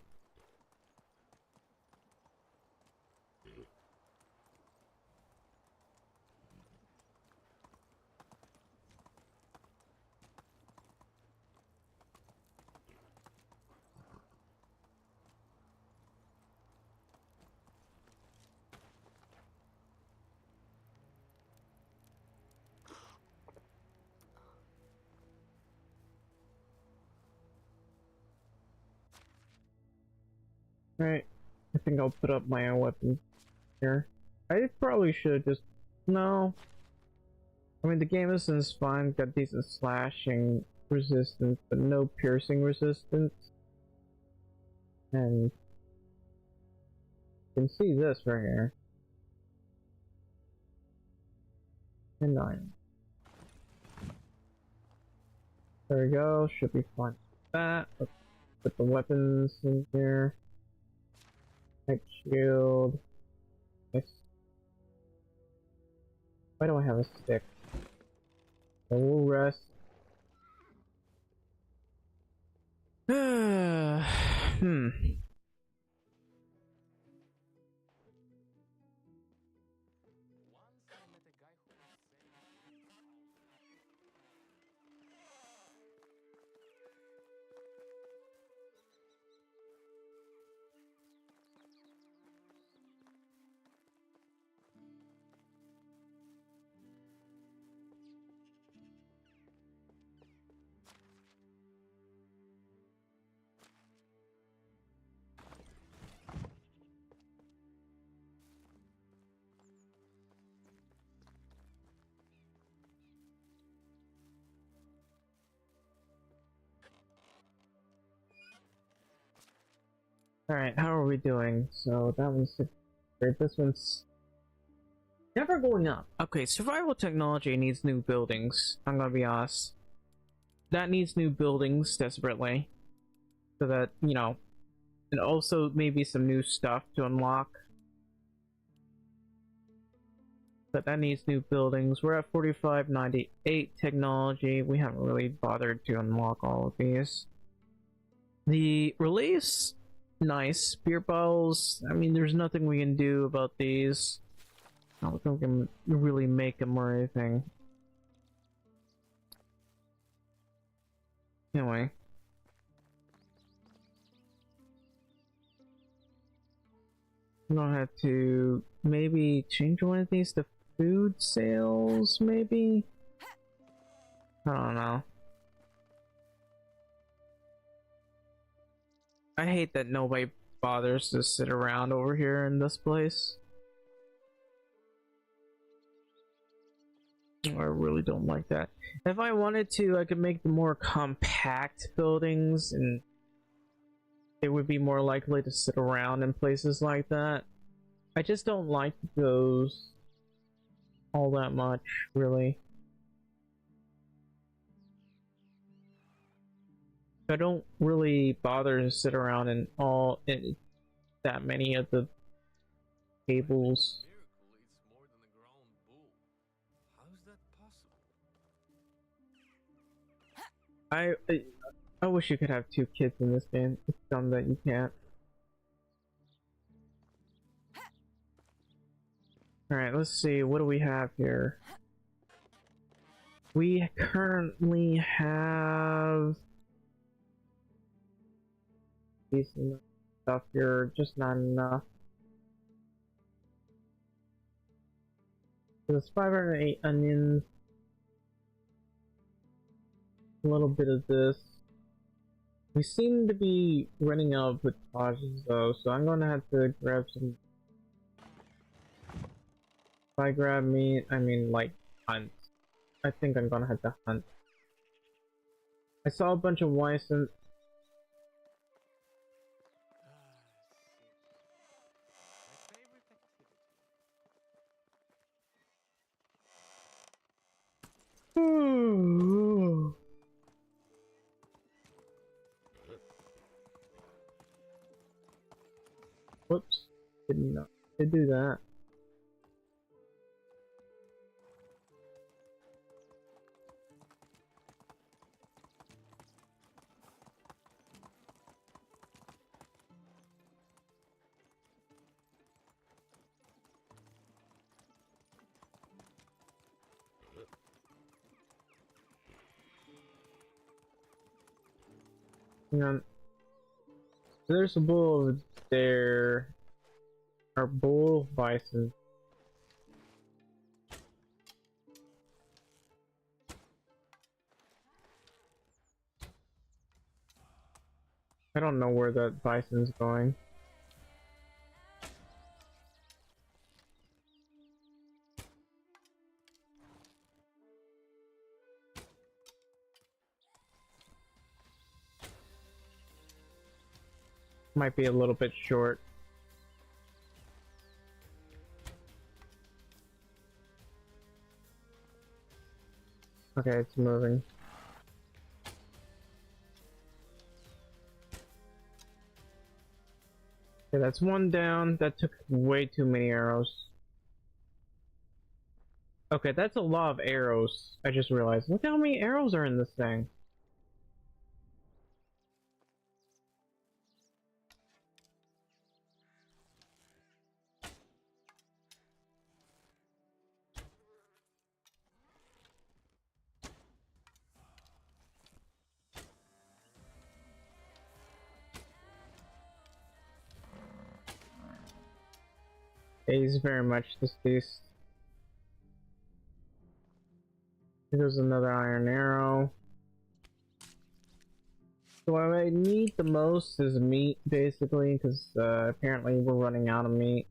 S1: Right, I think I'll put up my own weapon here. I probably should just... No. I mean, the game is fine, got decent slashing resistance, but no piercing resistance. And... you can see this right here. And 9. There we go, should be fine with that. Let's put the weapons in here. Light shield. Nice. Why do I have a stick? So we'll rest. Alright, how are we doing? So that one's great. This one's Never going up. Okay, survival technology needs new buildings. I'm gonna be honest. That needs new buildings desperately. So that, you know, and also maybe some new stuff to unlock. But that needs new buildings. We're at 4598 technology. We haven't really bothered to unlock all of these. The release, nice. Beer bottles, I mean, there's nothing we can do about these. I don't think we can really make them or anything. Anyway. I'm gonna have to maybe change one of these to food sales, maybe? I don't know. I hate that nobody bothers to sit around over here in this place. I really don't like that. If I wanted to, I could make the more compact buildings and they would be more likely to sit around in places like that. I just don't like those all that much, really. I don't really bother to sit around in that many of the tables.
S4: Miracle eats more than a grown bull. How's that possible?
S1: I wish you could have two kids in this game. It's dumb that you can't. Alright, let's see. What do we have here? We currently have decent stuff here, just not enough. So there's 508 onions. A little bit of this. We seem to be running out of potages though, so I'm gonna have to grab some. If I grab meat, I mean like hunt. I think I'm gonna have to hunt. I saw a bunch of Wyson.
S4: My favorite activity.
S1: Whoops, didn't know to do that. Hang on. There's a bull over there. Our bull bison. I don't know where that bison's going. Might be a little bit short. Okay, it's moving. Okay, that's one down. That took way too many arrows. Okay, that's a lot of arrows. I just realized. Look how many arrows are in this thing. He's very much deceased. Here goes another iron arrow. So what I need the most is meat, basically, because apparently we're running out of meat.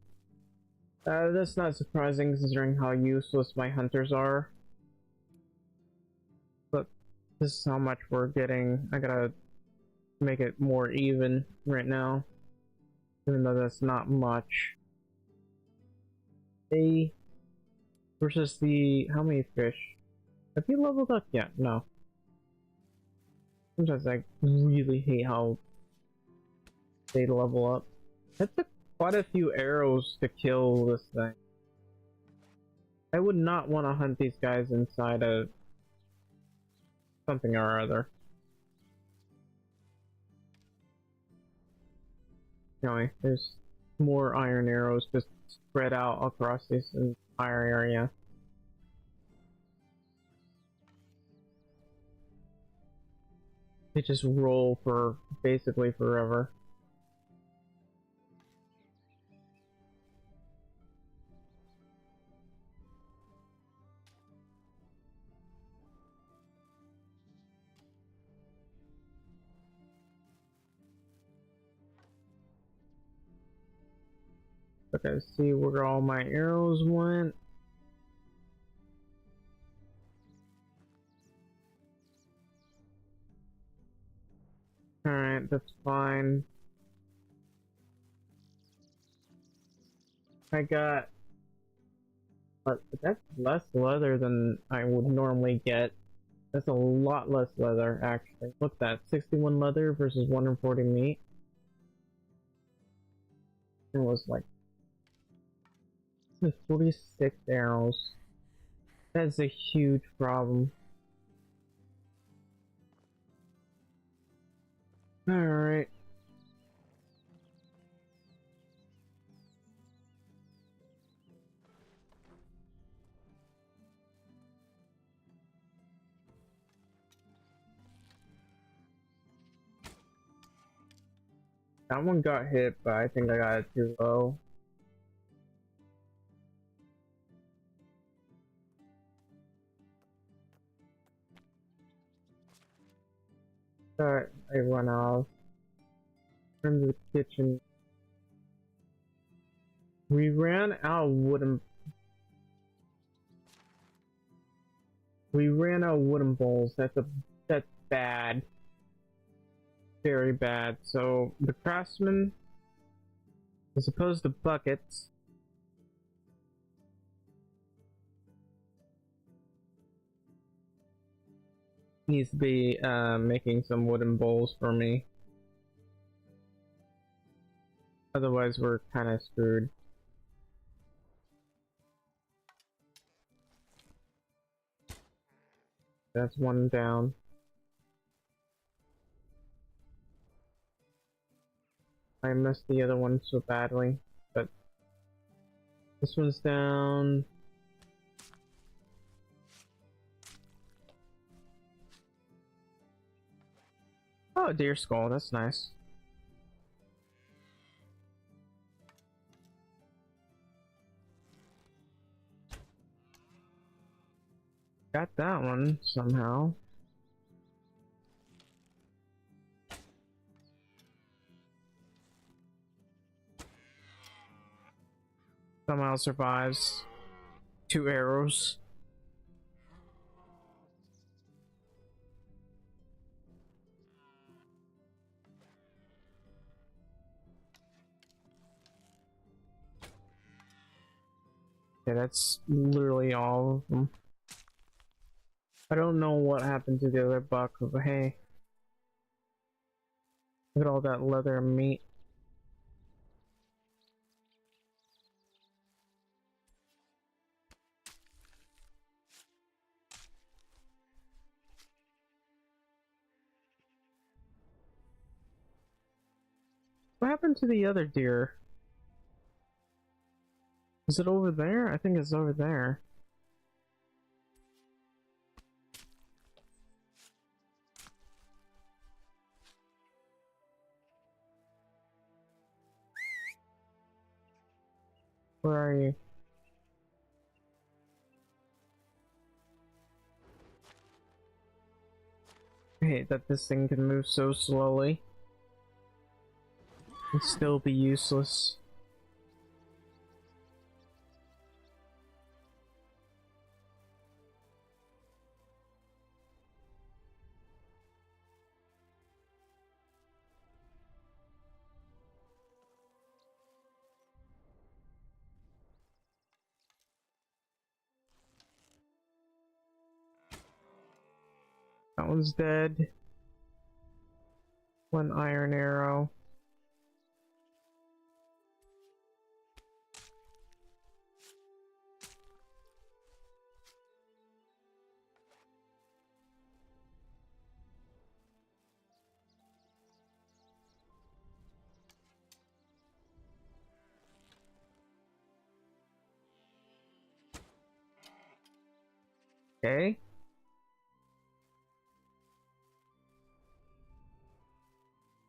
S1: That's not surprising considering how useless my hunters are. But this is how much we're getting. I gotta make it more even right now, even though that's not much. Versus the how many fish? Have you leveled up yet? No. Sometimes I really hate how they level up. That took quite a few arrows to kill this thing. I would not want to hunt these guys inside of something or other. Anyway, there's more iron arrows just spread out across this entire area. They just roll for basically forever. Okay, see where all my arrows went. Alright, that's fine. I got... But that's less leather than I would normally get. That's a lot less leather, actually. Look at that, 61 leather versus 140 meat. It was like 46 arrows. That's a huge problem. Alright. That one got hit, but I think I got it too low. I run off. Turn to the kitchen. We ran out of wooden. We ran out of wooden bowls. That's bad. Very bad. So the craftsman, as opposed to buckets, needs to be making some wooden bowls for me. Otherwise, we're kind of screwed. That's one down. I missed the other one so badly, but this one's down. Oh, deer skull, that's nice. Got that one somehow. Somehow survives 2 arrows. Yeah, that's literally all of them. I don't know what happened to the other buck, but hey. Look at all that leather and meat. What happened to the other deer? Is it over there? I think it's over there. Where are you? I hate that this thing can move so slowly and still be useless. That one's dead. One iron arrow. Okay.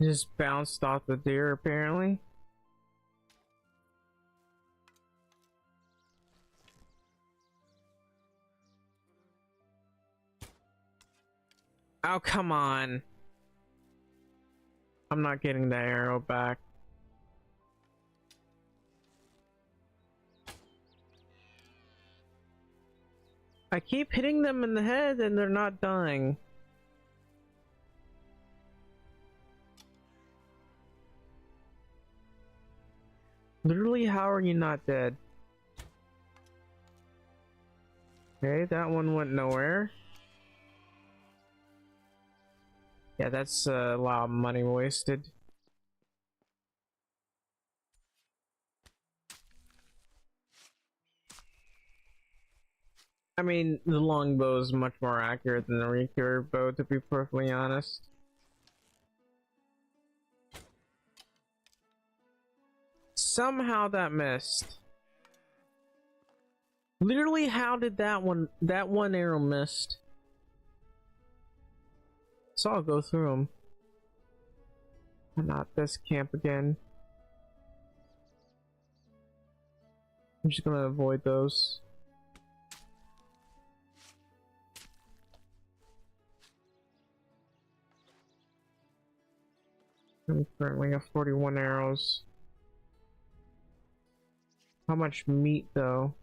S1: Just bounced off the deer, apparently. Oh, come on. I'm not getting the arrow back. I keep hitting them in the head and they're not dying. Literally, how are you not dead? Okay, that one went nowhere. Yeah, that's a lot of money wasted. I mean, the longbow is much more accurate than the recurve bow, to be perfectly honest. Somehow that missed. Literally, how did that one arrow missed? So I'll go through them. Not this camp again. I'm just gonna avoid those. I currently have 41 arrows. How much meat though?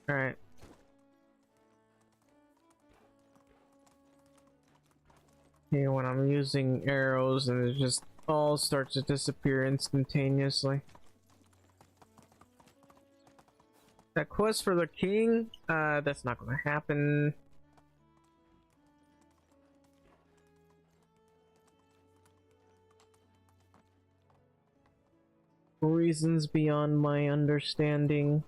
S1: Alright. Okay, when I'm using arrows and it just all starts to disappear instantaneously. That quest for the king, that's not gonna happen. Reasons beyond my understanding.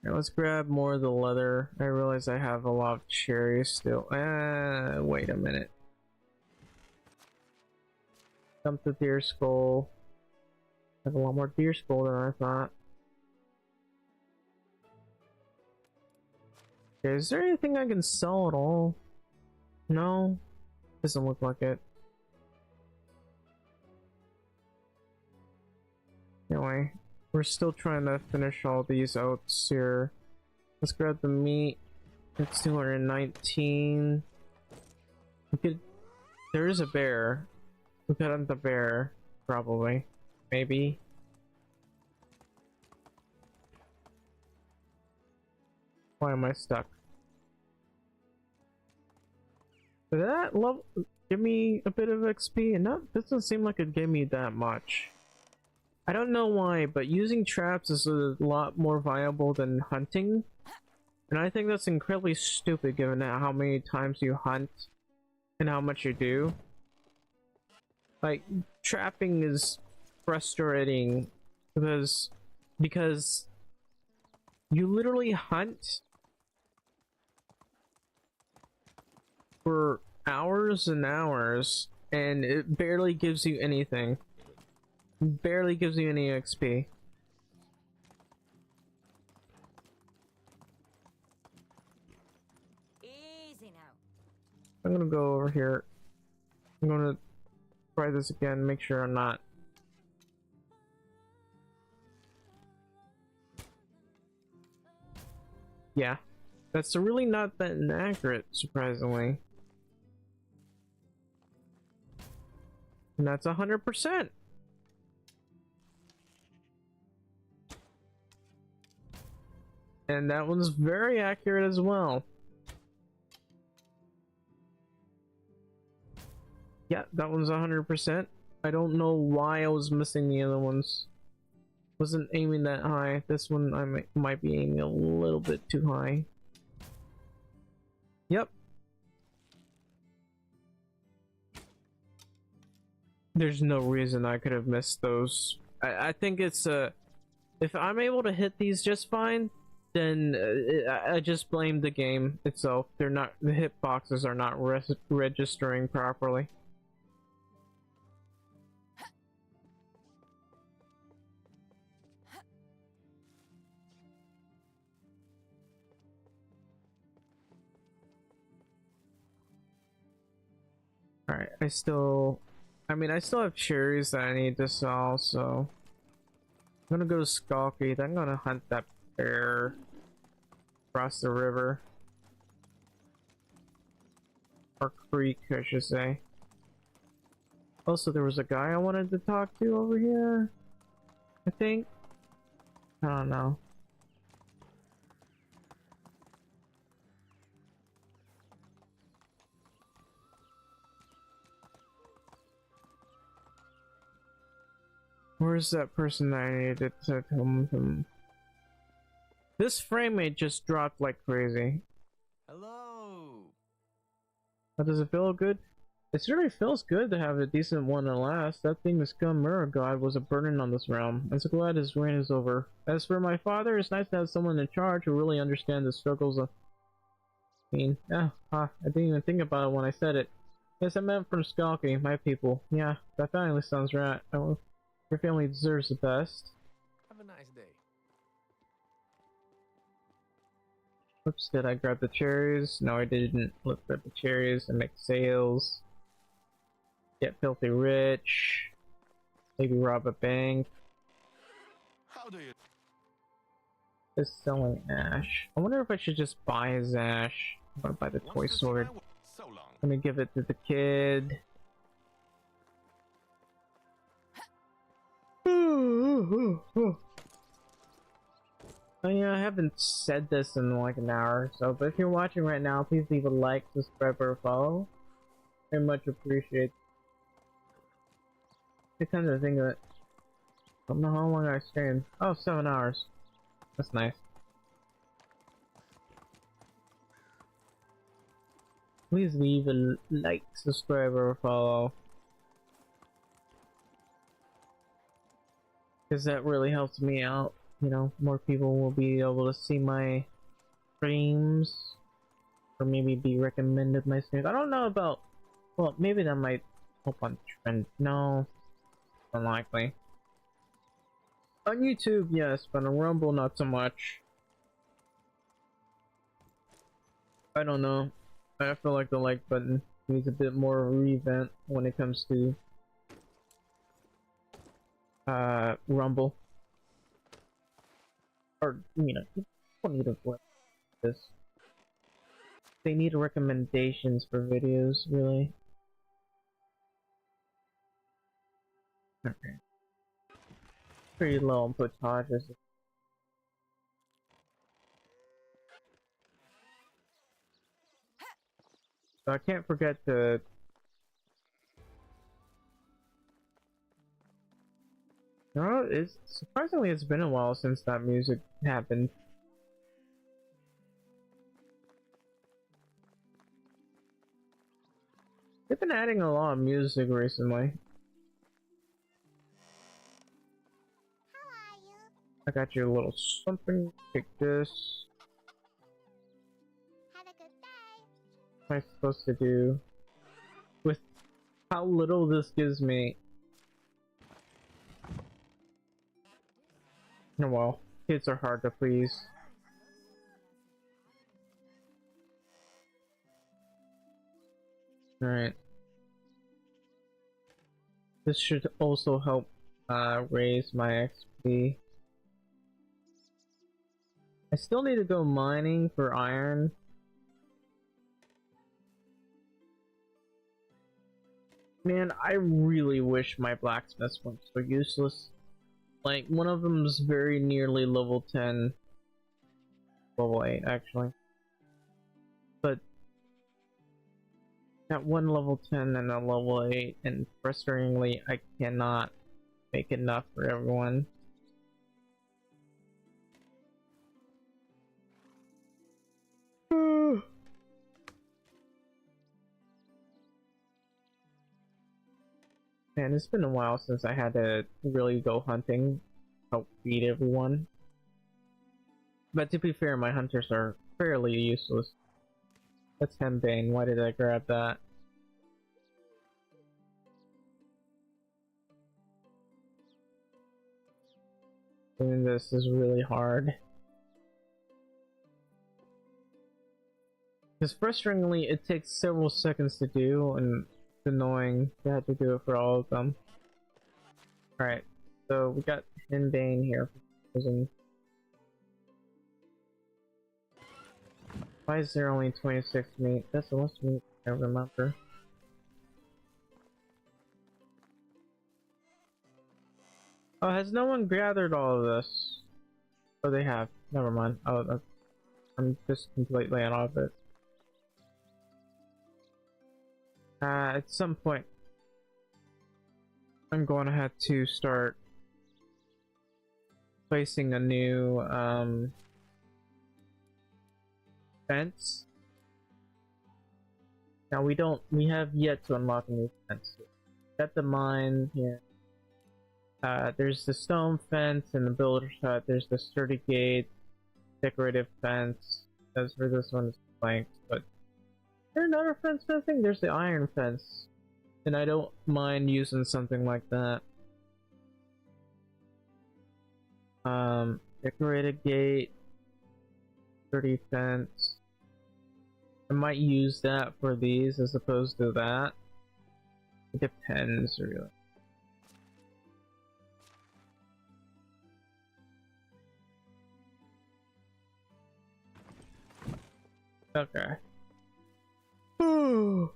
S1: Now let's grab more of the leather. I realize I have a lot of cherries still. Wait a minute. Dump the deer skull. I have a lot more deer skull than I thought. Okay, is there anything I can sell at all? No? Doesn't look like it. Anyway. We're still trying to finish all these oats here. Let's grab the meat. It's 219. We could... There is a bear. We could hunt the bear. Probably. Maybe. Why am I stuck? Did that level give me a bit of XP? And that doesn't seem like it gave me that much. I don't know why, but using traps is a lot more viable than hunting. And I think that's incredibly stupid given how many times you hunt and how much you do. Like, trapping is frustrating because you literally hunt for hours and hours and it barely gives you anything. Barely gives you any XP.
S3: Easy now.
S1: I'm gonna go over here. I'm gonna try this again, make sure I'm not. Yeah. That's really not that inaccurate, surprisingly. And that's 100%. And that one's very accurate as well. Yeah, that one's 100%. I don't know why I was missing the other ones. Wasn't aiming that high. This one I might be aiming a little bit too high. Yep. There's no reason I could have missed those. I think it's if I'm able to hit these just fine, then I just blame the game itself. They're not, the hitboxes are not registering properly. Alright, I still have cherries that I need to sell, so I'm gonna go to Skalky, then I'm gonna hunt that bear across the river. Or creek, I should say. Also, there was a guy I wanted to talk to over here, I think. I don't know. Where's that person that I needed to come from? This frame rate just dropped like crazy.
S6: Hello.
S1: How does it feel good? It certainly feels good to have a decent one at last. That thing, the Scum Mirror God, was a burden on this realm. I'm so glad his reign is over. As for my father, it's nice to have someone in charge who really understands the struggles of... I didn't even think about it when I said it. Yes, I meant from Skalky, my people. Yeah, that finally sounds right. Your family deserves the best.
S6: Have a nice day.
S1: Oops, did I grab the cherries? No, I didn't. Let's grab the cherries and make sales. Get filthy rich. Maybe rob a bank.
S4: How do you...
S1: Just selling ash. I wonder if I should just buy his ash. I'm gonna buy the toy
S4: Wants to see
S1: sword.
S4: my work? So long.
S1: Let me give it to the kid. Oh, yeah, I haven't said this in like an hour or so, but if you're watching right now, please leave a like, subscribe, or follow. Very much appreciate. I kind of think that. I don't know how long I streamed. Oh, 7 hours. That's nice. Please leave a like, subscribe, or follow. Because that really helps me out. You know, more people will be able to see my streams. Or maybe be recommended my streams. I don't know about... Well, maybe that might help on trend. No. Unlikely. On YouTube, yes, but on Rumble, not so much. I don't know. I feel like the like button needs a bit more of a revamp when it comes to Rumble. Or, you know, people need to work this. They need recommendations for videos, really. Okay. Pretty low on potages. So I can't forget to... No, it's surprisingly it's been a while since that music happened. They've been adding a lot of music recently.
S3: How are you?
S1: I got you a little something. Take this.
S3: Have a good day.
S1: What am I supposed to do with how little this gives me? Oh well, kids are hard to please. Alright. This should also help raise my XP. I still need to go mining for iron. Man, I really wish my blacksmiths weren't so useless. Like, one of them's very nearly level 10. Level 8, actually. But Got one level 10 and a level 8, and frustratingly, I cannot make enough for everyone. Man, it's been a while since I had to really go hunting, help feed everyone. But to be fair, my hunters are fairly useless. That's Hembane, why did I grab that? Doing this is really hard. Because frustratingly, it takes several seconds to do, and it's annoying to have to do it for all of them. Alright, so we got Hembane here for prison. Why is there only 26 meat? That's the most meat I remember. Oh, has no one gathered all of this? Oh, they have. Never mind. Oh, I'm just completely out of it. At some point, I'm going to have to start placing a new, fence. Now we have yet to unlock a new fence. Got the mine here. There's the stone fence and the builder's hut. There's the sturdy gate, decorative fence. As for this one, it's blank. But is there another fence missing? There's the iron fence, and I don't mind using something like that. Decorated gate, sturdy fence. I might use that for these as opposed to that. It depends, really. Okay. Of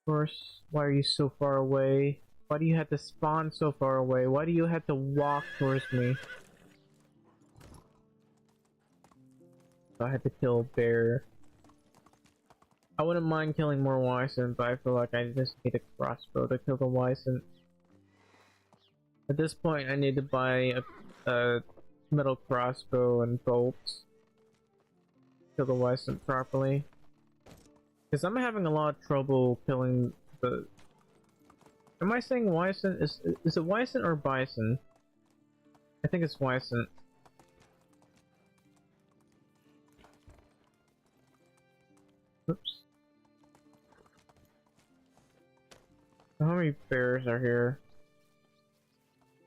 S1: course, why are you so far away? Why do you have to spawn so far away? Why do you have to walk towards me? I had to kill a bear. I wouldn't mind killing more Wyson, but I feel like I just need a crossbow to kill the Wyson. At this point, I need to buy a metal crossbow and bolts. Kill the Wyson properly. Because I'm having a lot of trouble killing the... Am I saying Wyson? Is it Wyson or Bison? I think it's Wyson. Oops. How many bears are here?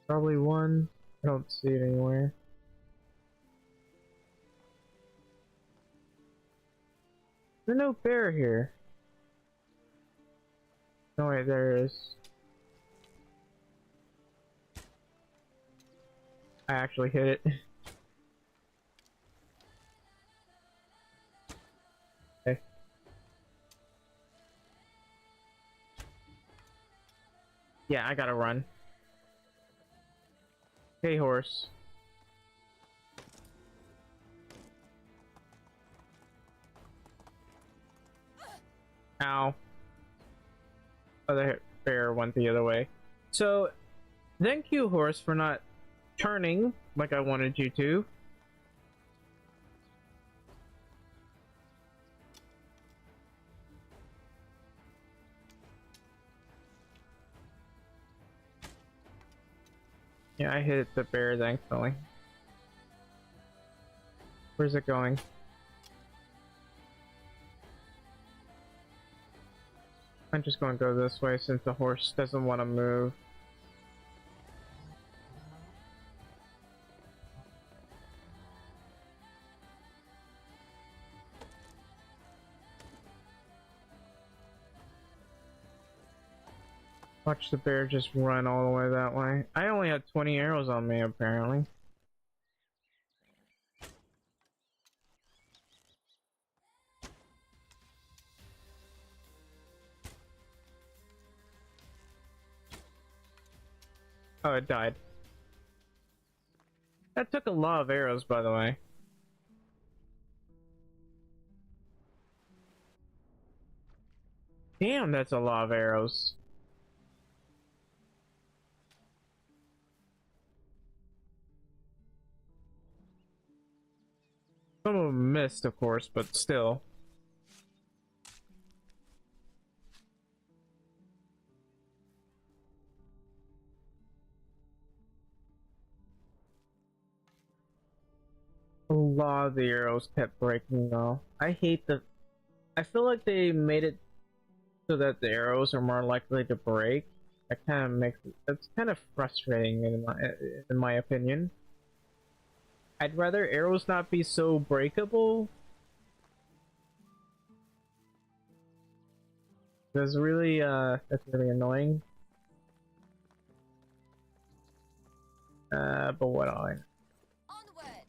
S1: Probably one. I don't see it anywhere. There's no bear here. No, wait, there is. I actually hit it. Okay. Yeah, I gotta run. Hey, horse. Ow. Other bear went the other way. So, thank you, horse, for not turning like I wanted you to. Yeah, I hit the bear, thankfully. Where's it going? I'm just going to go this way since the horse doesn't want to move. Watch the bear just run all the way that way. I only had 20 arrows on me, apparently. Oh, it died. That took a lot of arrows, by the way. Damn, that's a lot of arrows. Some of them missed, of course, but still. A lot of the arrows kept breaking though. I hate the... I feel like they made it so that the arrows are more likely to break. That kind of makes it... That's kind of frustrating in my opinion. I'd rather arrows not be so breakable. That's really annoying. But what I...
S3: Onward.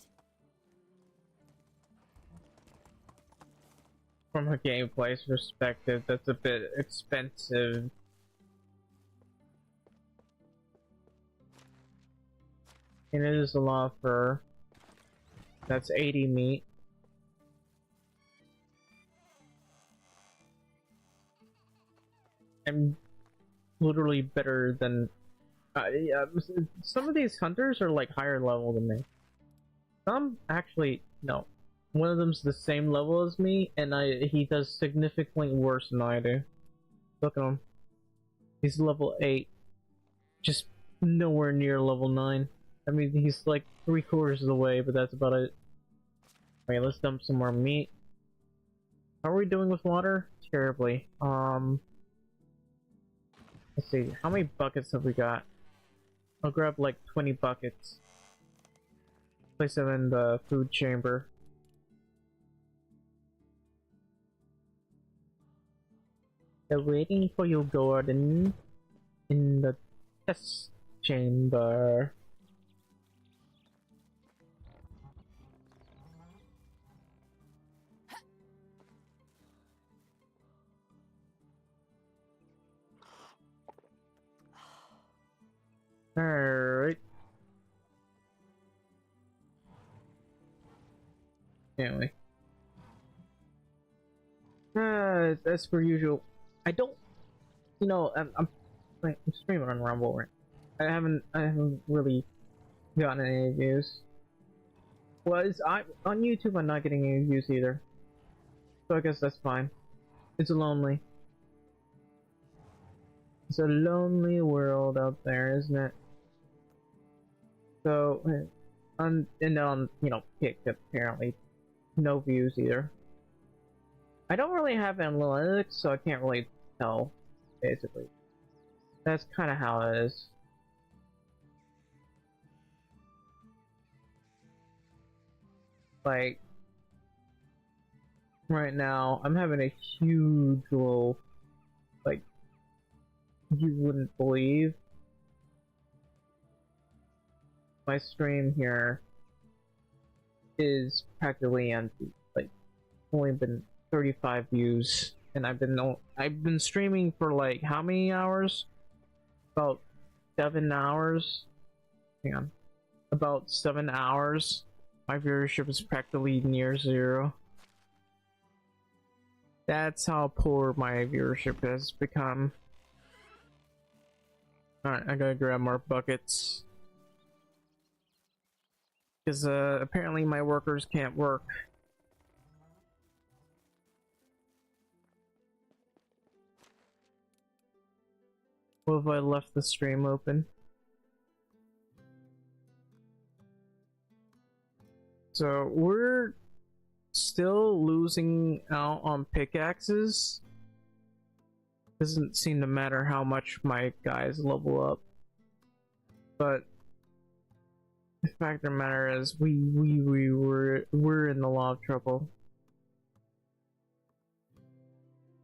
S1: From a gameplay perspective, that's a bit expensive. And it is a lot of fur. That's 80 meat. I'm literally better than... yeah, some of these hunters are like higher level than me. Some actually, no. One of them's the same level as me, and he does significantly worse than I do. Look at him. He's level 8. Just nowhere near level 9. I mean, he's like 3/4 of the way, but that's about it. Okay, let's dump some more meat. How are we doing with water? Terribly. Let's see. How many buckets have we got? I'll grab like 20 buckets. Place them in the food chamber. They're waiting for you, Gordon, in the test chamber. Alright. Anyway. As per usual, I don't, you know, I'm streaming on Rumble, right? I haven't really gotten any views. Well, on YouTube, I'm not getting any views either. So I guess that's fine. It's lonely. It's a lonely world out there, isn't it? So, and you know, Kick apparently no views either. I don't really have analytics, so I can't really tell, basically. That's kind of how it is. Like, right now, I'm having a huge low, like, you wouldn't believe. My stream here is practically empty. Like, only been 35 views, and I've been streaming for like how many hours? About 7 hours. Hang on, about 7 hours. My viewership is practically near 0. That's how poor my viewership has become. Alright, I gotta grab more buckets. Because apparently my workers can't work. What if I left the stream open? So we're still losing out on pickaxes. Doesn't seem to matter how much my guys level up. But the fact of the matter is we're in a lot of trouble.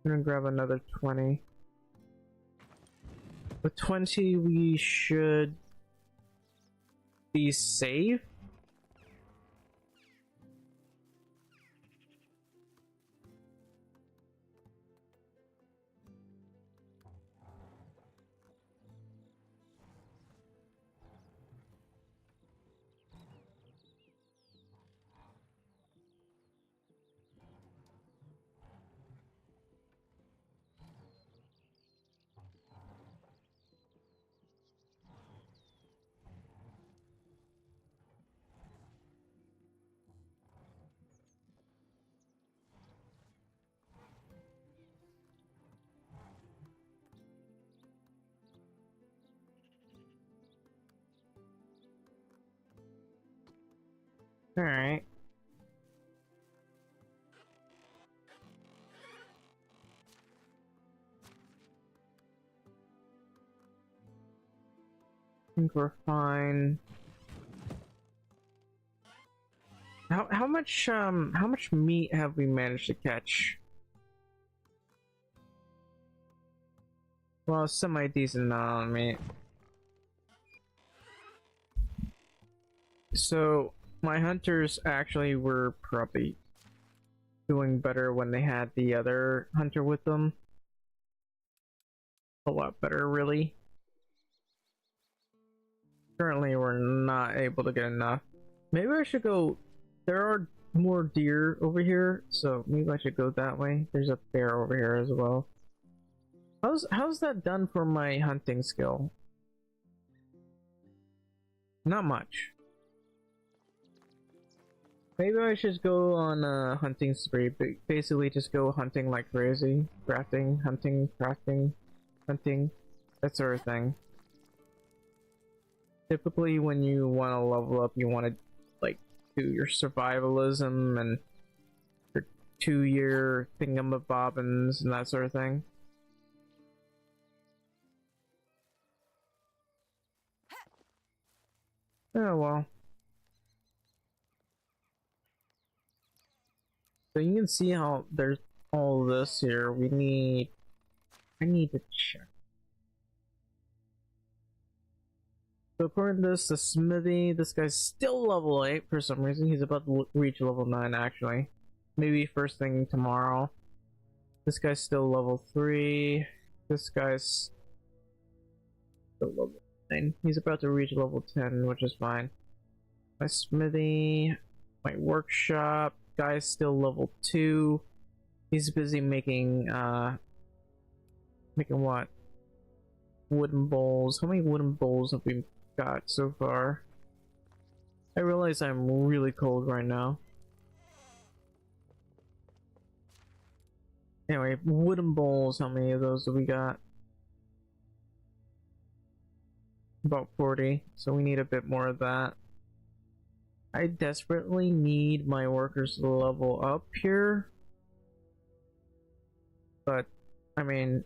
S1: I'm gonna grab another 20. With 20 we should be safe. Alright. I think we're fine. How much meat have we managed to catch? Well, semi-decent amount of meat. So, my hunters actually were probably doing better when they had the other hunter with them. A lot better, really. Currently, we're not able to get enough. Maybe I should go... There are more deer over here, so maybe I should go that way. There's a bear over here as well. How's that done for my hunting skill? Not much. Maybe I should go on a hunting spree, but basically just go hunting like crazy. Crafting, hunting, crafting, hunting, that sort of thing. Typically when you want to level up, you want to like do your survivalism and your 2-year thingamabobbins and that sort of thing. Oh well. So you can see how there's all this here. I need to check. So according to this, the smithy, this guy's still level 8 for some reason. He's about to reach level 9 actually. Maybe first thing tomorrow. This guy's still level 3. This guy's still level 9. He's about to reach level 10, which is fine. My smithy, my workshop, guy's still level 2. He's busy making making what? Wooden bowls. How many wooden bowls have we got so far? I realize I'm really cold right now. Anyway, wooden bowls, how many of those do we got? About 40, so we need a bit more of that. I desperately need my workers to level up here. But, I mean,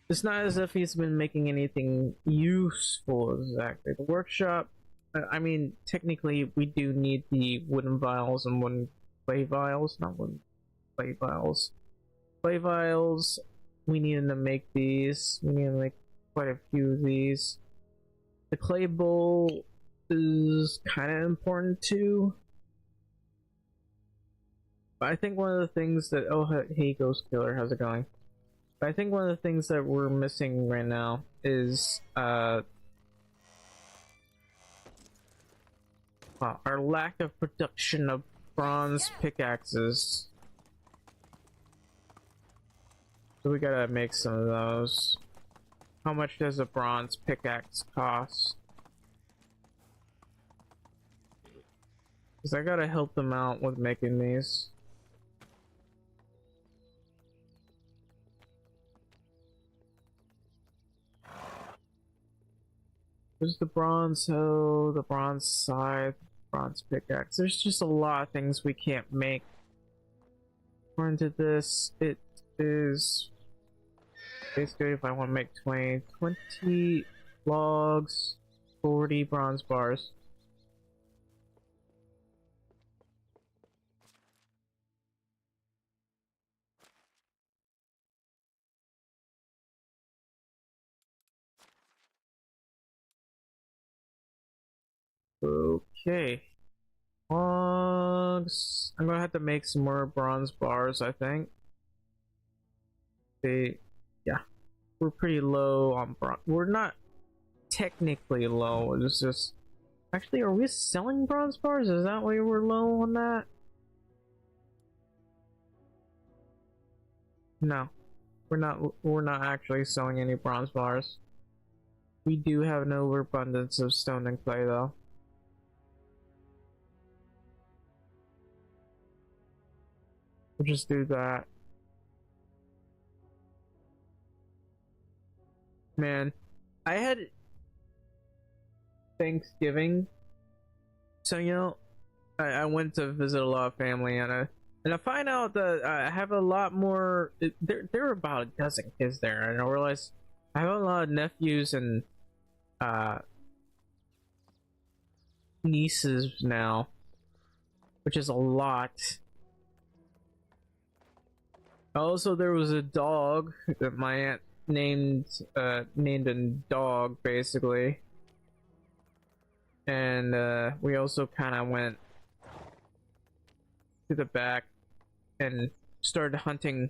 S1: it's not as if he's been making anything useful exactly. The workshop, I mean, technically we do need the wooden vials and wooden clay vials, not wooden clay vials. Clay vials, we need to make these. We need to make quite a few of these. The clay bowl is kind of important too. But I think one of the things that, oh hey Ghost Killer, how's it going? But I think one of the things that we're missing right now is our lack of production of bronze pickaxes. So we gotta make some of those. How much does a bronze pickaxe cost? Because I gotta help them out with making these. There's the bronze hoe, the bronze scythe, bronze pickaxe. There's just a lot of things we can't make. According to this, it is basically if I want to make 20 logs, 40 bronze bars. Okay. Logs. I'm gonna have to make some more bronze bars, I think. Yeah. We're pretty low on bronze. We're not technically low, it's just... Actually, are we selling bronze bars? Is that why we're low on that? No. We're not actually selling any bronze bars. We do have an overabundance of stone and clay though. We'll just do that. Man, I had Thanksgiving, so you know, I went to visit a lot of family, and I find out that I have a lot more. There are about a dozen kids there, and I realize I have a lot of nephews and nieces now, which is a lot. Also, there was a dog that my aunt named a dog basically, and we also kind of went to the back and started hunting.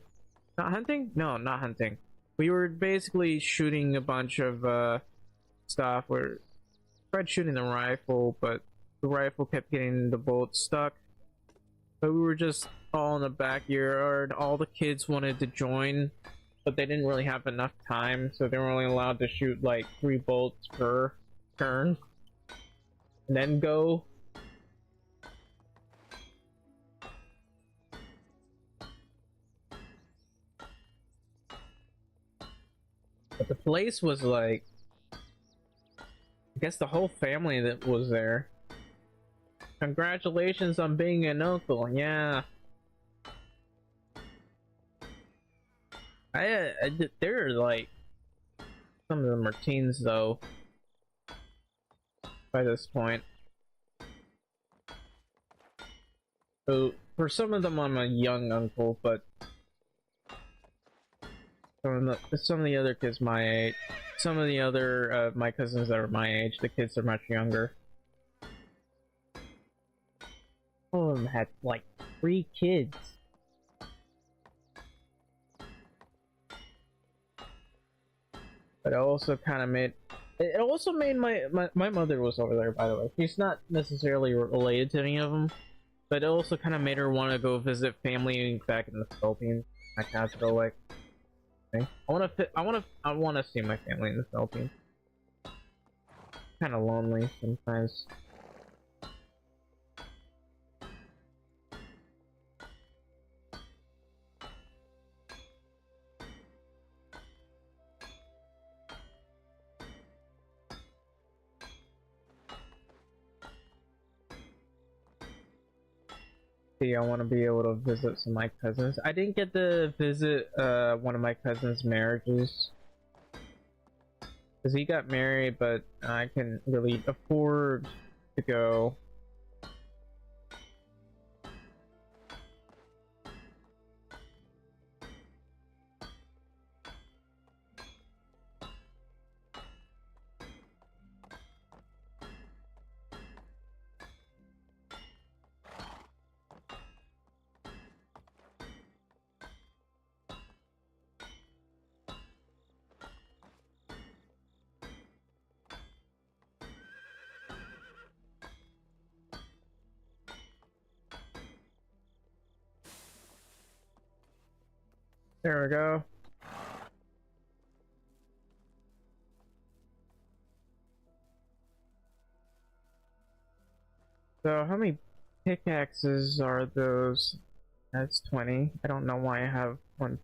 S1: Not hunting? No, not hunting. We were basically shooting a bunch of stuff. We tried shooting the rifle, but the rifle kept getting the bullets stuck. But we were just all in the backyard. All the kids wanted to join, but they didn't really have enough time, so they were only allowed to shoot like 3 bolts per turn, and then go. But the place was like, I guess the whole family that was there. Congratulations on being an uncle, yeah. They're like, some of them are teens though, by this point. So, for some of them I'm a young uncle, but some of the other kids my age, some of the other my cousins that are my age, the kids are much younger. All of them had like 3 kids. But it also kind of made my mother was over there, by the way. She's not necessarily related to any of them, but it also kind of made her want to go visit family back in the Philippines. I kind of feel like, okay, I want to see my family in the Philippines. Kind of lonely sometimes. I want to be able to visit some of my cousins. I didn't get to visit one of my cousins' marriages because he got married, but I can really afford to go. There we go. So how many pickaxes are those? That's 20. I don't know why I have one.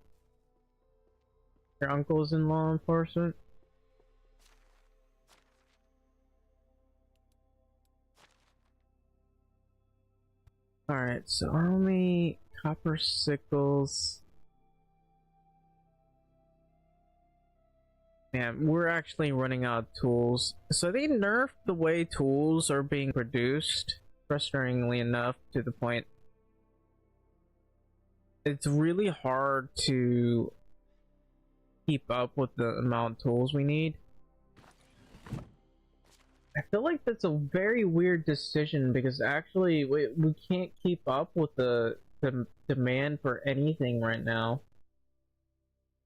S1: Your uncle's in law enforcement? Alright, so how many copper sickles? Man, we're actually running out of tools. So they nerfed the way tools are being produced, frustratingly enough, to the point it's really hard to keep up with the amount of tools we need. I feel like that's a very weird decision because actually we can't keep up with the demand for anything right now.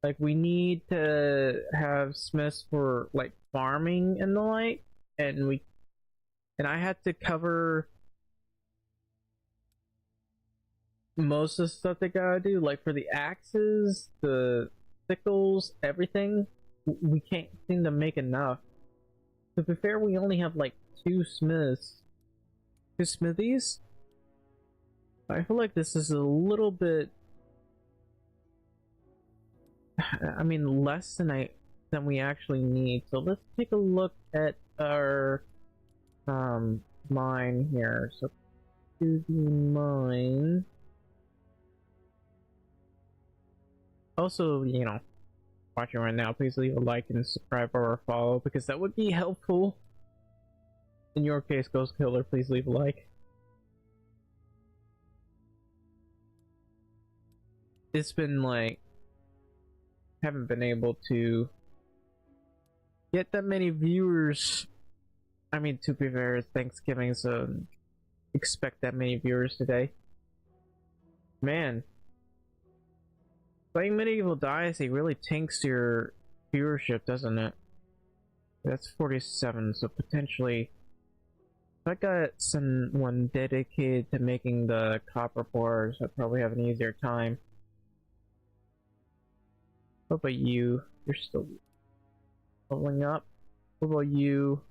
S1: Like, we need to have smiths for like farming and the like, and I had to cover most of the stuff they gotta do, like for the axes, the sickles, everything. We can't seem to make enough. To be fair, we only have like 2 smithies. I feel like this is a little bit, I mean, less than we actually need. So let's take a look at our mine here. So to the mine. Also, you know, watching right now, please leave a like and subscribe or a follow because that would be helpful. In your case, Ghost Killer, please leave a like. It's been like, haven't been able to get that many viewers. I mean, to be fair, it's Thanksgiving, so expect that many viewers today. Man, playing Medieval Dynasty really tanks your viewership, doesn't it? That's 47, so potentially if I got someone dedicated to making the copper bars, I'd probably have an easier time. What about you? You're still leveling up. What about you?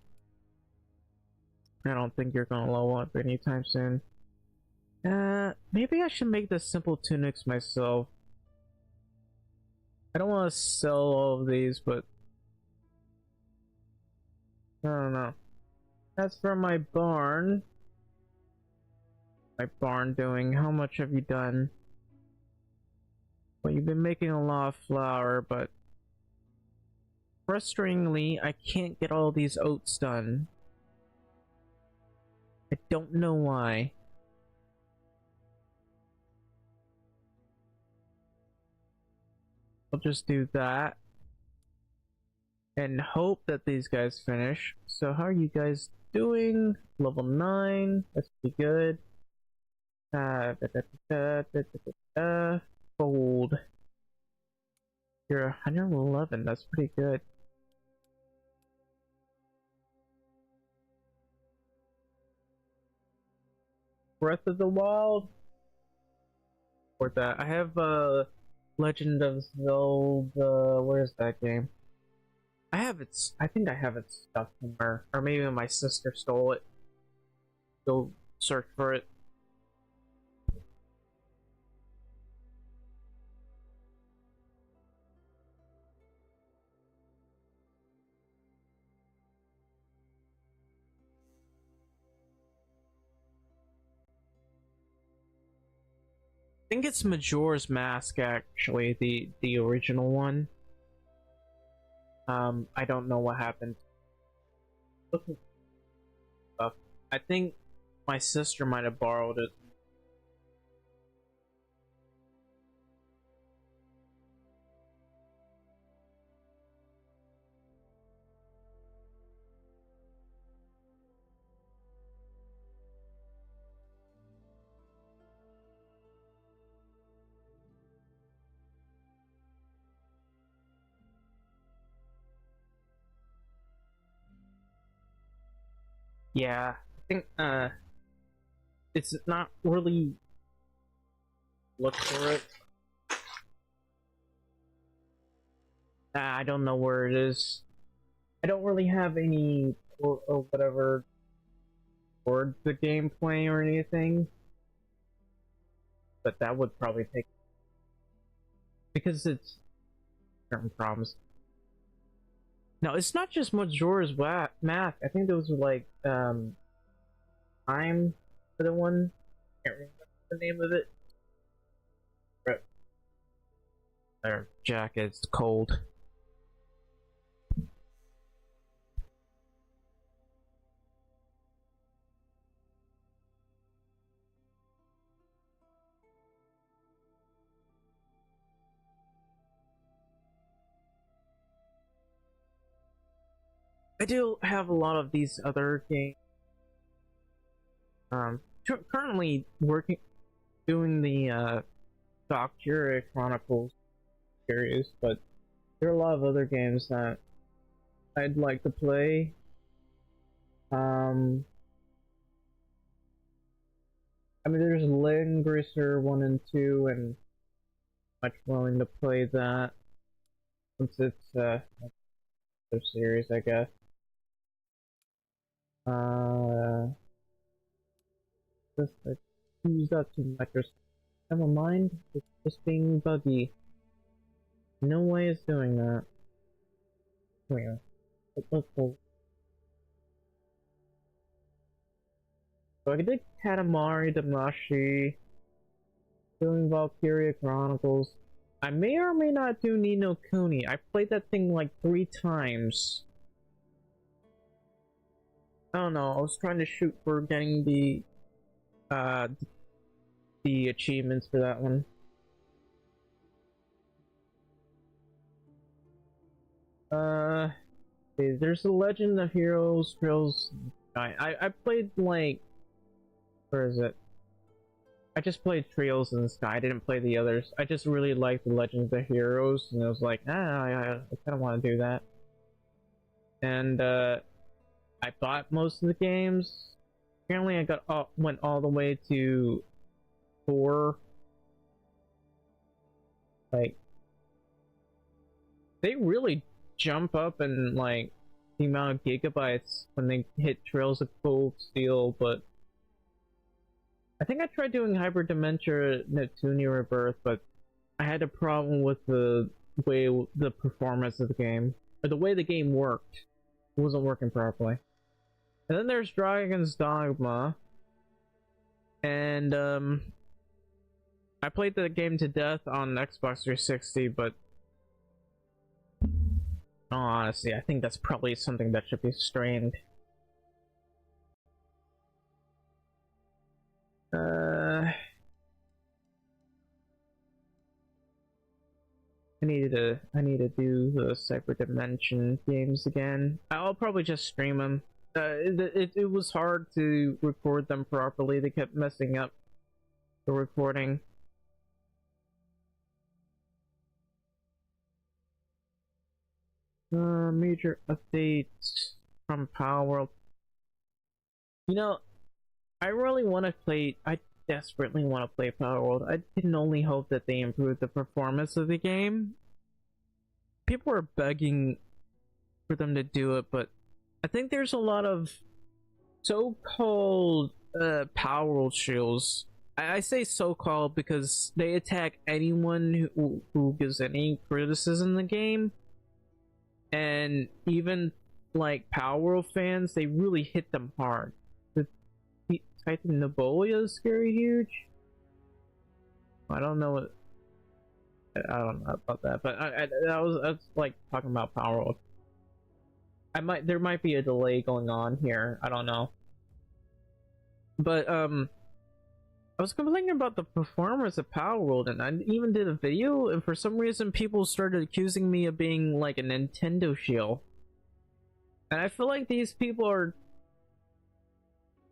S1: I don't think you're gonna level up anytime soon. Maybe I should make the simple tunics myself. I don't want to sell all of these, but I don't know. As for my barn doing, how much have you done? Well, you've been making a lot of flour, but frustratingly, I can't get all these oats done. I don't know why. I'll just do that and hope that these guys finish. So how are you guys doing? Level 9, that's pretty good. Gold. You're 111, that's pretty good. Breath of the Wild. Or that. I have Legend of Zelda. Where's that game? I have it. I think I have it stuck somewhere, or maybe my sister stole it. Go search for it. I think it's Majora's Mask, actually, the original one. I don't know what happened. I think my sister might have borrowed it. Yeah, I think it's not really look for it. I don't know where it is. I don't really have any or whatever towards the gameplay or anything, but that would probably take because it's certain problems. No, it's not just Majora's Mask. I think those were like I'm the one. Can't remember the name of it. But their jacket's cold. I do have a lot of these other games. Currently doing the Valkyria Chronicles series, but there are a lot of other games that I'd like to play. I mean, there's Lane Greaser 1 and 2, and I'm much willing to play that since it's a series, I guess. I use that too much. Never mind, it's just being buggy. No way it's doing that. Here. Let's go. So I did Katamari Damacy, doing Valkyria Chronicles. I may or may not do Ni no Kuni. I played that thing like 3 times. I don't know, I was trying to shoot for getting the achievements for that one. Okay, there's the Legend of Heroes Trails. I played like, where is it? I just played Trails in the Sky. I didn't play the others. I just really liked the Legends of Heroes, and I was like, I kind of want to do that. And I bought most of the games. Apparently, I went all the way to 4. Like, they really jump up in like the amount of gigabytes when they hit Trails of Cold Steel, but I think I tried doing Hyperdimension Neptunia Rebirth, but I had a problem with the way the performance of the game, or the way the game worked. It wasn't working properly. And then there's Dragon's Dogma, and I played the game to death on Xbox 360, but honestly, I think that's probably something that should be strained. I need to do the Cyber Dimension games again. I'll probably just stream them. It was hard to record them properly. They kept messing up the recording. Major updates from Power World. You know, I really want to play. I desperately want to play Power World. I can only hope that they improve the performance of the game. People are begging for them to do it, but I think there's a lot of so-called Power World shields. I say so-called because they attack anyone who gives any criticism in the game. And even like Power World fans, they really hit them hard. The Titan Nabolia is scary huge. I don't know about that, but I was like talking about Power World. There might be a delay going on here. I don't know. But I was complaining about the performance of Power World, and I even did a video, and for some reason people started accusing me of being like a Nintendo shield. And I feel like these people are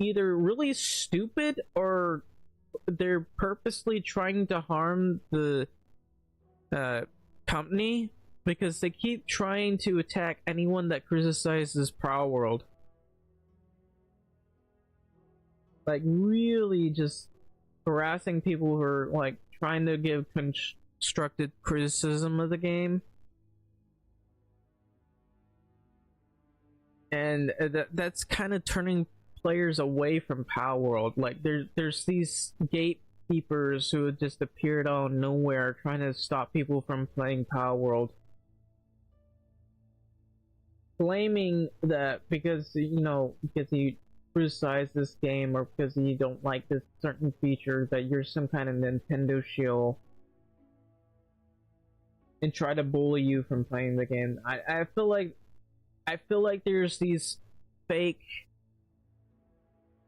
S1: either really stupid or they're purposely trying to harm the company, because they keep trying to attack anyone that criticizes Power World. Like, really just harassing people who are like trying to give constructive criticism of the game. And that's kind of turning players away from Power World. Like, there's these gatekeepers who have just appeared out of nowhere trying to stop people from playing Power World, claiming that because because you criticize this game or because you don't like this certain feature that you're some kind of Nintendo shill, and try to bully you from playing the game. I feel like there's these fake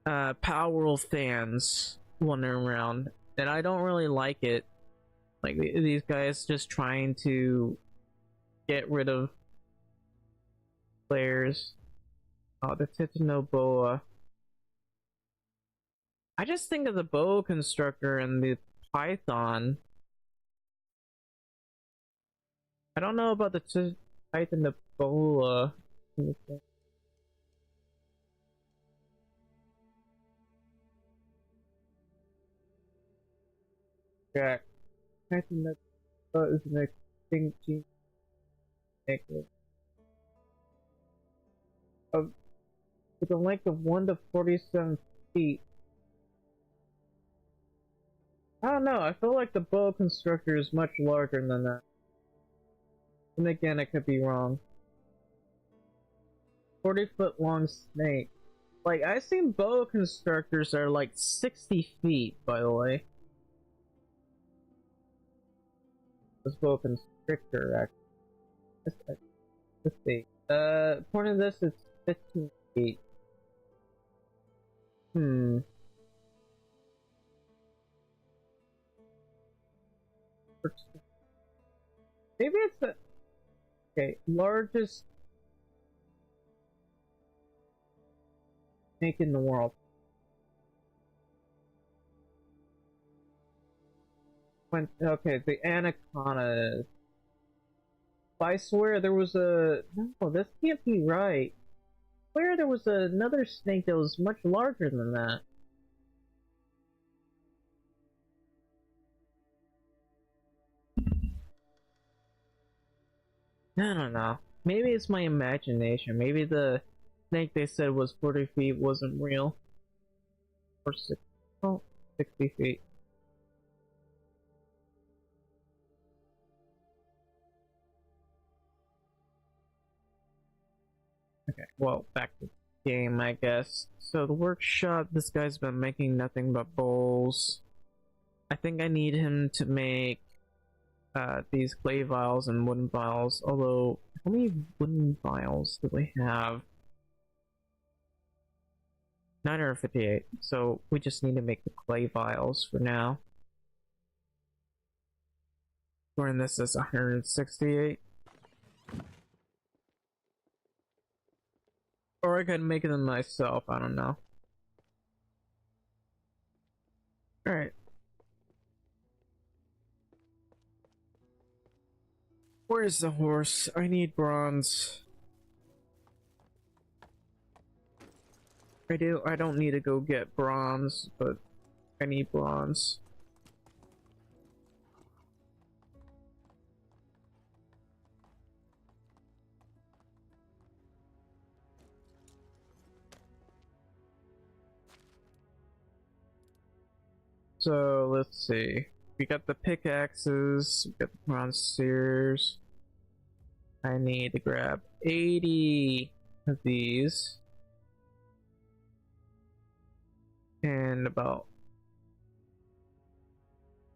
S1: Power World fans wandering around, and I don't really like it. Like, these guys just trying to get rid of players. Oh, the Titanoboa. I just think of the boa constructor and the python. I don't know about the Titanoboa. Yeah, Titanoboa is an extinct gene. With a length of 1 to 47 feet. I don't know, I feel like the boa constructor is much larger than that. And again, I could be wrong. 40-foot long snake. Like, I've seen boa constrictors that are like 60 feet, by the way. This boa constrictor, actually. Let's see. According to this, it's 15 feet. Maybe it's the... Okay, largest snake in the world. Okay, the anaconda. I swear there was a... No, this can't be right. I swear there was another snake that was much larger than that. I don't know. Maybe it's my imagination. Maybe the snake they said was 40 feet wasn't real. Or 60 feet. Okay, well, back to the game, I guess. So the workshop, this guy's been making nothing but bowls. I think I need him to make these clay vials and wooden vials, although how many wooden vials do we have? 958, so we just need to make the clay vials for now. Storing this as 168. Or I could make them myself, I don't know. Alright. Where's the horse? I need bronze. I don't need to go get bronze, but I need bronze. So let's see. We got the pickaxes, we got the bronze spears. I need to grab 80 of these. And about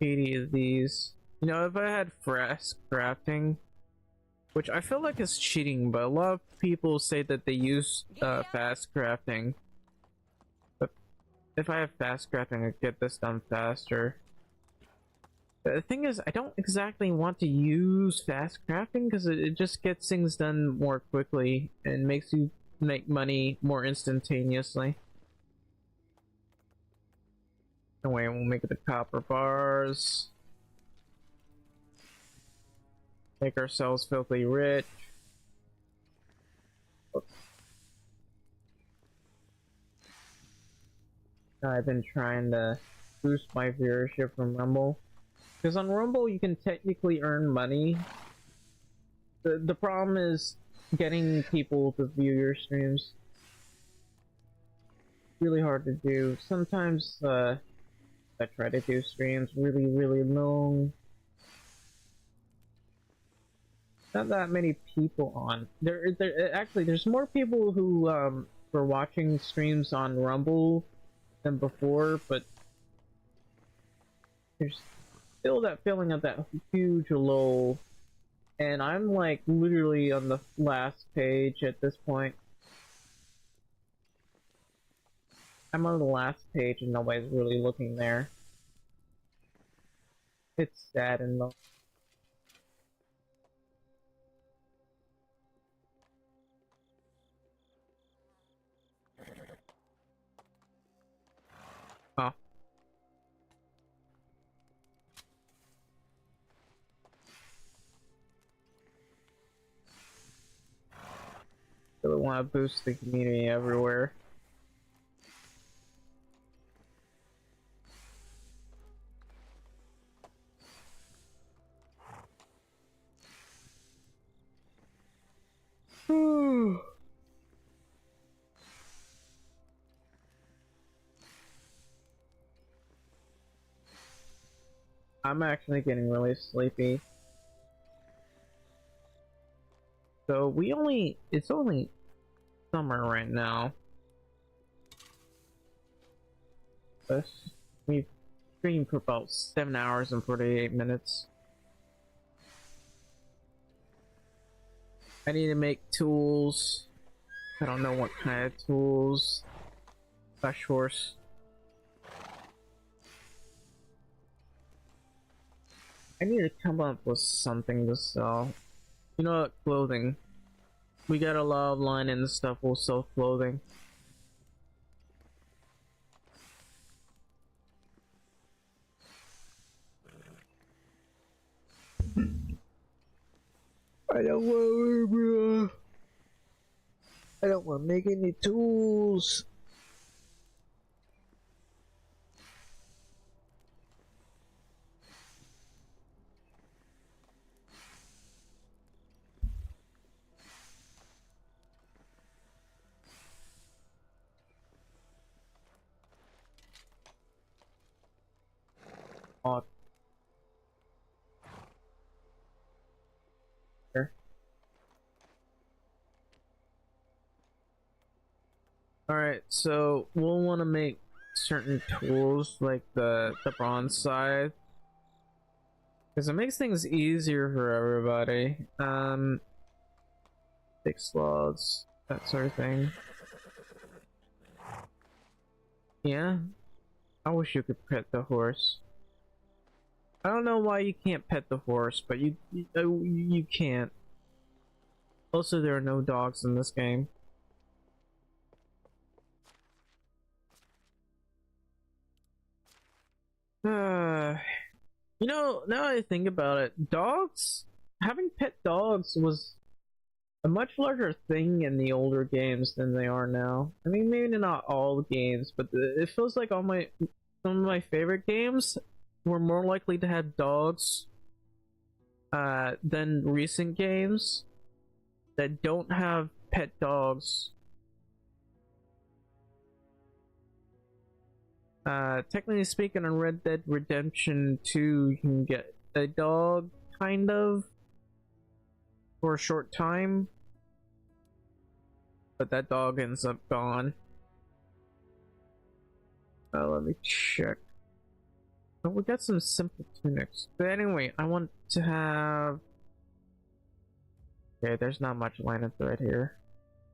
S1: 80 of these. You know, if I had fast crafting, which I feel like is cheating, but a lot of people say that they use fast crafting. But if I have fast crafting, I get this done faster. The thing is, I don't exactly want to use fast crafting because it just gets things done more quickly and makes you make money more instantaneously. Anyway, we'll make the copper bars. Make ourselves filthy rich. Oops. I've been trying to boost my viewership from Rumble. Because on Rumble you can technically earn money. The problem is getting people to view your streams. Really hard to do. Sometimes I try to do streams really long. Not that many people on. Actually, there's more people who were watching streams on Rumble than before, but there's still that feeling of that huge lull. And I'm like literally on the last page at this point. I'm on the last page and nobody's really looking there. It's sad and low. Oh. Really want to boost the community everywhere. I'm actually getting really sleepy. So it's only summer right now. this. We've streamed for about 7 hours and 48 minutes. I need to make tools. I don't know what kind of tools. Flesh horse. I need to come up with something to sell. You know what? Clothing. We got a lot of line and stuff. We'll sell clothing. I don't want, I don't want to make any tools. Oh. Sure. Alright, so we'll want to make certain tools like the bronze side, because it makes things easier for everybody. Big slots, that sort of thing. Yeah, I wish you could pet the horse. I don't know why you can't pet the horse, but you can't. Also, there are no dogs in this game. You know, now that I think about it, dogs, having pet dogs was a much larger thing in the older games than they are now. I mean, maybe not all the games, but it feels like some of my favorite games were more likely to have dogs than recent games that don't have pet dogs. Technically speaking, on Red Dead Redemption 2, you can get a dog, kind of, for a short time, but that dog ends up gone. Let me check. Oh, we got some simple tunics. But anyway, I want to have... Okay, there's not much line of thread here.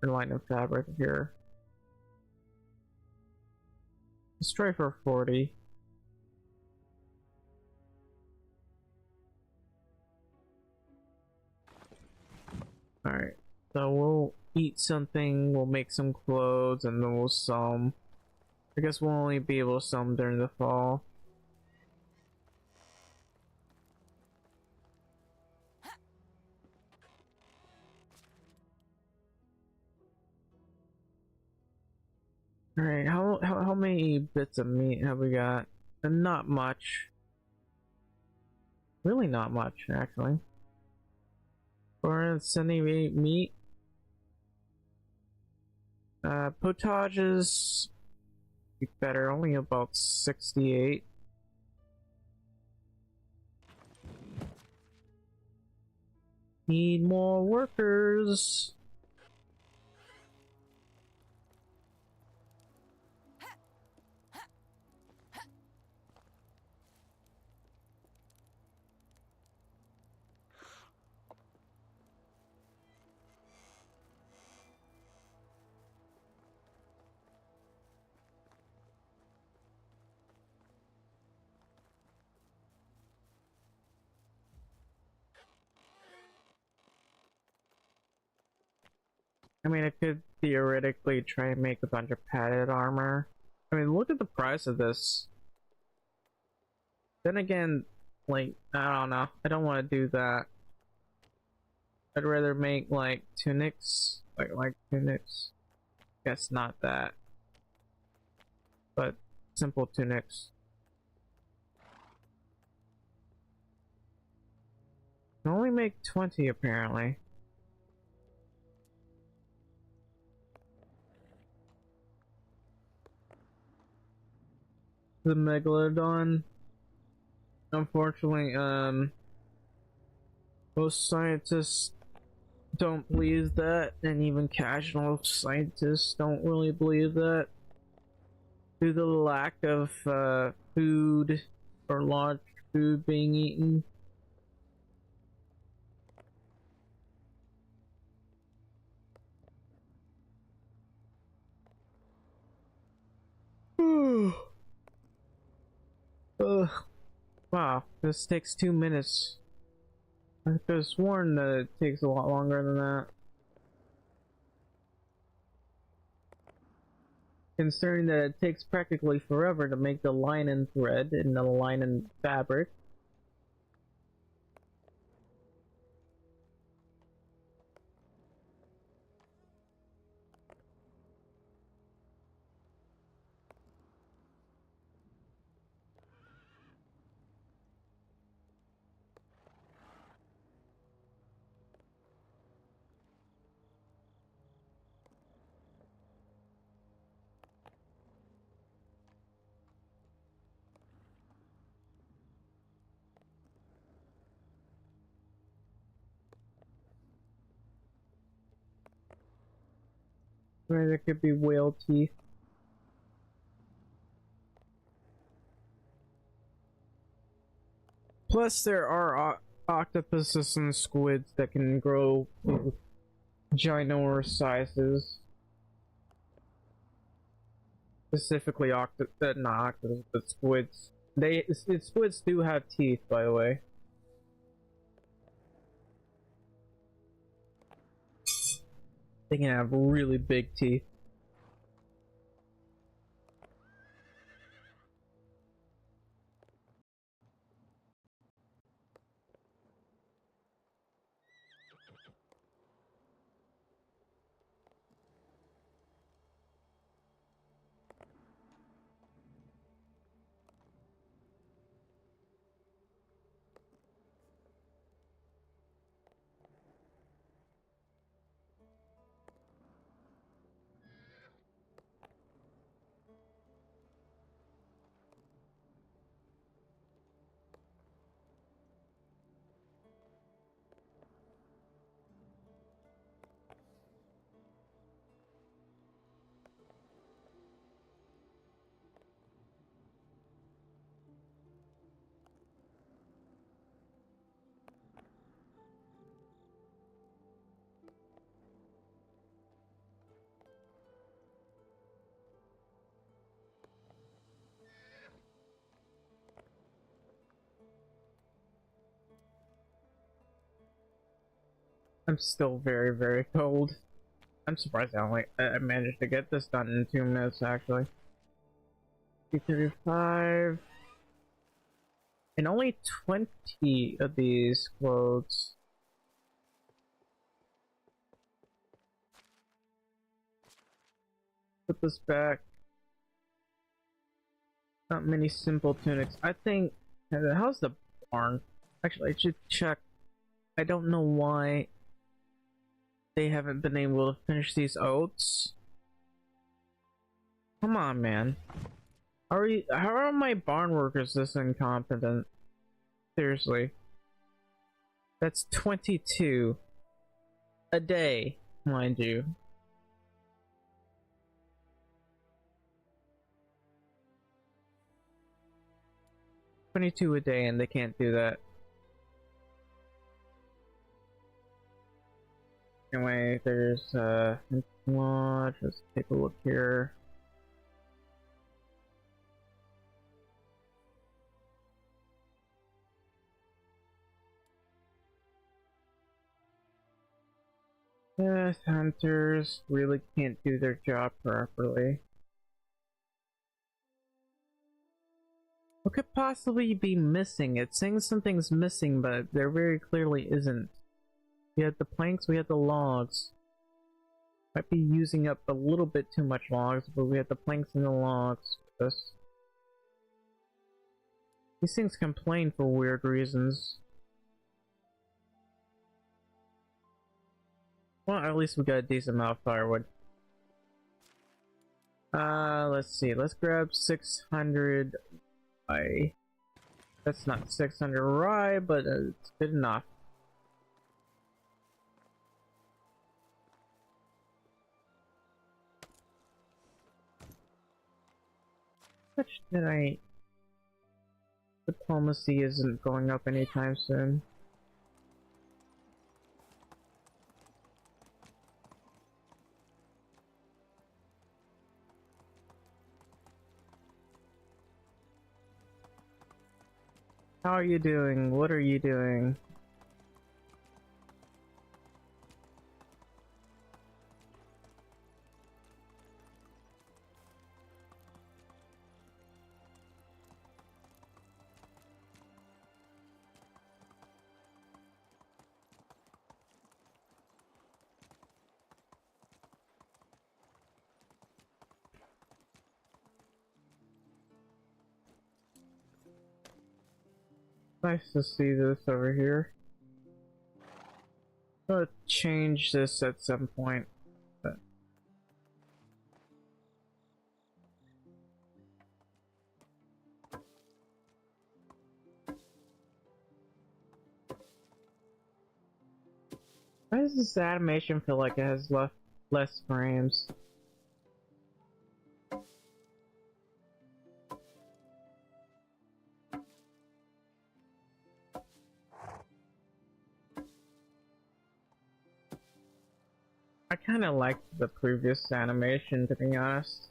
S1: Or line of fabric here. Let's try for 40. Alright, so we'll eat something, we'll make some clothes, and then we'll sell them. I guess we'll only be able to sell them during the fall. Alright, how many bits of meat have we got? Not much. Really not much, actually. 478 meat. Potages be better, only about 68. Need more workers. I mean, I could theoretically try and make a bunch of padded armor. I mean, look at the price of this. Then again, like, I don't know. I don't want to do that. I'd rather make, like, tunics. Like tunics. Guess not that. But simple tunics. Can only make 20 apparently. The Megalodon. Unfortunately, most scientists don't believe that, and even casual scientists don't really believe that. to the lack of food or large food being eaten. Ugh. Wow, this takes 2 minutes. I could have sworn that it takes a lot longer than that. Considering that it takes practically forever to make the linen thread and the linen fabric. Or there could be whale teeth. Plus, there are octopuses and squids that can grow to ginormous sizes. Specifically, not octopuses, but squids. Squids do have teeth, by the way. They can have really big teeth. I'm still very, very cold. I'm surprised I managed to get this done in 2 minutes, actually. 235. And only 20 of these quotes. Put this back. Not many simple tunics. I think... How's the barn? Actually, I should check. I don't know why they haven't been able to finish these oats. Come on, man. How are my barn workers this incompetent? Seriously. That's 22 a day, mind you. $22 a day and they can't do that. Anyway, there's watch. Let's take a look here. Yes, hunters really can't do their job properly. What could possibly be missing? It's saying something's missing, but there very clearly isn't. We had the planks, we had the logs. Might be using up a little bit too much logs, but we had the planks and the logs. These things complain for weird reasons. Well, at least we got a decent amount of firewood. Let's see. Let's grab 600 rye. That's not 600 rye, but it's good enough. much did I... Diplomacy isn't going up anytime soon. How are you doing? What are you doing? Nice to see this over here. I'll change this at some point. But... why does this animation feel like it has less frames? I kind of liked the previous animation, to be honest.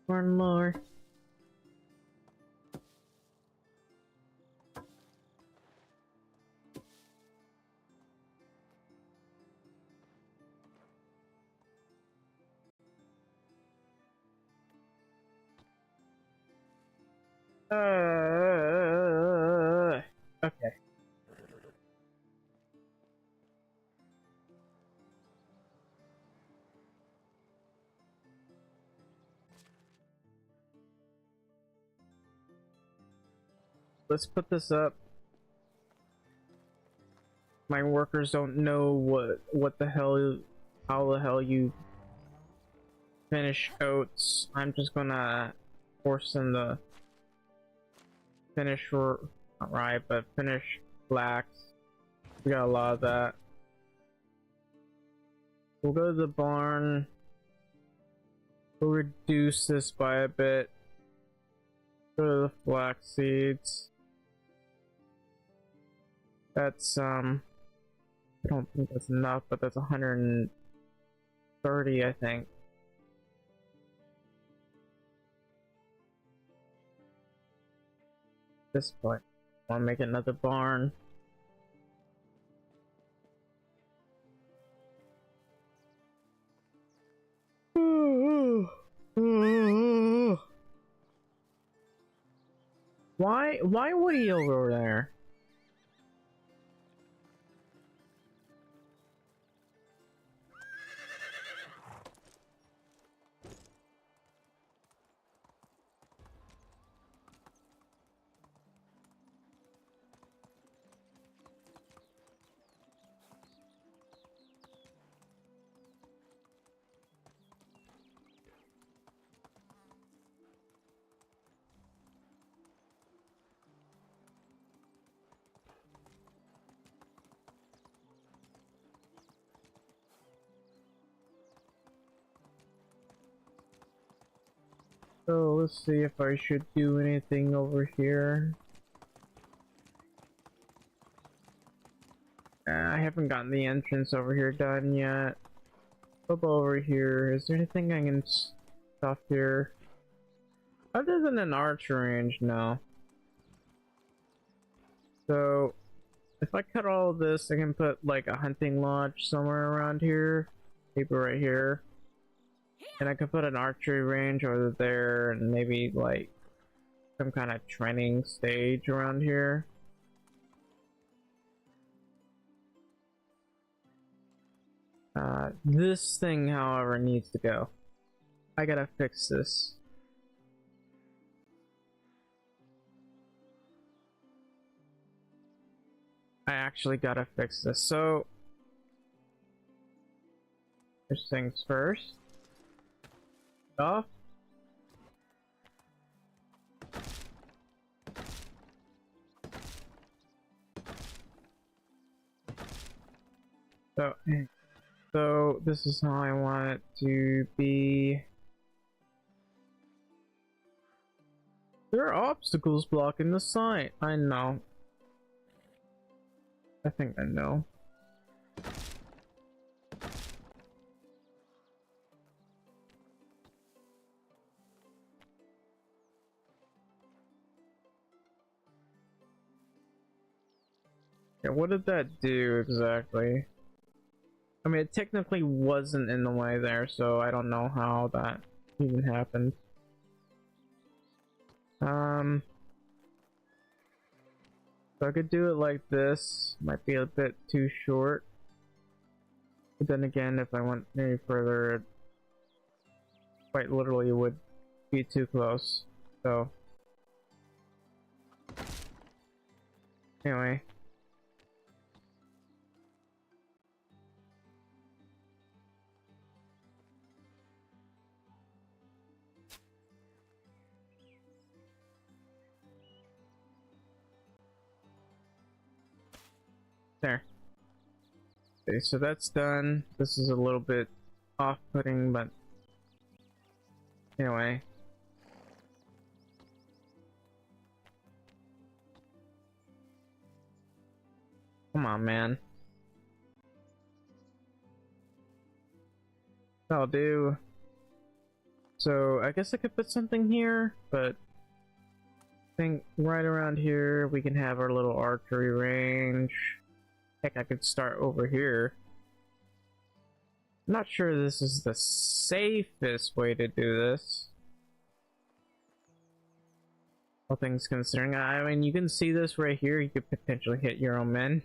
S1: More and more. Okay. Let's put this up. My workers don't know what the hell, how the hell you finish oats. I'm just gonna force them to finish, not right, but finish flax. We got a lot of that. We'll go to the barn. We'll reduce this by a bit. Go to the flax seeds. That's I don't think that's enough, but that's 130, I think. At this point, I want to make another barn. Why would he over there? So let's see if I should do anything over here. I haven't gotten the entrance over here done yet. Up over here, is there anything I can stuff here? Other than an archer range, no. So if I cut all of this, I can put like a hunting lodge somewhere around here. Maybe right here. And I could put an archery range over there and maybe like some kind of training stage around here. This thing, however, needs to go. I gotta fix this. I actually gotta fix this. So, first things first. Off. So this is how I want it to be. There are obstacles blocking the site. I know. I think I know. Yeah, what did that do exactly? I mean, it technically wasn't in the way there, so I don't know how that even happened. So I could do it like this. Might be a bit too short. But then again, if I went any further, it quite literally would be too close. So, anyway. There. Okay, so that's done. This is a little bit off-putting, but anyway. Come on, man. That'll do. So I guess I could put something here, but I think right around here we can have our little archery range. Heck, I could start over here. I'm not sure this is the safest way to do this. All things considering, I mean, you can see this right here. You could potentially hit your own men.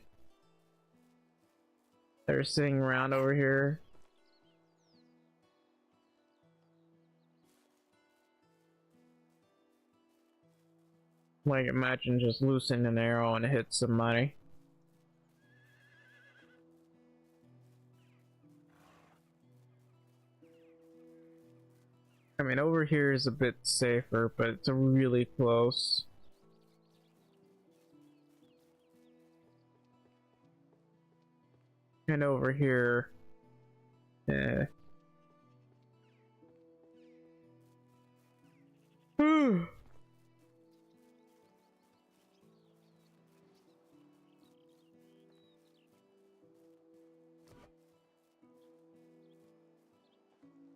S1: They're sitting around over here. Like, imagine just loosing an arrow and it hits somebody. I mean, over here is a bit safer, but it's really close. And over here, eh.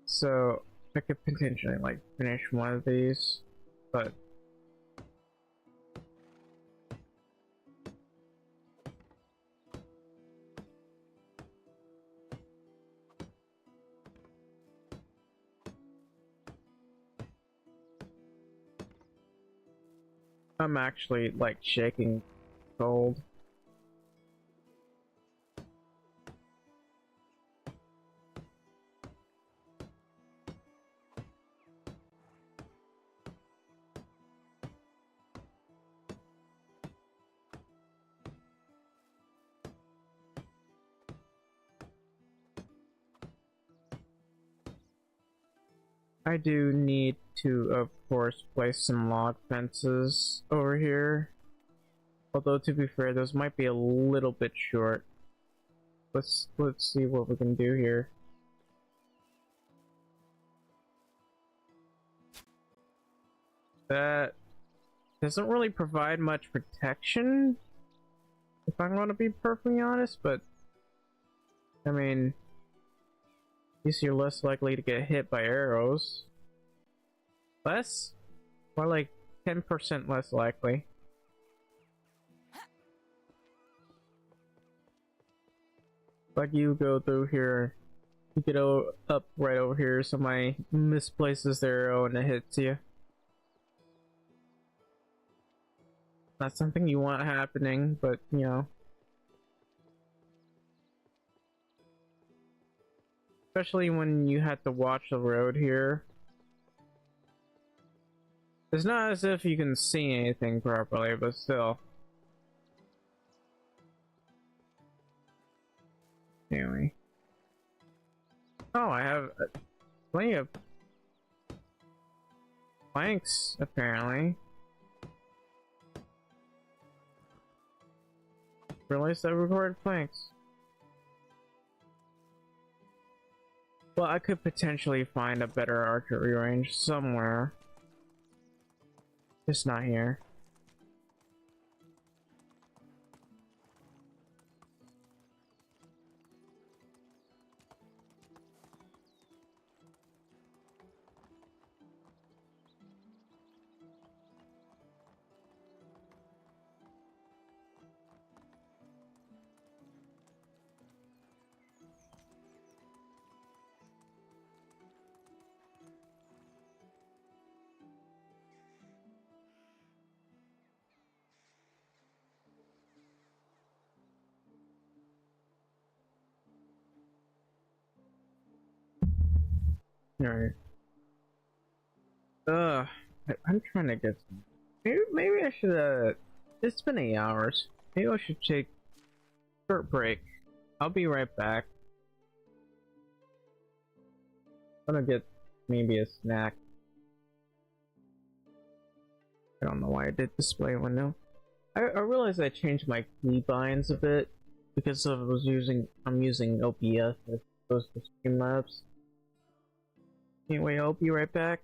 S1: So I could potentially like finish one of these, but I'm actually like shaking cold. I do need to, of course, place some log fences over here. Although, to be fair, those might be a little bit short. Let's see what we can do here. That doesn't really provide much protection, if I'm going to be perfectly honest, but I mean, at least you're less likely to get hit by arrows. Less? More like 10% less likely. Like you go through here, you get up right over here, somebody misplaces their arrow and it hits you. Not something you want happening, but you know. Especially when you have to watch the road here. It's not as if you can see anything properly, but still. Anyway. Oh, I have plenty of planks, apparently. Realized I recorded planks. Well, I could potentially find a better archery range somewhere. Just not here. Alright. I'm trying to get some. Maybe I should, it's been 8 hours. Maybe I should take a short break. I'll be right back. I'm gonna get maybe a snack. I don't know why I did display window. I realized I changed my keybinds a bit because I'm using OBS as opposed to Streamlabs. Anyway, I'll be right back.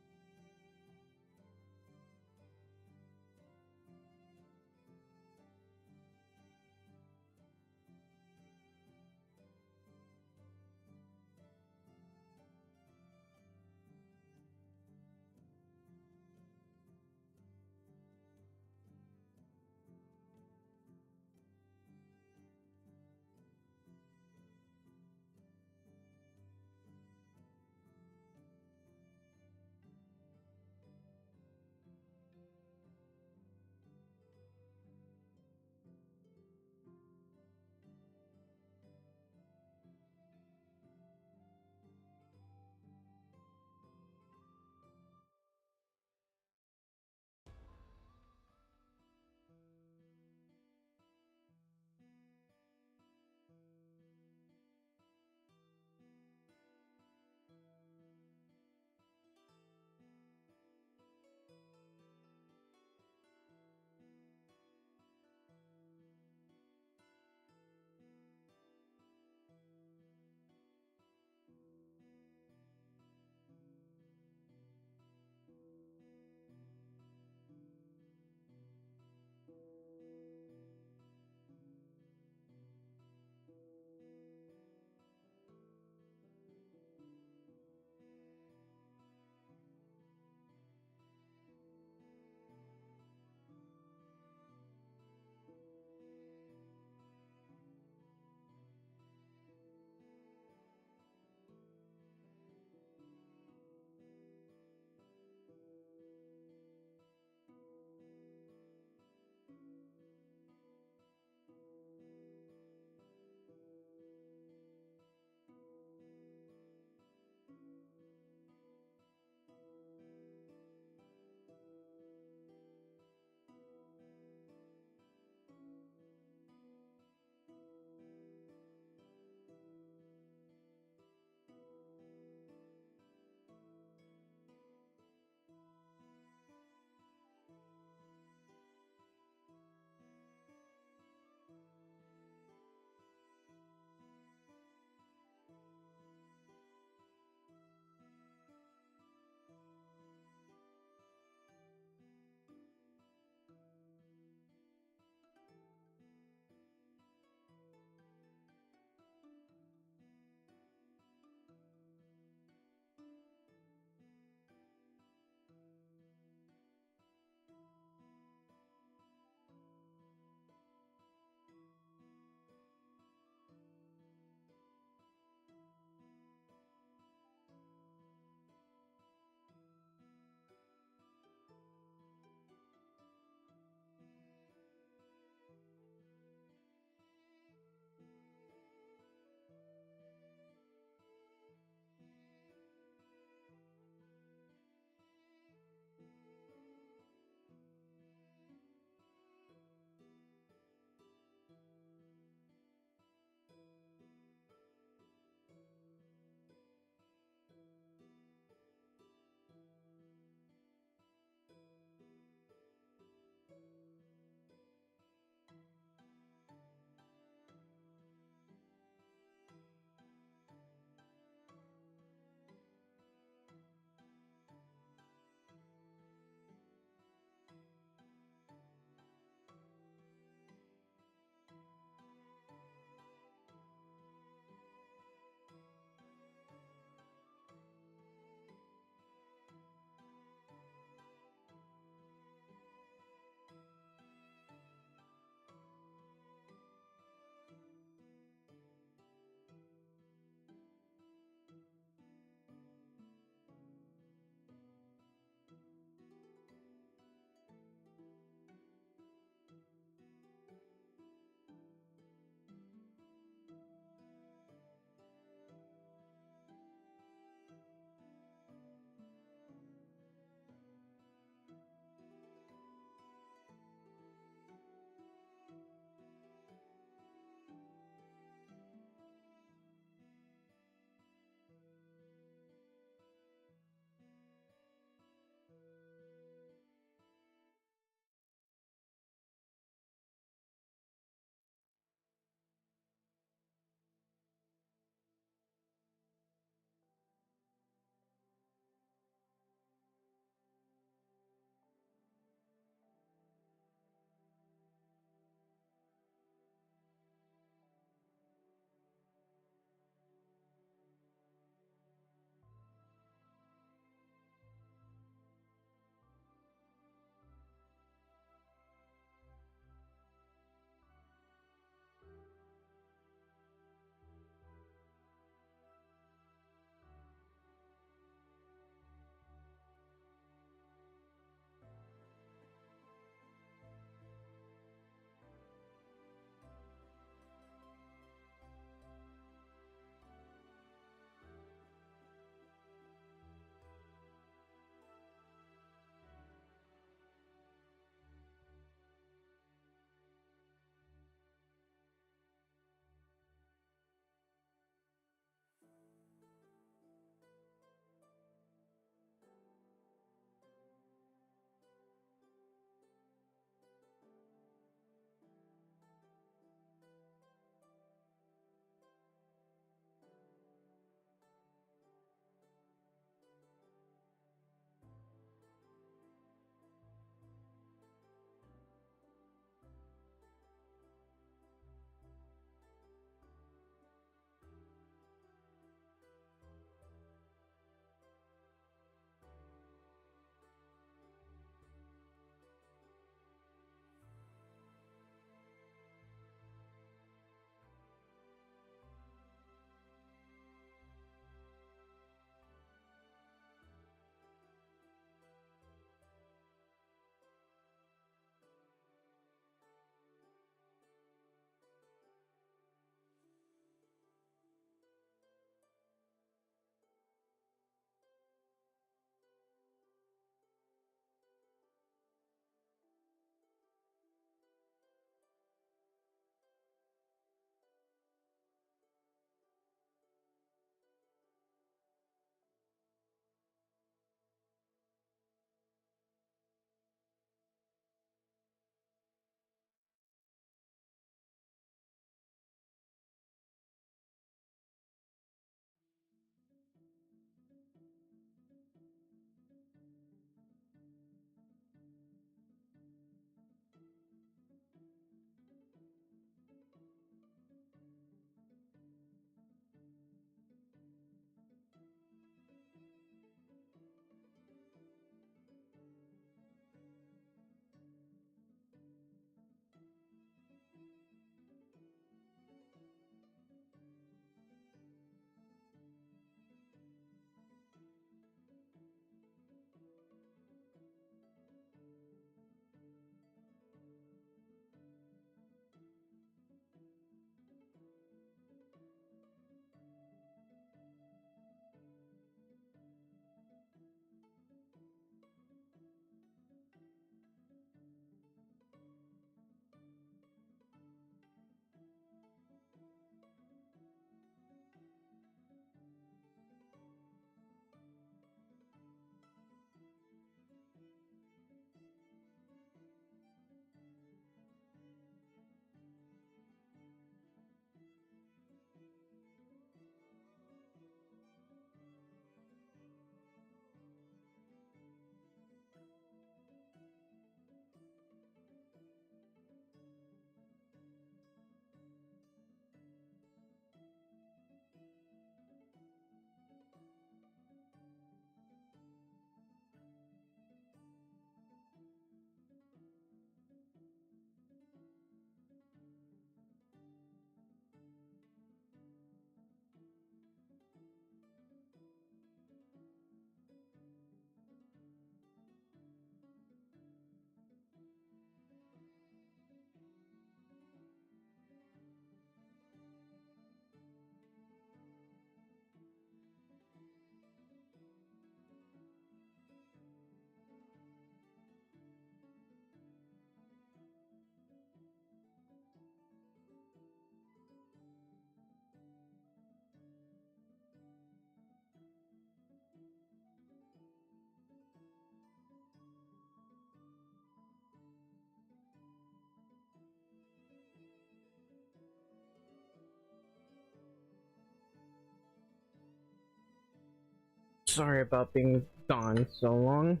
S1: Sorry about being gone so long.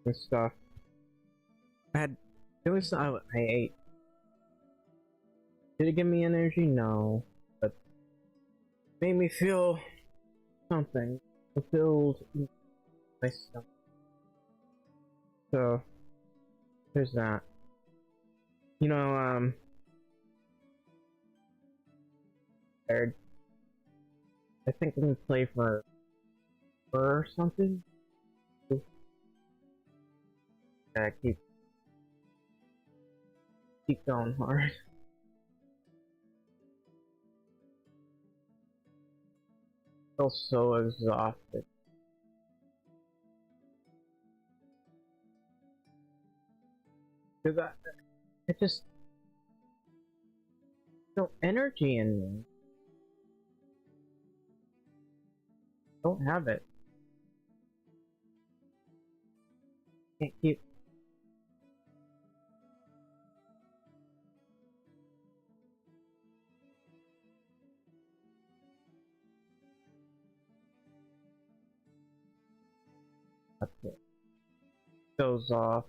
S1: And stuff. I had doing some. I ate. Did it give me energy? No, but made me feel something fulfilled in my stomach. So there's that. You know, tired. I think I'm gonna play for or something. Yeah, keep going hard. Feel so exhausted. Cause I just no energy in me. Don't have it. Can't keep. Okay. Goes off.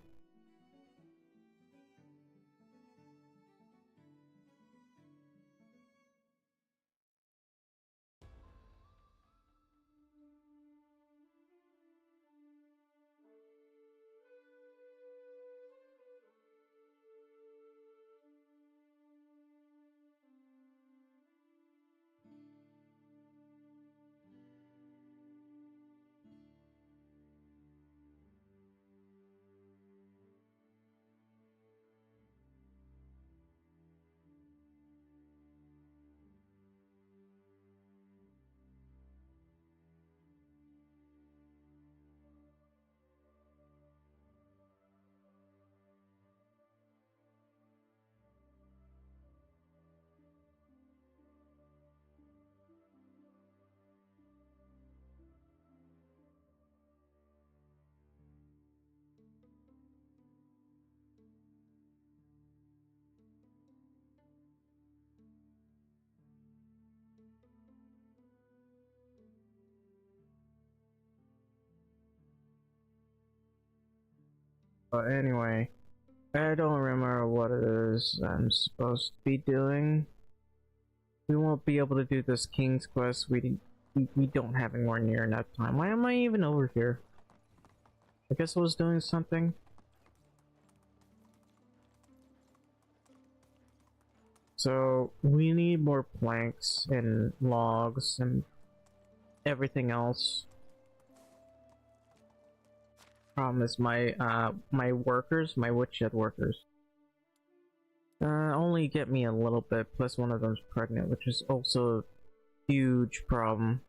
S1: But anyway, I don't remember what it is I'm supposed to be doing. We won't be able to do this King's Quest. We don't have anywhere near enough time. Why am I even over here? I guess I was doing something. So we need more planks and logs and everything else. Problem is my workers, my woodshed workers, only get me a little bit, plus one of them's pregnant, which is also a huge problem.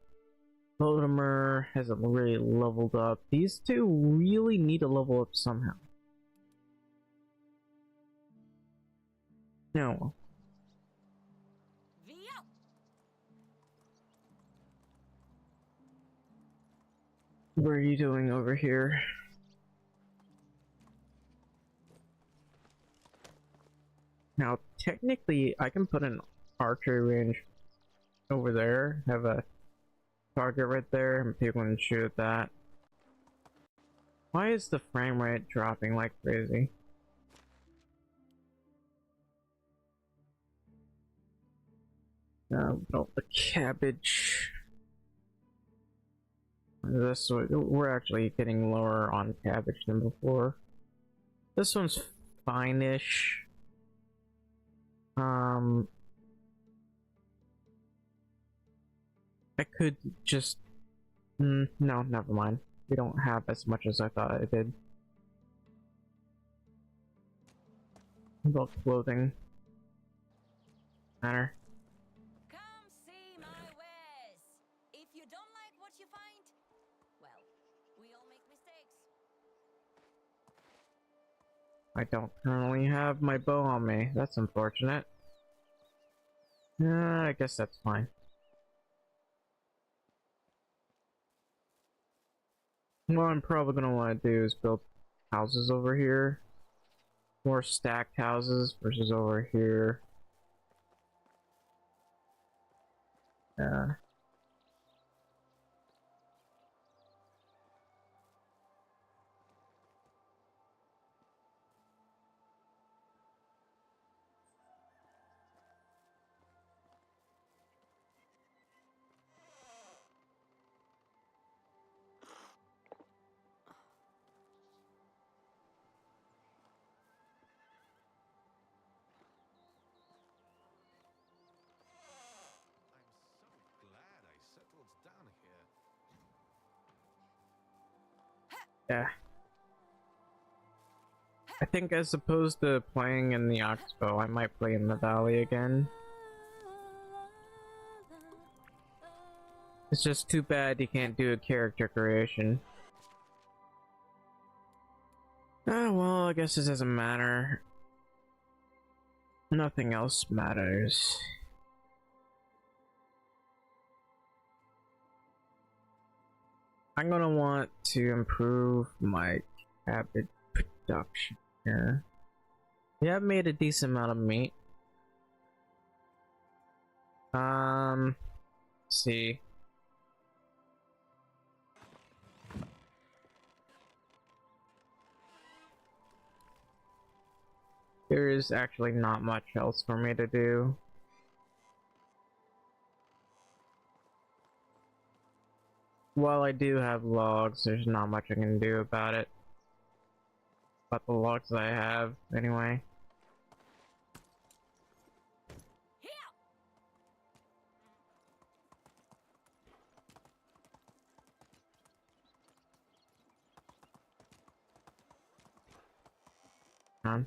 S1: Lodimer hasn't really leveled up. These two really need to level up somehow. No. What are you doing over here? Now, technically, I can put an archery range over there, have a target right there, and people can shoot at that. Why is the frame rate dropping like crazy? Oh, the cabbage. This we're actually getting lower on cabbage than before. This one's fine-ish. I could just... no, never mind. We don't have as much as I thought I did. About clothing. Matter.
S3: Come see my wares. If you don't like what you find, well, we all make mistakes.
S1: I don't currently have my bow on me. That's unfortunate. I guess that's fine. What I'm probably gonna want to do is build houses over here. More stacked houses versus over here. Yeah.
S7: I'm so glad I settled down here.
S1: Yeah. I think as opposed to playing in the Oxbow, I might play in the Valley again. It's just too bad you can't do a character creation. Ah, well, I guess it doesn't matter. Nothing else matters. I'm gonna want to improve my cabbage production here. Yeah, I've made a decent amount of meat. Let's see. There is actually not much else for me to do. While I do have logs, there's not much I can do about it. About the logs that I have, anyway. On.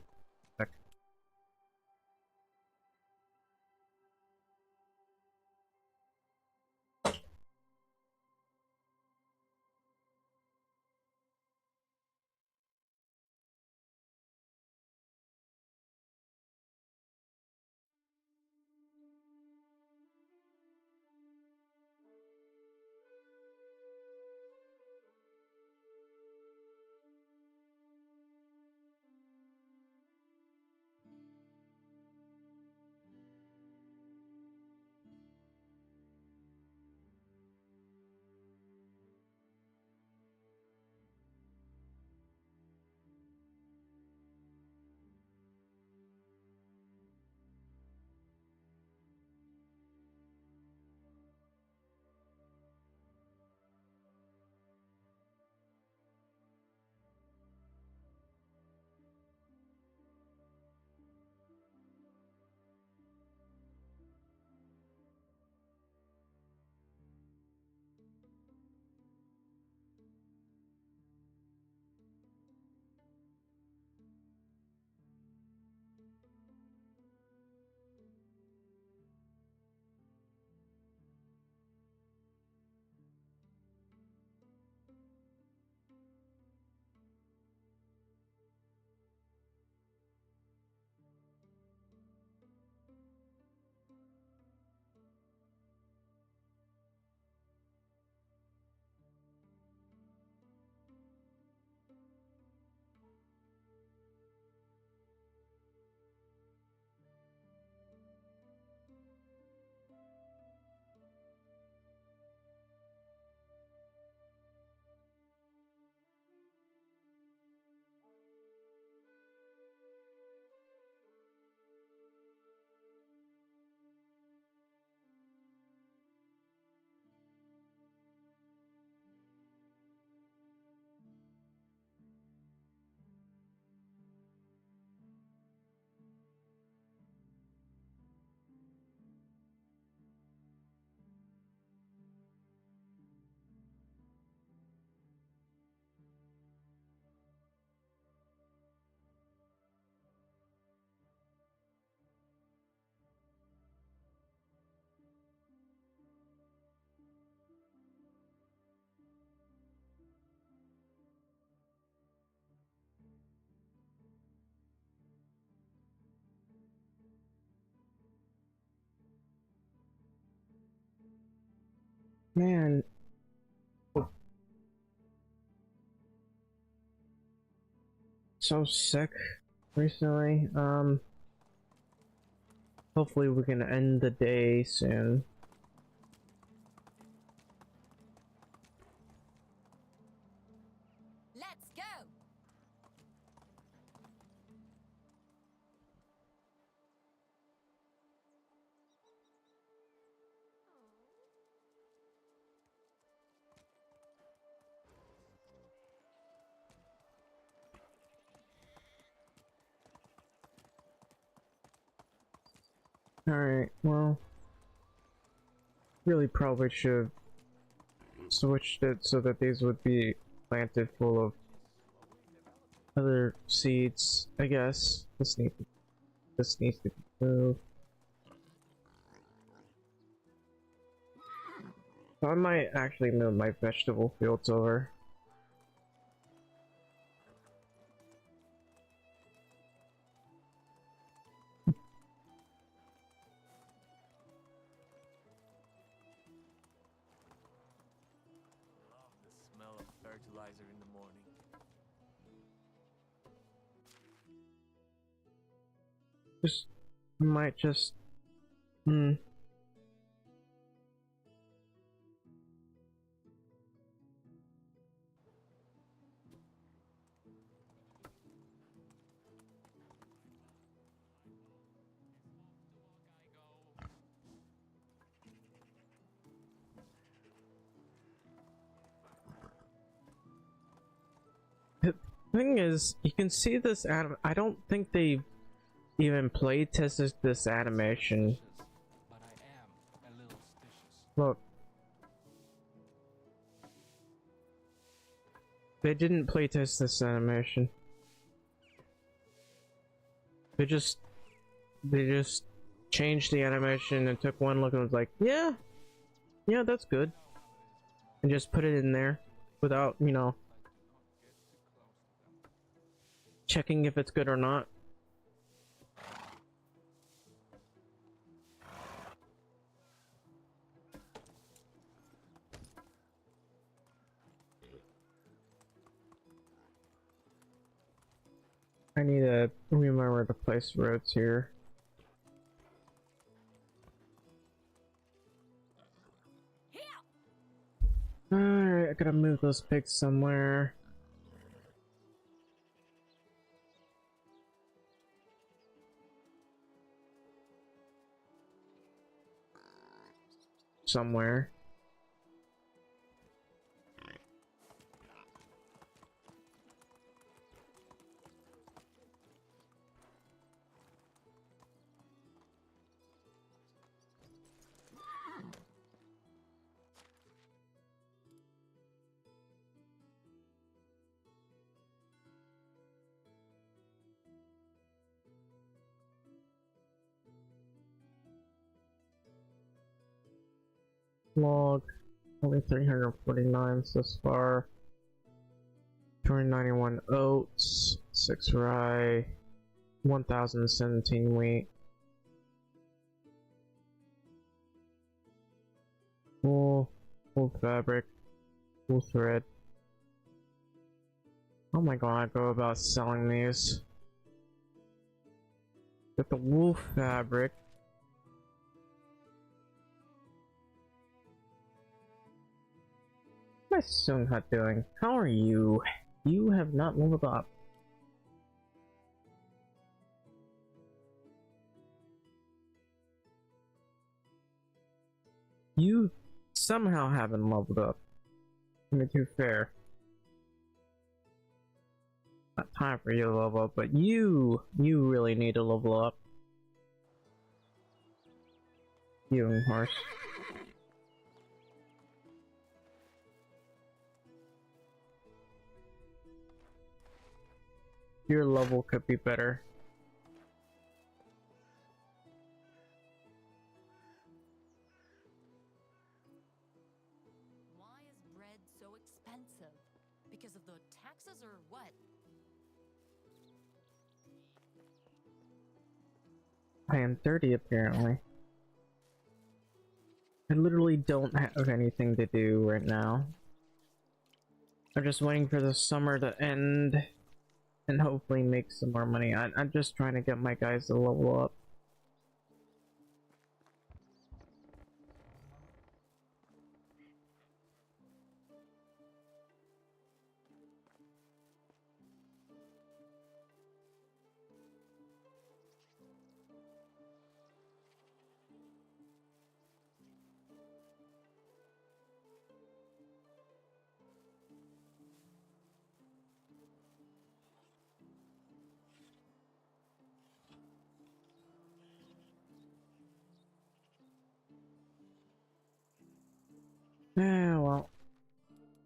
S1: Man. So sick recently. Hopefully we can end the day soon. Alright, well, really probably should have switched it so that these would be planted full of other seeds, I guess. This needs to be moved. So I might actually move my vegetable fields over.
S6: Love the smell of fertilizer in the morning.
S1: Might just thing is, you can see this I don't think they even play tested this animation.
S6: But I am a little suspicious.
S1: Look. They didn't playtest this animation. They just changed the animation and took one look and was like, yeah, that's good. And just put it in there without, you know, checking if it's good or not. I need to remember to place roads here. Alright, I gotta move those pigs somewhere. Somewhere. Log, only 349 thus far. 291 oats, 6 rye, 1017 wheat. Wool fabric, wool thread. Oh my god, I go about selling these. Get the wool fabric. What is Sunha doing? How are you? You have not leveled up. You somehow haven't leveled up. To be too fair. Not time for you to level up, but you really need to level up. You horse. Your level could be better.
S3: Why is bread so expensive? Because of the taxes or what?
S1: I am 30 apparently. I literally don't have anything to do right now. I'm just waiting for the summer to end and hopefully make some more money. I'm just trying to get my guys to level up.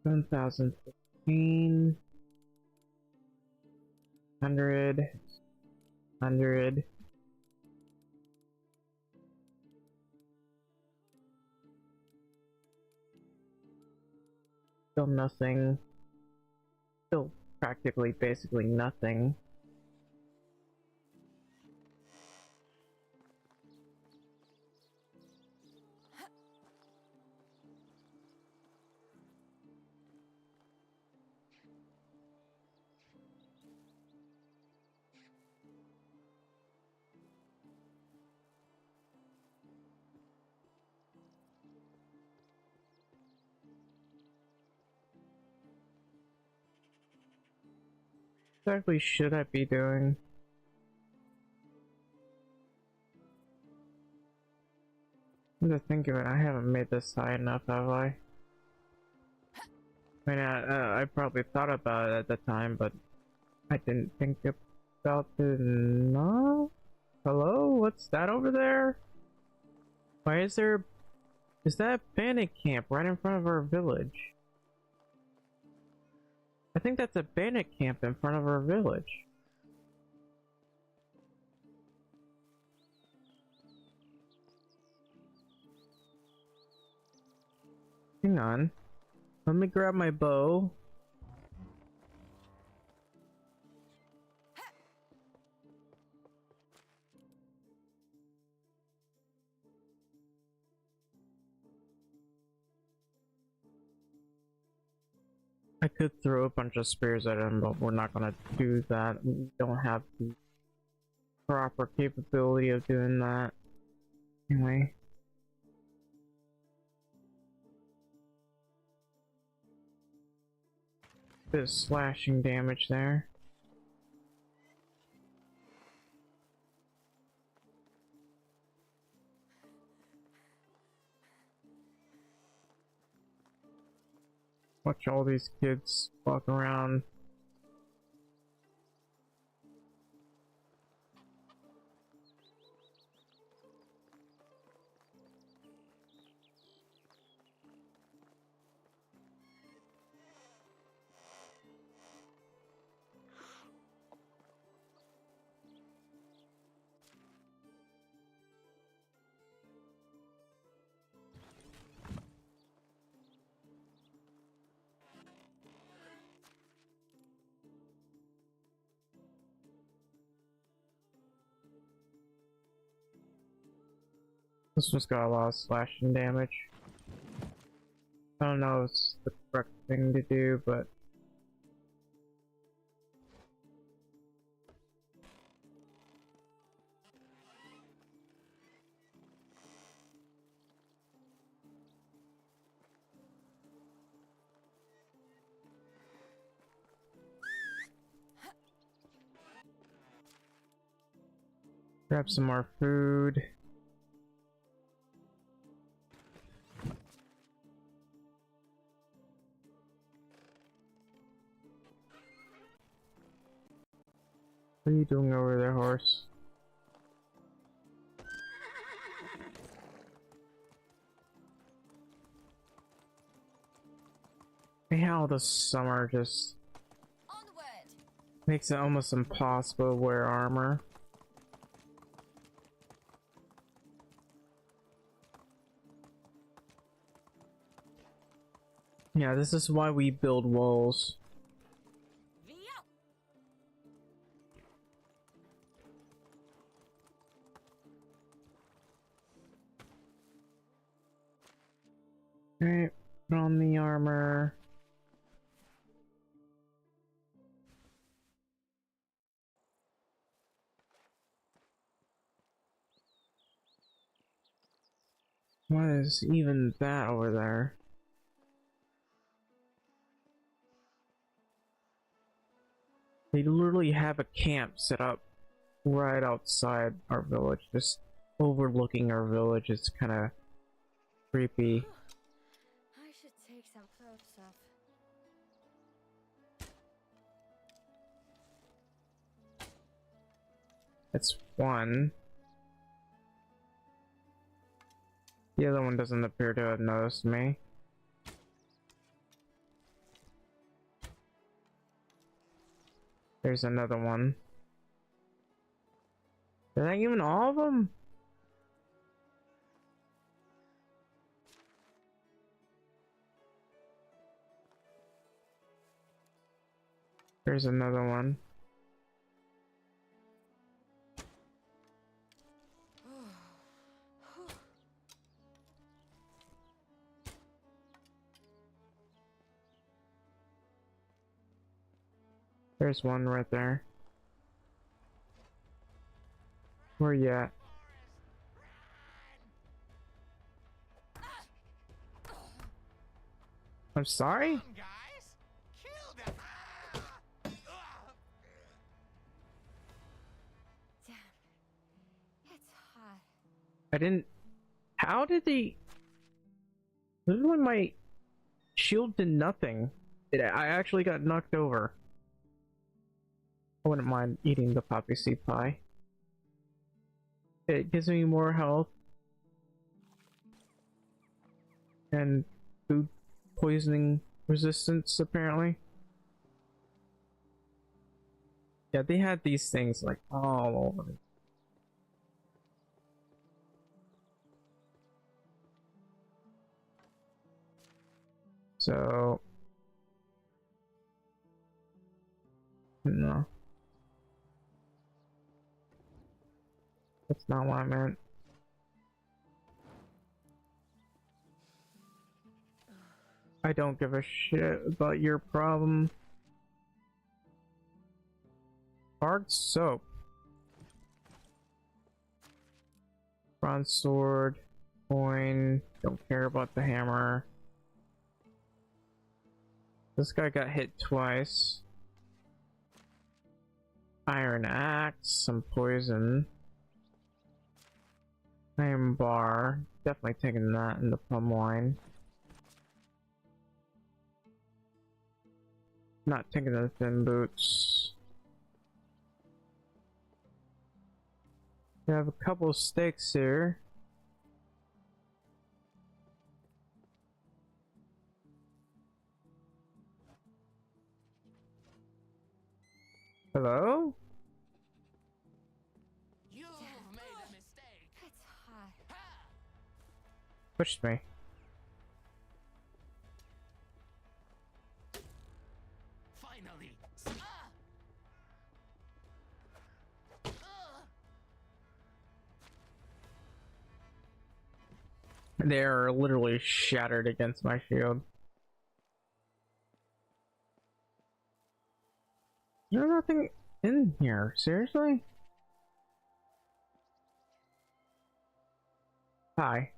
S1: 1,015. 100. Still nothing. Still practically, basically nothing. What exactly should I be doing? Come to think of it, I haven't made this high enough, have I? I mean, I probably thought about it at the time, but I didn't think about it. No? Hello? What's that over there? Why is there... Is that a bandit camp right in front of our village? I think that's a bandit camp in front of our village. Hang on. Let me grab my bow. I could throw a bunch of spears at him, but we're not gonna do that. We don't have the proper capability of doing that. Anyway. Bit of slashing damage there. Watch all these kids walk around. This one's got a lot of slashing damage. I don't know if it's the correct thing to do, but... Grab some more food. What are you doing over there, horse? Hey, how the summer just
S3: Onward.
S1: makes it almost impossible to wear armor. Yeah, this is why we build walls. Alright, put on the armor. What is even that over there? They literally have a camp set up right outside our village, just overlooking our village. It's kind of creepy.
S3: I should take some clothes off.
S1: That's one. The other one doesn't appear to have noticed me. There's another one. Is that even all of them? There's another one. There's one right there. Where you at? I'm sorry?
S4: Come on, guys. Kill them.
S3: Damn. It's hot.
S1: I didn't. How did they? Literally, my shield did nothing. I actually got knocked over. I wouldn't mind eating the poppy seed pie. It gives me more health and food poisoning resistance, apparently. Yeah, they had these things like all over. So no, that's not what I meant. I don't give a shit about your problem. Hard soap. Bronze sword. Coin. Don't care about the hammer. This guy got hit twice. Iron axe. Some poison. Iron bar. Definitely taking that in the plumb line. Not taking the thin boots. We have a couple of steaks here. Hello?
S4: You've made a mistake.
S3: It's hot.
S1: Pushed me.
S4: Finally.
S1: They are literally shattered against my shield. There's nothing in here, seriously? Hi.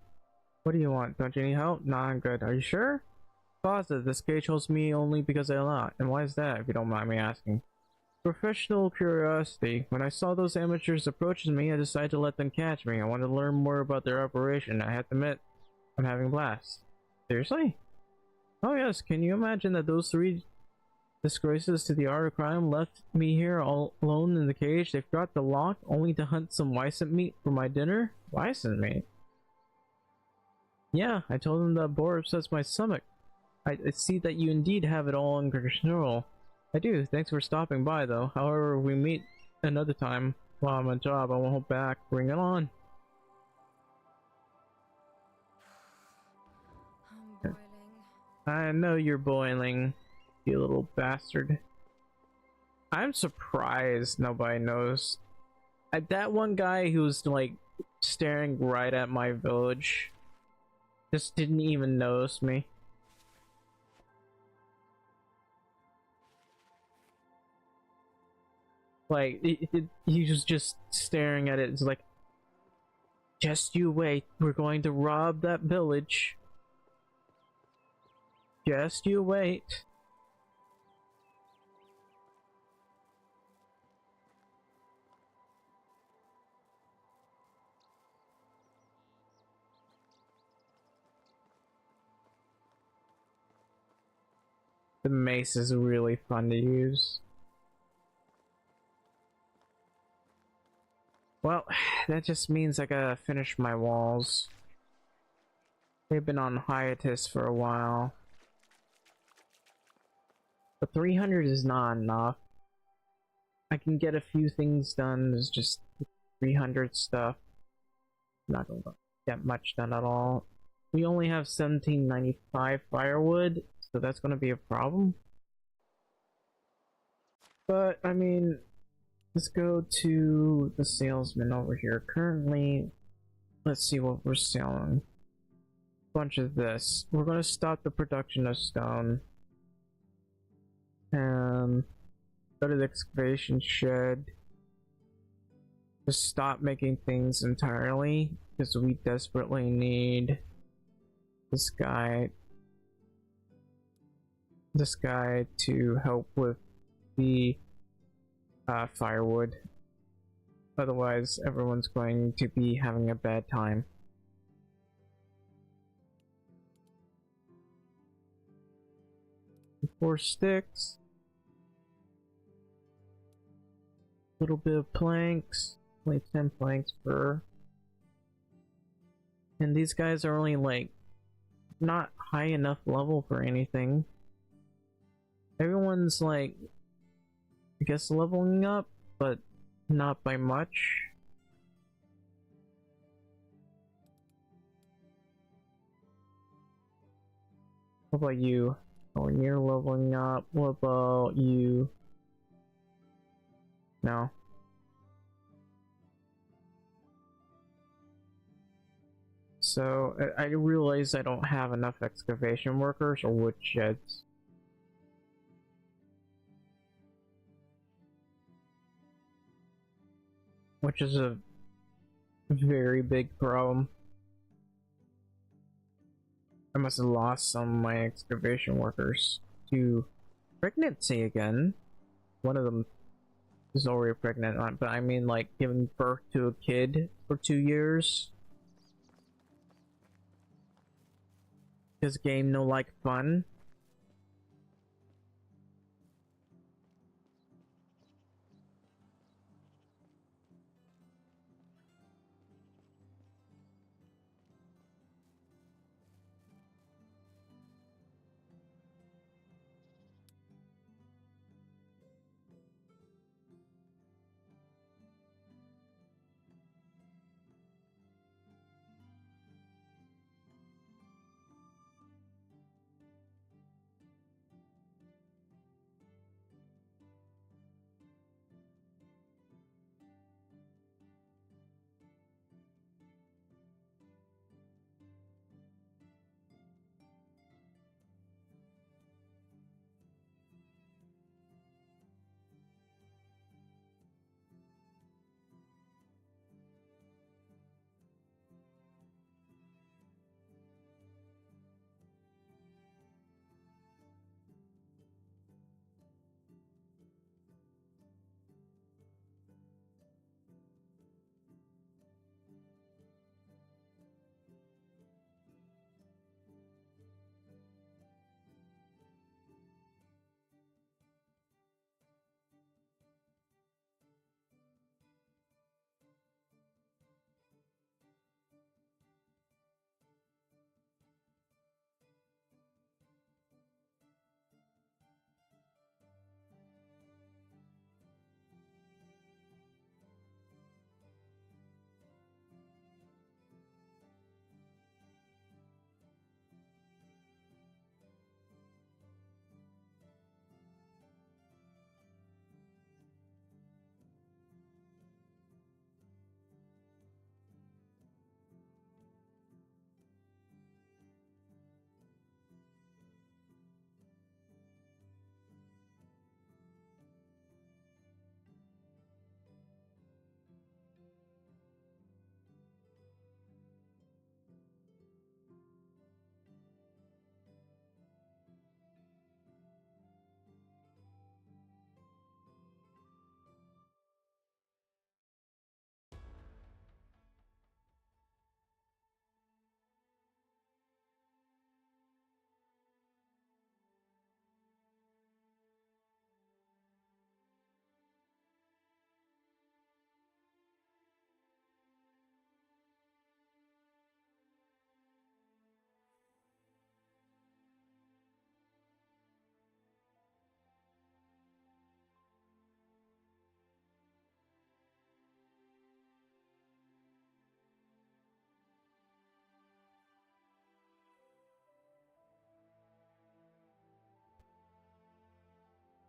S1: What do you want? Don't you need help? Nah, I'm good. Are you sure? Positive. This cage holds me only because I allow it. And why is that, if you don't mind me asking? Professional curiosity. When I saw those amateurs approaching me, I decided to let them catch me. I wanted to learn more about their operation. I have to admit, I'm having a blast. Seriously? Oh yes, can you imagine that those three disgraces to the art of crime left me here all alone in the cage? They forgot the lock only to hunt some wisent meat for my dinner? Wisent meat? Yeah, I told them that boar upsets my stomach. I see that you indeed have it all under control. I do. Thanks for stopping by, though. However, we meet another time while I'm on job. I won't hold back. Bring it on.
S3: I'm boiling.
S1: I know you're boiling, you little bastard. I'm surprised nobody knows. That one guy who's like staring right at my village just didn't even notice me. Like, he was just staring at it. It's like, just you wait. We're going to rob that village. Just you wait. The mace is really fun to use. Well, that just means I gotta finish my walls. They've been on hiatus for a while. But 300 is not enough. I can get a few things done. There's just 300 stuff. Not gonna get much done at all. We only have 1795 firewood, so that's gonna be a problem. But, I mean, let's go to the salesman over here. Currently, let's see what we're selling. Bunch of this. We're gonna stop the production of stone. And go to the excavation shed. Just stop making things entirely, because we desperately need this guy to help with the firewood. Otherwise, everyone's going to be having a bad time. Four sticks. Little bit of planks. Only 10 planks per. And these guys are only like not high enough level for anything. Everyone's like, I guess, leveling up, but not by much. What about you? Oh, you're leveling up. What about you? No. So, I realize I don't have enough excavation workers or wood sheds. Which is a very big problem. I must have lost some of my excavation workers to pregnancy again. One of them is already pregnant, but I mean like giving birth to a kid for 2 years. This game no like fun.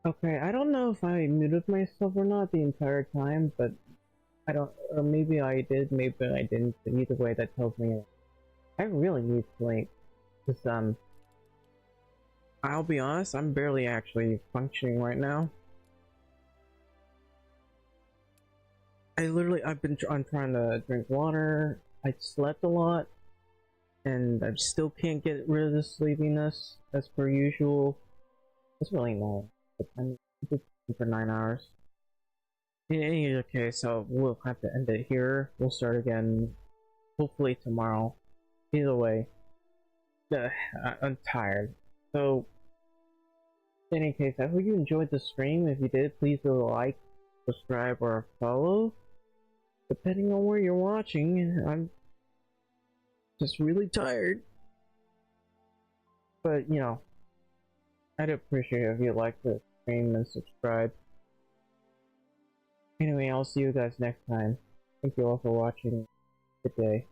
S1: Okay, I don't know if I muted myself or not the entire time, but I don't, or maybe I did, maybe I didn't, but either way that tells me I really need sleep. Because, I'll be honest, I'm barely actually functioning right now. I'm trying to drink water, I slept a lot, and I still can't get rid of the sleepiness as per usual. It's really annoying. But I'm just for 9 hours. In any case, so we'll have to end it here. We'll start again, hopefully tomorrow. Either way, I'm tired. So, in any case, I hope you enjoyed the stream. If you did, please leave a like, subscribe, or follow. Depending on where you're watching, I'm just really tired. But, you know, I'd appreciate it if you like the stream and subscribe. Anyway, I'll see you guys next time. Thank you all for watching. Good day.